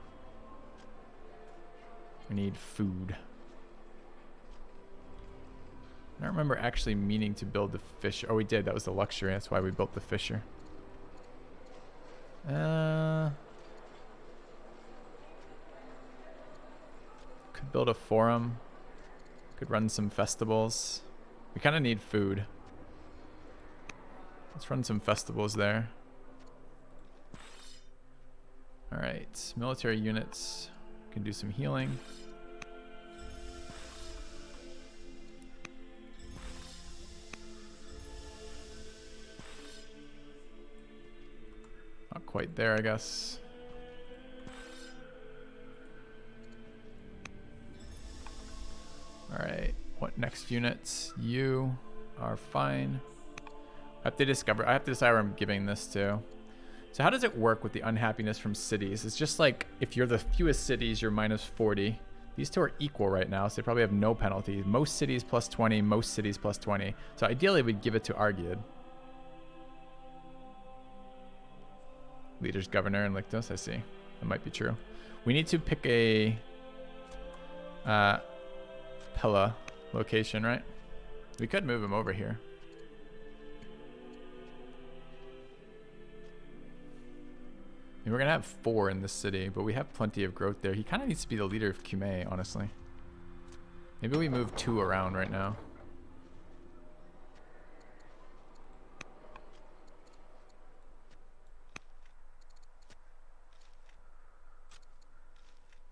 We need food. I don't remember actually meaning to build the fisher. Oh, we did. That was the luxury. That's why we built the fisher. Could build a forum. Could run some festivals. We kind of need food. Let's run some festivals there. Alright, military units can do some healing. Not quite there, I guess. Alright, what next units? You are fine. I have to decide where I'm giving this to. So how does it work with the unhappiness from cities? It's just like if you're the fewest cities, you're minus 40. These two are equal right now, so they probably have no penalty. Most cities plus 20, most cities plus 20. So ideally we'd give it to Argead. Leaders, governor, and Lictos, I see. That might be true. We need to pick a Pella location, right? We could move him over here. And we're gonna have 4 in this city, but we have plenty of growth there. He kind of needs to be the leader of Cumae, honestly. Maybe we move 2 around right now.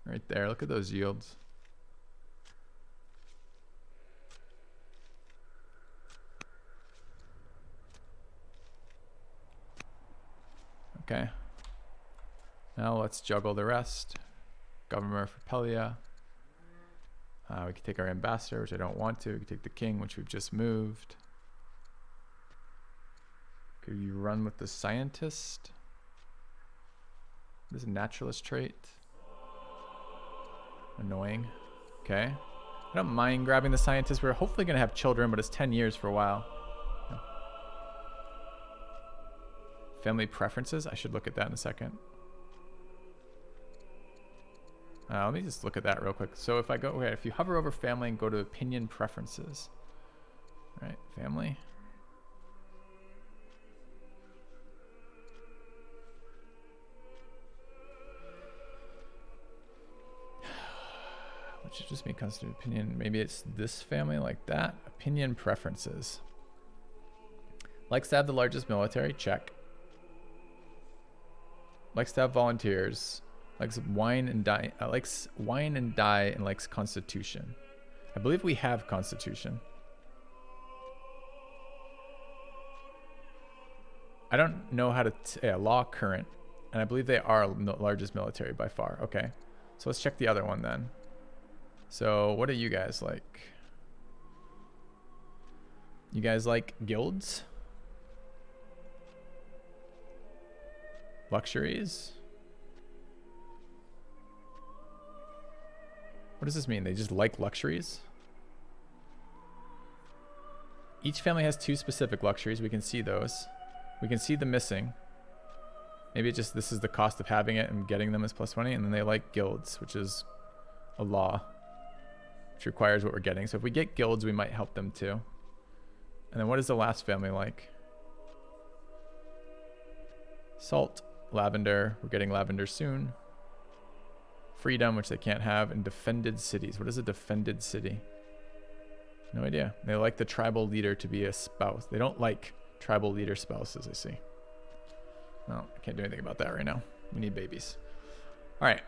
Right there, look at those yields. Okay. Now let's juggle the rest. Governor for Pelia. We can take our ambassador, which I don't want to. We can take the king, which we've just moved. Could you run with the scientist? This is a naturalist trait. Annoying. Okay. I don't mind grabbing the scientist. We're hopefully going to have children, but it's 10 years for a while. Family preferences? I should look at that in a second. Let me just look at that real quick. So if I go, okay, if you hover over family and go to opinion preferences. All right, family. Which should just be constant opinion. Maybe it's this family like that. Opinion preferences. Likes to have the largest military, check. Likes to have volunteers. Likes wine and dye. And likes constitution. I believe we have constitution. I don't know how to. Yeah, law current, and I believe they are largest military by far. Okay, so let's check the other one then. So what do you guys like? You guys like guilds? Luxuries? What does this mean? They just like luxuries? Each family has 2 specific luxuries. We can see those. We can see the missing. Maybe it just this is the cost of having it and getting them as plus 20. And then they like guilds, which is a law, which requires what we're getting. So if we get guilds, we might help them too. And then what is the last family like? Salt, lavender. We're getting lavender soon. Freedom, which they can't have, and defended cities. What is a defended city? No idea. They like the tribal leader to be a spouse. They don't like tribal leader spouses, I see. Well, I can't do anything about that right now. We need babies. All right.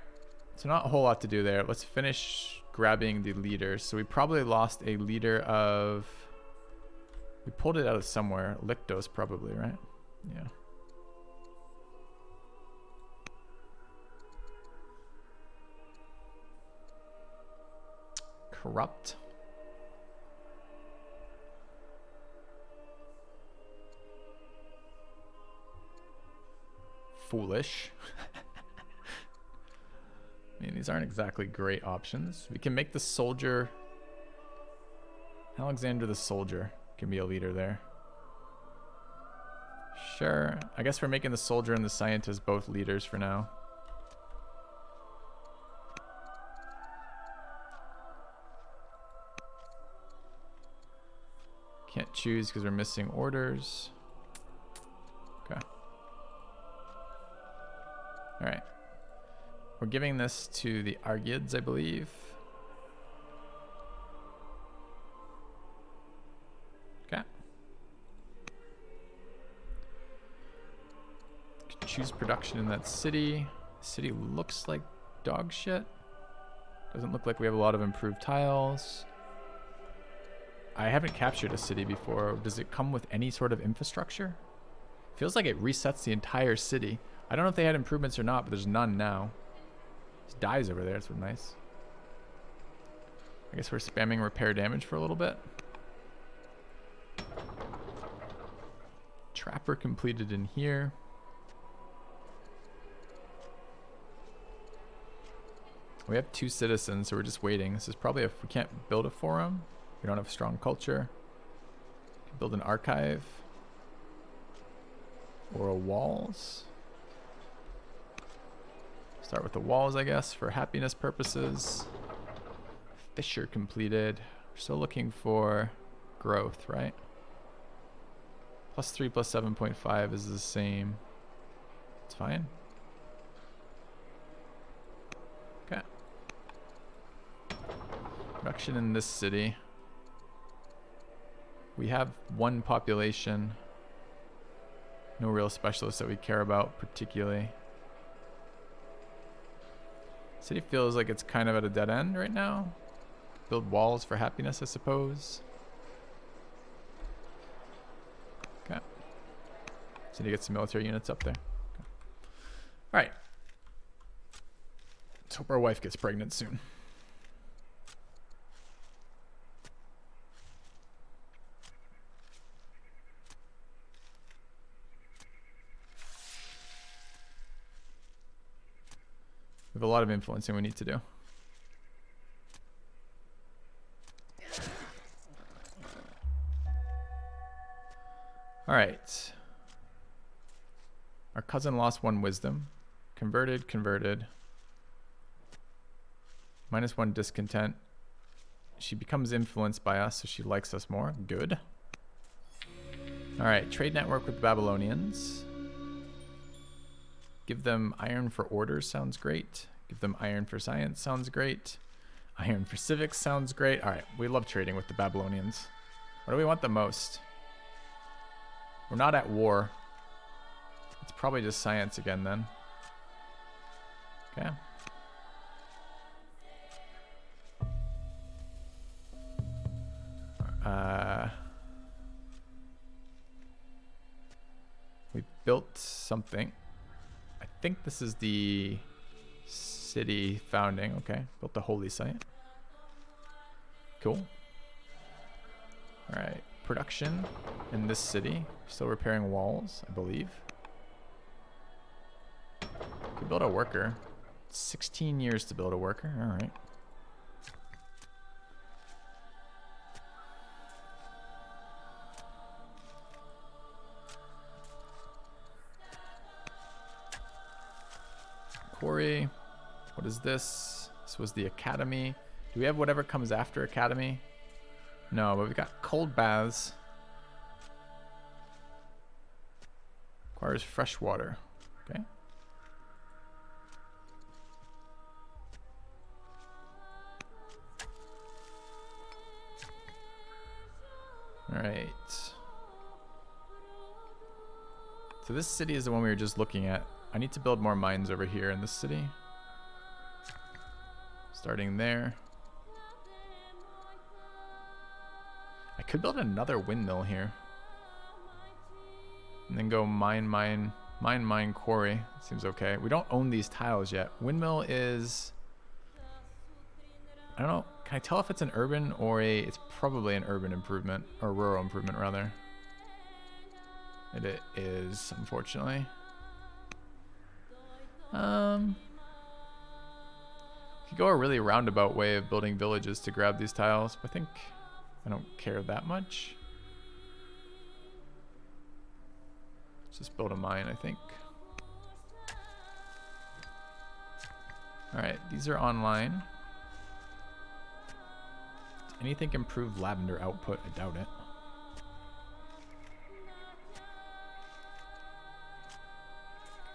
So not a whole lot to do there. Let's finish grabbing the leaders. So we probably lost a leader of... We pulled it out of somewhere. Lictos probably, right? Yeah. Corrupt. Foolish. I mean, these aren't exactly great options. We can make the soldier... Alexander the soldier can be a leader there. Sure. I guess we're making the soldier and the scientist both leaders for now. Can't choose because we're missing orders. Okay. All right. We're giving this to the Argeads, I believe. choose production in that city. City looks like dog shit. Doesn't look like we have a lot of improved tiles. I haven't captured a city before. Does it come with any sort of infrastructure? Feels like it resets the entire city. I don't know if they had improvements or not, but there's none now. There's dyes over there. That's nice. I guess we're spamming repair damage for a little bit. Trapper completed in here. We have 2 citizens, so we're just waiting. This is probably if we can't build a forum. We don't have strong culture. Build an archive. Or a walls. Start with the walls, I guess, for happiness purposes. Fisher completed. We're still looking for growth, right? +3 + 7.5 is the same. It's fine. Okay. Production in this city. We have 1 population. No real specialists that we care about particularly. City feels like it's kind of at a dead end right now. Build walls for happiness, I suppose. Okay. So need to get some military units up there. Okay. All right. Let's hope our wife gets pregnant soon. We have a lot of influencing we need to do. All right. Our cousin lost 1 wisdom. Converted. -1 discontent. She becomes influenced by us, so she likes us more. Good. All right. Trade network with the Babylonians. Give them iron for orders sounds great. Give them iron for science sounds great. Iron for civics sounds great. All right, we love trading with the Babylonians. What do we want the most? We're not at war. It's probably just science again then. Okay. We built something. I think this is the city founding. Okay, built the holy site. Cool. All right, production in this city. Still repairing walls, I believe. Could build a worker. 16 years to build a worker. All right. Quarry. What is this? This was the academy. Do we have whatever comes after academy? No, but we've got cold baths. Requires fresh water. Okay. All right. So this city is the one we were just looking at. I need to build more mines over here in this city. Starting there. I could build another windmill here. And then go mine, quarry. Seems okay. We don't own these tiles yet. Windmill is... I don't know. Can I tell if it's an urban or a... It's probably an urban improvement. Or rural improvement, rather. It is, unfortunately. Could go a really roundabout way of building villages to grab these tiles, but I think I don't care that much. Let's just build a mine, I think. Alright, these are online. Anything improve lavender output? I doubt it.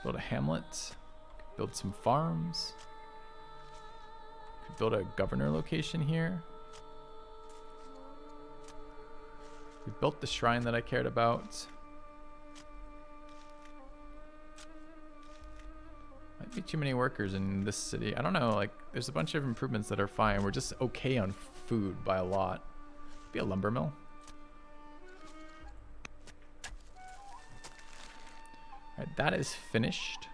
Build a hamlet. Build some farms. Could build a governor location here. We built the shrine that I cared about. be too many workers in this city. I don't know, like there's a bunch of improvements that are fine. We're just okay on food by a lot. Be a lumber mill. All right, that is finished.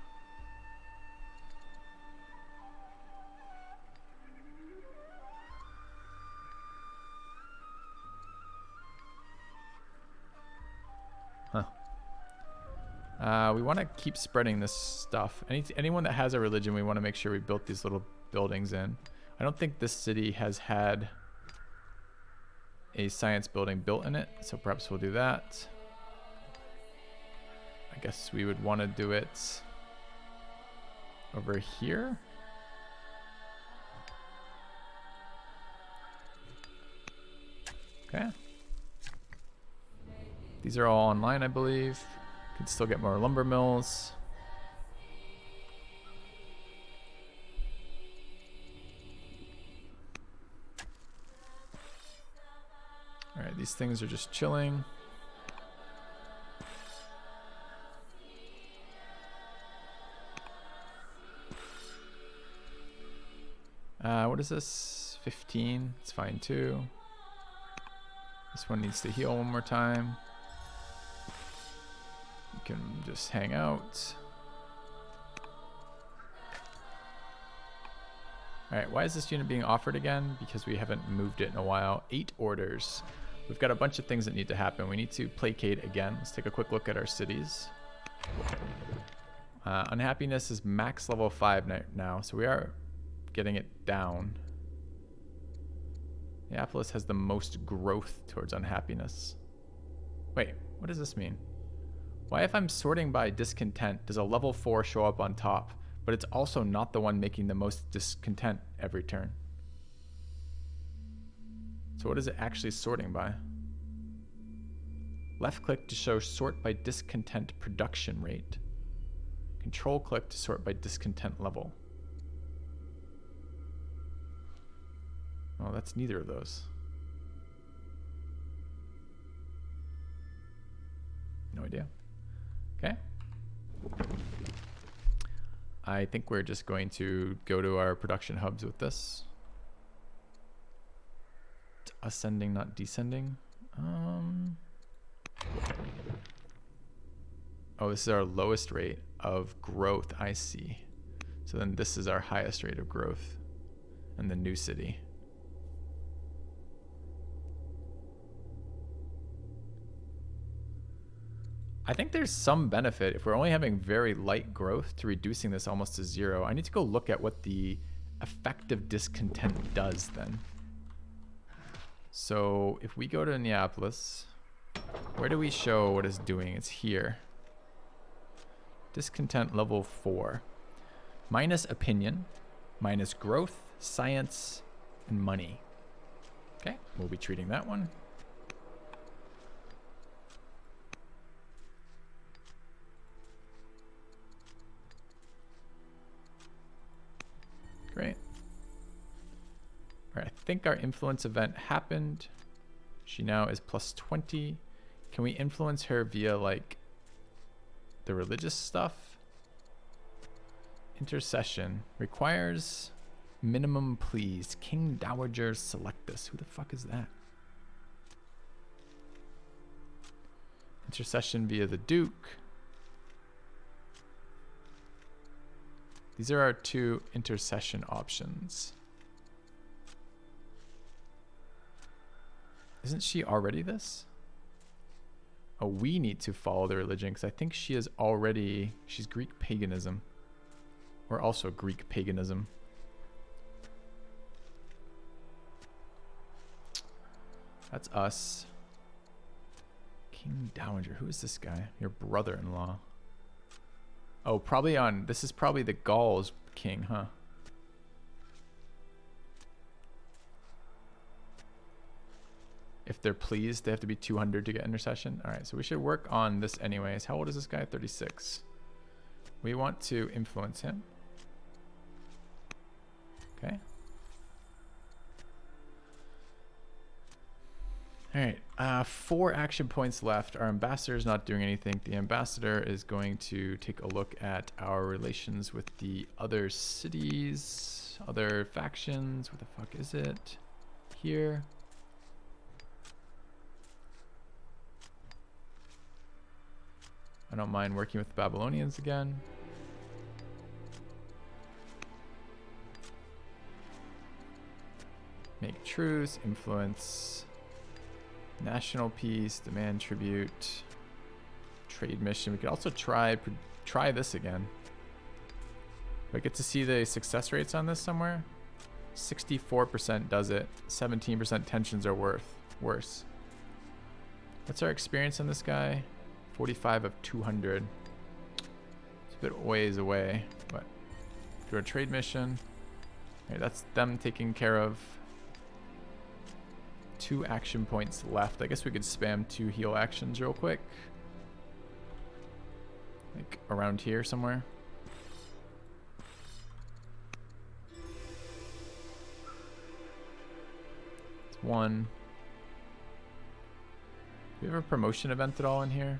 We want to keep spreading this stuff. Anyone that has a religion, we want to make sure we built these little buildings in. I don't think this city has had a science building built in it, so perhaps we'll do that. I guess we would want to do it over here. Okay. These are all online, I believe. Could still get more lumber mills. All right, these things are just chilling. What is this? 15. It's fine too. This one needs to heal one more time. You can just hang out. Alright, why is this unit being offered again? Because we haven't moved it in a while. 8 orders. We've got a bunch of things that need to happen. We need to placate again. Let's take a quick look at our cities. Unhappiness is max level 5 now, so we are getting it down. Neapolis has the most growth towards unhappiness. Wait, what does this mean? Why, if I'm sorting by discontent, does a level 4 show up on top, but it's also not the one making the most discontent every turn? So what is it actually sorting by? Left click to show sort by discontent production rate. Control click to sort by discontent level. Oh, that's neither of those. No idea. Okay. I think we're just going to go to our production hubs with this. It's ascending, not descending. Oh, this is our lowest rate of growth, I see. So then this is our highest rate of growth in the new city. I think there's some benefit if we're only having very light growth to reducing this almost to 0. I need to go look at what the effective discontent does then. So if we go to Neapolis, where do we show what it's doing? It's here. Discontent level 4. Minus opinion, minus growth, science, and money. Okay, we'll be treating that one. Great. All right, I think our influence event happened. She now is plus 20. Can we influence her via like the religious stuff? Intercession requires minimum pleas. King Dowager select this. Who the fuck is that? Intercession via the Duke. These are our 2 intercession options. Isn't she already this? Oh, we need to follow the religion because I think she is already, she's Greek paganism. We're also Greek paganism. That's us. King Dowager, who is this guy? Your brother-in-law. Oh, probably on, this is probably the Gauls king, huh? If they're pleased, they have to be 200 to get intercession. All right, so we should work on this anyways. How old is this guy? 36. We want to influence him. Okay. All right, 4 action points left. Our ambassador is not doing anything. The ambassador is going to take a look at our relations with the other cities, other factions. What the fuck is it? Here. I don't mind working with the Babylonians again. Make truce, influence. National peace, demand tribute, trade mission. We could also try this again. Do I get to see the success rates on this somewhere? 64% does it. 17% tensions are worse. What's our experience on this guy? 45 of 200. It's a bit ways away, but do a trade mission. All right, that's them taken care of. 2 action points left. I guess we could spam 2 heal actions real quick. Like around here somewhere. It's 1. Do we have a promotion event at all in here?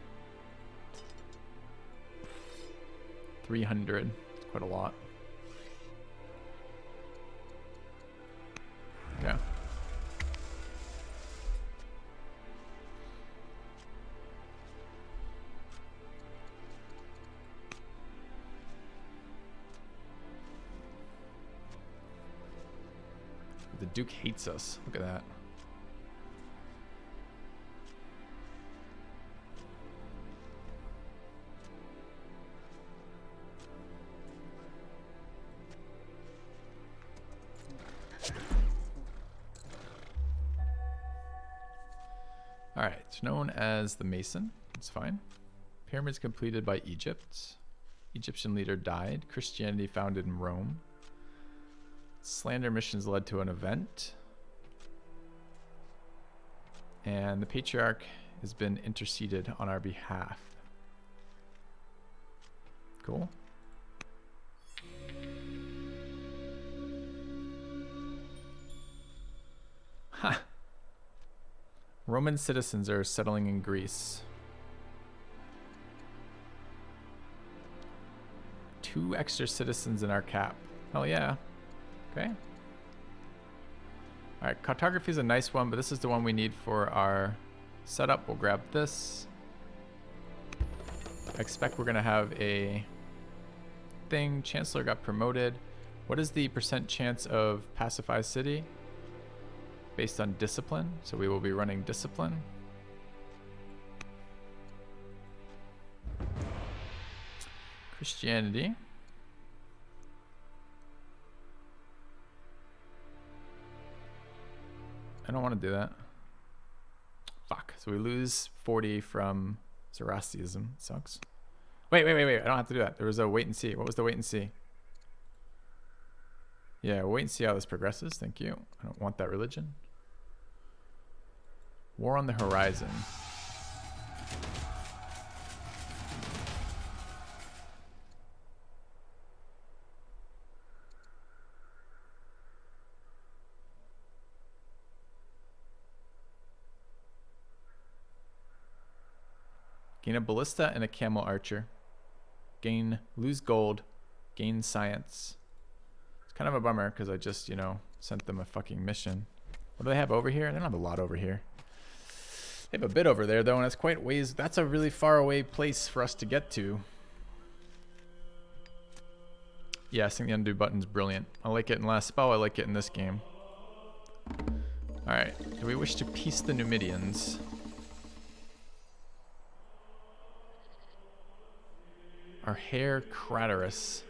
300. It's quite a lot. Yeah. The Duke hates us. Look at that. All right, it's known as the Mason. It's fine. Pyramids completed by Egypt. Egyptian leader died. Christianity founded in Rome. Slander missions led to an event. And the patriarch has been interceded on our behalf. Cool. Ha! Roman citizens are settling in Greece. 2 extra citizens in our cap. Hell yeah. Okay. All right, cartography is a nice one, but this is the one we need for our setup. We'll grab this. I expect we're gonna have a thing. Chancellor got promoted. What is the % chance of pacify city? Based on discipline. So we will be running discipline. Christianity. I don't want to do that. Fuck. So we lose 40 from Zoroastrianism. Sucks. Wait. I don't have to do that. There was a wait and see. What was the wait and see? Yeah, wait and see how this progresses. Thank you. I don't want that religion. War on the horizon. Gain a ballista and a camel archer. Lose gold, gain science. It's kind of a bummer because I just, sent them a fucking mission. What do they have over here? They don't have a lot over here. They have a bit over there though, and it's quite ways. That's a really far away place for us to get to. Yeah, I think the undo button's brilliant. I like it in last spell, I like it in this game. Alright, do we wish to peace the Numidians? Our Herr Craterus.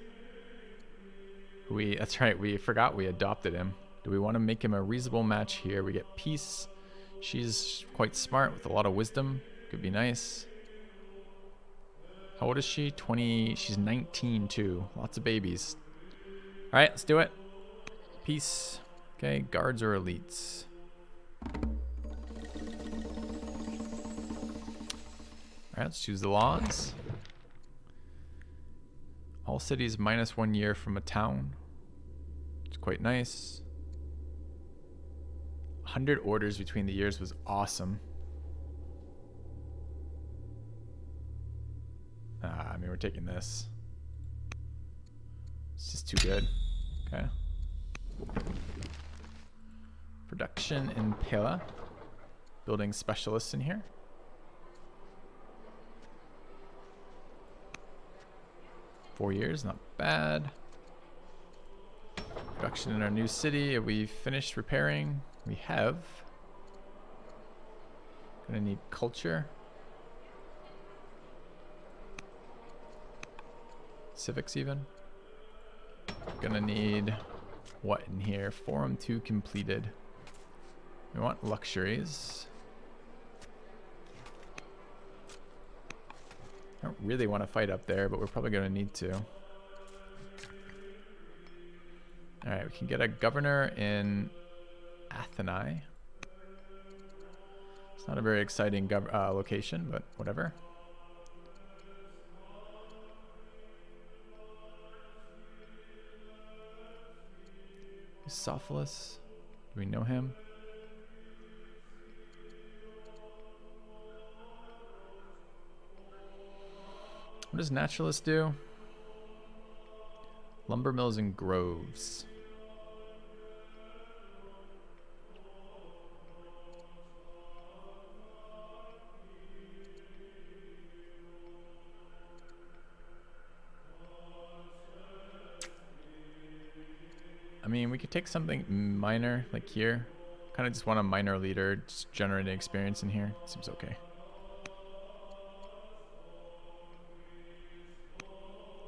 That's right, we forgot we adopted him. Do we want to make him a reasonable match here? We get peace. She's quite smart with a lot of wisdom. Could be nice. How old is she? 20. She's 19 too. Lots of babies. All right, let's do it. Peace. Okay, guards or elites. All right, let's choose the laws. All cities minus 1 year from a town. It's quite nice. 100 orders between the years was awesome. I mean, we're taking this. It's just too good. Okay. Production in Pela. Building specialists in here. Four years, not bad. Production in our new city. Have we finished repairing? We have. Gonna need culture. Civics even. Gonna need what in here? Forum 2 completed. We want luxuries. I don't really want to fight up there, but we're probably gonna need to. Alright, we can get a governor in Athenai. It's not a very exciting location, but whatever. Sophilis, do we know him? What does Naturalist do? Lumber mills and groves. I mean, we could take something minor, like here. Kind of just want a minor leader, just generating experience in here. Seems okay.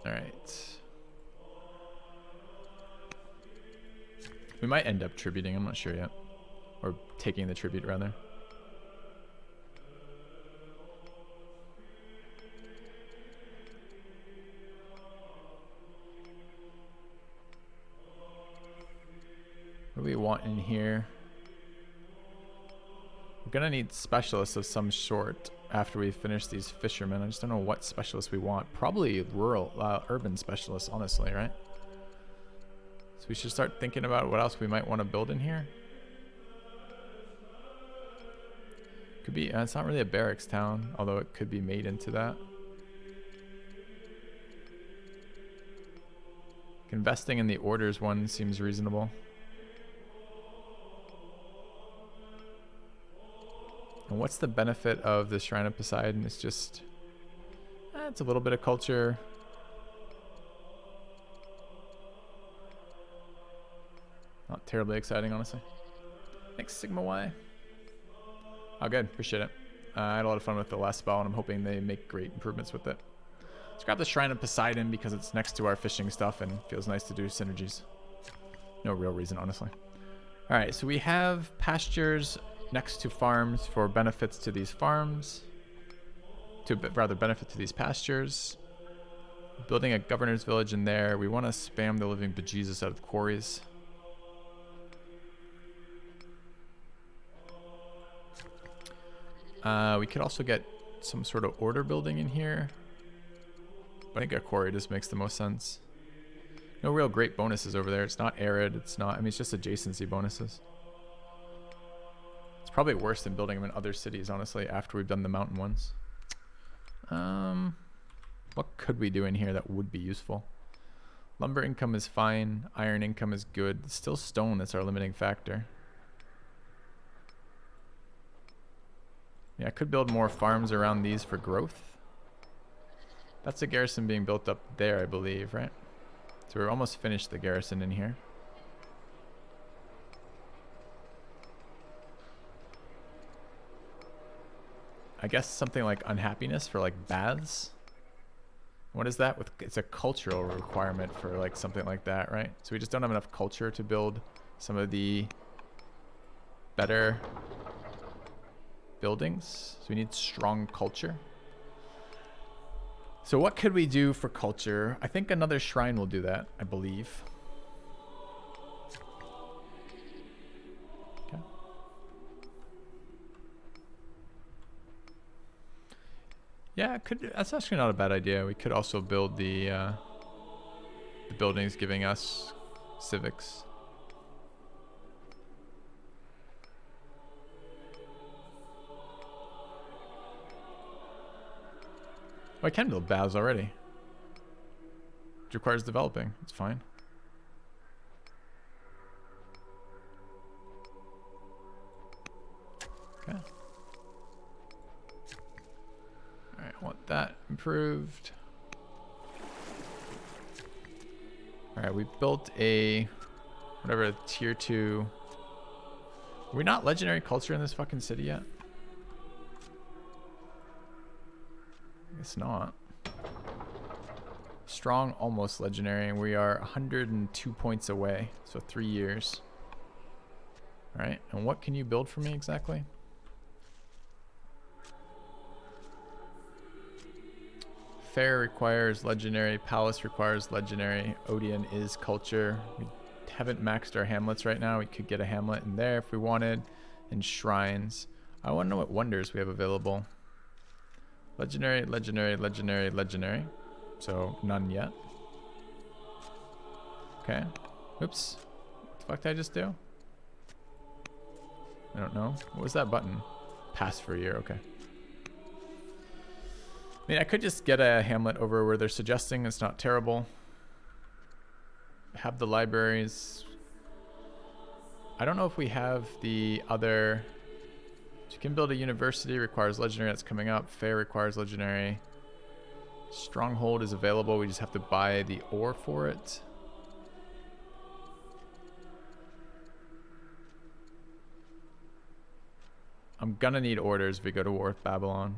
Alright. We might end up tributing, I'm not sure yet. Or taking the tribute, rather. What do we want in here? We're gonna need specialists of some sort after we finish these fishermen. I just don't know what specialists we want. Probably rural, urban specialists, honestly, right? So we should start thinking about what else we might want to build in here. Could be, it's not really a barracks town, although it could be made into that. Investing in the orders one seems reasonable. And what's the benefit of the Shrine of Poseidon? It's just, it's a little bit of culture. Not terribly exciting, honestly. Thanks, Sigma Y. Oh, good. Appreciate it. I had a lot of fun with the last spell, and I'm hoping they make great improvements with it. Let's grab the Shrine of Poseidon because it's next to our fishing stuff and feels nice to do synergies. No real reason, honestly. All right, so we have pastures next to farms for benefits to these farms. Rather, benefit to these pastures. Building a governor's village in there. We want to spam the living bejesus out of quarries. We could also get some sort of order building in here. I think a quarry just makes the most sense. No real great bonuses over there. It's not arid. It's not, I mean, it's just adjacency bonuses. It's probably worse than building them in other cities, honestly, after we've done the mountain ones. What could we do in here that would be useful? Lumber income is fine. Iron income is good. It's still stone that's our limiting factor. Yeah, I could build more farms around these for growth. That's a garrison being built up there, I believe, right? So we're almost finished the garrison in here. I guess something like unhappiness for like baths. What is that? It's a cultural requirement for like something like that, right? So we just don't have enough culture to build some of the better buildings. So we need strong culture. So what could we do for culture? I think another shrine will do that, I believe. Okay. Yeah, that's actually not a bad idea. We could also build the buildings giving us civics. I can build baths already. It requires developing. It's fine. Okay. Alright, I want that improved. Alright, we built a whatever tier 2. Are we not legendary culture in this fucking city yet? I guess not. Strong, almost legendary, and we are 102 points away, so 3 years. Alright, and what can you build for me exactly? Fair requires legendary, Palace requires legendary, Odeon is culture. We haven't maxed our hamlets right now. We could get a hamlet in there if we wanted, and shrines. I want to know what wonders we have available. Legendary, legendary, legendary, legendary. So none yet. Okay. Oops. What the fuck did I just do? I don't know. What was that button? Pass for a year. Okay. I mean, I could just get a hamlet over where they're suggesting. It's not terrible. Have the libraries. I don't know if we have the other. You can build a university, requires legendary, that's coming up. Fair requires legendary. Stronghold is available, we just have to buy the ore for it. I'm gonna need orders if we go to war with Babylon.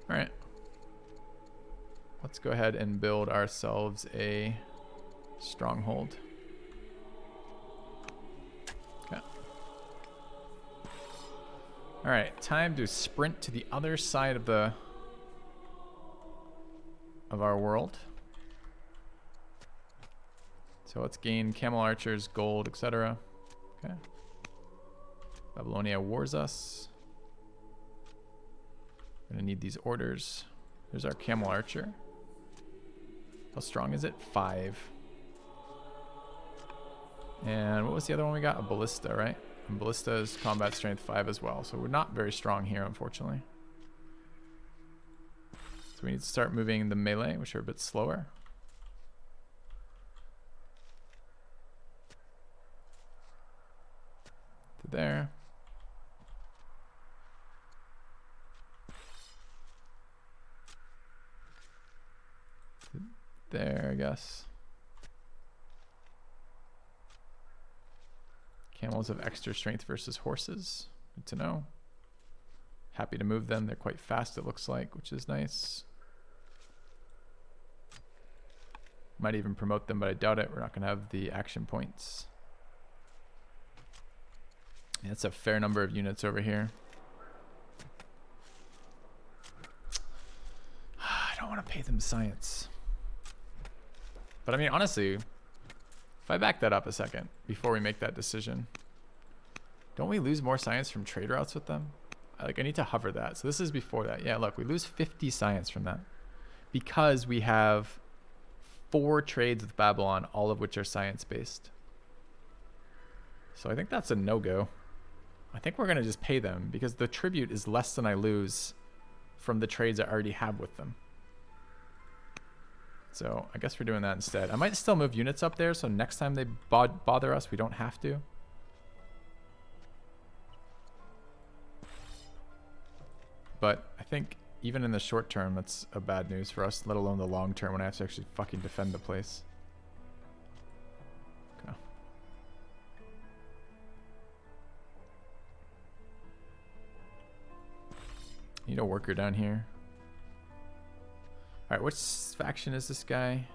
Alright. Let's go ahead and build ourselves a stronghold. Okay. Alright, time to sprint to the other side of our world. So let's gain camel archers, gold, etc. Okay. Babylonia wars us. Gonna need these orders. There's our camel archer. How strong is it? 5. And what was the other one we got? A ballista, right? And ballista is combat strength 5 as well. So we're not very strong here, unfortunately. So we need to start moving the melee, which are a bit slower. To there. To there, I guess. Camels have extra strength versus horses. Good to know. Happy to move them. They're quite fast, it looks like, which is nice. Might even promote them, but I doubt it. We're not going to have the action points. Yeah, that's a fair number of units over here. I don't want to pay them science. But I mean, honestly, if I back that up a second before we make that decision, don't we lose more science from trade routes with them? I need to hover that. So this is before that. Yeah, look, we lose 50 science from that because we have 4 trades with Babylon, all of which are science based. So I think that's a no-go. I think we're going to just pay them because the tribute is less than I lose from the trades I already have with them. So I guess we're doing that instead. I might still move units up there so next time they bother us, we don't have to. But I think even in the short term, that's a bad news for us, let alone the long term when I have to actually fucking defend the place. Okay. Need a worker down here. Alright, which faction is this guy?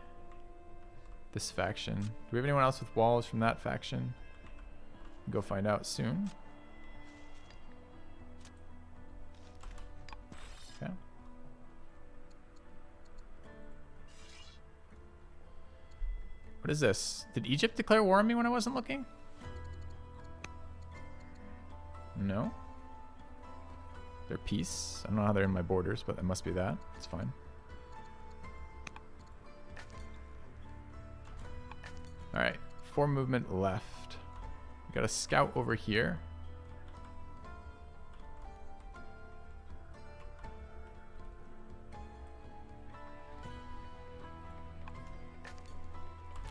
This faction. Do we have anyone else with walls from that faction? Go find out soon. Okay. What is this? Did Egypt declare war on me when I wasn't looking? No. They're peace. I don't know how they're in my borders, but it must be that. It's fine. Alright, 4 movement left. We got a scout over here.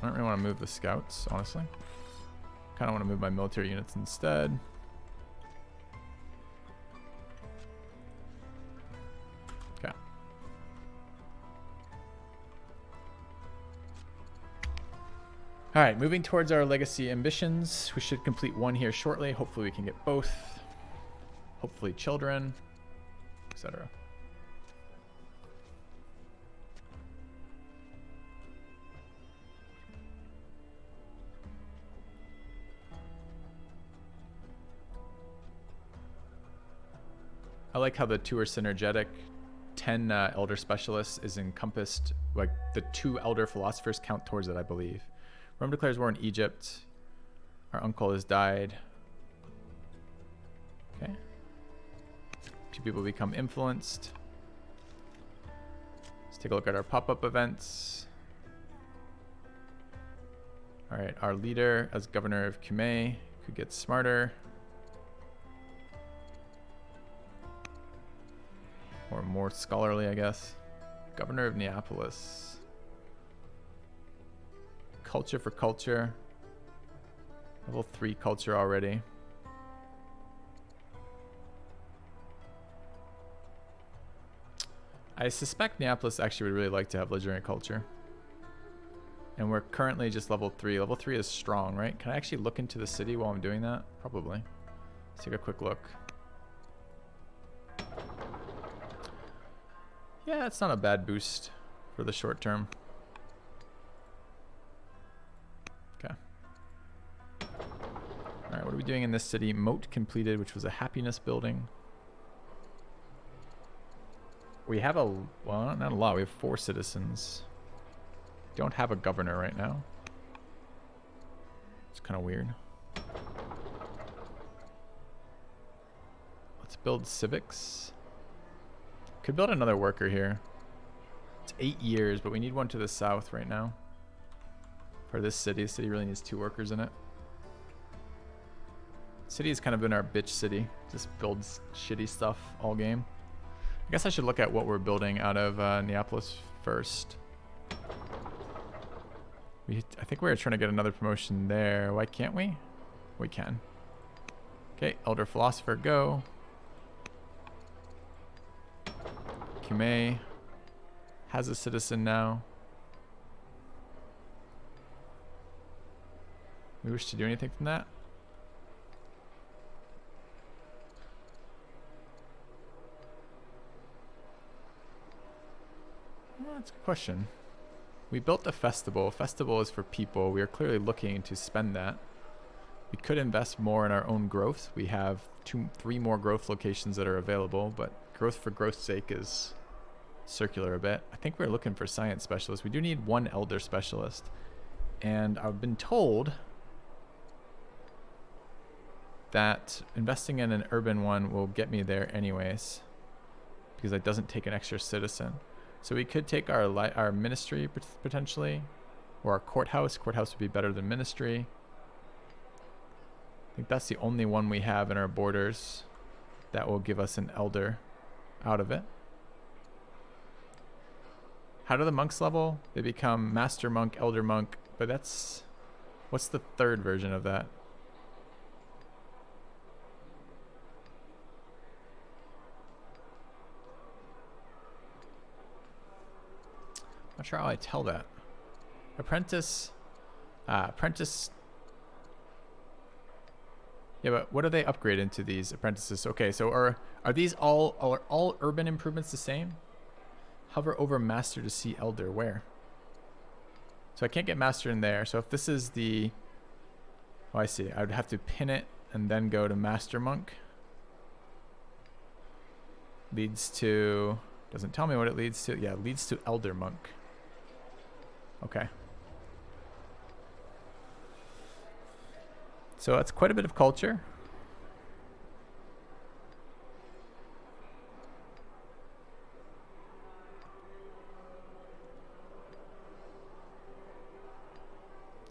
I don't really want to move the scouts, honestly. Kind of want to move my military units instead. Okay. All right, moving towards our legacy ambitions. We should complete one here shortly. Hopefully we can get both. Hopefully children, etc. I like how the two are synergetic. 10 elder specialists is encompassed, like the 2 elder philosophers count towards it, I believe. Rome declares war in Egypt. Our uncle has died. Okay. 2 people become influenced. Let's take a look at our pop-up events. All right, our leader as governor of Cumae could get smarter. Or more scholarly, I guess. Governor of Neapolis. Culture for culture. Level 3 culture already. I suspect Neapolis actually would really like to have belligerent culture. And we're currently just level 3. Level 3 is strong, right? Can I actually look into the city while I'm doing that? Probably. Let's take a quick look. Yeah, it's not a bad boost for the short term. Okay. Alright, what are we doing in this city? Moat completed, which was a happiness building. We have a, well, not a lot. We have 4 citizens. Don't have a governor right now. It's kind of weird. Let's build civics. Could build another worker here. It's 8 years, but we need one to the south right now. For this city. The city really needs 2 workers in it. City has kind of been our bitch city. Just builds shitty stuff all game. I guess I should look at what we're building out of Neapolis first. I think we're trying to get another promotion there. Why can't we? We can. Okay, Elder Philosopher, go. Cumae has a citizen now. We wish to do anything from that? Well, that's a good question. We built a festival. Festival is for people. We are clearly looking to spend that. We could invest more in our own growth. We have 3 more growth locations that are available, but growth for growth's sake is circular a bit. I think we're looking for science specialists. We do need 1 elder specialist. And I've been told that investing in an urban one will get me there anyways, because it doesn't take an extra citizen. So we could take our ministry potentially, or our courthouse. Courthouse would be better than ministry. I think that's the only one we have in our borders that will give us an elder out of it. How do the monks level? They become master monk, elder monk, but that's, what's the 3rd version of that? Not sure how I tell that. Apprentice. Apprentice. Yeah, but what do they upgrade into these apprentices? Okay, so are these all urban improvements the same? Hover over master to see elder. Where? So I can't get master in there. So if this is the, oh, I see. I would have to pin it and then go to master monk. Leads to, doesn't tell me what it leads to. Yeah, leads to elder monk. Okay. So that's quite a bit of culture.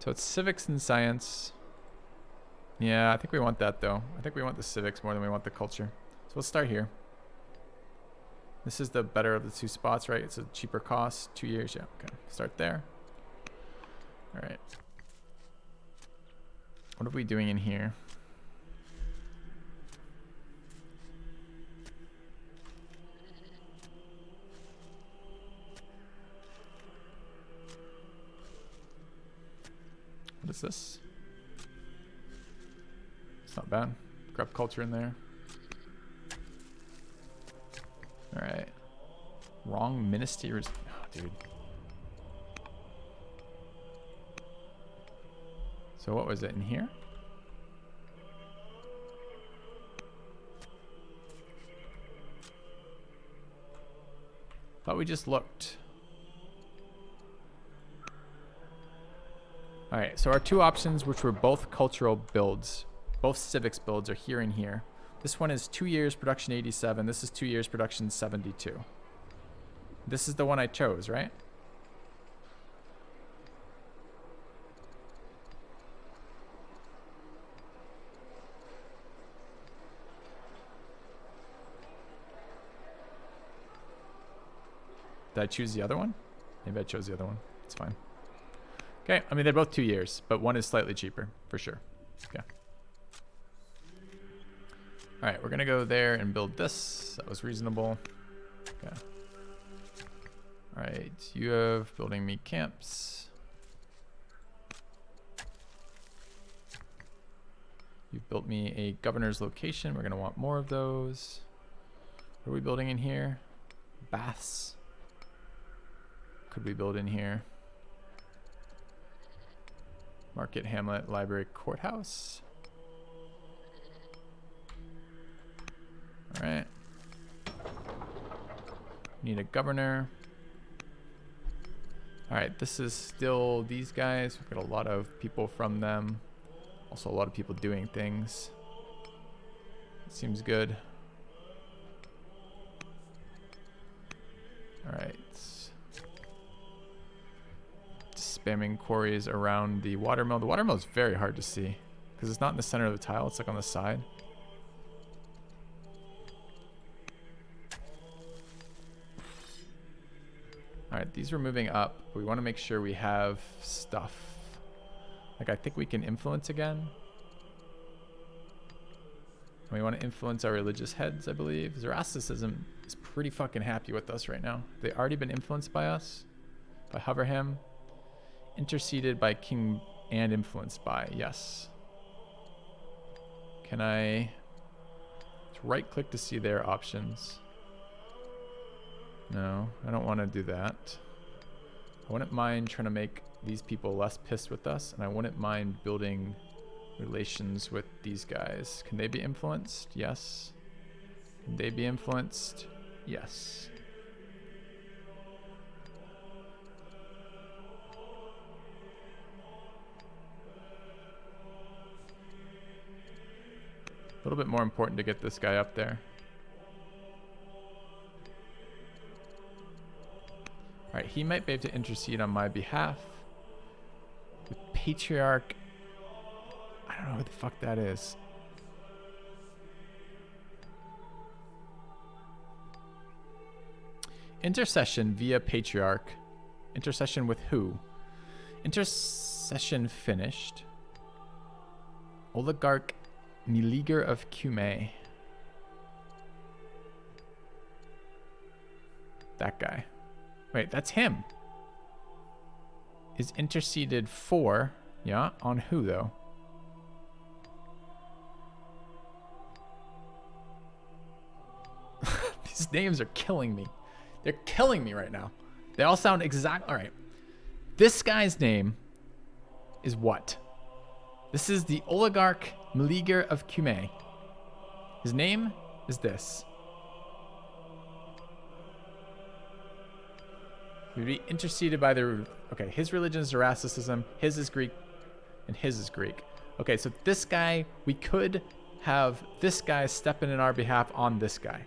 So it's civics and science. Yeah, I think we want that though. I think we want the civics more than we want the culture. So let's start here. This is the better of the 2 spots, right? It's a cheaper cost, 2 years. Yeah, okay. Start there. All right. What are we doing in here? What is this? It's not bad. Grab culture in there. All right. Wrong ministers. Oh, dude. So what was it in here? Thought we just looked. All right, so our two options, which were both cultural builds, both civics builds, are here and here. This one is 2 years, production 87. This is 2 years, production 72. This is the one I chose, right? Did I choose the other one? Maybe I chose the other one. It's fine. Okay, I mean, they're both 2 years, but one is slightly cheaper, for sure. Okay. All right, we're gonna go there and build this. That was reasonable. Okay. All right, you have building me camps. You've built me a governor's location. We're gonna want more of those. What are we building in here? Baths. Could we build in here? Market, Hamlet, Library, Courthouse. All right. Need a governor. All right, this is still these guys. We've got a lot of people from them. Also a lot of people doing things. Seems good. All right. Spamming quarries around the watermill. The watermill is very hard to see because it's not in the center of the tile. It's like on the side. All right, these are moving up. We want to make sure we have stuff. Like, I think we can influence again. We want to influence our religious heads, I believe. Zoroastrianism is pretty fucking happy with us right now. They've already been influenced by us, by Hoverham. Interceded by King and influenced by, yes. Can I right click to see their options? No, I don't want to do that. I wouldn't mind trying to make these people less pissed with us, and I wouldn't mind building relations with these guys. Can they be influenced? Yes. Can they be influenced? Yes. A little bit more important to get this guy up there. All right, he might be able to intercede on my behalf. The Patriarch, I don't know who the fuck that is. Intercession via Patriarch. Intercession with who? Intercession finished. Oligarch Meleager of Cumae. That guy. Wait, that's him. Is interceded for, yeah, on who though? These names are killing me. They're killing me right now. They all sound exact. All right. This guy's name is what? This is the Oligarch Meleager of Cumae. His name is this. We'd be interceded by the... Okay, his religion is Zoroastrianism, his is Greek, and his is Greek. Okay, so this guy, we could have this guy step in our behalf on this guy.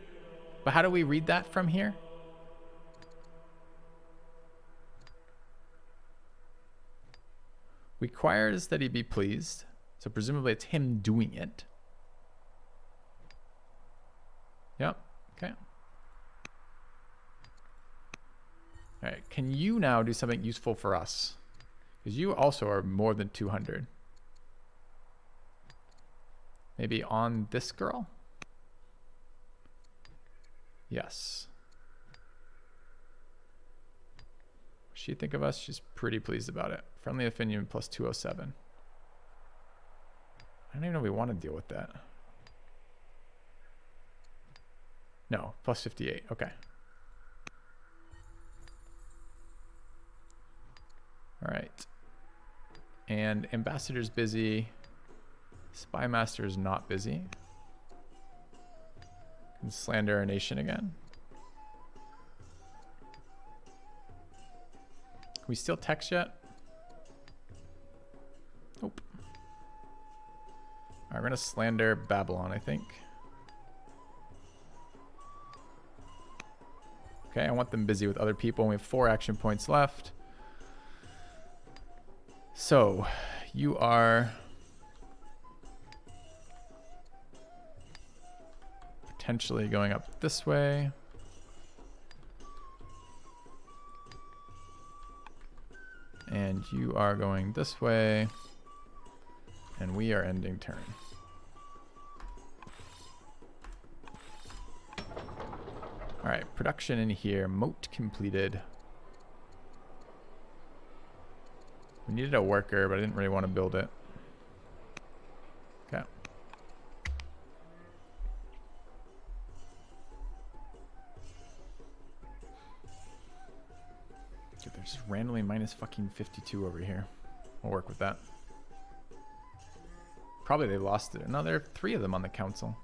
But how do we read that from here? Requires that he be pleased. So presumably it's him doing it. Yep. Okay. All right. Can you now do something useful for us? Because you also are more than 200. Maybe on this girl? Yes. What she think of us? She's pretty pleased about it. Friendly opinion plus 207. I don't even know if we want to deal with that. No, plus 58. Okay. All right. And ambassador's busy. Spy master is not busy. Can slander our nation again. Can we steal text yet? Nope. All right, we're gonna slander Babylon, I think. Okay, I want them busy with other people. And we have 4 action points left. So, you are potentially going up this way. And you are going this way. And we are ending turn. All right, production in here. Moat completed. We needed a worker, but I didn't really want to build it. Okay. Dude, there's just randomly minus fucking 52 over here. We'll work with that. Probably they lost it. No, there are 3 of them on the council.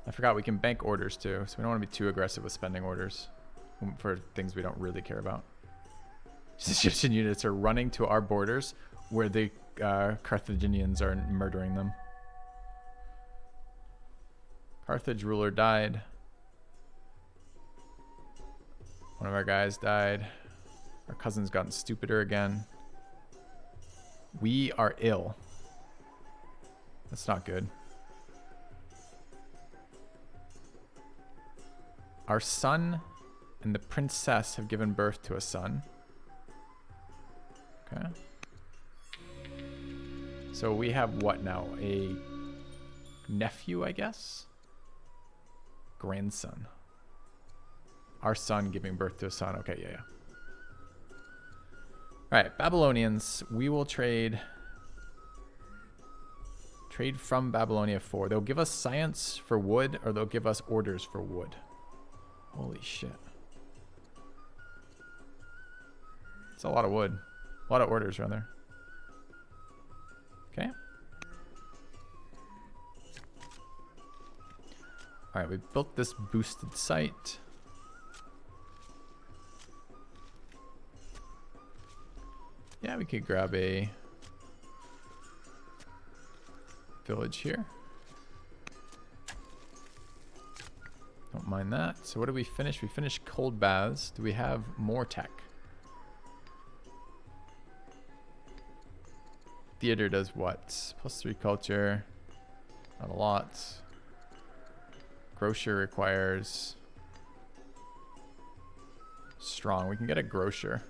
I forgot we can bank orders too, so we don't want to be too aggressive with spending orders for things we don't really care about. Egyptian units are running to our borders where the Carthaginians are murdering them. Carthage ruler died. One of our guys died. Our cousin's gotten stupider again. We are ill. That's not good. Our son and the princess have given birth to a son. Okay. So we have what now? A nephew, I guess? Grandson. Our son giving birth to a son. Okay, yeah. All right, Babylonians. We will trade from Babylonia 4. They'll give us science for wood, or they'll give us orders for wood. Holy shit. It's a lot of wood. A lot of orders, rather. Okay. All right, we built this boosted site. Yeah, we could grab a village here. Don't mind that. So what did we finish? We finished cold baths. Do we have more tech? Theater does what? +3 culture. Not a lot. Grocer requires strong. We can get a grocer.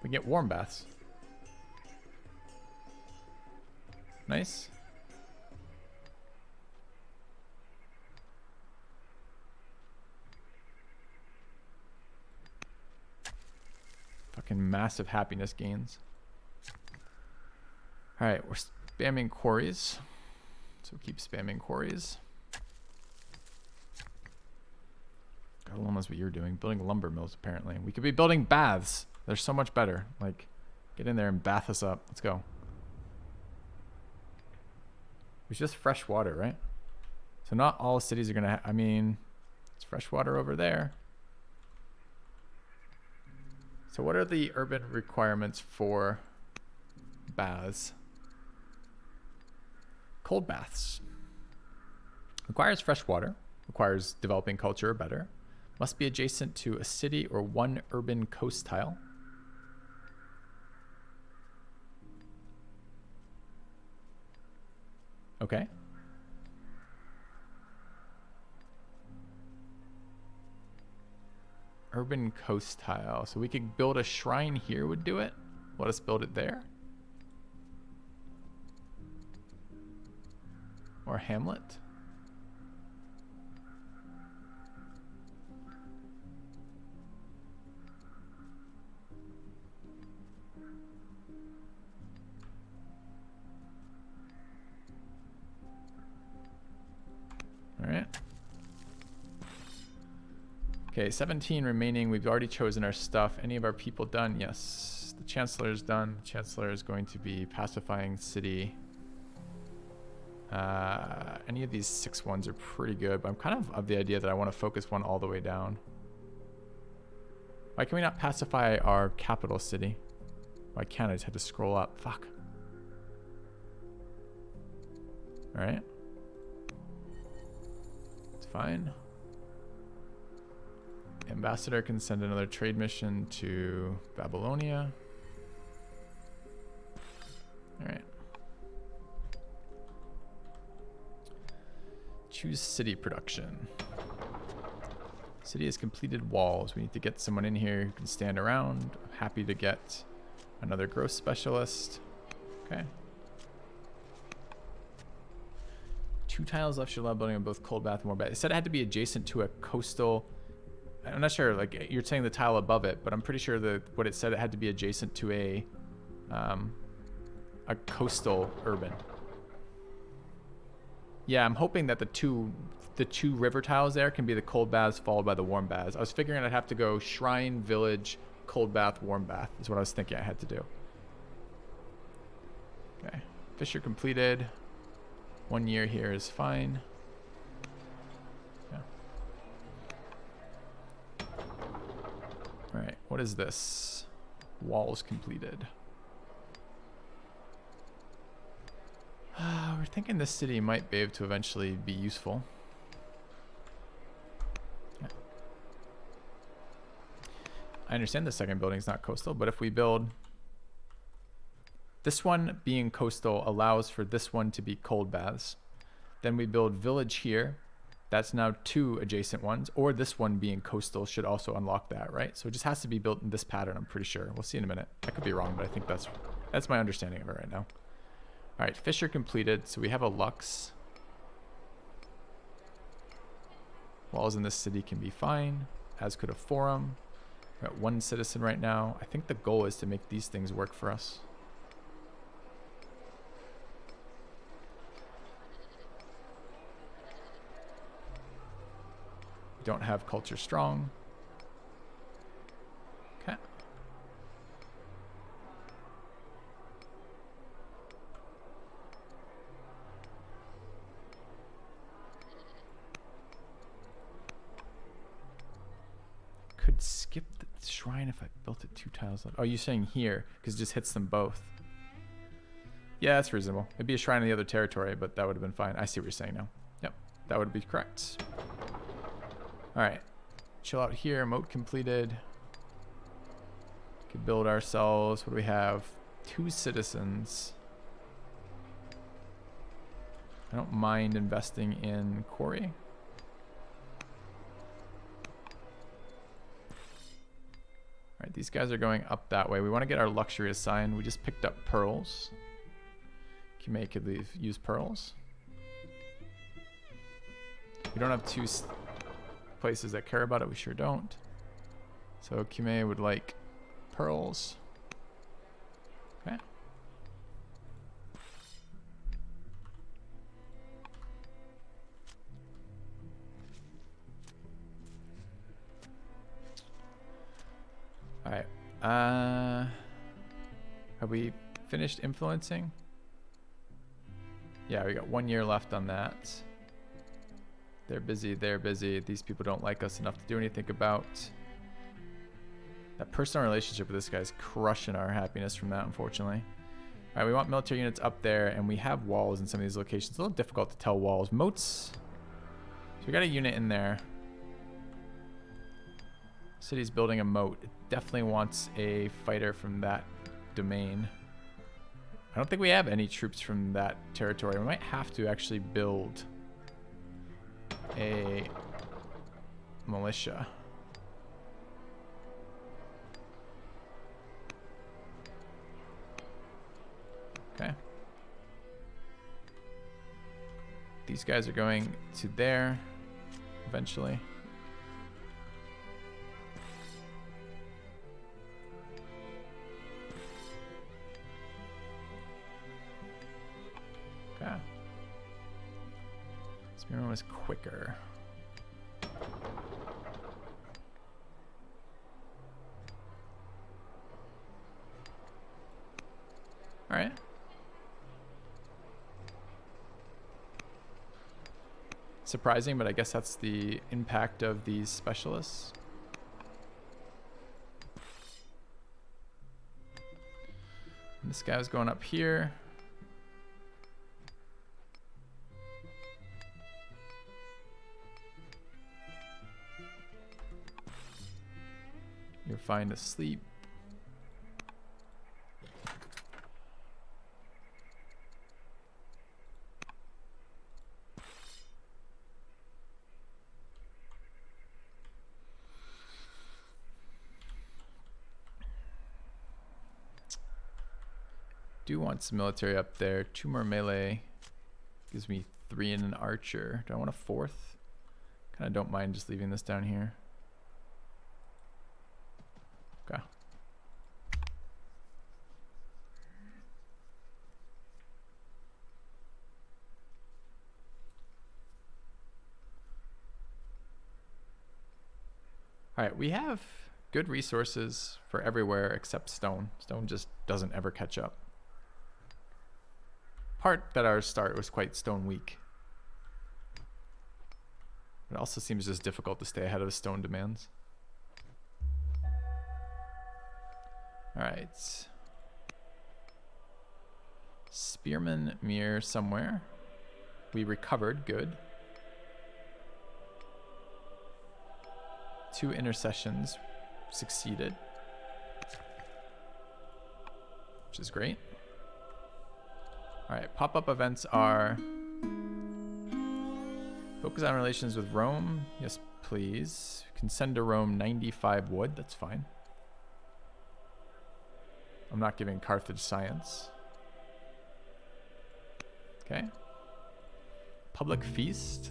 We can get warm baths. Nice. Fucking massive happiness gains. All right, we're spamming quarries. So keep spamming quarries. God alone knows what you're doing. Building lumber mills, apparently. We could be building baths. They're so much better. Like, get in there and bath us up. Let's go. It's just fresh water, right? So not all cities are going to I mean, it's fresh water over there. So what are the urban requirements for baths? Cold baths. Requires fresh water. Requires developing culture or better. Must be adjacent to a city or one urban coast tile. Okay. urban coast tile. So we could build a shrine here would do it. Let us build it there. Or hamlet. All right. Okay, 17 remaining. We've already chosen our stuff. Any of our people done? Yes. The Chancellor is done. The Chancellor is going to be pacifying city. Any of these 6 ones are pretty good, but I'm kind of the idea that I want to focus one all the way down. Why can we not pacify our capital city? Why can't I just have to scroll up? Fuck. All right. It's fine. Ambassador can send another trade mission to Babylonia. All right. Choose city production. City has completed walls. We need to get someone in here who can stand around. I'm happy to get another growth specialist. Okay. 2 tiles left should allow building on both cold bath and warm bath. It said it had to be adjacent to a coastal. I'm not sure, like you're saying the tile above it, but I'm pretty sure that what it said it had to be adjacent to a coastal urban. Yeah, I'm hoping that the two river tiles there can be the cold baths followed by the warm baths. I was figuring I'd have to go shrine, village, cold bath, warm bath is what I was thinking I had to do. Okay, Fisher completed. 1 year here is fine. Yeah. All right, what is this? Walls completed. We're thinking this city might be able to eventually be useful. Yeah. I understand the second building is not coastal, but if we build this one being coastal allows for this one to be cold baths. Then we build village here. That's now 2 adjacent ones, or this one being coastal should also unlock that, right? So it just has to be built in this pattern, I'm pretty sure. We'll see in a minute. I could be wrong, but I think that's my understanding of it right now. All right, Fisher completed. So we have a Lux. Walls in this city can be fine, as could a forum. We're at 1 citizen right now. I think the goal is to make these things work for us. We don't have culture strong. Okay. Could skip the shrine if I built it 2 tiles left. Oh, you're saying here because it just hits them both. Yeah, that's reasonable. It'd be a shrine in the other territory, but that would have been fine. I see what you're saying now. Yep, that would be correct. All right, chill out here. Moat completed. Could build ourselves. What do we have? 2 citizens. I don't mind investing in quarry. All right, these guys are going up that way. We want to get our luxury assigned. We just picked up pearls. Kime could use pearls. We don't have 2 places that care about it. We sure don't. So Kime would like pearls. Okay. All right. Have we finished influencing? Yeah, we got 1 year left on that. They're busy, they're busy. These people don't like us enough to do anything about. That personal relationship with this guy's crushing our happiness from that, unfortunately. All right, we want military units up there, and we have walls in some of these locations. It's a little difficult to tell walls. Moats. So we got a unit in there. City's building a moat. It definitely wants a fighter from that domain. I don't think we have any troops from that territory. We might have to actually build a militia. These guys are going to there eventually. Okay. Spearman was quicker. All right. Surprising, but I guess that's the impact of these specialists. And this guy was going up here. You're fine asleep. Do want some military up there. 2 more melee. Gives me 3 and an archer. Do I want a 4th? Kind of don't mind just leaving this down here. Okay. All right, we have good resources for everywhere except stone. Stone just doesn't ever catch up. Part that our start was quite stone weak. It also seems just difficult to stay ahead of stone demands. All right. Spearman mirror somewhere. We recovered, good. 2 intercessions succeeded, which is great. All right, pop-up events are focus on relations with Rome. Yes, please. Can send to Rome 95 wood. That's fine. I'm not giving Carthage science. Okay. Public feast.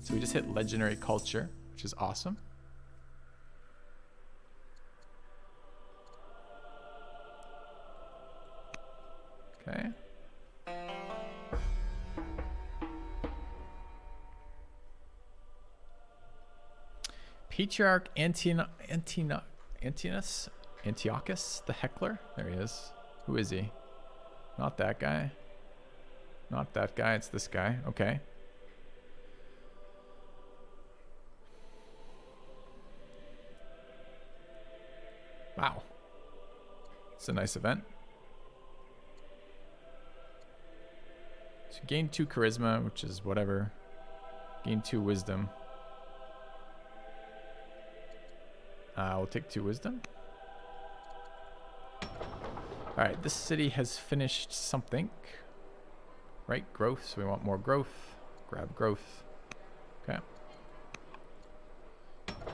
So we just hit legendary culture, which is awesome. Okay. Patriarch Antiochus the Heckler. There he is. Who is he? Not that guy. Not that guy. It's this guy. Okay. Wow. It's a nice event. So gain 2 charisma, which is whatever. Gain 2 wisdom. We'll take 2 wisdom. Alright, this city has finished something. Right, growth, so we want more growth. Grab growth. Okay.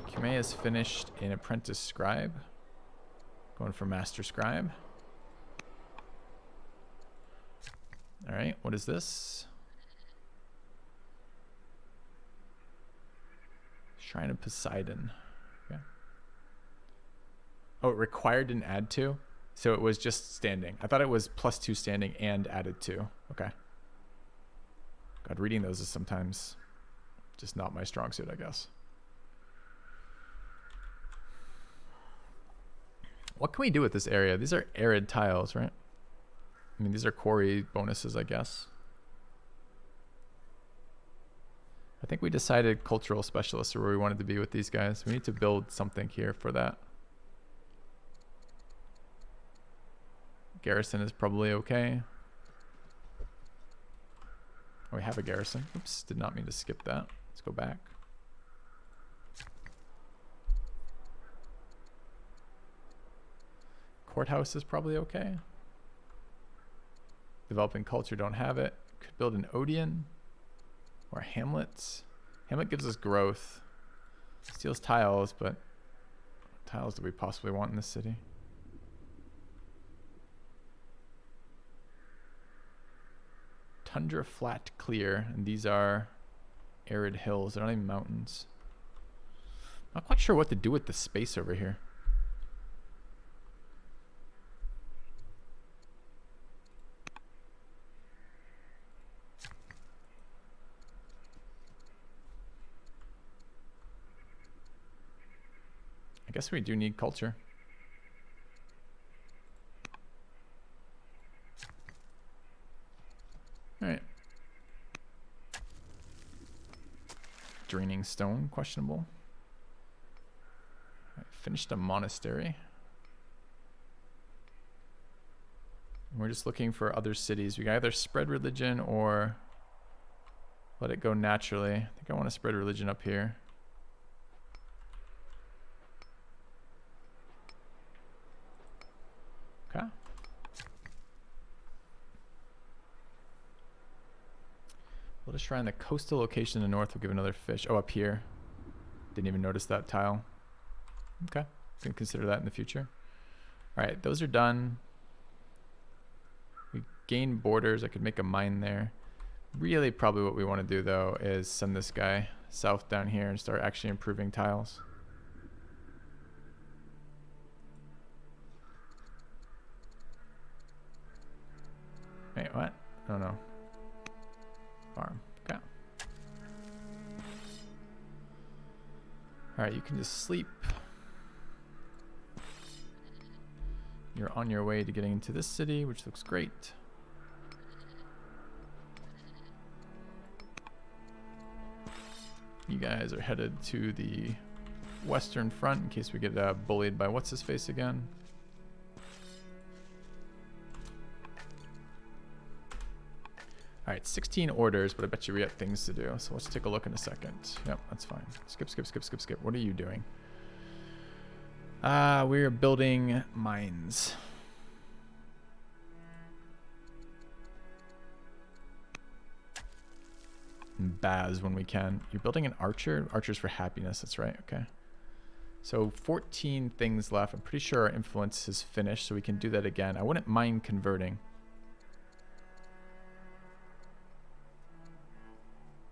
Cumae has finished an apprentice scribe. Going for master scribe. Alright, what is this? Shrine of Poseidon. Okay. Oh, it required an add 2? So it was just standing. I thought it was +2 standing and added 2. Okay. God, reading those is sometimes just not my strong suit, I guess. What can we do with this area? These are arid tiles, right? I mean, these are quarry bonuses, I guess. I think we decided cultural specialists are where we wanted to be with these guys. We need to build something here for that. Garrison is probably okay. Oh, we have a garrison. Oops, did not mean to skip that. Let's go back. Courthouse is probably okay. Developing culture, don't have it. Could build an Odeon or a Hamlet. Hamlet gives us growth. Steals tiles, but what tiles do we possibly want in this city? Tundra, flat, clear. And these are arid hills. They're not even mountains. Not quite sure what to do with the space over here. I guess we do need culture. All right. Draining stone, questionable. All right, finished a monastery. We're just looking for other cities. We can either spread religion or let it go naturally. I think I want to spread religion up here. Okay. We'll just try in the coastal location in the north. We'll give another fish. Oh, up here. Didn't even notice that tile. Okay. Can consider that in the future. All right, those are done. We gain borders. I could make a mine there. Really, probably what we want to do though is send this guy south down here and start actually improving tiles. Wait, what? Oh no. Farm. Okay. Alright, you can just sleep. You're on your way to getting into this city, which looks great. You guys are headed to the western front in case we get bullied by what's-his-face again. Alright, 16 orders, but I bet you we have things to do. So let's take a look in a second. Yep, that's fine. Skip, skip, skip, skip, skip. What are you doing? We're building mines. And baths when we can. You're building an archer? Archers for happiness, that's right, okay. So 14 things left. I'm pretty sure our influence is finished, so we can do that again. I wouldn't mind converting.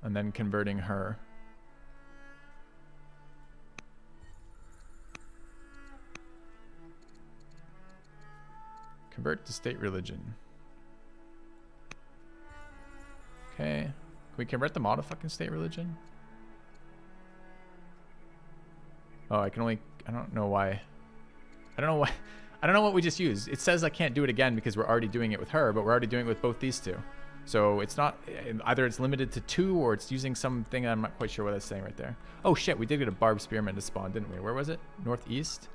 And then converting her. Convert to state religion. Okay. Can we convert them all to fucking state religion? Oh, I can only... I don't know why. I don't know why. I don't know what we just used. It says I can't do it again because we're already doing it with her, but we're already doing it with both these two. So it's not... Either it's limited to 2 or it's using something I'm not quite sure what that's saying right there. Oh shit, we did get a barbed spearman to spawn, didn't we? Where was it? Northeast?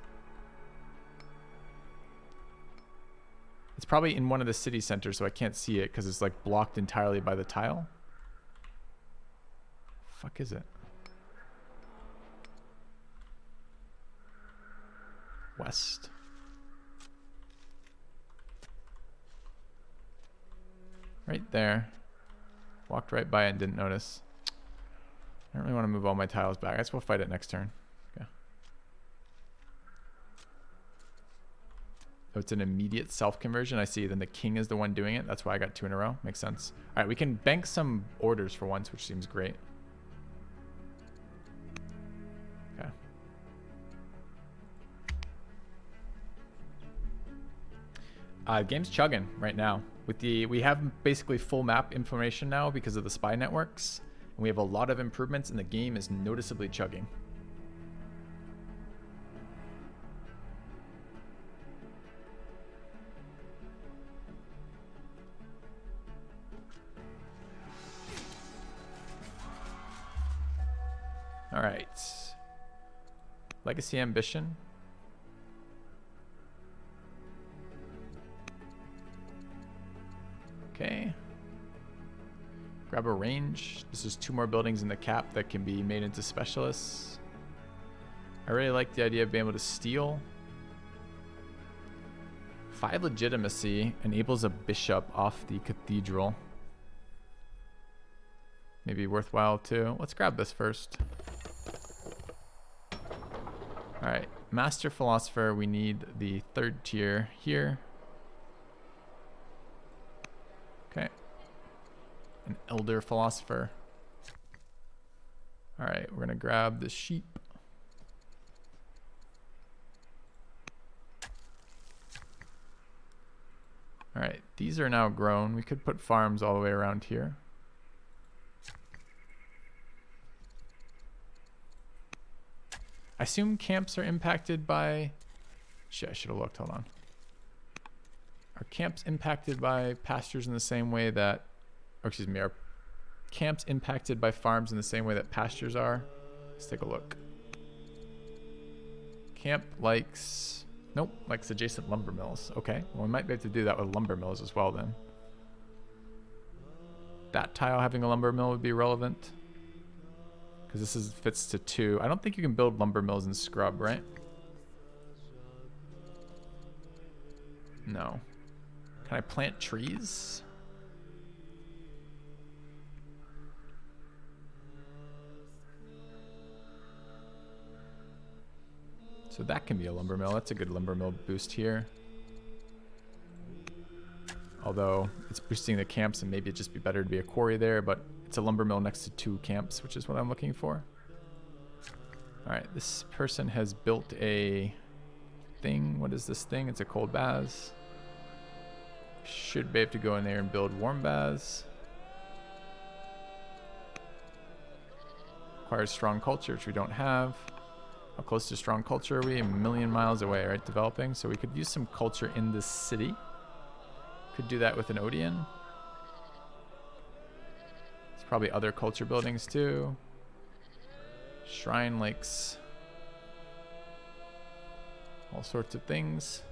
It's probably in one of the city centers, so I can't see it because it's like blocked entirely by the tile. Fuck is it? West. Right there. Walked right by it and didn't notice. I don't really want to move all my tiles back. I guess we'll fight it next turn. Okay. Oh, it's an immediate self-conversion. I see. Then the king is the one doing it. That's why I got 2 in a row. Makes sense. All right, we can bank some orders for once, which seems great. Okay. Game's chugging right now. We have basically full map information now because of the spy networks, and we have a lot of improvements, and the game is noticeably chugging. All right. Legacy ambition. Okay. Grab a range. This is 2 more buildings in the cap that can be made into specialists. I really like the idea of being able to steal. 5 legitimacy enables a bishop off the cathedral. Maybe worthwhile too. Let's grab this first. All right, Master Philosopher, we need the 3rd tier here. Okay. An elder philosopher. All right, we're gonna grab the sheep. All right, these are now grown. We could put farms all the way around here. I assume camps are impacted by... Shit, I should have looked. Hold on. Are camps impacted by pastures in the same way that... Or excuse me, are camps impacted by farms in the same way that pastures are? Let's take a look. Camp likes... Nope, likes adjacent lumber mills. Okay, well we might be able to do that with lumber mills as well then. That tile having a lumber mill would be relevant. Because this is fits to 2. I don't think you can build lumber mills in Scrub, right? No. Can I plant trees? So that can be a lumber mill. That's a good lumber mill boost here. Although it's boosting the camps and maybe it'd just be better to be a quarry there, but it's a lumber mill next to 2 camps, which is what I'm looking for. All right, this person has built a thing. What is this thing? It's a cold baths. Should be able to go in there and build warm baths. Requires strong culture, which we don't have. How close to strong culture are we? 1,000,000 miles away, right? Developing. So we could use some culture in this city. Could do that with an Odeon. There's probably other culture buildings too. Shrine lakes. All sorts of things.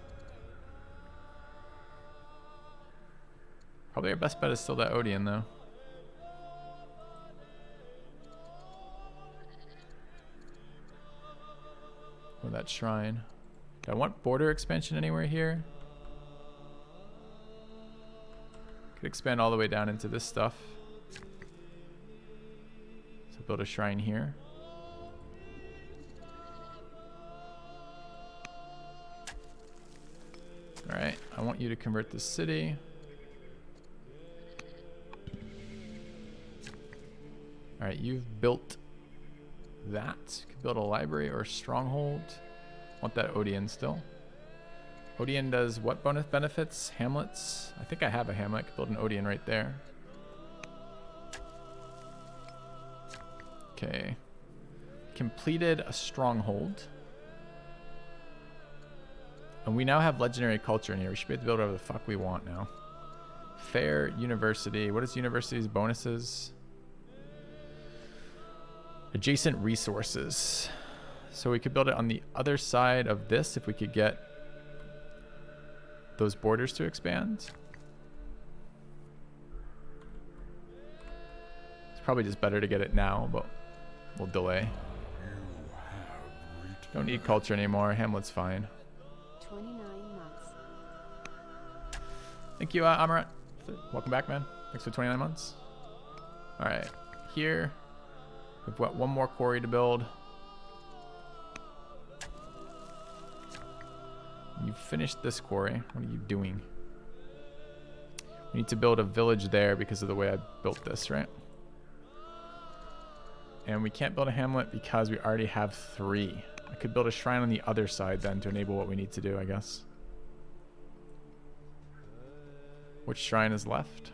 Probably our best bet is still that Odeon though. With that shrine. Do I want border expansion anywhere here? Could expand all the way down into this stuff. So build a shrine here. Alright, I want you to convert this city. Alright, you've built that. You could build a library or a stronghold. Want that Odeon still. Odeon does what bonus benefits? Hamlets? I think I have a hamlet. I could build an Odeon right there. Okay. Completed a stronghold. And we now have legendary culture in here. We should be able to build whatever the fuck we want now. Fair University. What is university's bonuses? Adjacent resources. So we could build it on the other side of this if we could get those borders to expand. It's probably just better to get it now, but we'll delay. Don't need culture anymore. Hamlet's fine. 29 months. Thank you, Amarat. Welcome back, man. Thanks for 29 months. All right, here we've got one more quarry to build. You finished this quarry. What are you doing? We need to build a village there because of the way I built this, right? And we can't build a hamlet because we already have 3. I could build a shrine on the other side then to enable what we need to do, I guess. Which shrine is left?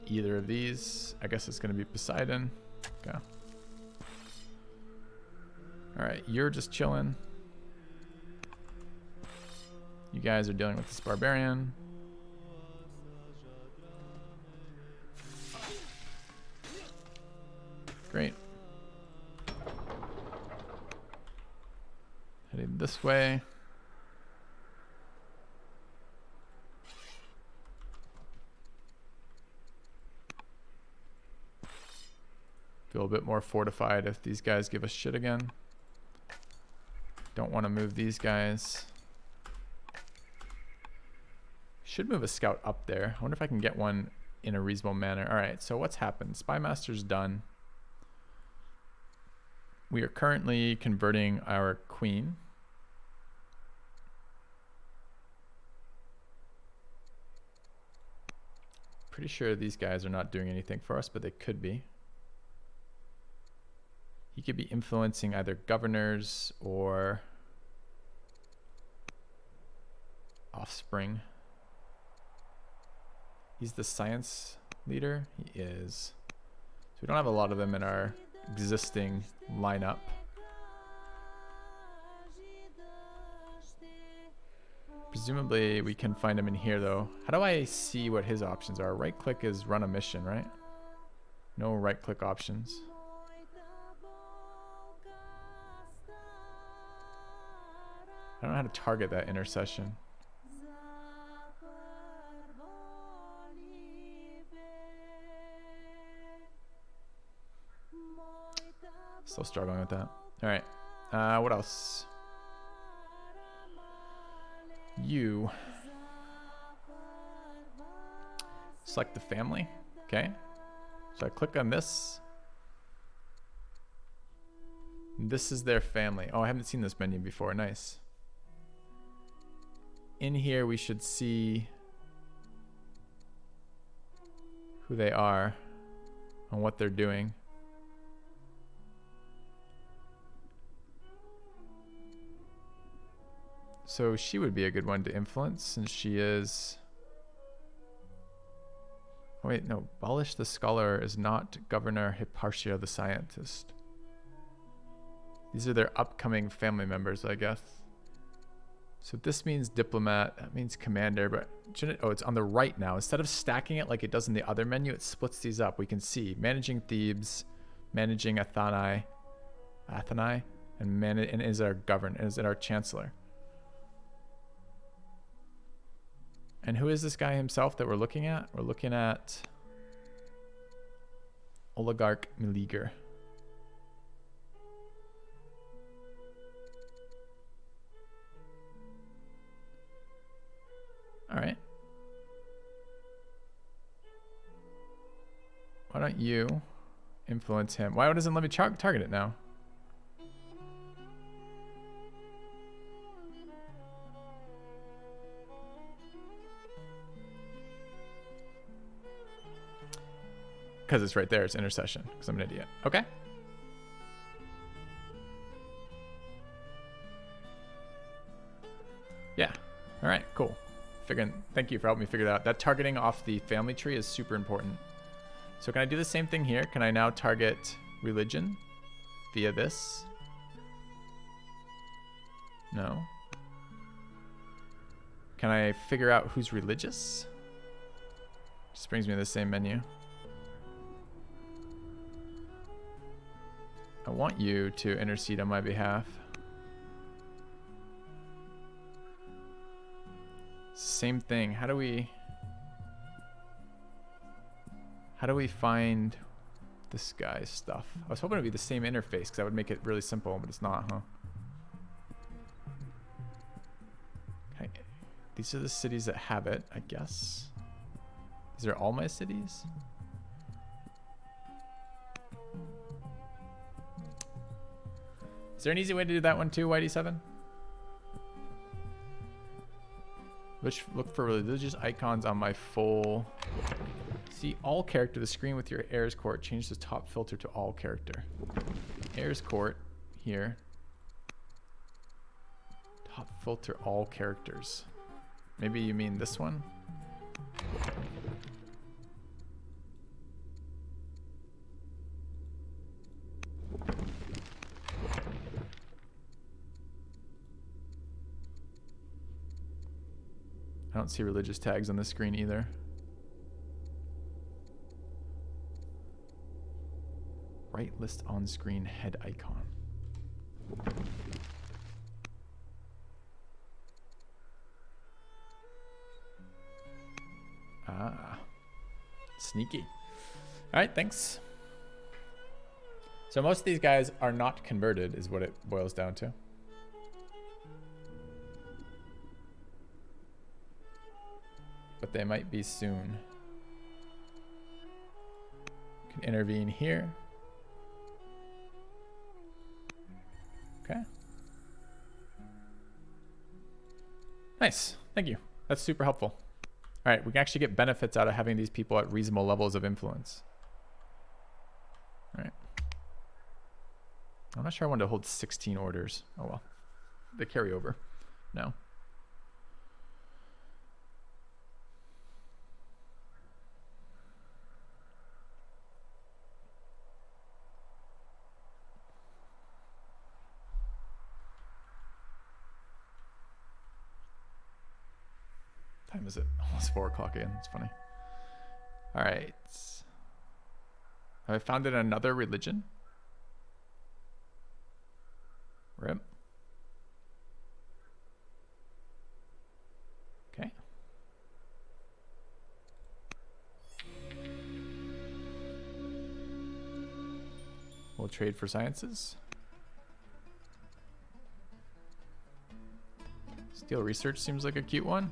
Either of these. I guess it's going to be Poseidon. Okay. Alright, you're just chilling. You guys are dealing with this barbarian. Great. Heading this way. Feel a bit more fortified if these guys give us shit again. Don't want to move these guys. Should move a scout up there. I wonder if I can get one in a reasonable manner. All right, so what's happened? Spymaster's done. We are currently converting our queen. Pretty sure these guys are not doing anything for us, but they could be. He could be influencing either governors or offspring. He's the science leader. He is. So we don't have a lot of them in our existing lineup. Presumably we can find him in here though. How do I see what his options are? Right click is run a mission, right? No right click options. I don't know how to target that intercession. Still struggling with that. All right. What else? You. Select the family. Okay. So I click on this. This is their family. Oh, I haven't seen this menu before. Nice. In here, we should see who they are and what they're doing. So she would be a good one to influence since she is... Oh, wait, no. Balish the scholar is not Governor Hipparchia the scientist. These are their upcoming family members, I guess. So this means diplomat, that means commander, but oh, it's on the right now. Instead of stacking it like it does in the other menu, it splits these up. We can see managing Thebes, managing Athanae, and is our governor, is our chancellor. And who is this guy himself that we're looking at? We're looking at Oligarch Meleager. All right. Why don't you influence him? Why doesn't it let me target it now? Because it's right there. It's intercession. Because I'm an idiot. Okay. Yeah. All right. Cool. Thank you for helping me figure that out. That targeting off the family tree is super important. So can I do the same thing here? Can I now target religion via this? No. Can I figure out who's religious? Just brings me to the same menu. I want you to intercede on my behalf. Same thing. How do we find this guy's stuff? I was hoping it'd be the same interface because that would make it really simple, but it's not, huh? Okay. These are the cities that have it, I guess. These are all my cities? Is there an easy way to do that one too, Whitey7? Look for religious icons on my full. See all character, the screen with your heirs court. Change the top filter to all character. Heirs court here. Top filter all characters. Maybe you mean this one? I don't see religious tags on the screen either. Right list on screen head icon. Ah, sneaky. All right, thanks. So most of these guys are not converted is what it boils down to. But they might be soon. Can intervene here. Okay. Nice. Thank you. That's super helpful. All right, we can actually get benefits out of having these people at reasonable levels of influence. All right. I'm not sure I wanted to hold 16 orders. Oh well. They carry over. No. Time is it? Almost 4 o'clock again. It's funny. All right. Have I founded another religion? Rip. Okay. We'll trade for sciences. Steel research seems like a cute one.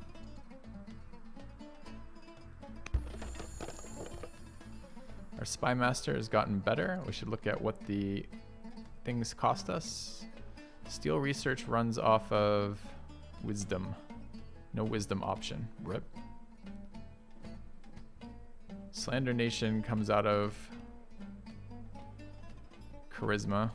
Our spy master has gotten better. We should look at what the things cost us. Steel research runs off of wisdom. No wisdom option. Rip. Slander Nation comes out of charisma.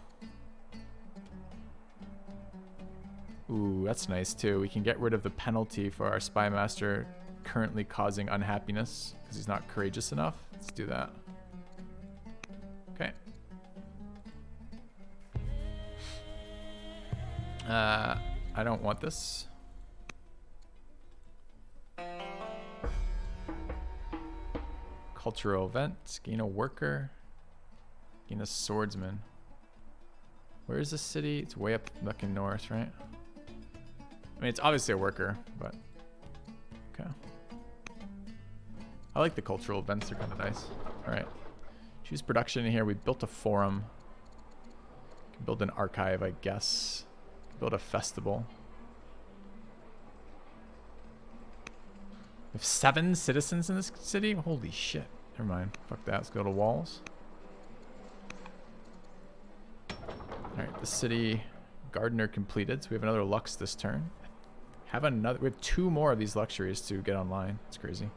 Ooh, that's nice too. We can get rid of the penalty for our spy master currently causing unhappiness because he's not courageous enough. Let's do that. Okay. I don't want this. Cultural event. Gain a worker. Gain a swordsman. Where is this city? It's way up looking north, right? I mean, it's obviously a worker, but okay. I like the cultural events. They're kind of nice. All right. Choose production in here. We built a forum. Can build an archive, I guess. Build a festival. We have 7 citizens in this city? Holy shit. Never mind. Fuck that. Let's go to walls. Alright, the city gardener completed. So we have another Lux this turn. We have 2 more of these luxuries to get online. It's crazy.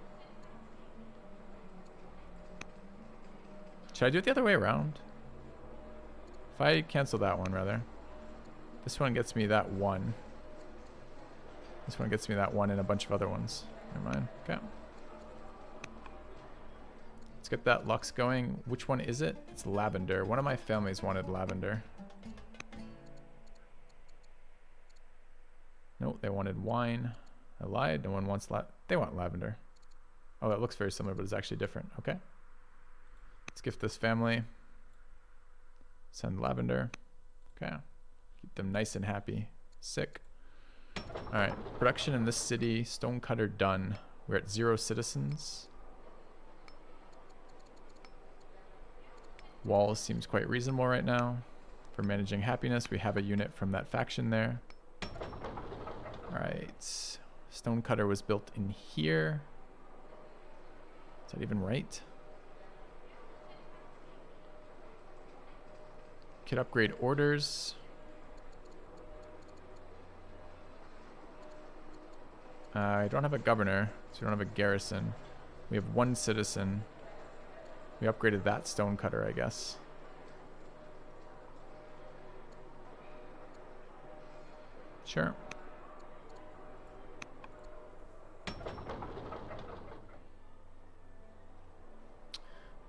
Should I do it the other way around? If I cancel that one, rather. This one gets me that 1. This one gets me that 1 and a bunch of other ones. Never mind. Okay. Let's get that Lux going. Which one is it? It's lavender. One of my families wanted lavender. Nope, they wanted wine. I lied. No one wants they want lavender. Oh, that looks very similar, but it's actually different. Okay. Let's gift this family. Send lavender. Okay. Keep them nice and happy. Sick. All right. Production in this city. Stonecutter done. We're at 0 citizens. Walls seems quite reasonable right now. For managing happiness, we have a unit from that faction there. All right. Stonecutter was built in here. Is that even right? Could upgrade orders. I don't have a governor, so we don't have a garrison. We have 1 citizen. We upgraded that stonecutter, I guess. Sure.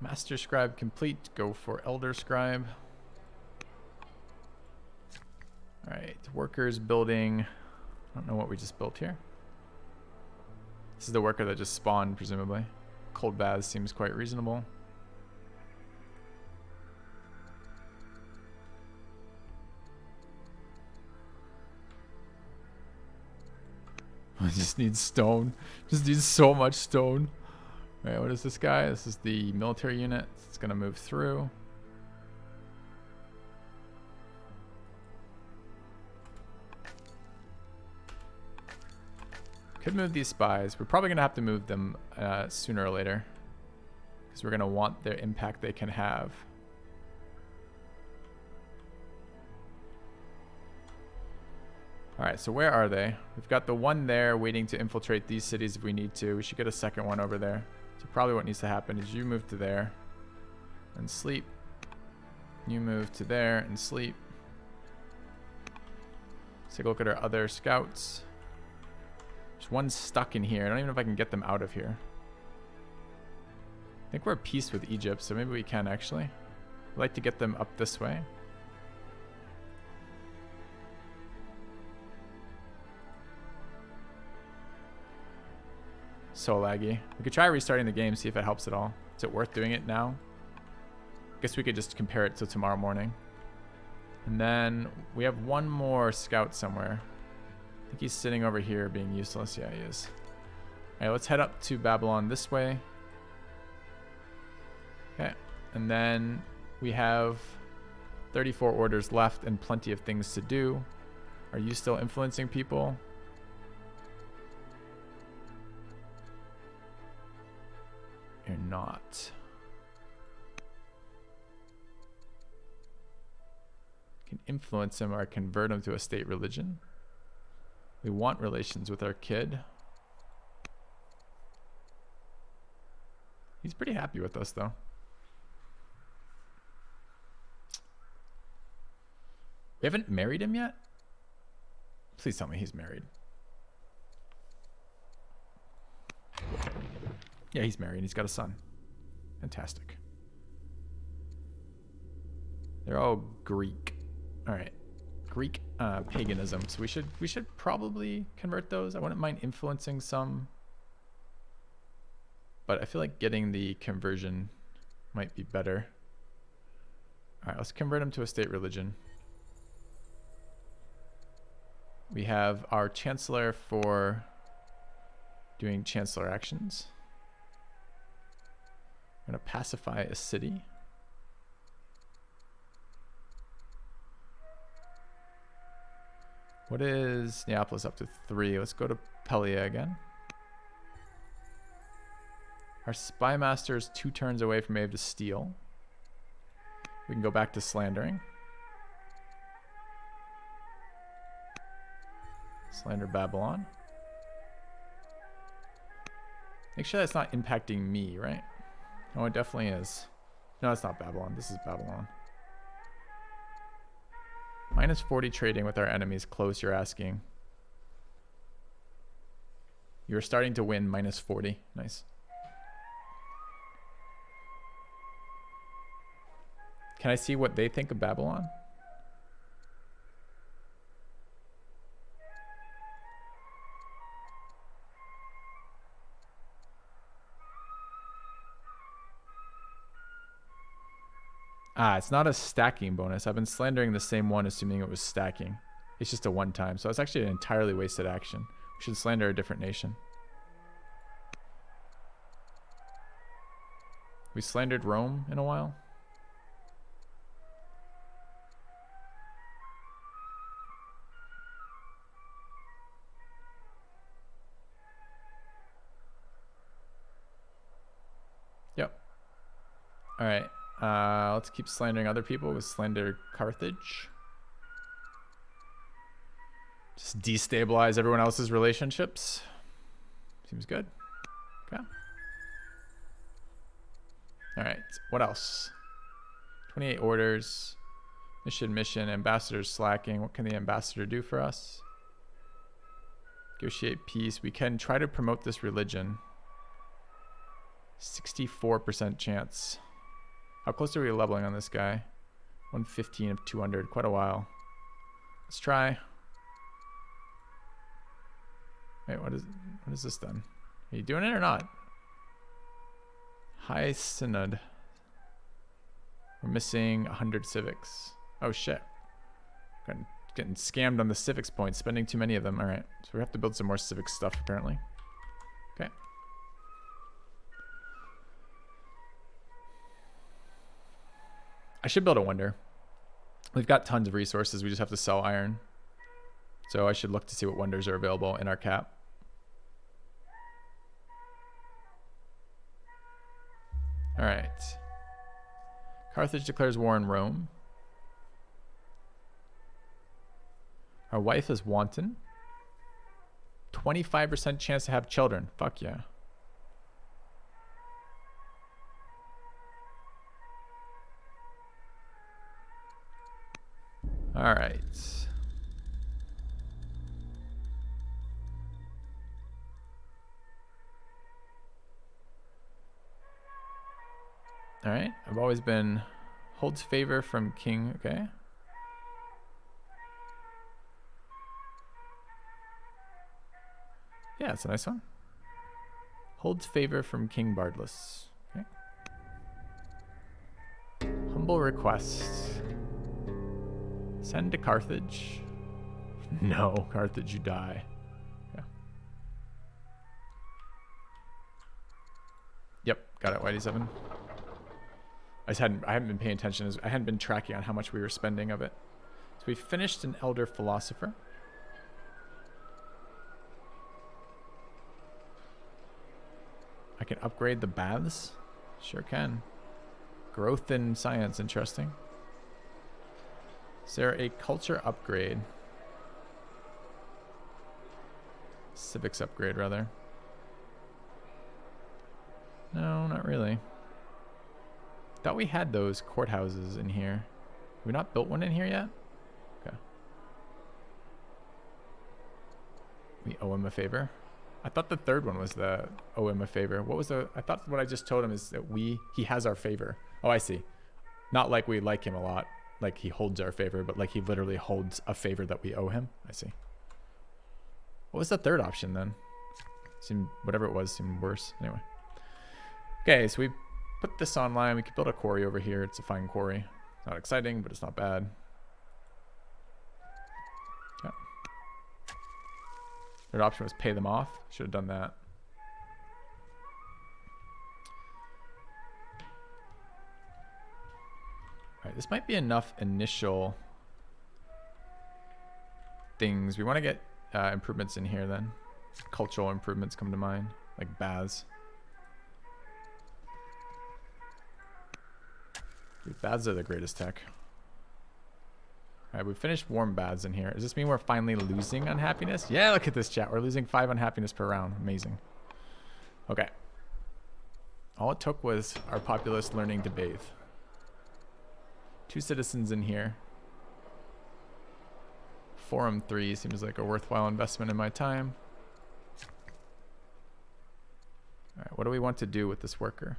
Master Scribe complete. Go for Elder Scribe. Alright, workers building. I don't know what we just built here. This is the worker that just spawned, presumably. Cold baths seems quite reasonable. I just need stone. Just need so much stone. Alright, what is this guy? This is the military unit. It's gonna move through. Could move these spies. We're probably going to have to move them sooner or later. Because we're going to want their impact they can have. All right, so where are they? We've got the one there waiting to infiltrate these cities if we need to. We should get a second one over there. So probably what needs to happen is you move to there and sleep. You move to there and sleep. Let's take a look at our other scouts. There's one stuck in here. I don't even know if I can get them out of here. I think we're at peace with Egypt, so maybe we can actually. I'd like to get them up this way. So laggy. We could try restarting the game, see if it helps at all. Is it worth doing it now? Guess we could just compare it to tomorrow morning. And then we have one more scout somewhere. I think he's sitting over here being useless. Yeah, he is. All right, let's head up to Babylon this way. Okay, and then we have 34 orders left and plenty of things to do. Are you still influencing people? You're not. Can influence him or convert him to a state religion. We want relations with our kid. He's pretty happy with us though. We haven't married him yet? Please tell me he's married. Yeah, he's married. He's got a son. Fantastic. They're all Greek. All right. Greek paganism. So we should probably convert those. I wouldn't mind influencing some. But I feel like getting the conversion might be better. All right, let's convert them to a state religion. We have our chancellor for doing chancellor actions. We're going to pacify a city. What is Neapolis up to 3? Let's go to Pelia again. Our spy master is 2 turns away from being able to steal. We can go back to slandering. Slander Babylon. Make sure that's not impacting me, right? Oh, it definitely is. No, it's not Babylon. This is Babylon. Minus 40 trading with our enemies. Close, you're asking. You're starting to win. Minus 40. Nice. Can I see what they think of Babylon? Ah, it's not a stacking bonus. I've been slandering the same one, assuming it was stacking. It's just a one-time, so it's actually an entirely wasted action. We should slander a different nation. We slandered Rome in a while. Yep. All right. Let's keep slandering other people. We'll slander Carthage. Just destabilize everyone else's relationships. Seems good. Okay. All right. What else? 28 orders. Mission. Ambassador's slacking. What can the ambassador do for us? Negotiate peace. We can try to promote this religion. 64% chance. How close are we leveling on this guy? 115 of 200. Quite a while. Let's try. Wait, what is this then? Are you doing it or not? High Synod. We're missing 100 civics. Oh shit. Getting scammed on the civics points. Spending too many of them. Alright. So we have to build some more civic stuff apparently. Okay. I should build a wonder. We've got tons of resources. We just have to sell iron. So I should look to see what wonders are available in our cap. All right. Carthage declares war on Rome. Our wife is wanton. 25% chance to have children. Fuck yeah. All right. All right. I've always been holds favor from king. Okay. Yeah, it's a nice one. Holds favor from King Bardless. Okay. Humble request. Send to Carthage. No, Carthage, you die. Yeah. Yep, got it. YD7. I hadn't been paying attention. I hadn't been tracking on how much we were spending of it. So we finished an Elder Philosopher. I can upgrade the baths. Sure can. Growth in science, interesting. Is there a culture upgrade? Civics upgrade, rather. No, not really. Thought we had those courthouses in here. Have we not built one in here yet? Okay. We owe him a favor. I thought the third one was the owe him a favor. What was the... I thought what I just told him is that he has our favor. Oh, I see. Not like we like him a lot. Like he holds our favor, but like he literally holds a favor that we owe him. I see. What was the third option then? Seemed, whatever it was seemed worse. Anyway. Okay, so we put this online. We could build a quarry over here. It's a fine quarry. Not exciting, but it's not bad. Okay. Third option was pay them off. Should have done that. All right, this might be enough initial things. We want to get improvements in here then. Cultural improvements come to mind, like baths. Dude, baths are the greatest tech. All right, we finished warm baths in here. Does this mean we're finally losing unhappiness? Yeah, look at this chat. We're losing 5 unhappiness per round. Amazing. Okay. All it took was our populace learning to bathe. 2 citizens in here. Forum 3 seems like a worthwhile investment in my time. All right, what do we want to do with this worker?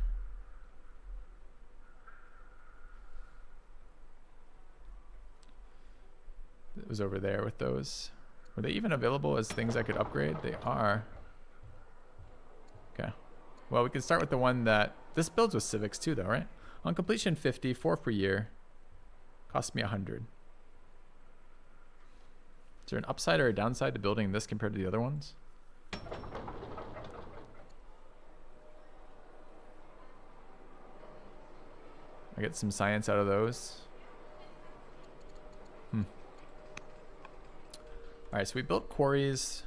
It was over there with those. Were they even available as things I could upgrade? They are. Okay. Well, we can start with the one that... This builds with civics too, though, right? On completion 50, 4 per year. Cost me 100. Is there an upside or a downside to building this compared to the other ones? I get some science out of those. Alright, so we built quarries.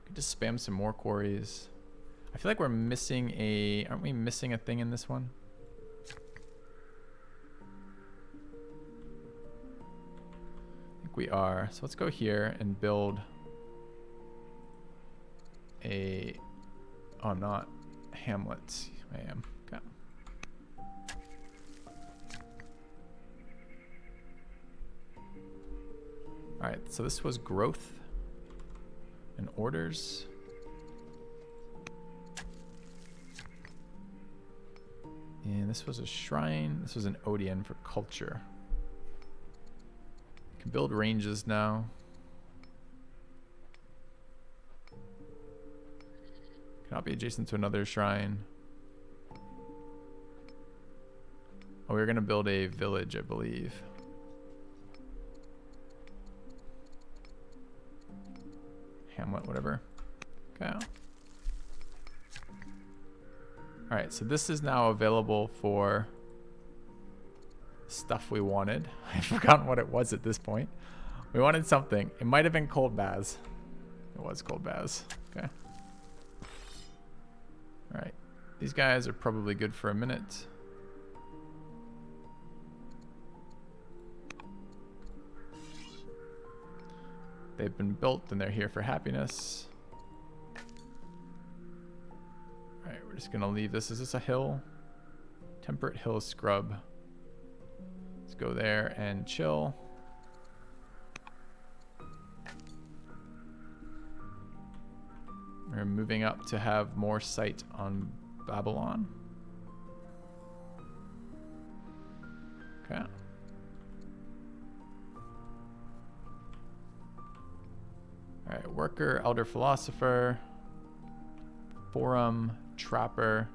We could just spam some more quarries. I feel like we're missing a... Aren't we missing a thing in this one? I think we are. So let's go here and build a... Oh, I'm not. Hamlet. I am. Okay. All right, so this was growth and orders. And this was a shrine. This was an Odeon for culture. You can build ranges now. Cannot be adjacent to another shrine. Oh, we're gonna build a village, I believe. Hamlet, whatever. Okay. All right, so this is now available for stuff we wanted. I've forgotten what it was at this point. We wanted something. It might have been cold baths. It was cold baths. Okay. All right. These guys are probably good for a minute. They've been built and they're here for happiness. Alright, we're just gonna leave this. Is this a hill? Temperate Hill Scrub. Let's go there and chill. We're moving up to have more sight on Babylon. Okay. Alright, worker, elder philosopher, forum, trapper.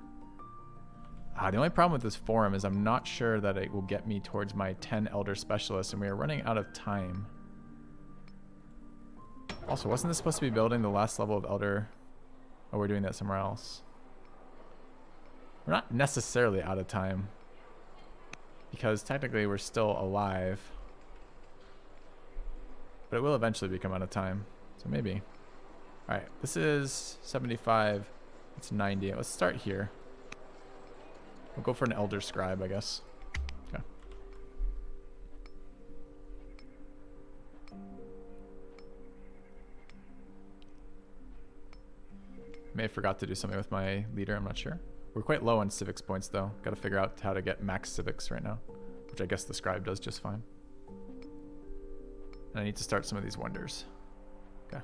The only problem with this forum is I'm not sure that it will get me towards my 10 elder specialists, and we are running out of time. Also, wasn't this supposed to be building the last level of elder? Oh, we're doing that somewhere else. We're not necessarily out of time, because technically we're still alive. But it will eventually become out of time. So maybe. Alright, this is 75. It's 90. Let's start here. We'll go for an elder scribe, I guess. Okay. May have forgot to do something with my leader, I'm not sure. We're quite low on civics points though. Gotta figure out how to get max civics right now, which I guess the scribe does just fine. And I need to start some of these wonders. Okay.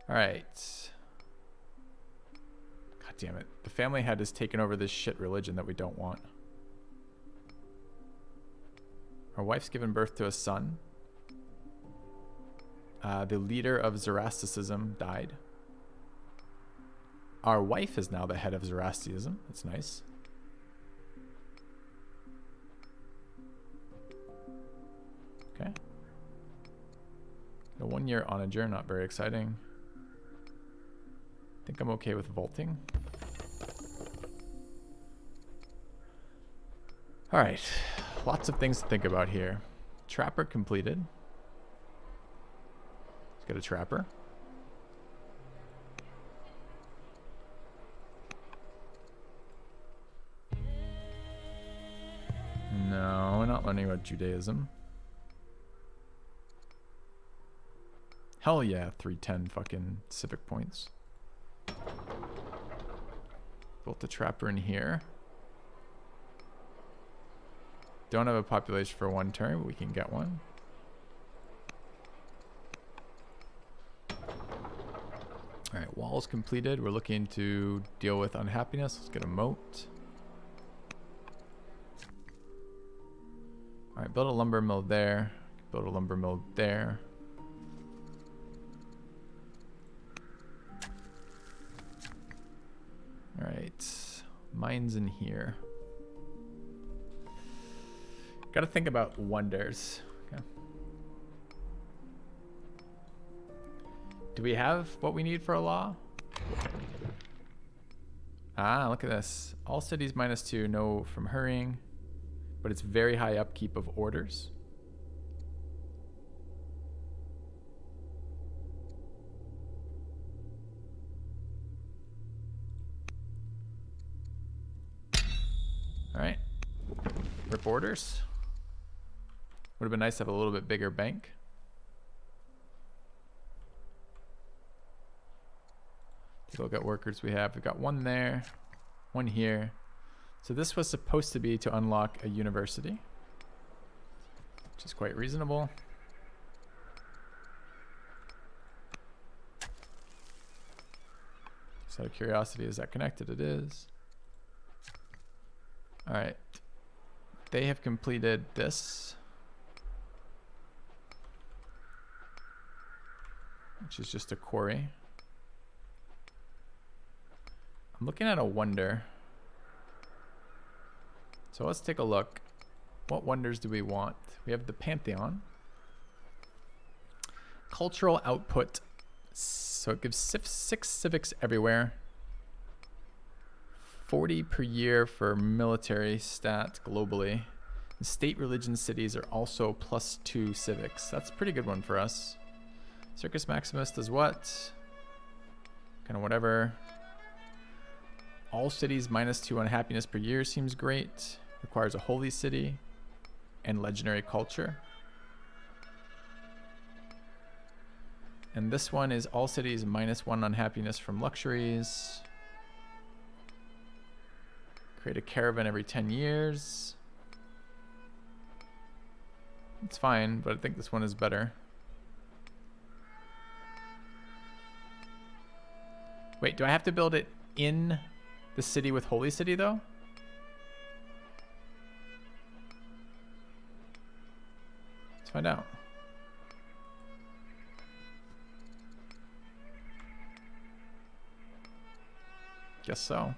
Alright. God damn it. The family head has taken over this shit religion that we don't want. Our wife's given birth to a son. The leader of Zoroastrianism died. Our wife is now the head of Zoroastrianism. That's nice. Okay. The 1 year onager, not very exciting. I think I'm okay with vaulting. Alright. Lots of things to think about here. Trapper completed. Let's get a trapper. No, we're not learning about Judaism. Hell yeah, 310 fucking civic points. Built the trapper in here. Don't have a population for 1 turn, but we can get one. Alright, walls completed. We're looking to deal with unhappiness. Let's get a moat. Alright, build a lumber mill there. Build a lumber mill there. Alright, mines in here. Gotta think about wonders. Okay. Do we have what we need for a law? Ah, look at this. All cities -2, no from hurrying. But it's very high upkeep of orders. Alright. Rip orders. Would have been nice to have a little bit bigger bank. Take a look at workers we have. We've got one there, one here. So this was supposed to be to unlock a university, which is quite reasonable. Just out of curiosity, is that connected? It is. All right. They have completed this, which is just a quarry. I'm looking at a wonder. So let's take a look. What wonders do we want? We have the Pantheon. Cultural output. So it gives 6 civics everywhere. 40 per year for military stat globally. And state religion cities are also +2 civics. That's a pretty good one for us. Circus Maximus does what? Kind of whatever. All cities -2 on happiness per year seems great. Requires a holy city and legendary culture. And this one is all cities -1 unhappiness from luxuries. Create a caravan every 10 years. It's fine, but I think this one is better. Wait, do I have to build it in the city with Holy City though? Let's find out. Guess so.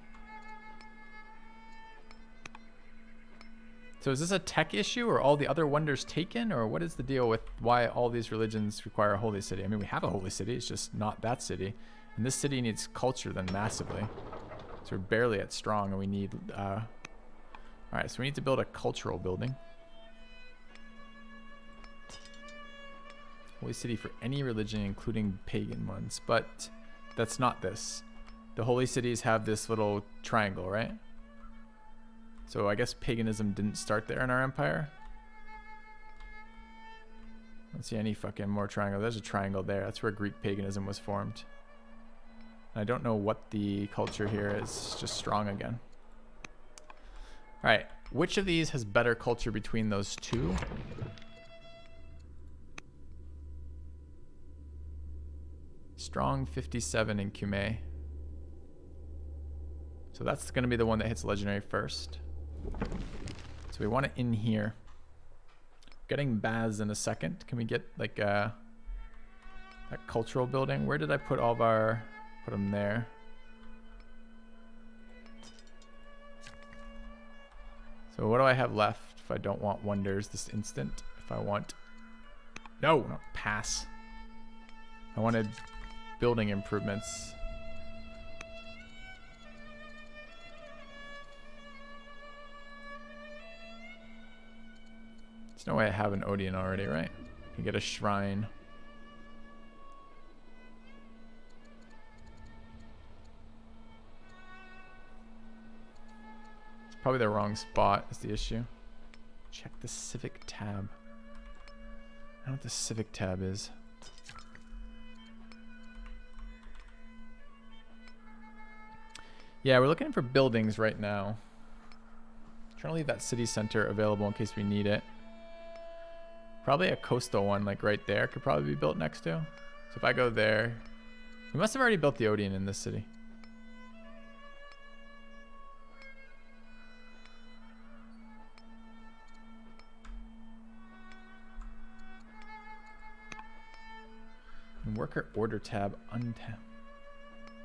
So is this a tech issue, or all the other wonders taken, or what is the deal with why all these religions require a holy city? I mean, we have a holy city, it's just not that city. And this city needs culture then massively. So we're barely at strong, and we need... Alright, so we need to build a cultural building. Holy city for any religion, including pagan ones. But that's not this. The holy cities have this little triangle, right? So I guess paganism didn't start there in our empire. I don't see any fucking more triangle. There's a triangle there. That's where Greek paganism was formed. I don't know what the culture here is. It's just strong again. All right. Which of these has better culture between those two? Strong 57 in Cume. So that's going to be the one that hits legendary first. So we want it in here. Getting baths in a second. Can we get like that cultural building? Where did I put all of our... Put them there. So what do I have left if I don't want wonders this instant? If I want... No, not pass. I wanted building improvements. There's no way I have an Odeon already, right? I can get a shrine. It's probably the wrong spot is the issue. Check the civic tab. I don't know what the civic tab is. Yeah, we're looking for buildings right now. Trying to leave that city center available in case we need it. Probably a coastal one, like right there, could probably be built next to. So if I go there, we must have already built the Odeon in this city. And worker order tab, untab.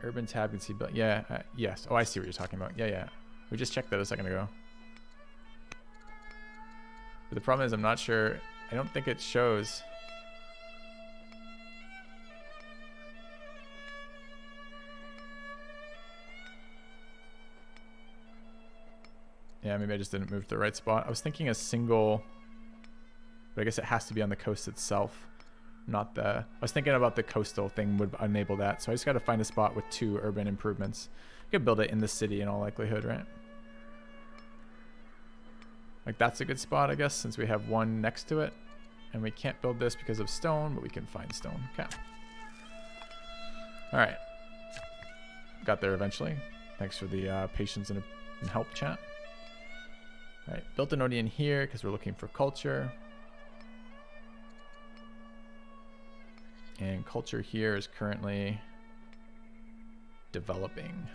Urban tab can see, but yeah, yes. Oh, I see what you're talking about. Yeah. We just checked that a second ago. But the problem is I'm not sure. I don't think it shows. Yeah, maybe I just didn't move to the right spot. I was thinking a single, but I guess it has to be on the coast itself, not the... I was thinking about the coastal thing would enable that. So I just got to find a spot with 2 urban improvements. You could build it in the city in all likelihood, right? Like that's a good spot, I guess, since we have one next to it. And we can't build this because of stone, but we can find stone. Okay. All right. Got there eventually. Thanks for the patience and help, chat. All right. Built an Odeon here because we're looking for culture. And culture here is currently developing.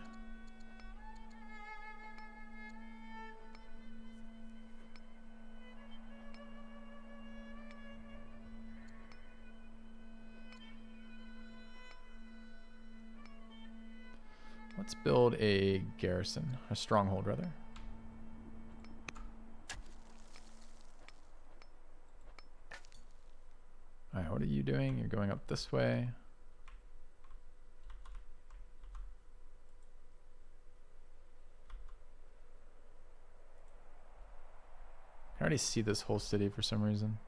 Let's build a garrison, a stronghold rather. All right, what are you doing? You're going up this way. I can already see this whole city for some reason.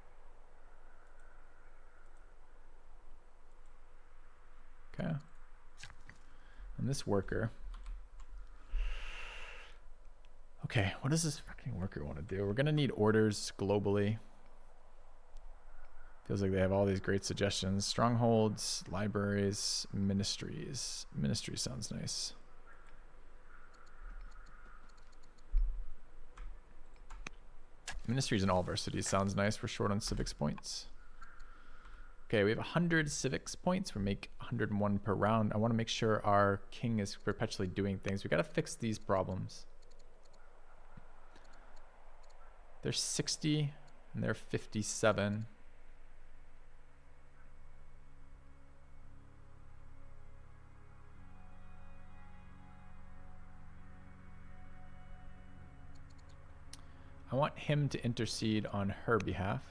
Okay. And this worker. Okay, what does this fucking worker want to do? We're gonna need orders globally. Feels like they have all these great suggestions. Strongholds, libraries, ministries. Ministry sounds nice. Ministries in all of our cities sounds nice. We're short on civics points. Okay, we have 100 civics points. We make 101 per round. I want to make sure our king is perpetually doing things. We got to fix these problems. They're 60 and they're 57. I want him to intercede on her behalf.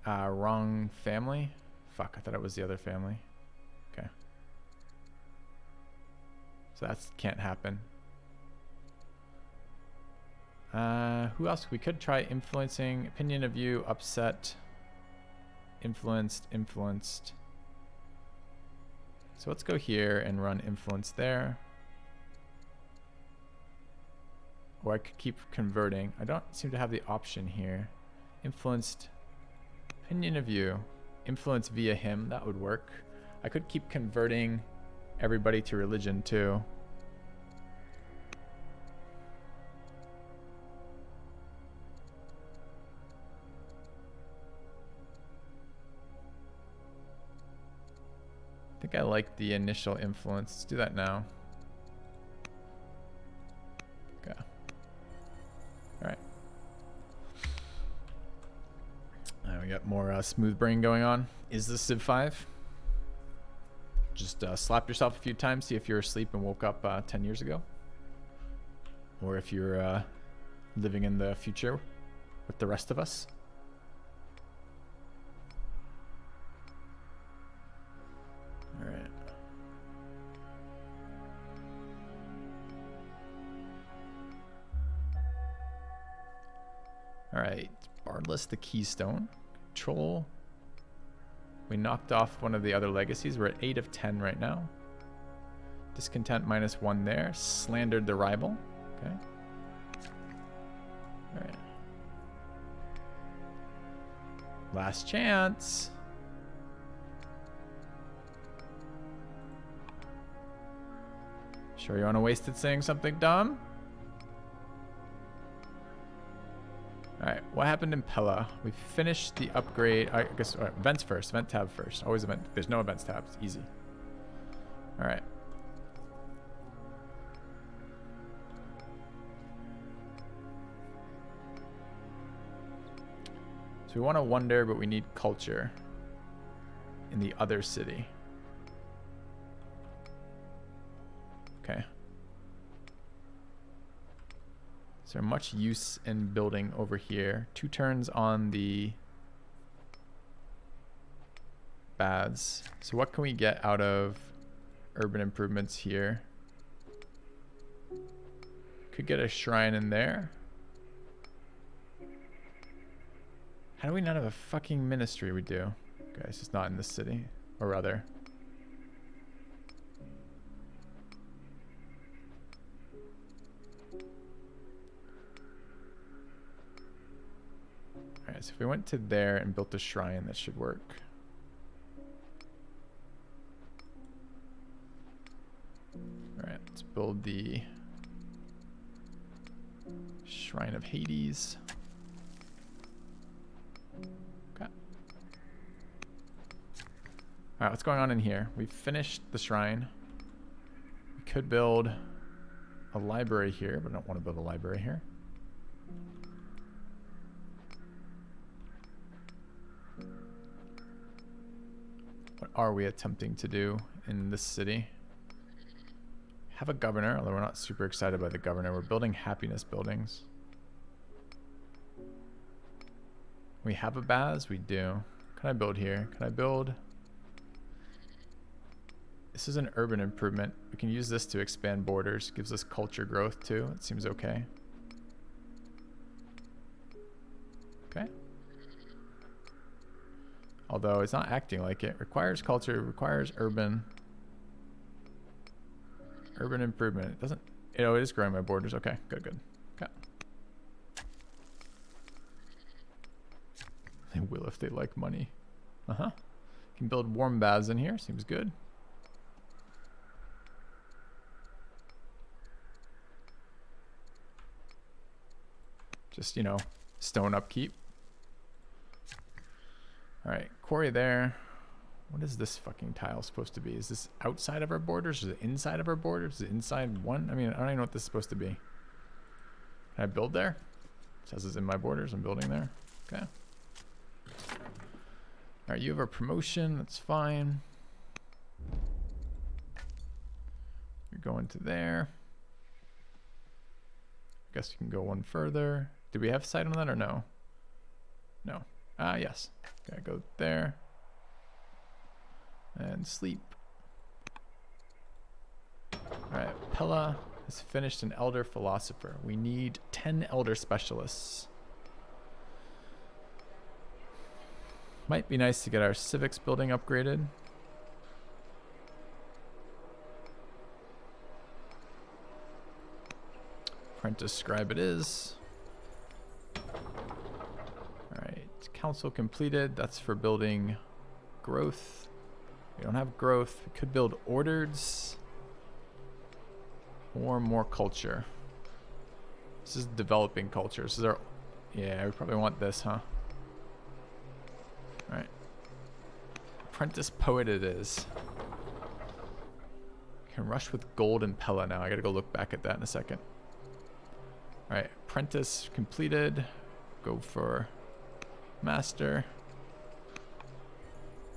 Wrong family. Fuck, I thought it was the other family. Okay. So that can't happen. Who else? We could try influencing. Opinion of you, upset. Influenced. So let's go here and run influence there. Or I could keep converting. I don't seem to have the option here. Influenced. Opinion of you. Influence via him. That would work. I could keep converting everybody to religion too. I think I like the initial influence. Let's do that now. Okay. All right. We got more smooth brain going on. Is this Civ 5? Just slap yourself a few times, see if you're asleep and woke up 10 years ago. Or if you're living in the future with the rest of us. All right. All right, Bardless the Keystone. Control. We knocked off one of the other legacies. We're at 8 of 10 right now. Discontent -1 there. Slandered the rival. Okay. All right. Last chance. Sure you want to waste it saying something dumb? Alright, what happened in Pella? We finished the upgrade. I guess events first. Event tab first. Always event. There's no events tabs. Easy. Alright. So we want to wonder, but we need culture in the other city. Okay. Is there much use in building over here? 2 turns on the baths. So what can we get out of urban improvements here? Could get a shrine in there. How do we not have a fucking ministry? We do. Okay, it's just not in the city. Or rather. Alright, so if we went to there and built a shrine, that should work. Alright, let's build the Shrine of Hades. Okay. Alright, what's going on in here? We've finished the shrine. We could build a library here, but I don't want to build a library here. What are we attempting to do in this city? Have a governor, although we're not super excited by the governor. We're building happiness buildings. We have a baths? We do. Can I build here? Can I build? This is an urban improvement. We can use this to expand borders. Gives us culture growth too. It seems okay. Okay. Although it's not acting like it. Requires culture, requires urban improvement. It doesn't, it is growing my borders. Okay, good. Okay. will if they like money. Uh-huh. Can build warm baths in here. Seems good. Just, you know, stone upkeep. All right, quarry there. What is this fucking tile supposed to be? Is this outside of our borders? Is it inside of our borders? Is it inside one? I mean, I don't even know what this is supposed to be. Can I build there? It says it's in my borders. I'm building there. Okay. All right, you have a promotion. That's fine. You're going to there. I guess you can go one further. Did we have sight on that or no? No. Ah, yes. Okay, go there. And sleep. Alright, Pella has finished an elder philosopher. We need 10 elder specialists. Might be nice to get our civics building upgraded. Apprentice scribe it is. Alright, council completed. That's for building growth. We don't have growth. We could build orders or more culture. This is developing culture. This is our... Yeah, we probably want this, huh? Alright. Apprentice poet it is. Can rush with gold and Pella now. I gotta go look back at that in a second. Alright, apprentice completed. Go for master.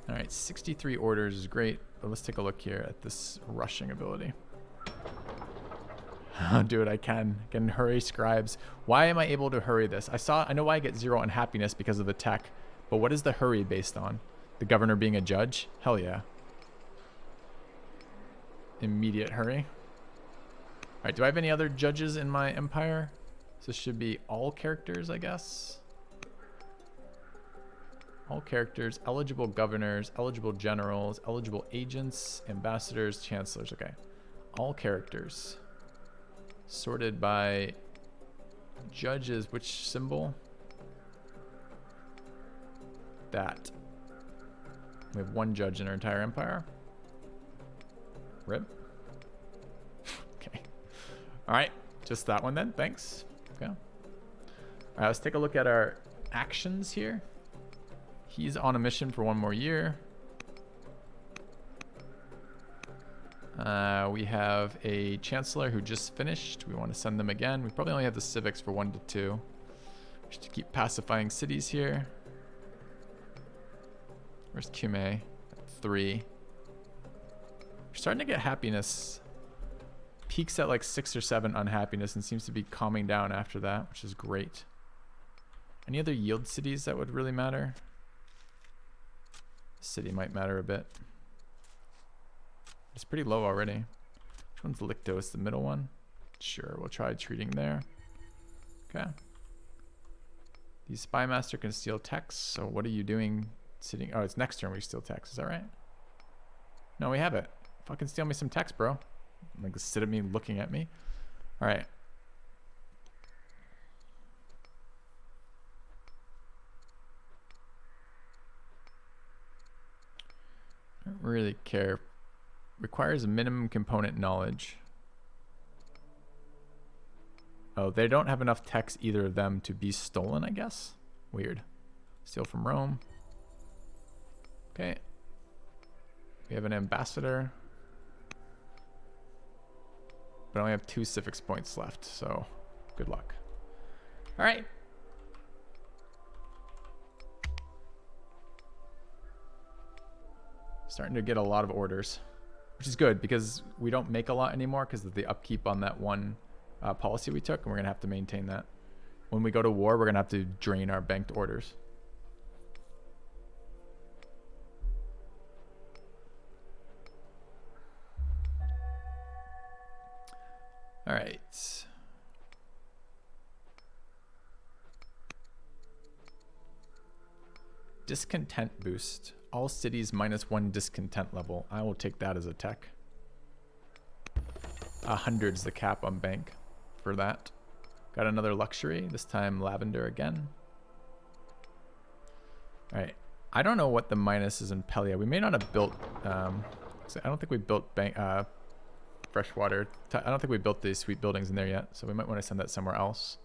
Alright, 63 orders is great, but let's take a look here at this rushing ability. Do it, I can hurry scribes. Why am I able to hurry this? I know why I get 0 unhappiness because of the tech, but what is the hurry based on? The governor being a judge? Hell yeah. Immediate hurry. Alright, do I have any other judges in my empire? So this should be all characters, I guess. All characters, eligible governors, eligible generals, eligible agents, ambassadors, chancellors. Okay. All characters. Sorted by judges. Which symbol? That. We have 1 judge in our entire empire. Rip. Okay. Alright. Just that one then. Thanks. Okay. Alright, let's take a look at our actions here. He's on a mission for 1 more year. We have a chancellor who just finished. We want to send them again. We probably only have the civics for 1 to 2. We should keep pacifying cities here. Where's Kume? At 3. We're starting to get happiness. Peaks at like 6 or 7 unhappiness and seems to be calming down after that, which is great. Any other yield cities that would really matter? City might matter a bit. It's pretty low already. Which one's Lictos? The middle one? Sure, we'll try treating there. Okay. The spy master can steal text. So what are you doing sitting? Oh, it's next turn we steal text. Is that right? No, we have it. Fucking steal me some text, bro. Like sit at me looking at me. All right. Don't really care. Requires a minimum component knowledge. Oh, they don't have enough text, either of them, to be stolen, I guess. Weird. Steal from Rome. Okay. We have an ambassador. But I only have 2 civics points left, so good luck. All right. Starting to get a lot of orders, which is good because we don't make a lot anymore because of the upkeep on that one policy we took, and we're going to have to maintain that. When we go to war, we're going to have to drain our banked orders. All right. Discontent boost. All cities -1 discontent level. I will take that as a tech. 100's the cap on bank for that. Got another luxury, this time lavender again. All right. I don't know what the minus is in Pelia. We may not have built. I don't think we built freshwater. I don't think we built these sweet buildings in there yet. So we might want to send that somewhere else.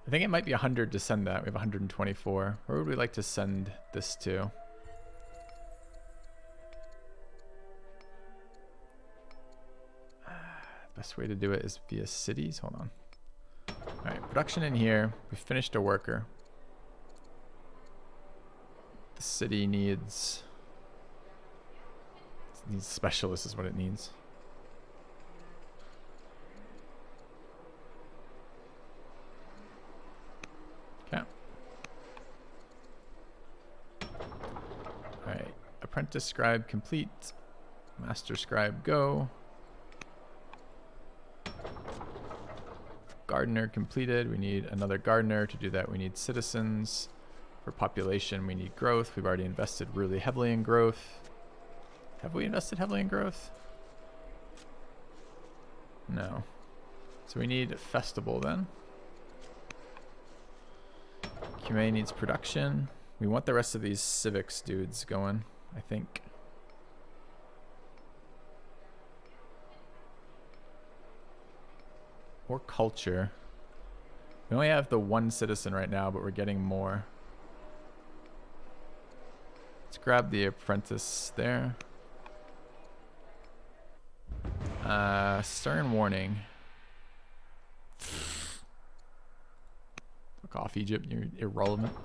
I think it might be 100 to send that. We have 124. Where would we like to send this to? Best way to do it is via cities. Hold on. All right, production in here. We finished a worker. The city needs specialists is what it needs. Okay. All right, apprentice scribe complete. Master scribe go. Gardener completed. We need another gardener. To do that, we need citizens. For population, we need growth. We've already invested really heavily in growth. Have we invested heavily in growth? No. So we need a festival then. QA needs production. We want the rest of these civics dudes going, I think. Or culture. We only have the one citizen right now, but we're getting more. Let's grab the apprentice there. Stern warning. Fuck off, Egypt. You're irrelevant.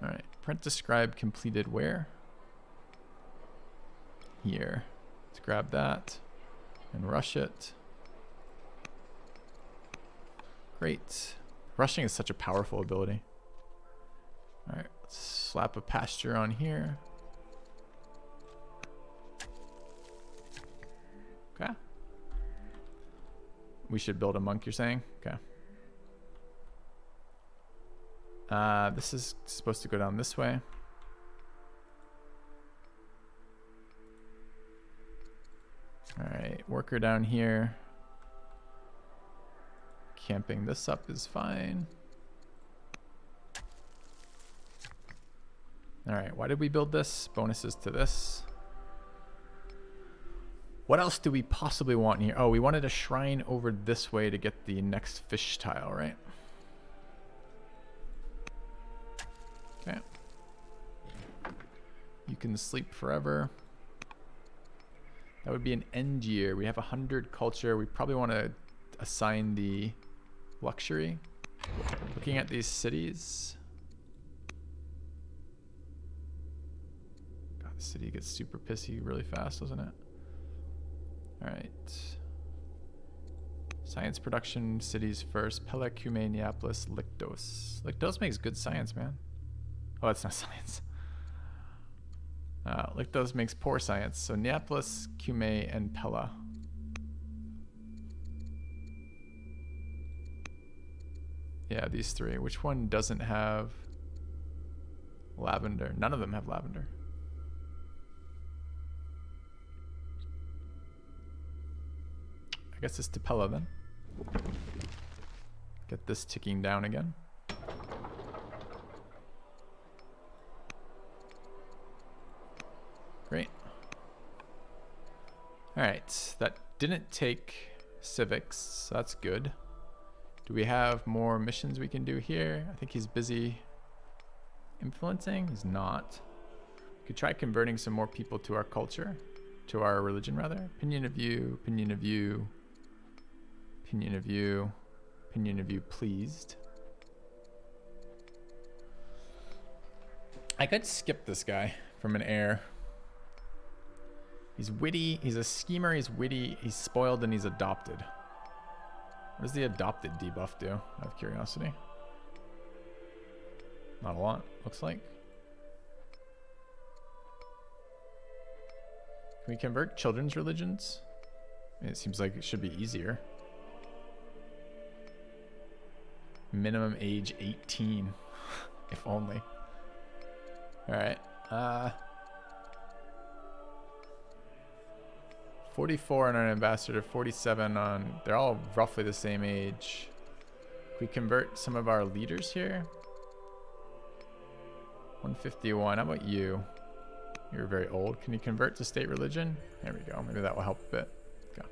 Alright. Apprentice scribe completed where? Here. Let's grab that and rush it. Great. Rushing is such a powerful ability. Alright, let's slap a pasture on here. Okay. We should build a monk, you're saying? Okay. This is supposed to go down this way. Alright, worker down here. Camping this up is fine. Alright, why did we build this? Bonuses to this. What else do we possibly want in here? Oh, we wanted a shrine over this way to get the next fish tile, right? Okay. You can sleep forever. That would be an end year. We have 100 culture. We probably want to assign the luxury. Looking at these cities. God, the city gets super pissy really fast, doesn't it? Alright. Science production cities first. Pella, Cumae, Neapolis, Lictos. Lictos makes good science, man. Oh, it's not science. Lictos makes poor science. So Neapolis, Cumae, and Pella. Yeah, these three. Which one doesn't have lavender? None of them have lavender. I guess it's Pella then. Get this ticking down again. Great. Alright, that didn't take civics, so that's good. Do we have more missions we can do here? I think he's busy influencing. He's not. We could try converting some more people to our culture, to our religion rather. Opinion of you, opinion of you, opinion of you, opinion of you pleased. I could skip this guy from an heir. He's witty, he's a schemer, he's witty, he's spoiled, and he's adopted. What does the adopted debuff do, out of curiosity? Not a lot, looks like. Can we convert children's religions? I mean, it seems like it should be easier. Minimum age 18, if only. Alright, 44 on an ambassador, 47 on... They're all roughly the same age. We convert some of our leaders here. 151. How about you? You're very old. Can you convert to state religion? There we go. Maybe that will help a bit. Okay.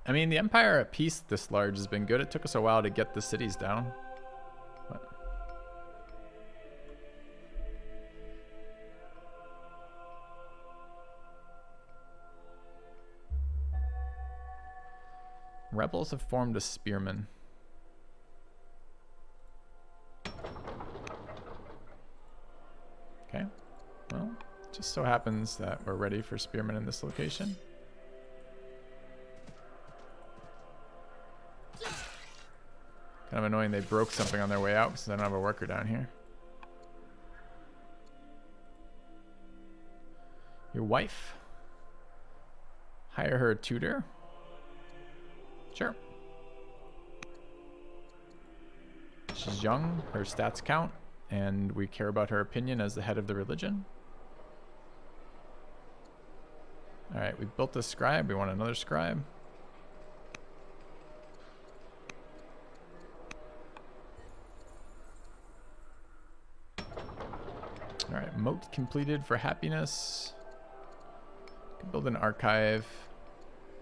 I mean, the Empire at peace this large has been good. It took us a while to get the cities down. But rebels have formed a spearman. Okay. Well, it just so happens that we're ready for spearmen in this location. Kind of annoying they broke something on their way out because I don't have a worker down here. Your wife? Hire her a tutor? Sure. She's young, her stats count, and we care about her opinion as the head of the religion. Alright, we built a scribe. We want another scribe. Alright, moat completed for happiness. Could build an archive.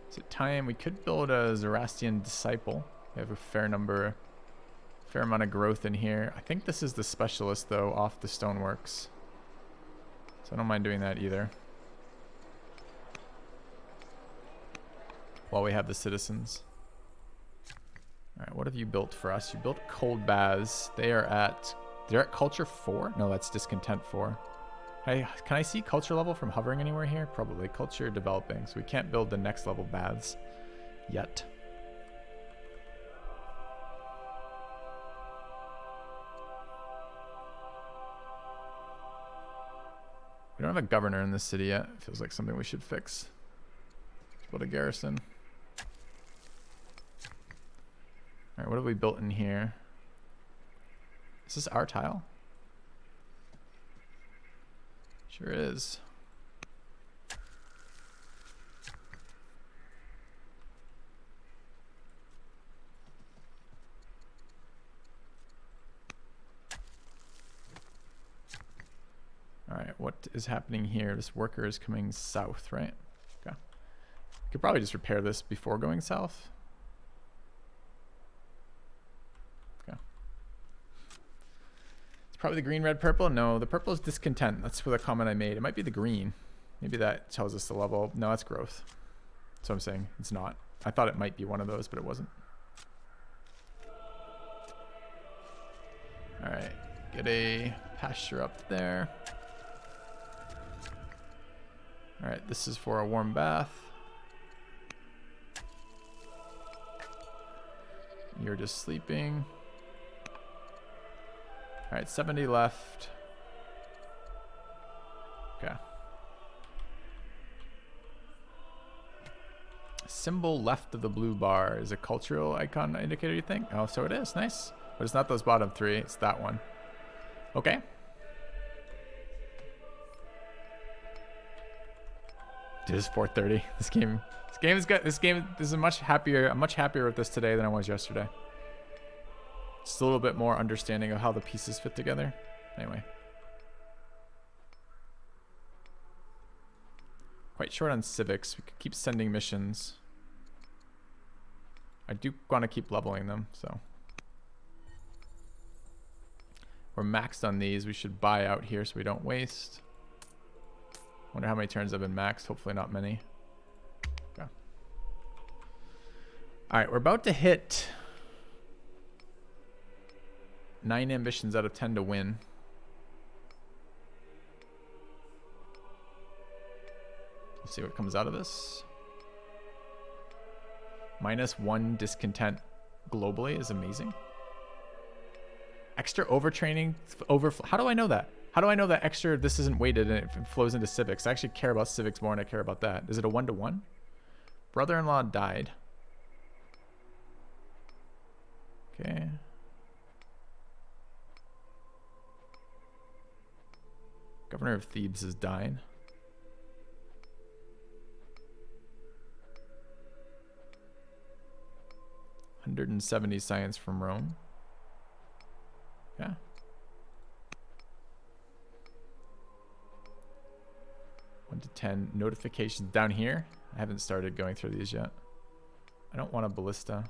Is it time? We could build a Zoroastrian disciple. We have a fair amount of growth in here. I think this is the specialist though, off the stoneworks. So I don't mind doing that either. While we have the citizens. Alright, what have you built for us? You built cold baths. They're at culture 4? No, that's discontent 4. Can I see culture level from hovering anywhere here? Probably. Culture developing. So we can't build the next level baths yet. We don't have a governor in this city yet. Feels like something we should fix. Let's build a garrison. Alright, what have we built in here? Is this our tile? Sure is. Alright, what is happening here? This worker is coming south, right? Okay. Could probably just repair this before going south. Probably the green, red, purple. No, the purple is discontent. That's for the comment I made. It might be the green. Maybe that tells us the level. No, that's growth. So I'm saying it's not. I thought it might be one of those, but it wasn't. All right, get a pasture up there. All right, this is for a warm bath. You're just sleeping. All right, 70 left. Okay. Symbol left of the blue bar is a cultural icon indicator, you think? Oh, so it is. Nice. But it's not those bottom 3. It's that one. Okay. It is 4:30. This game is good. This is I'm much happier with this today than I was yesterday. Just a little bit more understanding of how the pieces fit together. Anyway. Quite short on civics. We could keep sending missions. I do want to keep leveling them, so. We're maxed on these. We should buy out here so we don't waste. Wonder how many turns have been maxed. Hopefully not many. Okay. Alright, we're about to hit 9 ambitions out of 10 to win. Let's see what comes out of this. -1 discontent globally is amazing. Extra overtraining, how do I know that? How do I know that extra, this isn't weighted and it flows into civics? I actually care about civics more than I care about that. Is it a 1-to-1? Brother-in-law died. Okay. Governor of Thebes has died. 170 science from Rome. Yeah. One to 10 notifications down here. I haven't started going through these yet. I don't want a ballista.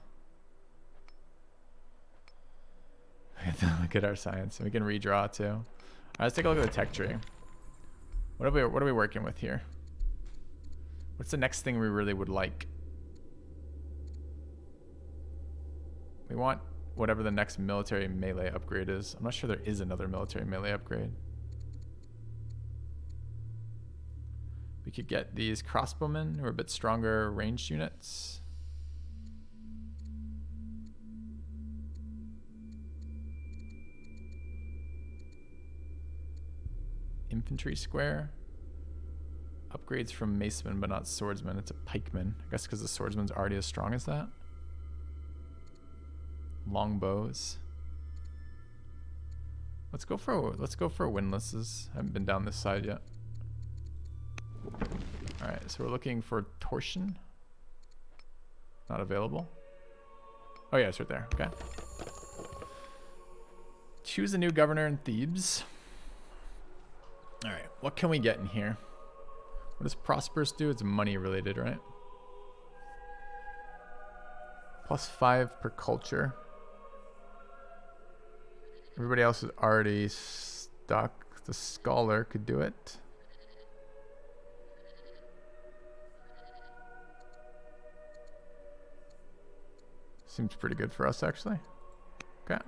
Look at our science. And we can redraw too. All right, let's take a look at the tech tree. What are we working with here? What's the next thing we really would like? We want whatever the next military melee upgrade is. I'm not sure there is another military melee upgrade. We could get these crossbowmen who are a bit stronger ranged units. Infantry square. Upgrades from maceman, but not swordsman. It's a pikeman. I guess because the swordsman's already as strong as that. Longbows. Let's go for windlasses. I haven't been down this side yet. All right, so we're looking for torsion. Not available. Oh yeah, it's right there. Okay. Choose a new governor in Thebes. All right, what can we get in here? What does prosperous do? It's money related, right? +5 per culture. Everybody else is already stuck. The scholar could do it. Seems pretty good for us, actually. Okay.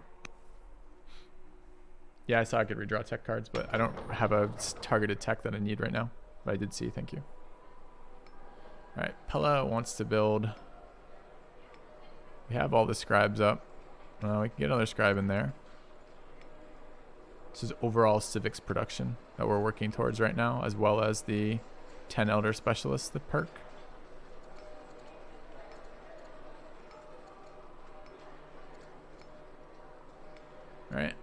Yeah, I saw I could redraw tech cards, but I don't have a targeted tech that I need right now. But I did see, thank you. All right, Pella wants to build. We have all the scribes up. We can get another scribe in there. This is overall civics production that we're working towards right now, as well as the 10 elder specialists, the perk. All right.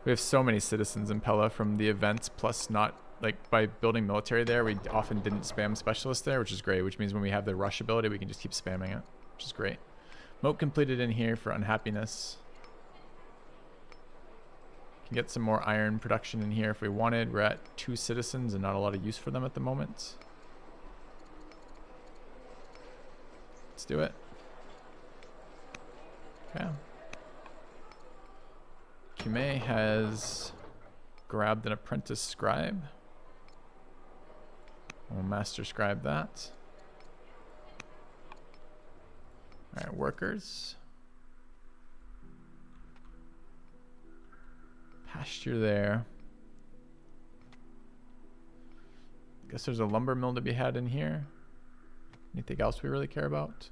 We have so many citizens in Pella from the events, plus not, like, by building military there, we often didn't spam specialists there, which is great, which means when we have the rush ability, we can just keep spamming it, which is great. Moat completed in here for unhappiness. Can get some more iron production in here if we wanted. We're at 2 citizens and not a lot of use for them at the moment. Let's do it. Okay. Cume has grabbed an apprentice scribe. We'll master scribe that. All right, workers. Pasture there. Guess there's a lumber mill to be had in here. Anything else we really care about?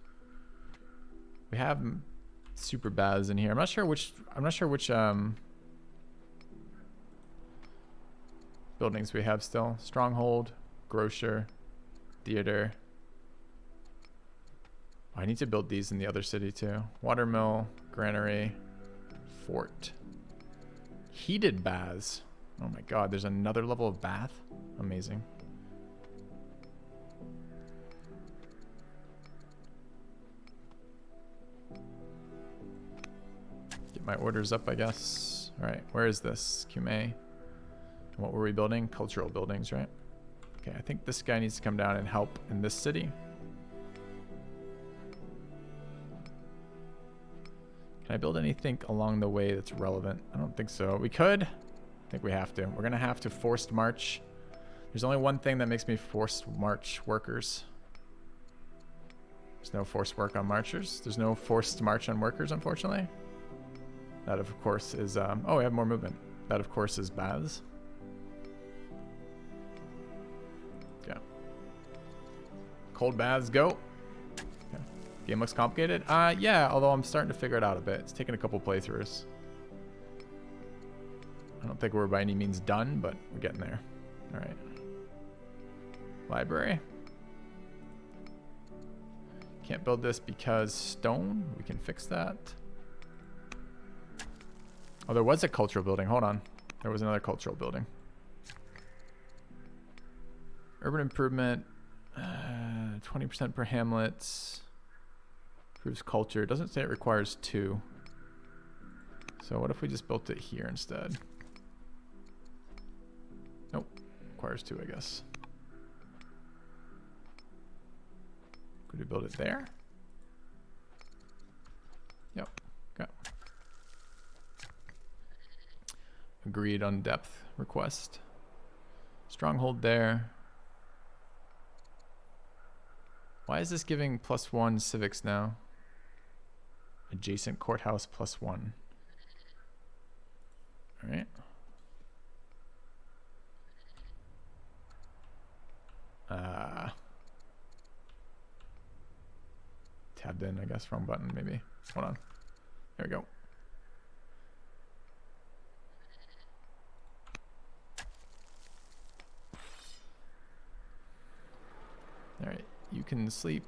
We have super baths in here. I'm not sure which buildings we have still. Stronghold, grocer, theater. Oh, I need to build these in the other city too. Watermill, granary, fort. Heated baths. Oh my god, there's another level of bath. Amazing. Get my orders up, I guess. All right, where is this? Cume. What were we building? Cultural buildings, right? Okay, I think this guy needs to come down and help in this city. Can I build anything along the way that's relevant? I don't think so. We could. I think we have to. We're going to have to forced march. There's only one thing that makes me forced march workers. There's no forced work on marchers. There's no forced march on workers, unfortunately. That, of course, is... oh, we have more movement. That, of course, is baths. Yeah. Cold baths, go. Okay. Game looks complicated. Yeah, although I'm starting to figure it out a bit. It's taken a couple playthroughs. I don't think we're by any means done, but we're getting there. All right. Library. Can't build this because stone. We can fix that. Oh, there was a cultural building. Hold on. There was another cultural building. Urban improvement. 20% per hamlet. Improves culture. It doesn't say it requires 2. So what if we just built it here instead? Nope. Requires 2, I guess. Could we build it there? Yep. Okay. Agreed on depth request. Stronghold there. Why is this giving +1 civics now? Adjacent courthouse +1. All right. Tabbed in, I guess. Wrong button, maybe. Hold on. There we go. All right. You can sleep.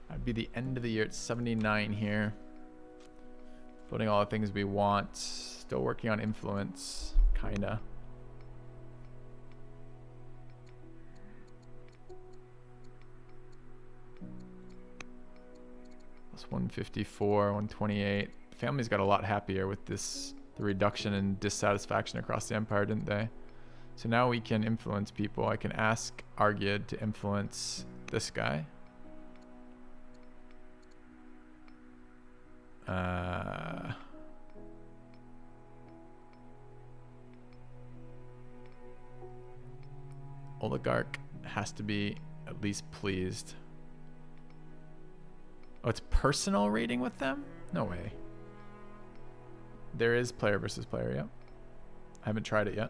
That'd be the end of the year. It's 79 here. Building all the things we want. Still working on influence. Kinda. Plus 154, 128. The family's got a lot happier with this. The reduction in dissatisfaction across the empire, didn't they? So now we can influence people. I can ask Argyd to influence this guy. Oligarch has to be at least pleased. Oh, it's personal rating with them? No way. There is player versus player, yeah. I haven't tried it yet.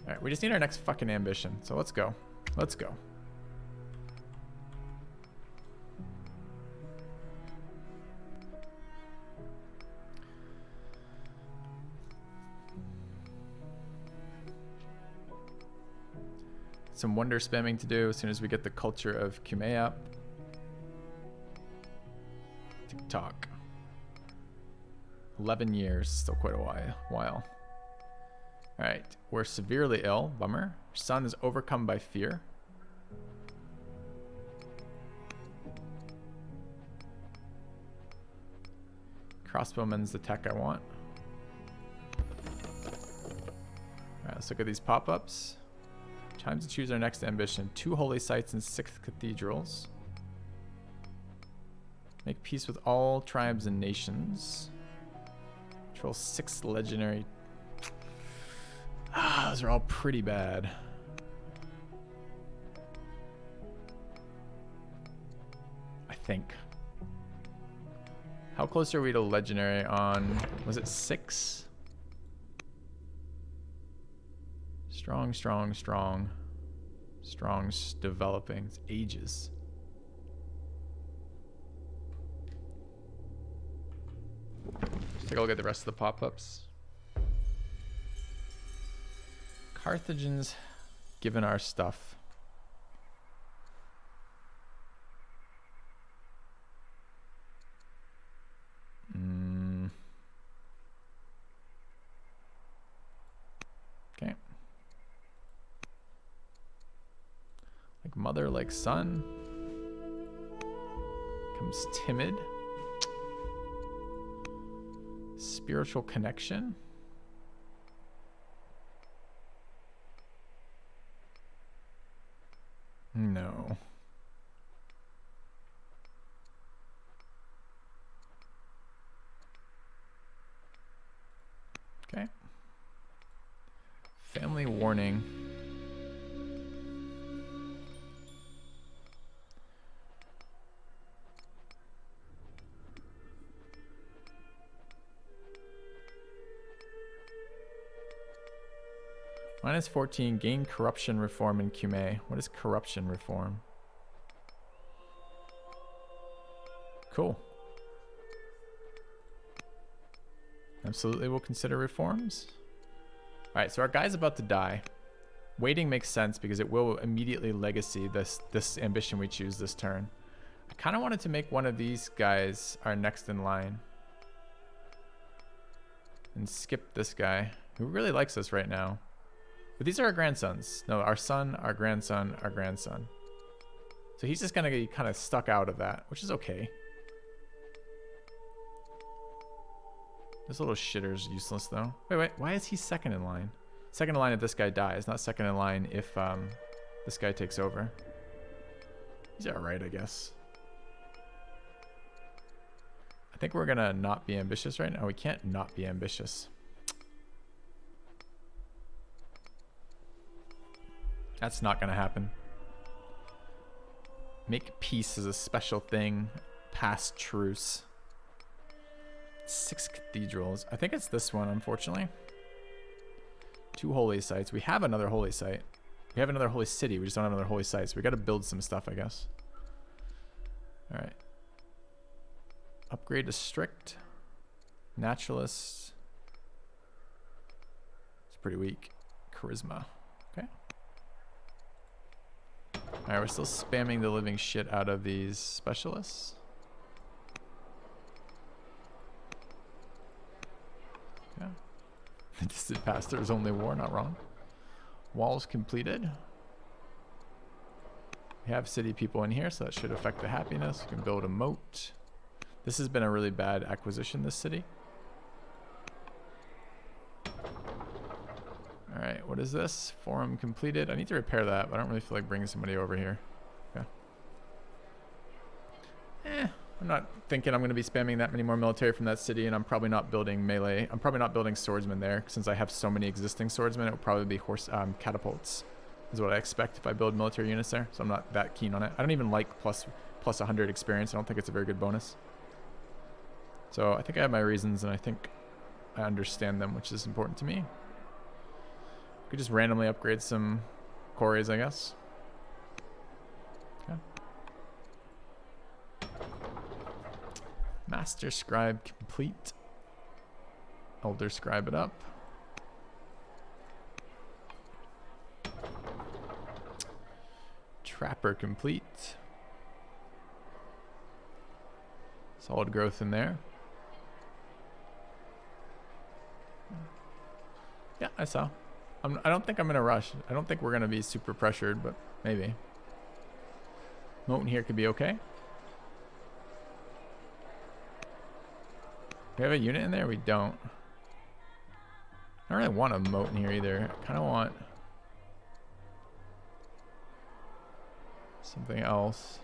Alright, we just need our next fucking ambition. So let's go. Let's go. Some wonder spamming to do as soon as we get the culture of Kume up. TikTok. 11 years, still quite a while. Alright, we're severely ill, bummer. Our son is overcome by fear. Crossbowman's the tech I want. Alright, let's look at these pop-ups. Time to choose our next ambition. 2 holy sites and 6 cathedrals. Make peace with all tribes and nations. Control 6 legendary. Those are all pretty bad. I think. How close are we to legendary on, was it 6? Strong. Strong's developing. It's ages. Let's take a look at the rest of the pop-ups. Carthagins given our stuff. Okay. Like mother, like son. Becomes timid. Spiritual connection. No. Okay. Family warning. -14, gain corruption reform in Kume. What is corruption reform? Cool. Absolutely, we'll consider reforms. All right, so our guy's about to die. Waiting makes sense because it will immediately legacy this ambition we choose this turn. I kind of wanted to make one of these guys our next in line. And skip this guy, who really likes us right now. But these are our grandsons. No, our son, our grandson, our grandson. So he's just gonna get kind of stuck out of that, which is okay. This little shitter's useless though. Wait, why is he second in line? Second in line if this guy dies, not second in line if this guy takes over. He's alright, I guess. I think we're gonna not be ambitious right now. We can't not be ambitious. That's not gonna happen. Make peace is a special thing. Past truce. 6 cathedrals. I think it's this one, unfortunately. 2 holy sites. We have another holy site. We have another holy city. We just don't have another holy site. So we got to build some stuff, I guess. All right. Upgrade to strict. Naturalist. It's pretty weak. Charisma. Okay. All right, we're still spamming the living shit out of these specialists. Yeah. The distant past, there was only war, not wrong. Walls completed. We have city people in here, so that should affect the happiness. We can build a moat. This has been a really bad acquisition, this city. All right, what is this? Forum completed. I need to repair that, but I don't really feel like bringing somebody over here. Okay. I'm not thinking I'm going to be spamming that many more military from that city, and I'm probably not building melee. I'm probably not building swordsmen there, since I have so many existing swordsmen. It will probably be horse catapults, is what I expect if I build military units there. So I'm not that keen on it. I don't even like plus 100 experience. I don't think it's a very good bonus. So I think I have my reasons, and I think I understand them, which is important to me. Could just randomly upgrade some quarries, I guess. Okay. Master Scribe complete. Elder Scribe it up. Trapper complete. Solid growth in there. Yeah, I saw. I don't think I'm in a rush. I don't think we're going to be super pressured, but maybe. Moat in here could be okay. We have a unit in there? We don't. I don't really want a moat in here either. I kind of want something else.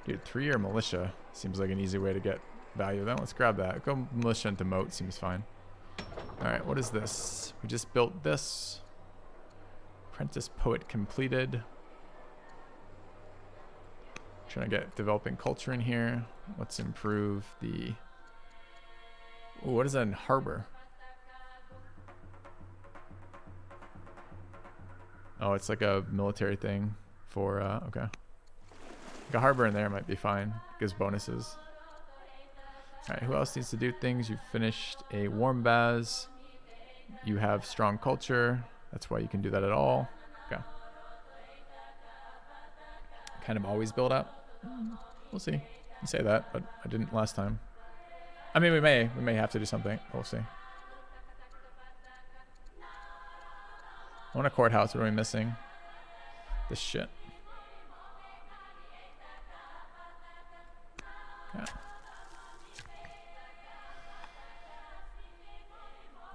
Dude, 3-year militia seems like an easy way to get value. Then let's grab that. Go militia into moat seems fine. All right, what is this? We just built this. Apprentice Poet completed. Trying to get developing culture in here. Let's improve the... Ooh, what is that in harbor? Oh, it's like a military thing for, okay. Like a harbor in there might be fine. Gives bonuses. All right, who else needs to do things? You've finished a warm baths. You have strong culture. That's why you can do that at all. Okay. Kind of always build up. We'll see. You say that, but I didn't last time. I mean, we may have to do something. We'll see. I want a courthouse. What are we missing? This shit. Yeah.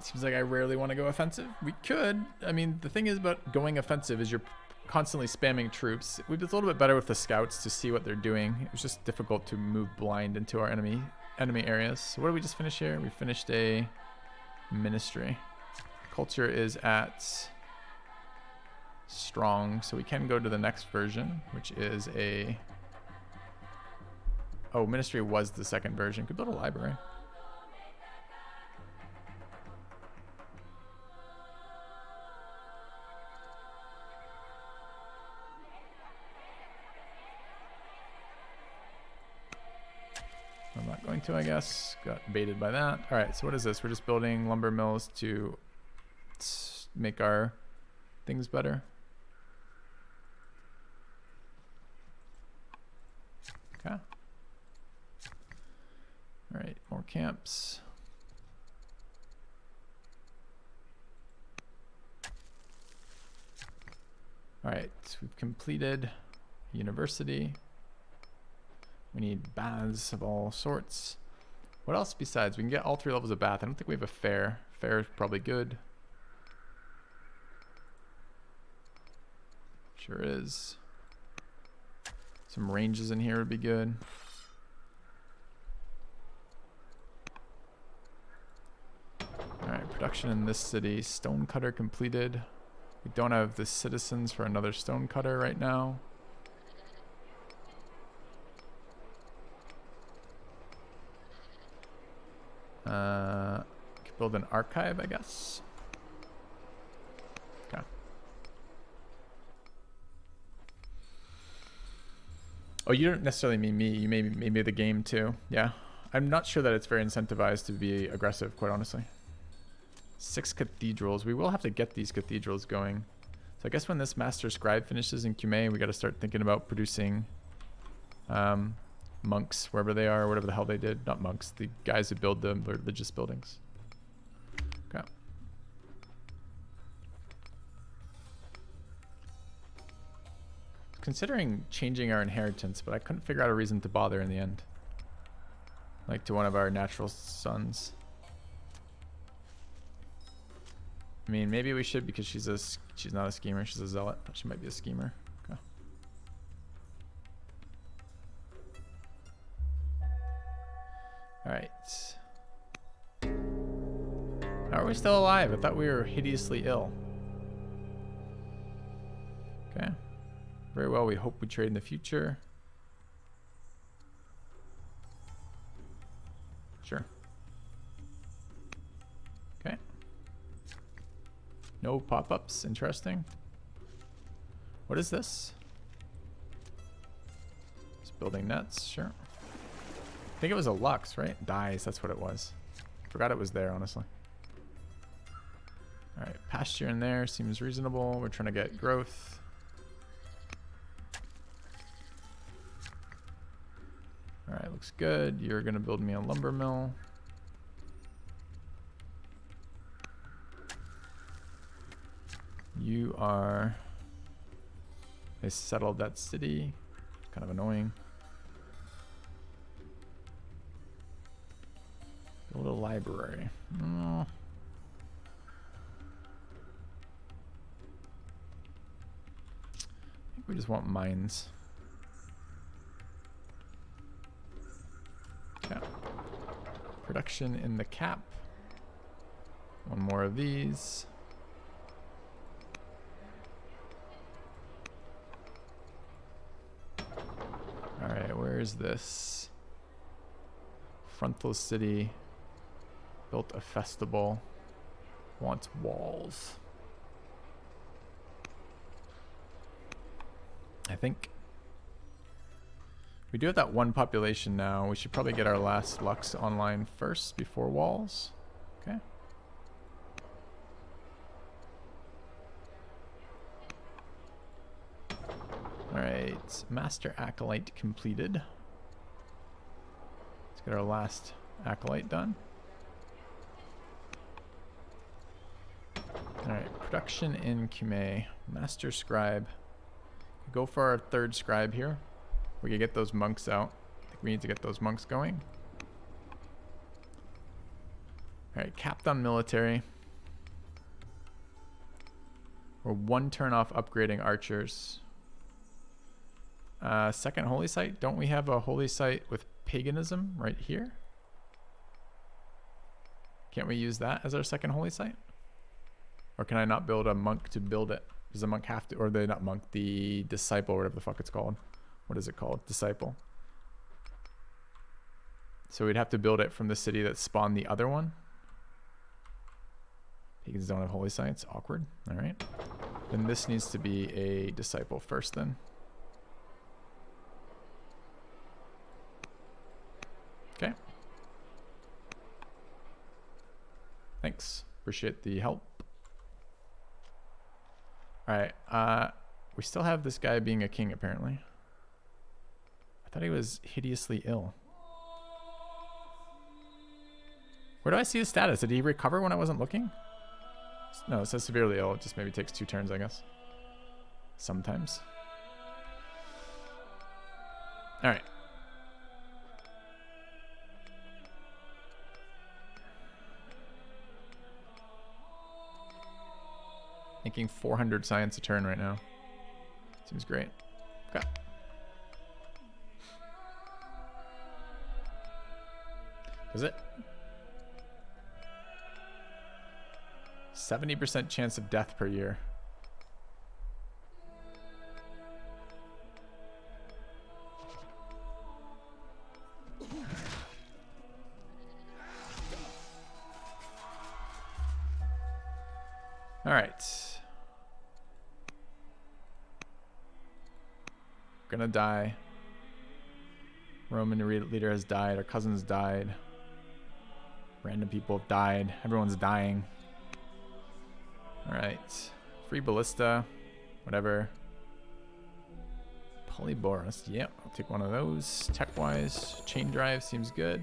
Seems like I rarely want to go offensive. We could. I mean, the thing is about going offensive is you're constantly spamming troops. We've been a little bit better with the scouts to see what they're doing. It was just difficult to move blind into our enemy areas. So what did we just finish here? We finished a ministry. Culture is at strong, so we can go to the next version, which is a... Oh, ministry was the second version. Could build a library. I'm not going to, I guess. Got baited by that. All right, so what is this? We're just building lumber mills to make our things better. Okay. All right, more camps. All right, so we've completed university. We need baths of all sorts. What else besides? We can get all 3 levels of bath. I don't think we have a fair. Fair is probably good. Sure is. Some ranges in here would be good. Alright, production in this city. Stonecutter completed. We don't have the citizens for another stonecutter right now. Could build an archive, I guess. Okay. Oh, you don't necessarily mean me. You maybe the game too. Yeah. I'm not sure that it's very incentivized to be aggressive, quite honestly. 6 cathedrals. We will have to get these cathedrals going. So I guess when this Master Scribe finishes in Cumae, we got to start thinking about producing monks wherever they are, whatever the hell they did. Not monks, the guys who build the religious buildings. Okay. Considering changing our inheritance, but I couldn't figure out a reason to bother in the end. Like to one of our natural sons. I mean, maybe we should because she's not a schemer, she's a zealot, but she might be a schemer. Okay. All right. How are we still alive? I thought we were hideously ill. Okay. Very well, we hope we trade in the future. Sure. Okay. No pop-ups, interesting. What is this? Just building nets, sure. I think it was a Lux, right? Dyes, that's what it was. Forgot it was there, honestly. All right, pasture in there seems reasonable. We're trying to get growth. All right, looks good. You're gonna build me a lumber mill. You are... They settled that city. Kind of annoying. Build a library. Oh. I think we just want mines. Okay. Production in the cap. One more of these. Alright, where is this? Frontal City. Built a festival. Wants walls. I think we do have that one population now. We should probably get our last Lux online first before walls. Okay. Alright, Master Acolyte completed. Let's get our last Acolyte done. Alright, production in Cumae. Master Scribe. Go for our 3rd Scribe here. We can get those monks out. I think we need to get those monks going. Alright, capped on military. We're 1 turn off upgrading archers. 2nd holy site. Don't we have a holy site with paganism right here? Can't we use that as our 2nd holy site? Or can I not build a monk to build it? Does the monk have to, or the, not monk, the disciple, whatever the fuck it's called. What is it called? Disciple. So we'd have to build it from the city that spawned the other one. Pagans don't have holy sites. Awkward. All right. Then this needs to be a disciple first then. Okay. Thanks. Appreciate the help. Alright, we still have this guy being a king apparently. I thought he was hideously ill. Where do I see his status? Did he recover when I wasn't looking? No, it says severely ill. It just maybe takes 2 turns, I guess. sometimes. All right. Making 400 science a turn right now. Seems great. Okay. Is it? 70% chance of death per year. All right. Gonna die. Roman leader has died. Our cousins died. Random people have died. Everyone's dying. All right. Free ballista. Whatever. Polyborus. Yep, I'll take one of those. Tech-wise, chain drive seems good.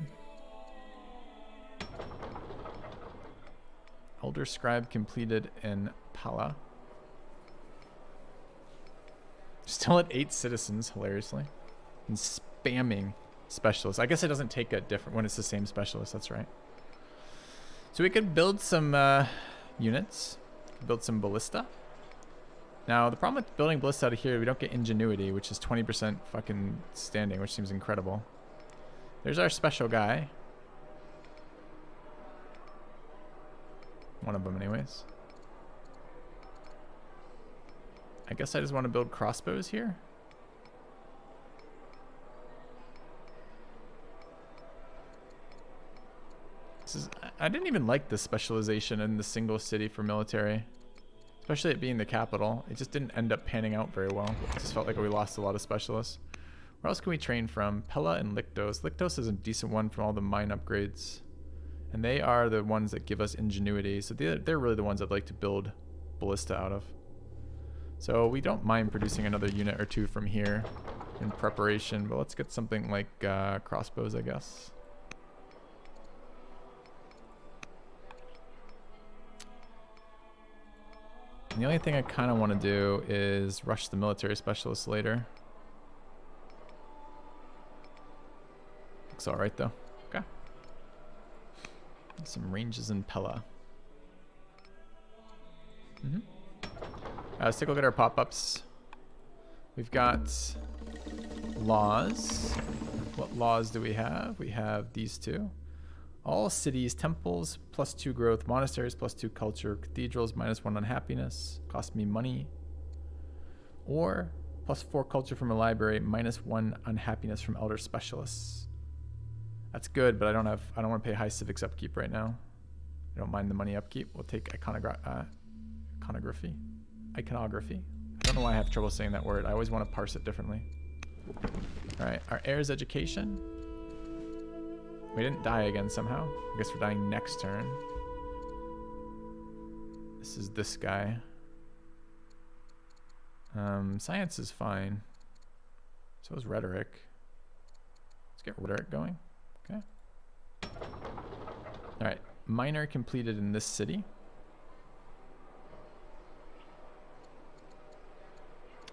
Elder Scribe completed in Pala. Still at 8 citizens, hilariously. And spamming specialists. I guess it doesn't take a different when it's the same specialist, that's right. So we could build some units. Build some ballista. Now, the problem with building ballista out of here, we don't get ingenuity, which is 20% fucking standing, which seems incredible. There's our special guy. One of them anyways. I guess I just want to build crossbows here. I didn't even like this specialization in the single city for military. Especially it being the capital. It just didn't end up panning out very well. It just felt like we lost a lot of specialists. Where else can we train from? Pella and Lictos. Lictos is a decent one from all the mine upgrades. And they are the ones that give us ingenuity. So they're really the ones I'd like to build ballista out of. So we don't mind producing another unit or two from here in preparation. But let's get something like crossbows, I guess. And the only thing I kind of want to do is rush the military specialists later. Looks alright though. Okay. Some ranges in Pella. Let's take a look at our pop-ups. We've got laws. What laws do we have? We have these two. All cities, temples, +2 growth, monasteries, +2 culture, cathedrals, -1 unhappiness, cost me money. Or +4 culture from a library, -1 unhappiness from elder specialists. That's good, but I don't want to pay high civics upkeep right now. I don't mind the money upkeep. We'll take iconography. I don't know why I have trouble saying that word. I always want to parse it differently. All right, our heir's education. We didn't die again somehow. I guess we're dying next turn. This is this guy. Science is fine. So is rhetoric. Let's get rhetoric going. Okay. All right. Minor completed in this city.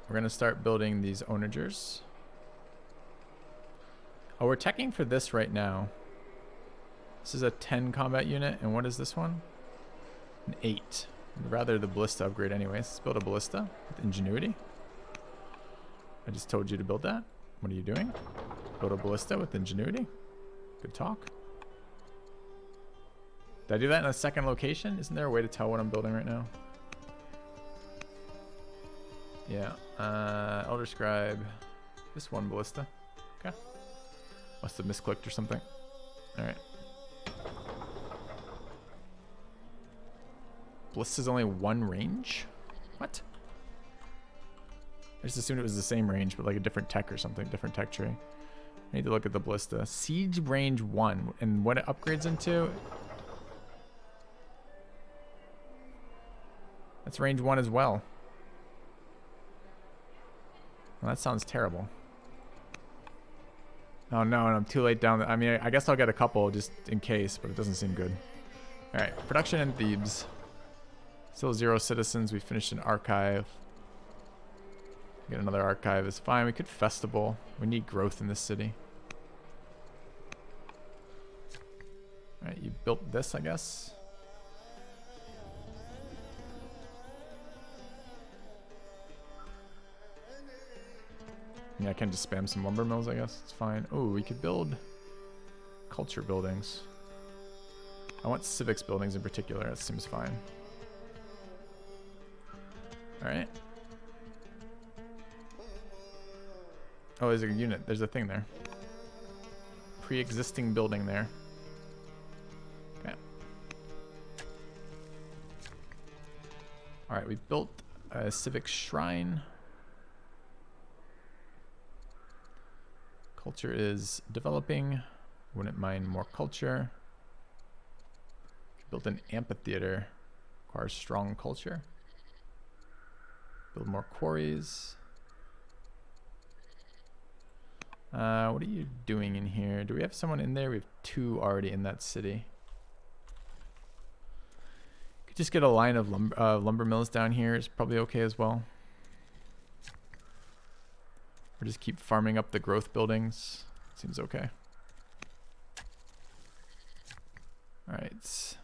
We're going to start building these onagers. Oh, we're teching for this right now. This is a 10 combat unit, and what is this one? An 8. I'd rather the ballista upgrade anyways. Let's build a ballista with ingenuity. I just told you to build that. What are you doing? Build a ballista with ingenuity. Good talk. Did I do that in a second location? Isn't there a way to tell what I'm building right now? Yeah. Elder Scribe. Just one ballista. Okay. Must have misclicked or something. Alright. Ballista's only 1 range? What? I just assumed it was the same range, but like a different tech or something, different tech tree. I need to look at the ballista. Siege range 1, and what it upgrades into? That's range 1 as well. Well, that sounds terrible. Oh no, and I'm too late down. I mean, I guess I'll get a couple just in case, but it doesn't seem good. All right, production in Thebes. Still 0 citizens. We finished an archive. Get another archive is fine. We could festival. We need growth in this city. Alright, you built this, I guess. Yeah, I can just spam some lumber mills, I guess. It's fine. Oh, we could build culture buildings. I want civics buildings in particular. That seems fine. Alright. Oh, there's a unit. There's a thing there. Pre-existing building there. Okay. Alright, we built a civic shrine. Culture is developing. Wouldn't mind more culture. Built an amphitheater. Requires strong culture. Build more quarries. What are you doing in here? Do we have someone in there? We have 2 already in that city. Could just get a line of lumber mills down here. It's probably okay as well. Or just keep farming up the growth buildings. Seems okay. Alright.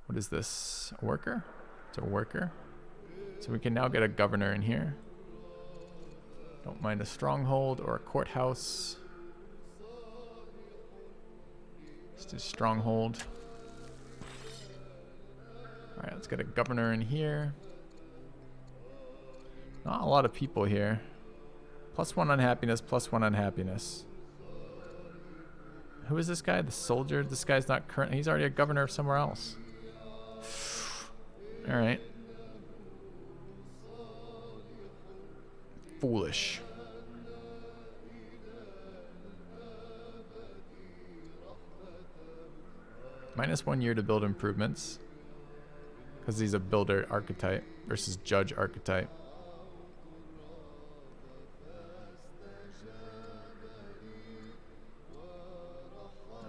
What is this? A worker? It's a worker. So we can now get a governor in here. Don't mind a stronghold or a courthouse. Just a stronghold. Alright, let's get a governor in here. Not a lot of people here. +1 unhappiness, +1 unhappiness. Who is this guy? The soldier? This guy's not current. He's already a governor of somewhere else. Alright. Foolish. -1 year to build improvements. Because he's a builder archetype versus judge archetype.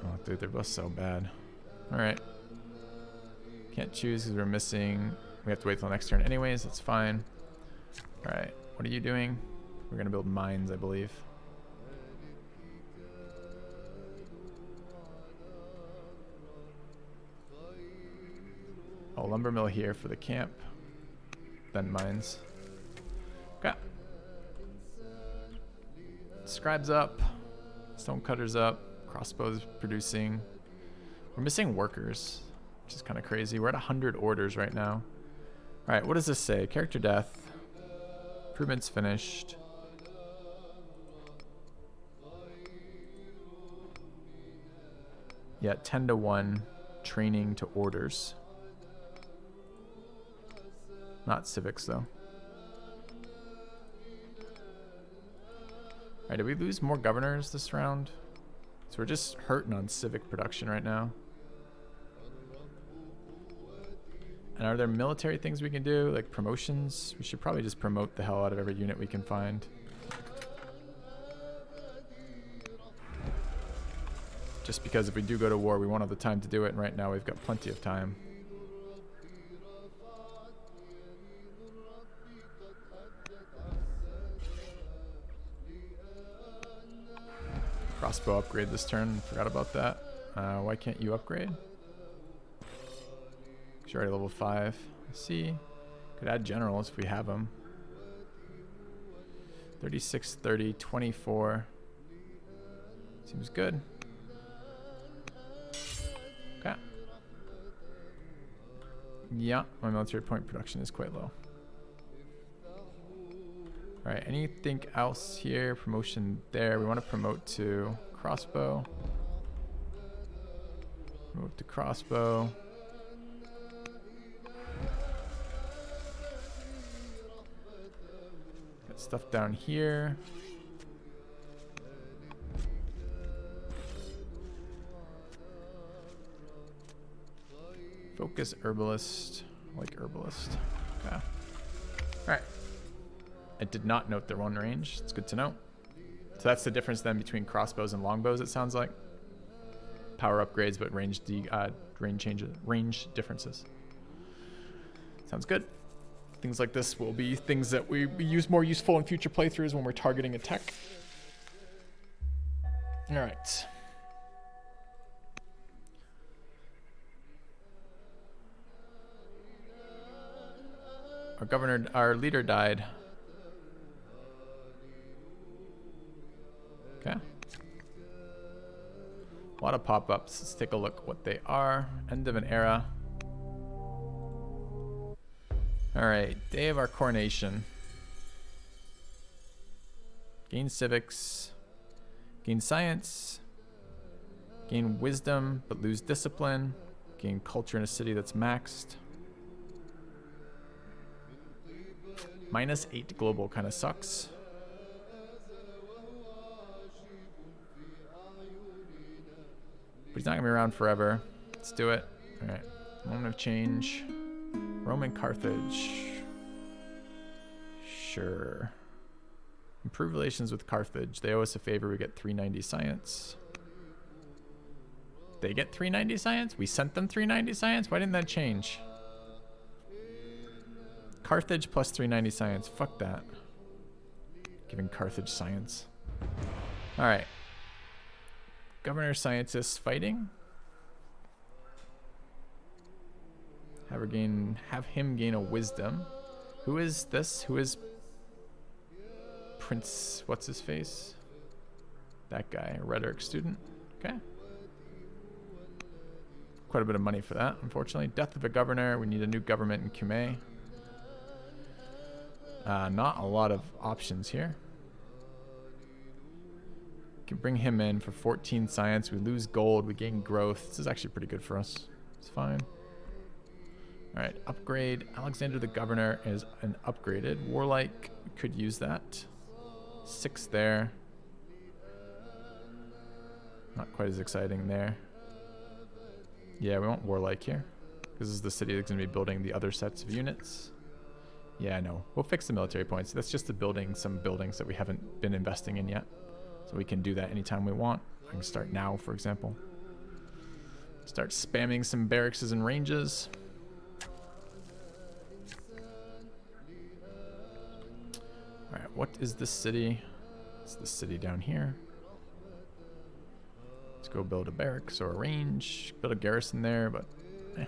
Oh, dude, they're both so bad. Alright. Can't choose because we're missing. We have to wait till next turn anyways. That's fine. Alright. What are you doing? We're going to build mines, I believe. Oh, lumber mill here for the camp. Then mines. Okay. Scribes up. Stonecutters up. Crossbows producing. We're missing workers, which is kind of crazy. We're at 100 orders right now. Alright, what does this say? Character death. Improvements finished. Yeah, 10-1 training to orders. Not civics though. Alright, did we lose more governors this round? So we're just hurting on civic production right now. And are there military things we can do, like promotions? We should probably just promote the hell out of every unit we can find. Just because if we do go to war, we won't have the time to do it, and right now we've got plenty of time. Crossbow upgrade this turn, forgot about that. Why can't you upgrade? You're already level 5. Let's see. Could add generals if we have them. 36, 30, 24. Seems good. Okay. Yeah, my military point production is quite low. Alright, anything else here? Promotion there. We want to promote to crossbow. Promote to crossbow. Got stuff down here. Focus herbalist. I like herbalist. Okay. Alright. I did not note their one range. It's good to know. So that's the difference then between crossbows and longbows, it sounds like. Power upgrades, but range differences. Sounds good. Things like this will be things that we use more useful in future playthroughs when we're targeting a tech. All right. Our leader died. Okay. A lot of pop-ups. Let's take a look what they are. End of an era. All right, day of our coronation. Gain civics. Gain science. Gain wisdom, but lose discipline. Gain culture in a city that's maxed. -8 global kind of sucks. But he's not gonna be around forever. Let's do it. All right, moment of change. Roman Carthage. Sure. Improve relations with Carthage. They owe us a favor. We get 390 science. They get 390 science? We sent them 390 science? Why didn't that change? Carthage plus 390 science. Fuck that. Giving Carthage science. Alright. Governor scientists fighting. Have him gain a wisdom. Who is this? Who is Prince? What's his face? That guy, a rhetoric student. Okay. Quite a bit of money for that, unfortunately. Death of a governor. We need a new government in Cumae. Not a lot of options here. Can bring him in for 14 science. We lose gold. We gain growth. This is actually pretty good for us. It's fine. All right, upgrade. Alexander the Governor is an upgraded. Warlike, we could use that. 6 there. Not quite as exciting there. Yeah, we want Warlike here. This is the city that's going to be building the other sets of units. Yeah, no. We'll fix the military points. That's just the building, some buildings that we haven't been investing in yet. So we can do that anytime we want. I can start now, for example. Start spamming some barracks and ranges. Alright, what is this city? It's the city down here. Let's go build a barracks or a range. Build a garrison there, but eh.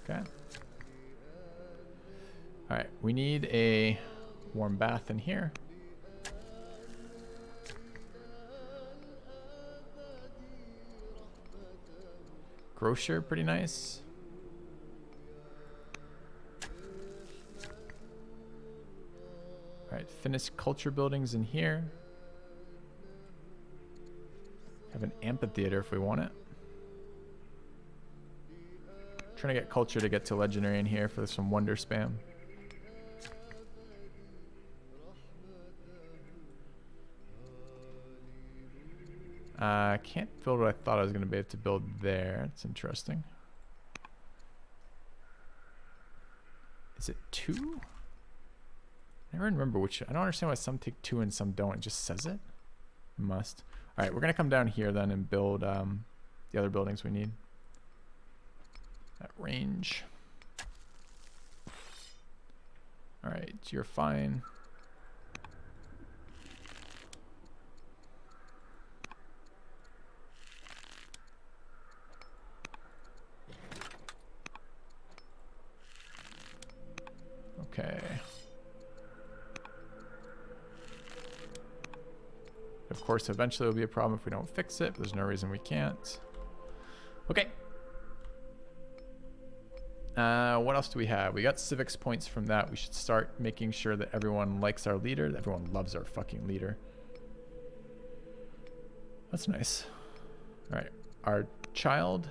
Okay. Alright, we need a warm bath in here. Grocer, pretty nice. Alright, finish culture buildings in here. Have an amphitheater if we want it. Trying to get culture to get to legendary in here for some wonder spam. I can't build what I thought I was going to be able to build there. It's interesting. Is it 2? I never remember which. I don't understand why some take 2 and some don't. It just says it. Must. All right, we're going to come down here then and build the other buildings we need. That range. All right, you're fine. Okay. Of course, eventually it'll be a problem if we don't fix it, but there's no reason we can't. Okay. What else do we have? We got civics points from that. We should start making sure that everyone likes our leader, that everyone loves our fucking leader. That's nice. All right. Our child.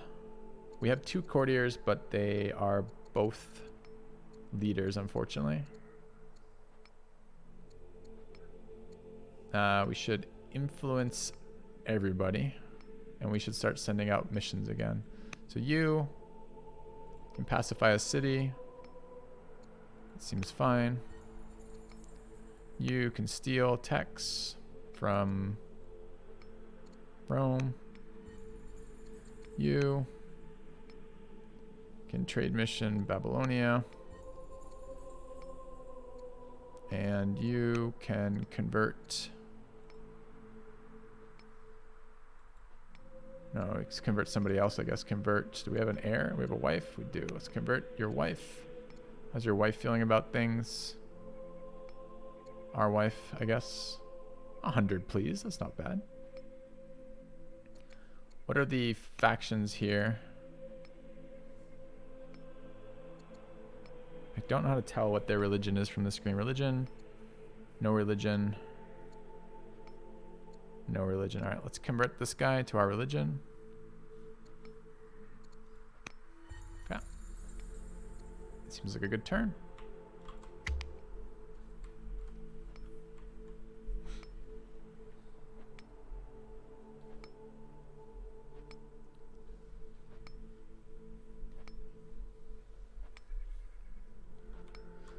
We have 2 courtiers, but they are both leaders, unfortunately. We should influence everybody, and we should start sending out missions again. So you can pacify a city. It seems fine. You can steal techs from Rome. You Can trade mission Babylonia. And you can convert. No, let's convert somebody else, I guess. Convert. Do we have an heir? We have a wife? We do. Let's convert your wife. How's your wife feeling about things? Our wife, I guess. 100, please. That's not bad. What are the factions here? I don't know how to tell what their religion is from the screen. Religion. No religion. No religion. All right, let's convert this guy to our religion. Okay. Seems like a good turn.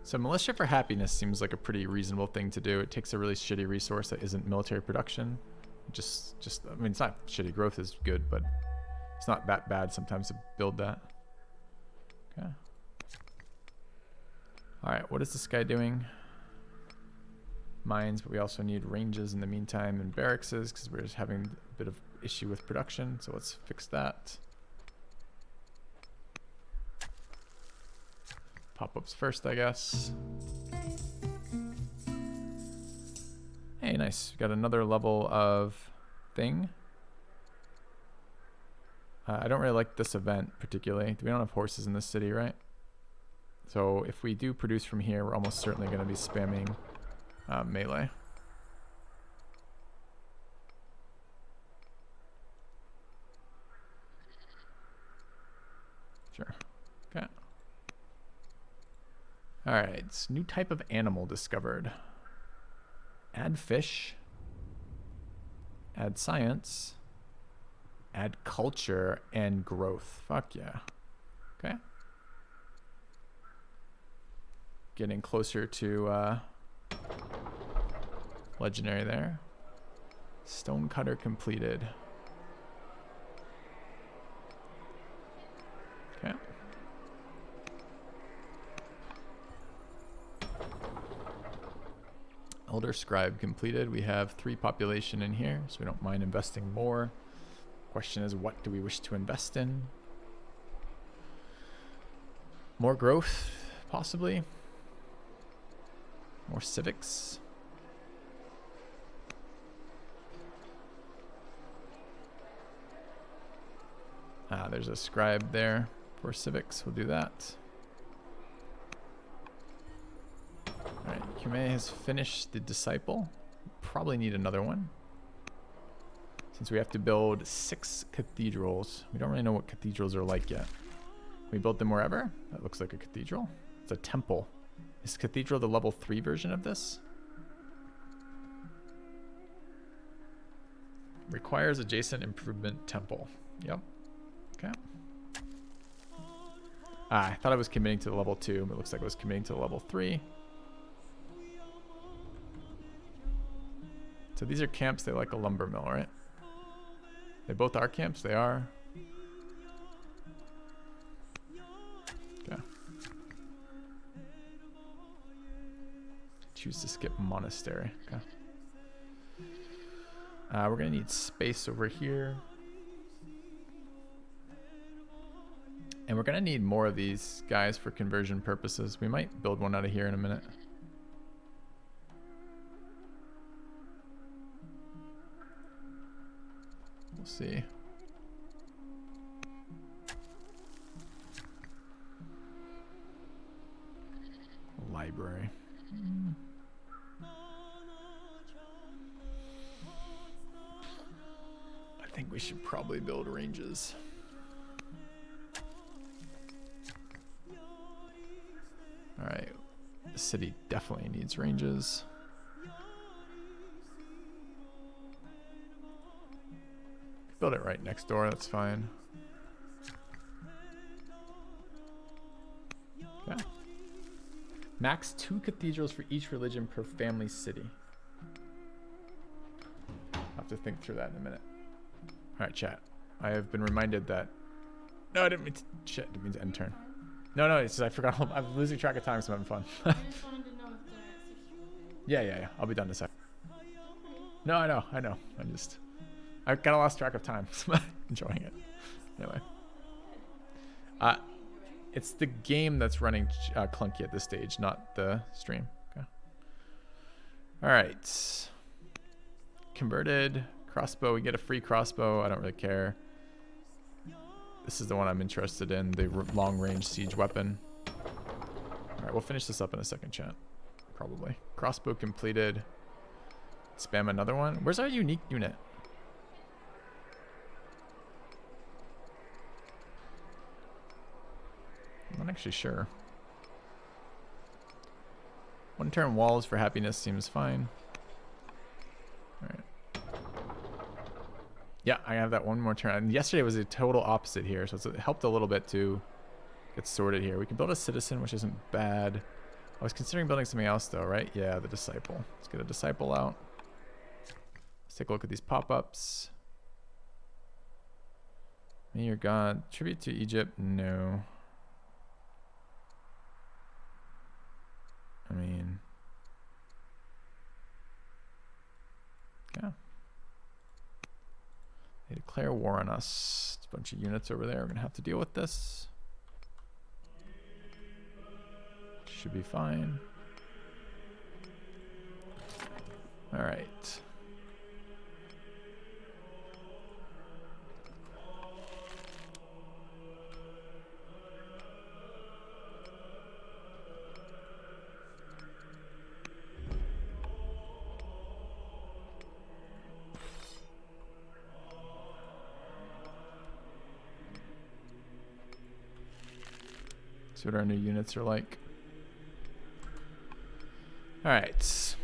So militia for happiness seems like a pretty reasonable thing to do. It takes a really shitty resource that isn't military production. I mean, it's not shitty. Growth is good, but it's not that bad sometimes to build that. Okay. All right, what is this guy doing? Mines, but we also need ranges in the meantime and barracks because we're just having a bit of issue with production. So let's fix that. Pop-ups first, I guess. Hey, nice. Got another level of thing. I don't really like this event particularly. We don't have horses in this city, right? So if we do produce from here, we're almost certainly going to be spamming melee. Sure. Okay. All right. New type of animal discovered. Add fish. Add science. Add culture and growth. Fuck yeah. Okay. Getting closer to legendary there. Stonecutter completed. Okay. Elder Scribe completed. We have 3 population in here, so we don't mind investing more. Question is, what do we wish to invest in? More growth, possibly. More civics. There's a scribe there for civics. We'll do that. Alright, Kume has finished the disciple. Probably need another one. Since we have to build 6 cathedrals. We don't really know what cathedrals are like yet. Can we build them wherever? That looks like a cathedral. It's a temple. Is cathedral the level 3 version of this? Requires adjacent improvement temple. Yep. Okay. I thought I was committing to the level 2, but it looks like I was committing to the level 3. So these are camps. They like a lumber mill, right? They both are camps. They are. Okay. Choose to skip monastery. Okay. We're gonna need space over here. And we're gonna need more of these guys for conversion purposes. We might build one out of here in a minute. We'll see. Library. I think we should probably build ranges. All right, the city definitely needs ranges. Build it right next door, that's fine. Okay. Max 2 cathedrals for each religion per family city. I'll have to think through that in a minute. All right, chat. I have been reminded that No, I didn't mean to, shit, I didn't mean to end turn. No, it's just I forgot. I'm losing track of time, so I'm having fun. I just wanted to know if the 60 was there. Yeah. I'll be done in a sec. No, I know. I kind of lost track of time, so I'm enjoying it. Anyway. It's the game that's running clunky at this stage, not the stream. Okay. All right. Converted crossbow. We get a free crossbow. I don't really care. This is the one I'm interested in, the long-range siege weapon. All right, we'll finish this up in a second, chat. Probably. Crossbow completed. Spam another one. Where's our unique unit? I'm not actually sure. One turn walls for happiness seems fine. All right. Yeah, I have that one more turn. And yesterday was a total opposite here, so it helped a little bit to get sorted here. We can build a citizen, which isn't bad. I was considering building something else though, right? Yeah, the disciple. Let's get a disciple out. Let's take a look at these pop-ups. May your god. Tribute to Egypt? No. I mean... yeah. They declare war on us. There's a bunch of units over there. We're going to have to deal with this. Should be fine. All right. See what our new units are like. All right.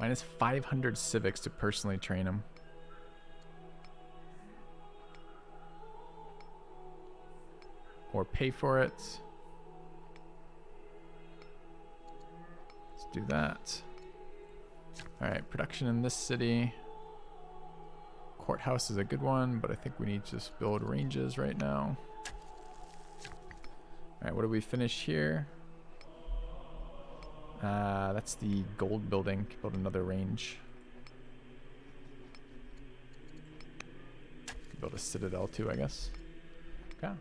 Minus 500 civics to personally train them. Or pay for it. Let's do that. All right, production in this city. Courthouse is a good one, but I think we need to just build ranges right now. All right, what do we finish here? That's the gold building. Build another range. Build a citadel too, I guess. Okay.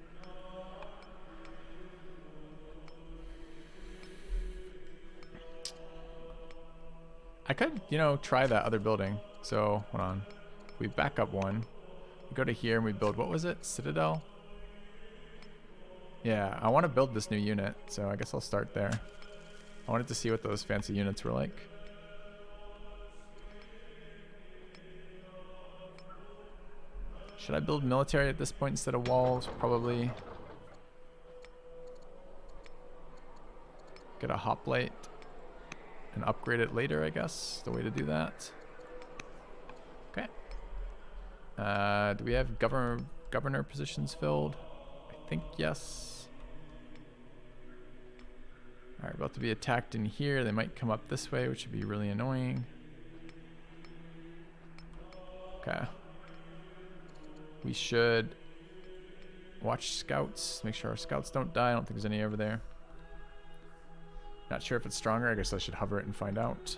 I could, try that other building. So, hold on. We back up one. We go to here and we build, what was it? Citadel? Yeah, I want to build this new unit, so I guess I'll start there. I wanted to see what those fancy units were like. Should I build military at this point instead of walls? Probably. Get a hoplite and upgrade it later, I guess. The way to do that. Okay. Do we have governor positions filled? I think yes. Alright, about to be attacked in here. They might come up this way, which would be really annoying. Okay. We should watch scouts. Make sure our scouts don't die. I don't think there's any over there. Not sure if it's stronger. I guess I should hover it and find out.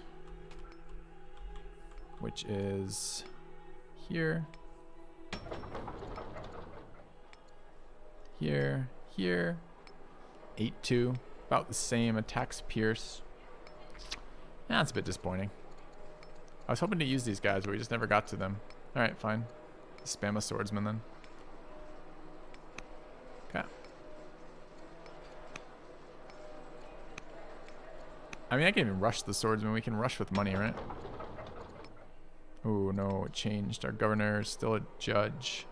Which is here. Here. 8-2. About the same. Attacks Pierce. That's a bit disappointing. I was hoping to use these guys, but we just never got to them. Alright, fine. Spam a swordsman then. Okay. I mean, I can even rush the swordsman. We can rush with money, right? Oh, no, it changed. Our governor is still a judge.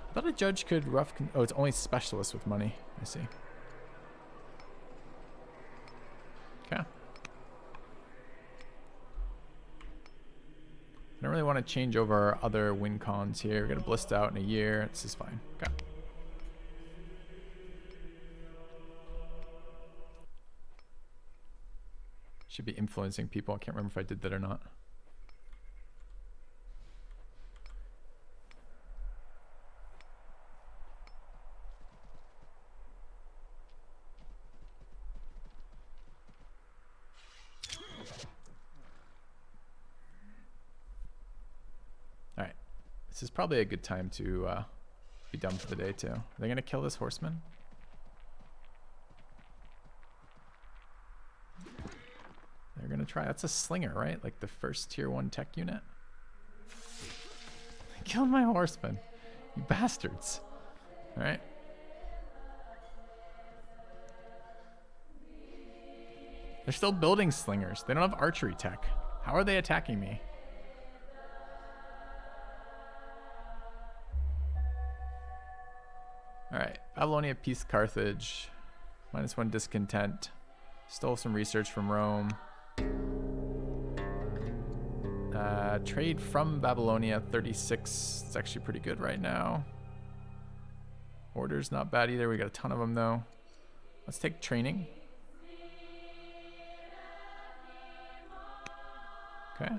I thought a judge could rough... oh, it's only specialists with money. I see. Okay. I don't really want to change over our other win cons here. We're going to blist out in a year. This is fine. Okay. Should be influencing people. I can't remember if I did that or not. This is probably a good time to be done for the day too. Are they gonna kill this horseman? They're gonna try. That's a slinger, right? Like the first tier 1 tech unit. They killed my horseman. You bastards. All right. They're still building slingers. They don't have archery tech. How are they attacking me? All right. Babylonia, peace, Carthage. -1 discontent. Stole some research from Rome. Trade from Babylonia, 36. It's actually pretty good right now. Order's not bad either. We got a ton of them though. Let's take training. Okay.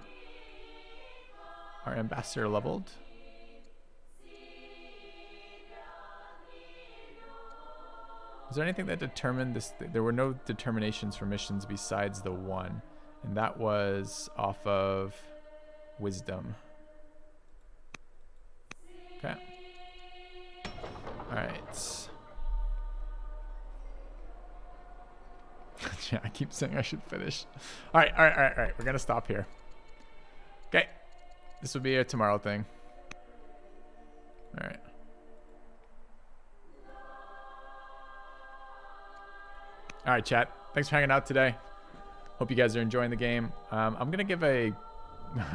Our ambassador leveled. Is there anything that determined this? There were no determinations for missions besides the one, and that was off of wisdom. Okay. All right. Yeah, I keep saying I should finish. All right. We're gonna stop here. Okay. This will be a tomorrow thing. All right. All right, chat. Thanks for hanging out today. Hope you guys are enjoying the game. I'm going to give a...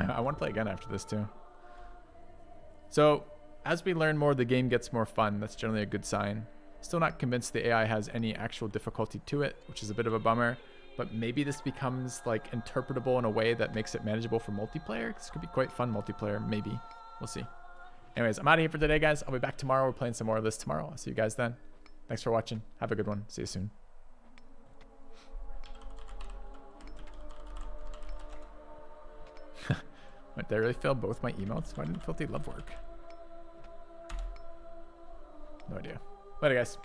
I want to play again after this, too. So, as we learn more, the game gets more fun. That's generally a good sign. Still not convinced the AI has any actual difficulty to it, which is a bit of a bummer. But maybe this becomes, like, interpretable in a way that makes it manageable for multiplayer. This could be quite fun multiplayer, maybe. We'll see. Anyways, I'm out of here for today, guys. I'll be back tomorrow. We're playing some more of this tomorrow. I'll see you guys then. Thanks for watching. Have a good one. See you soon. Wait, did I really fail both my emotes? Why didn't Filthy Love work? No idea. Later, guys.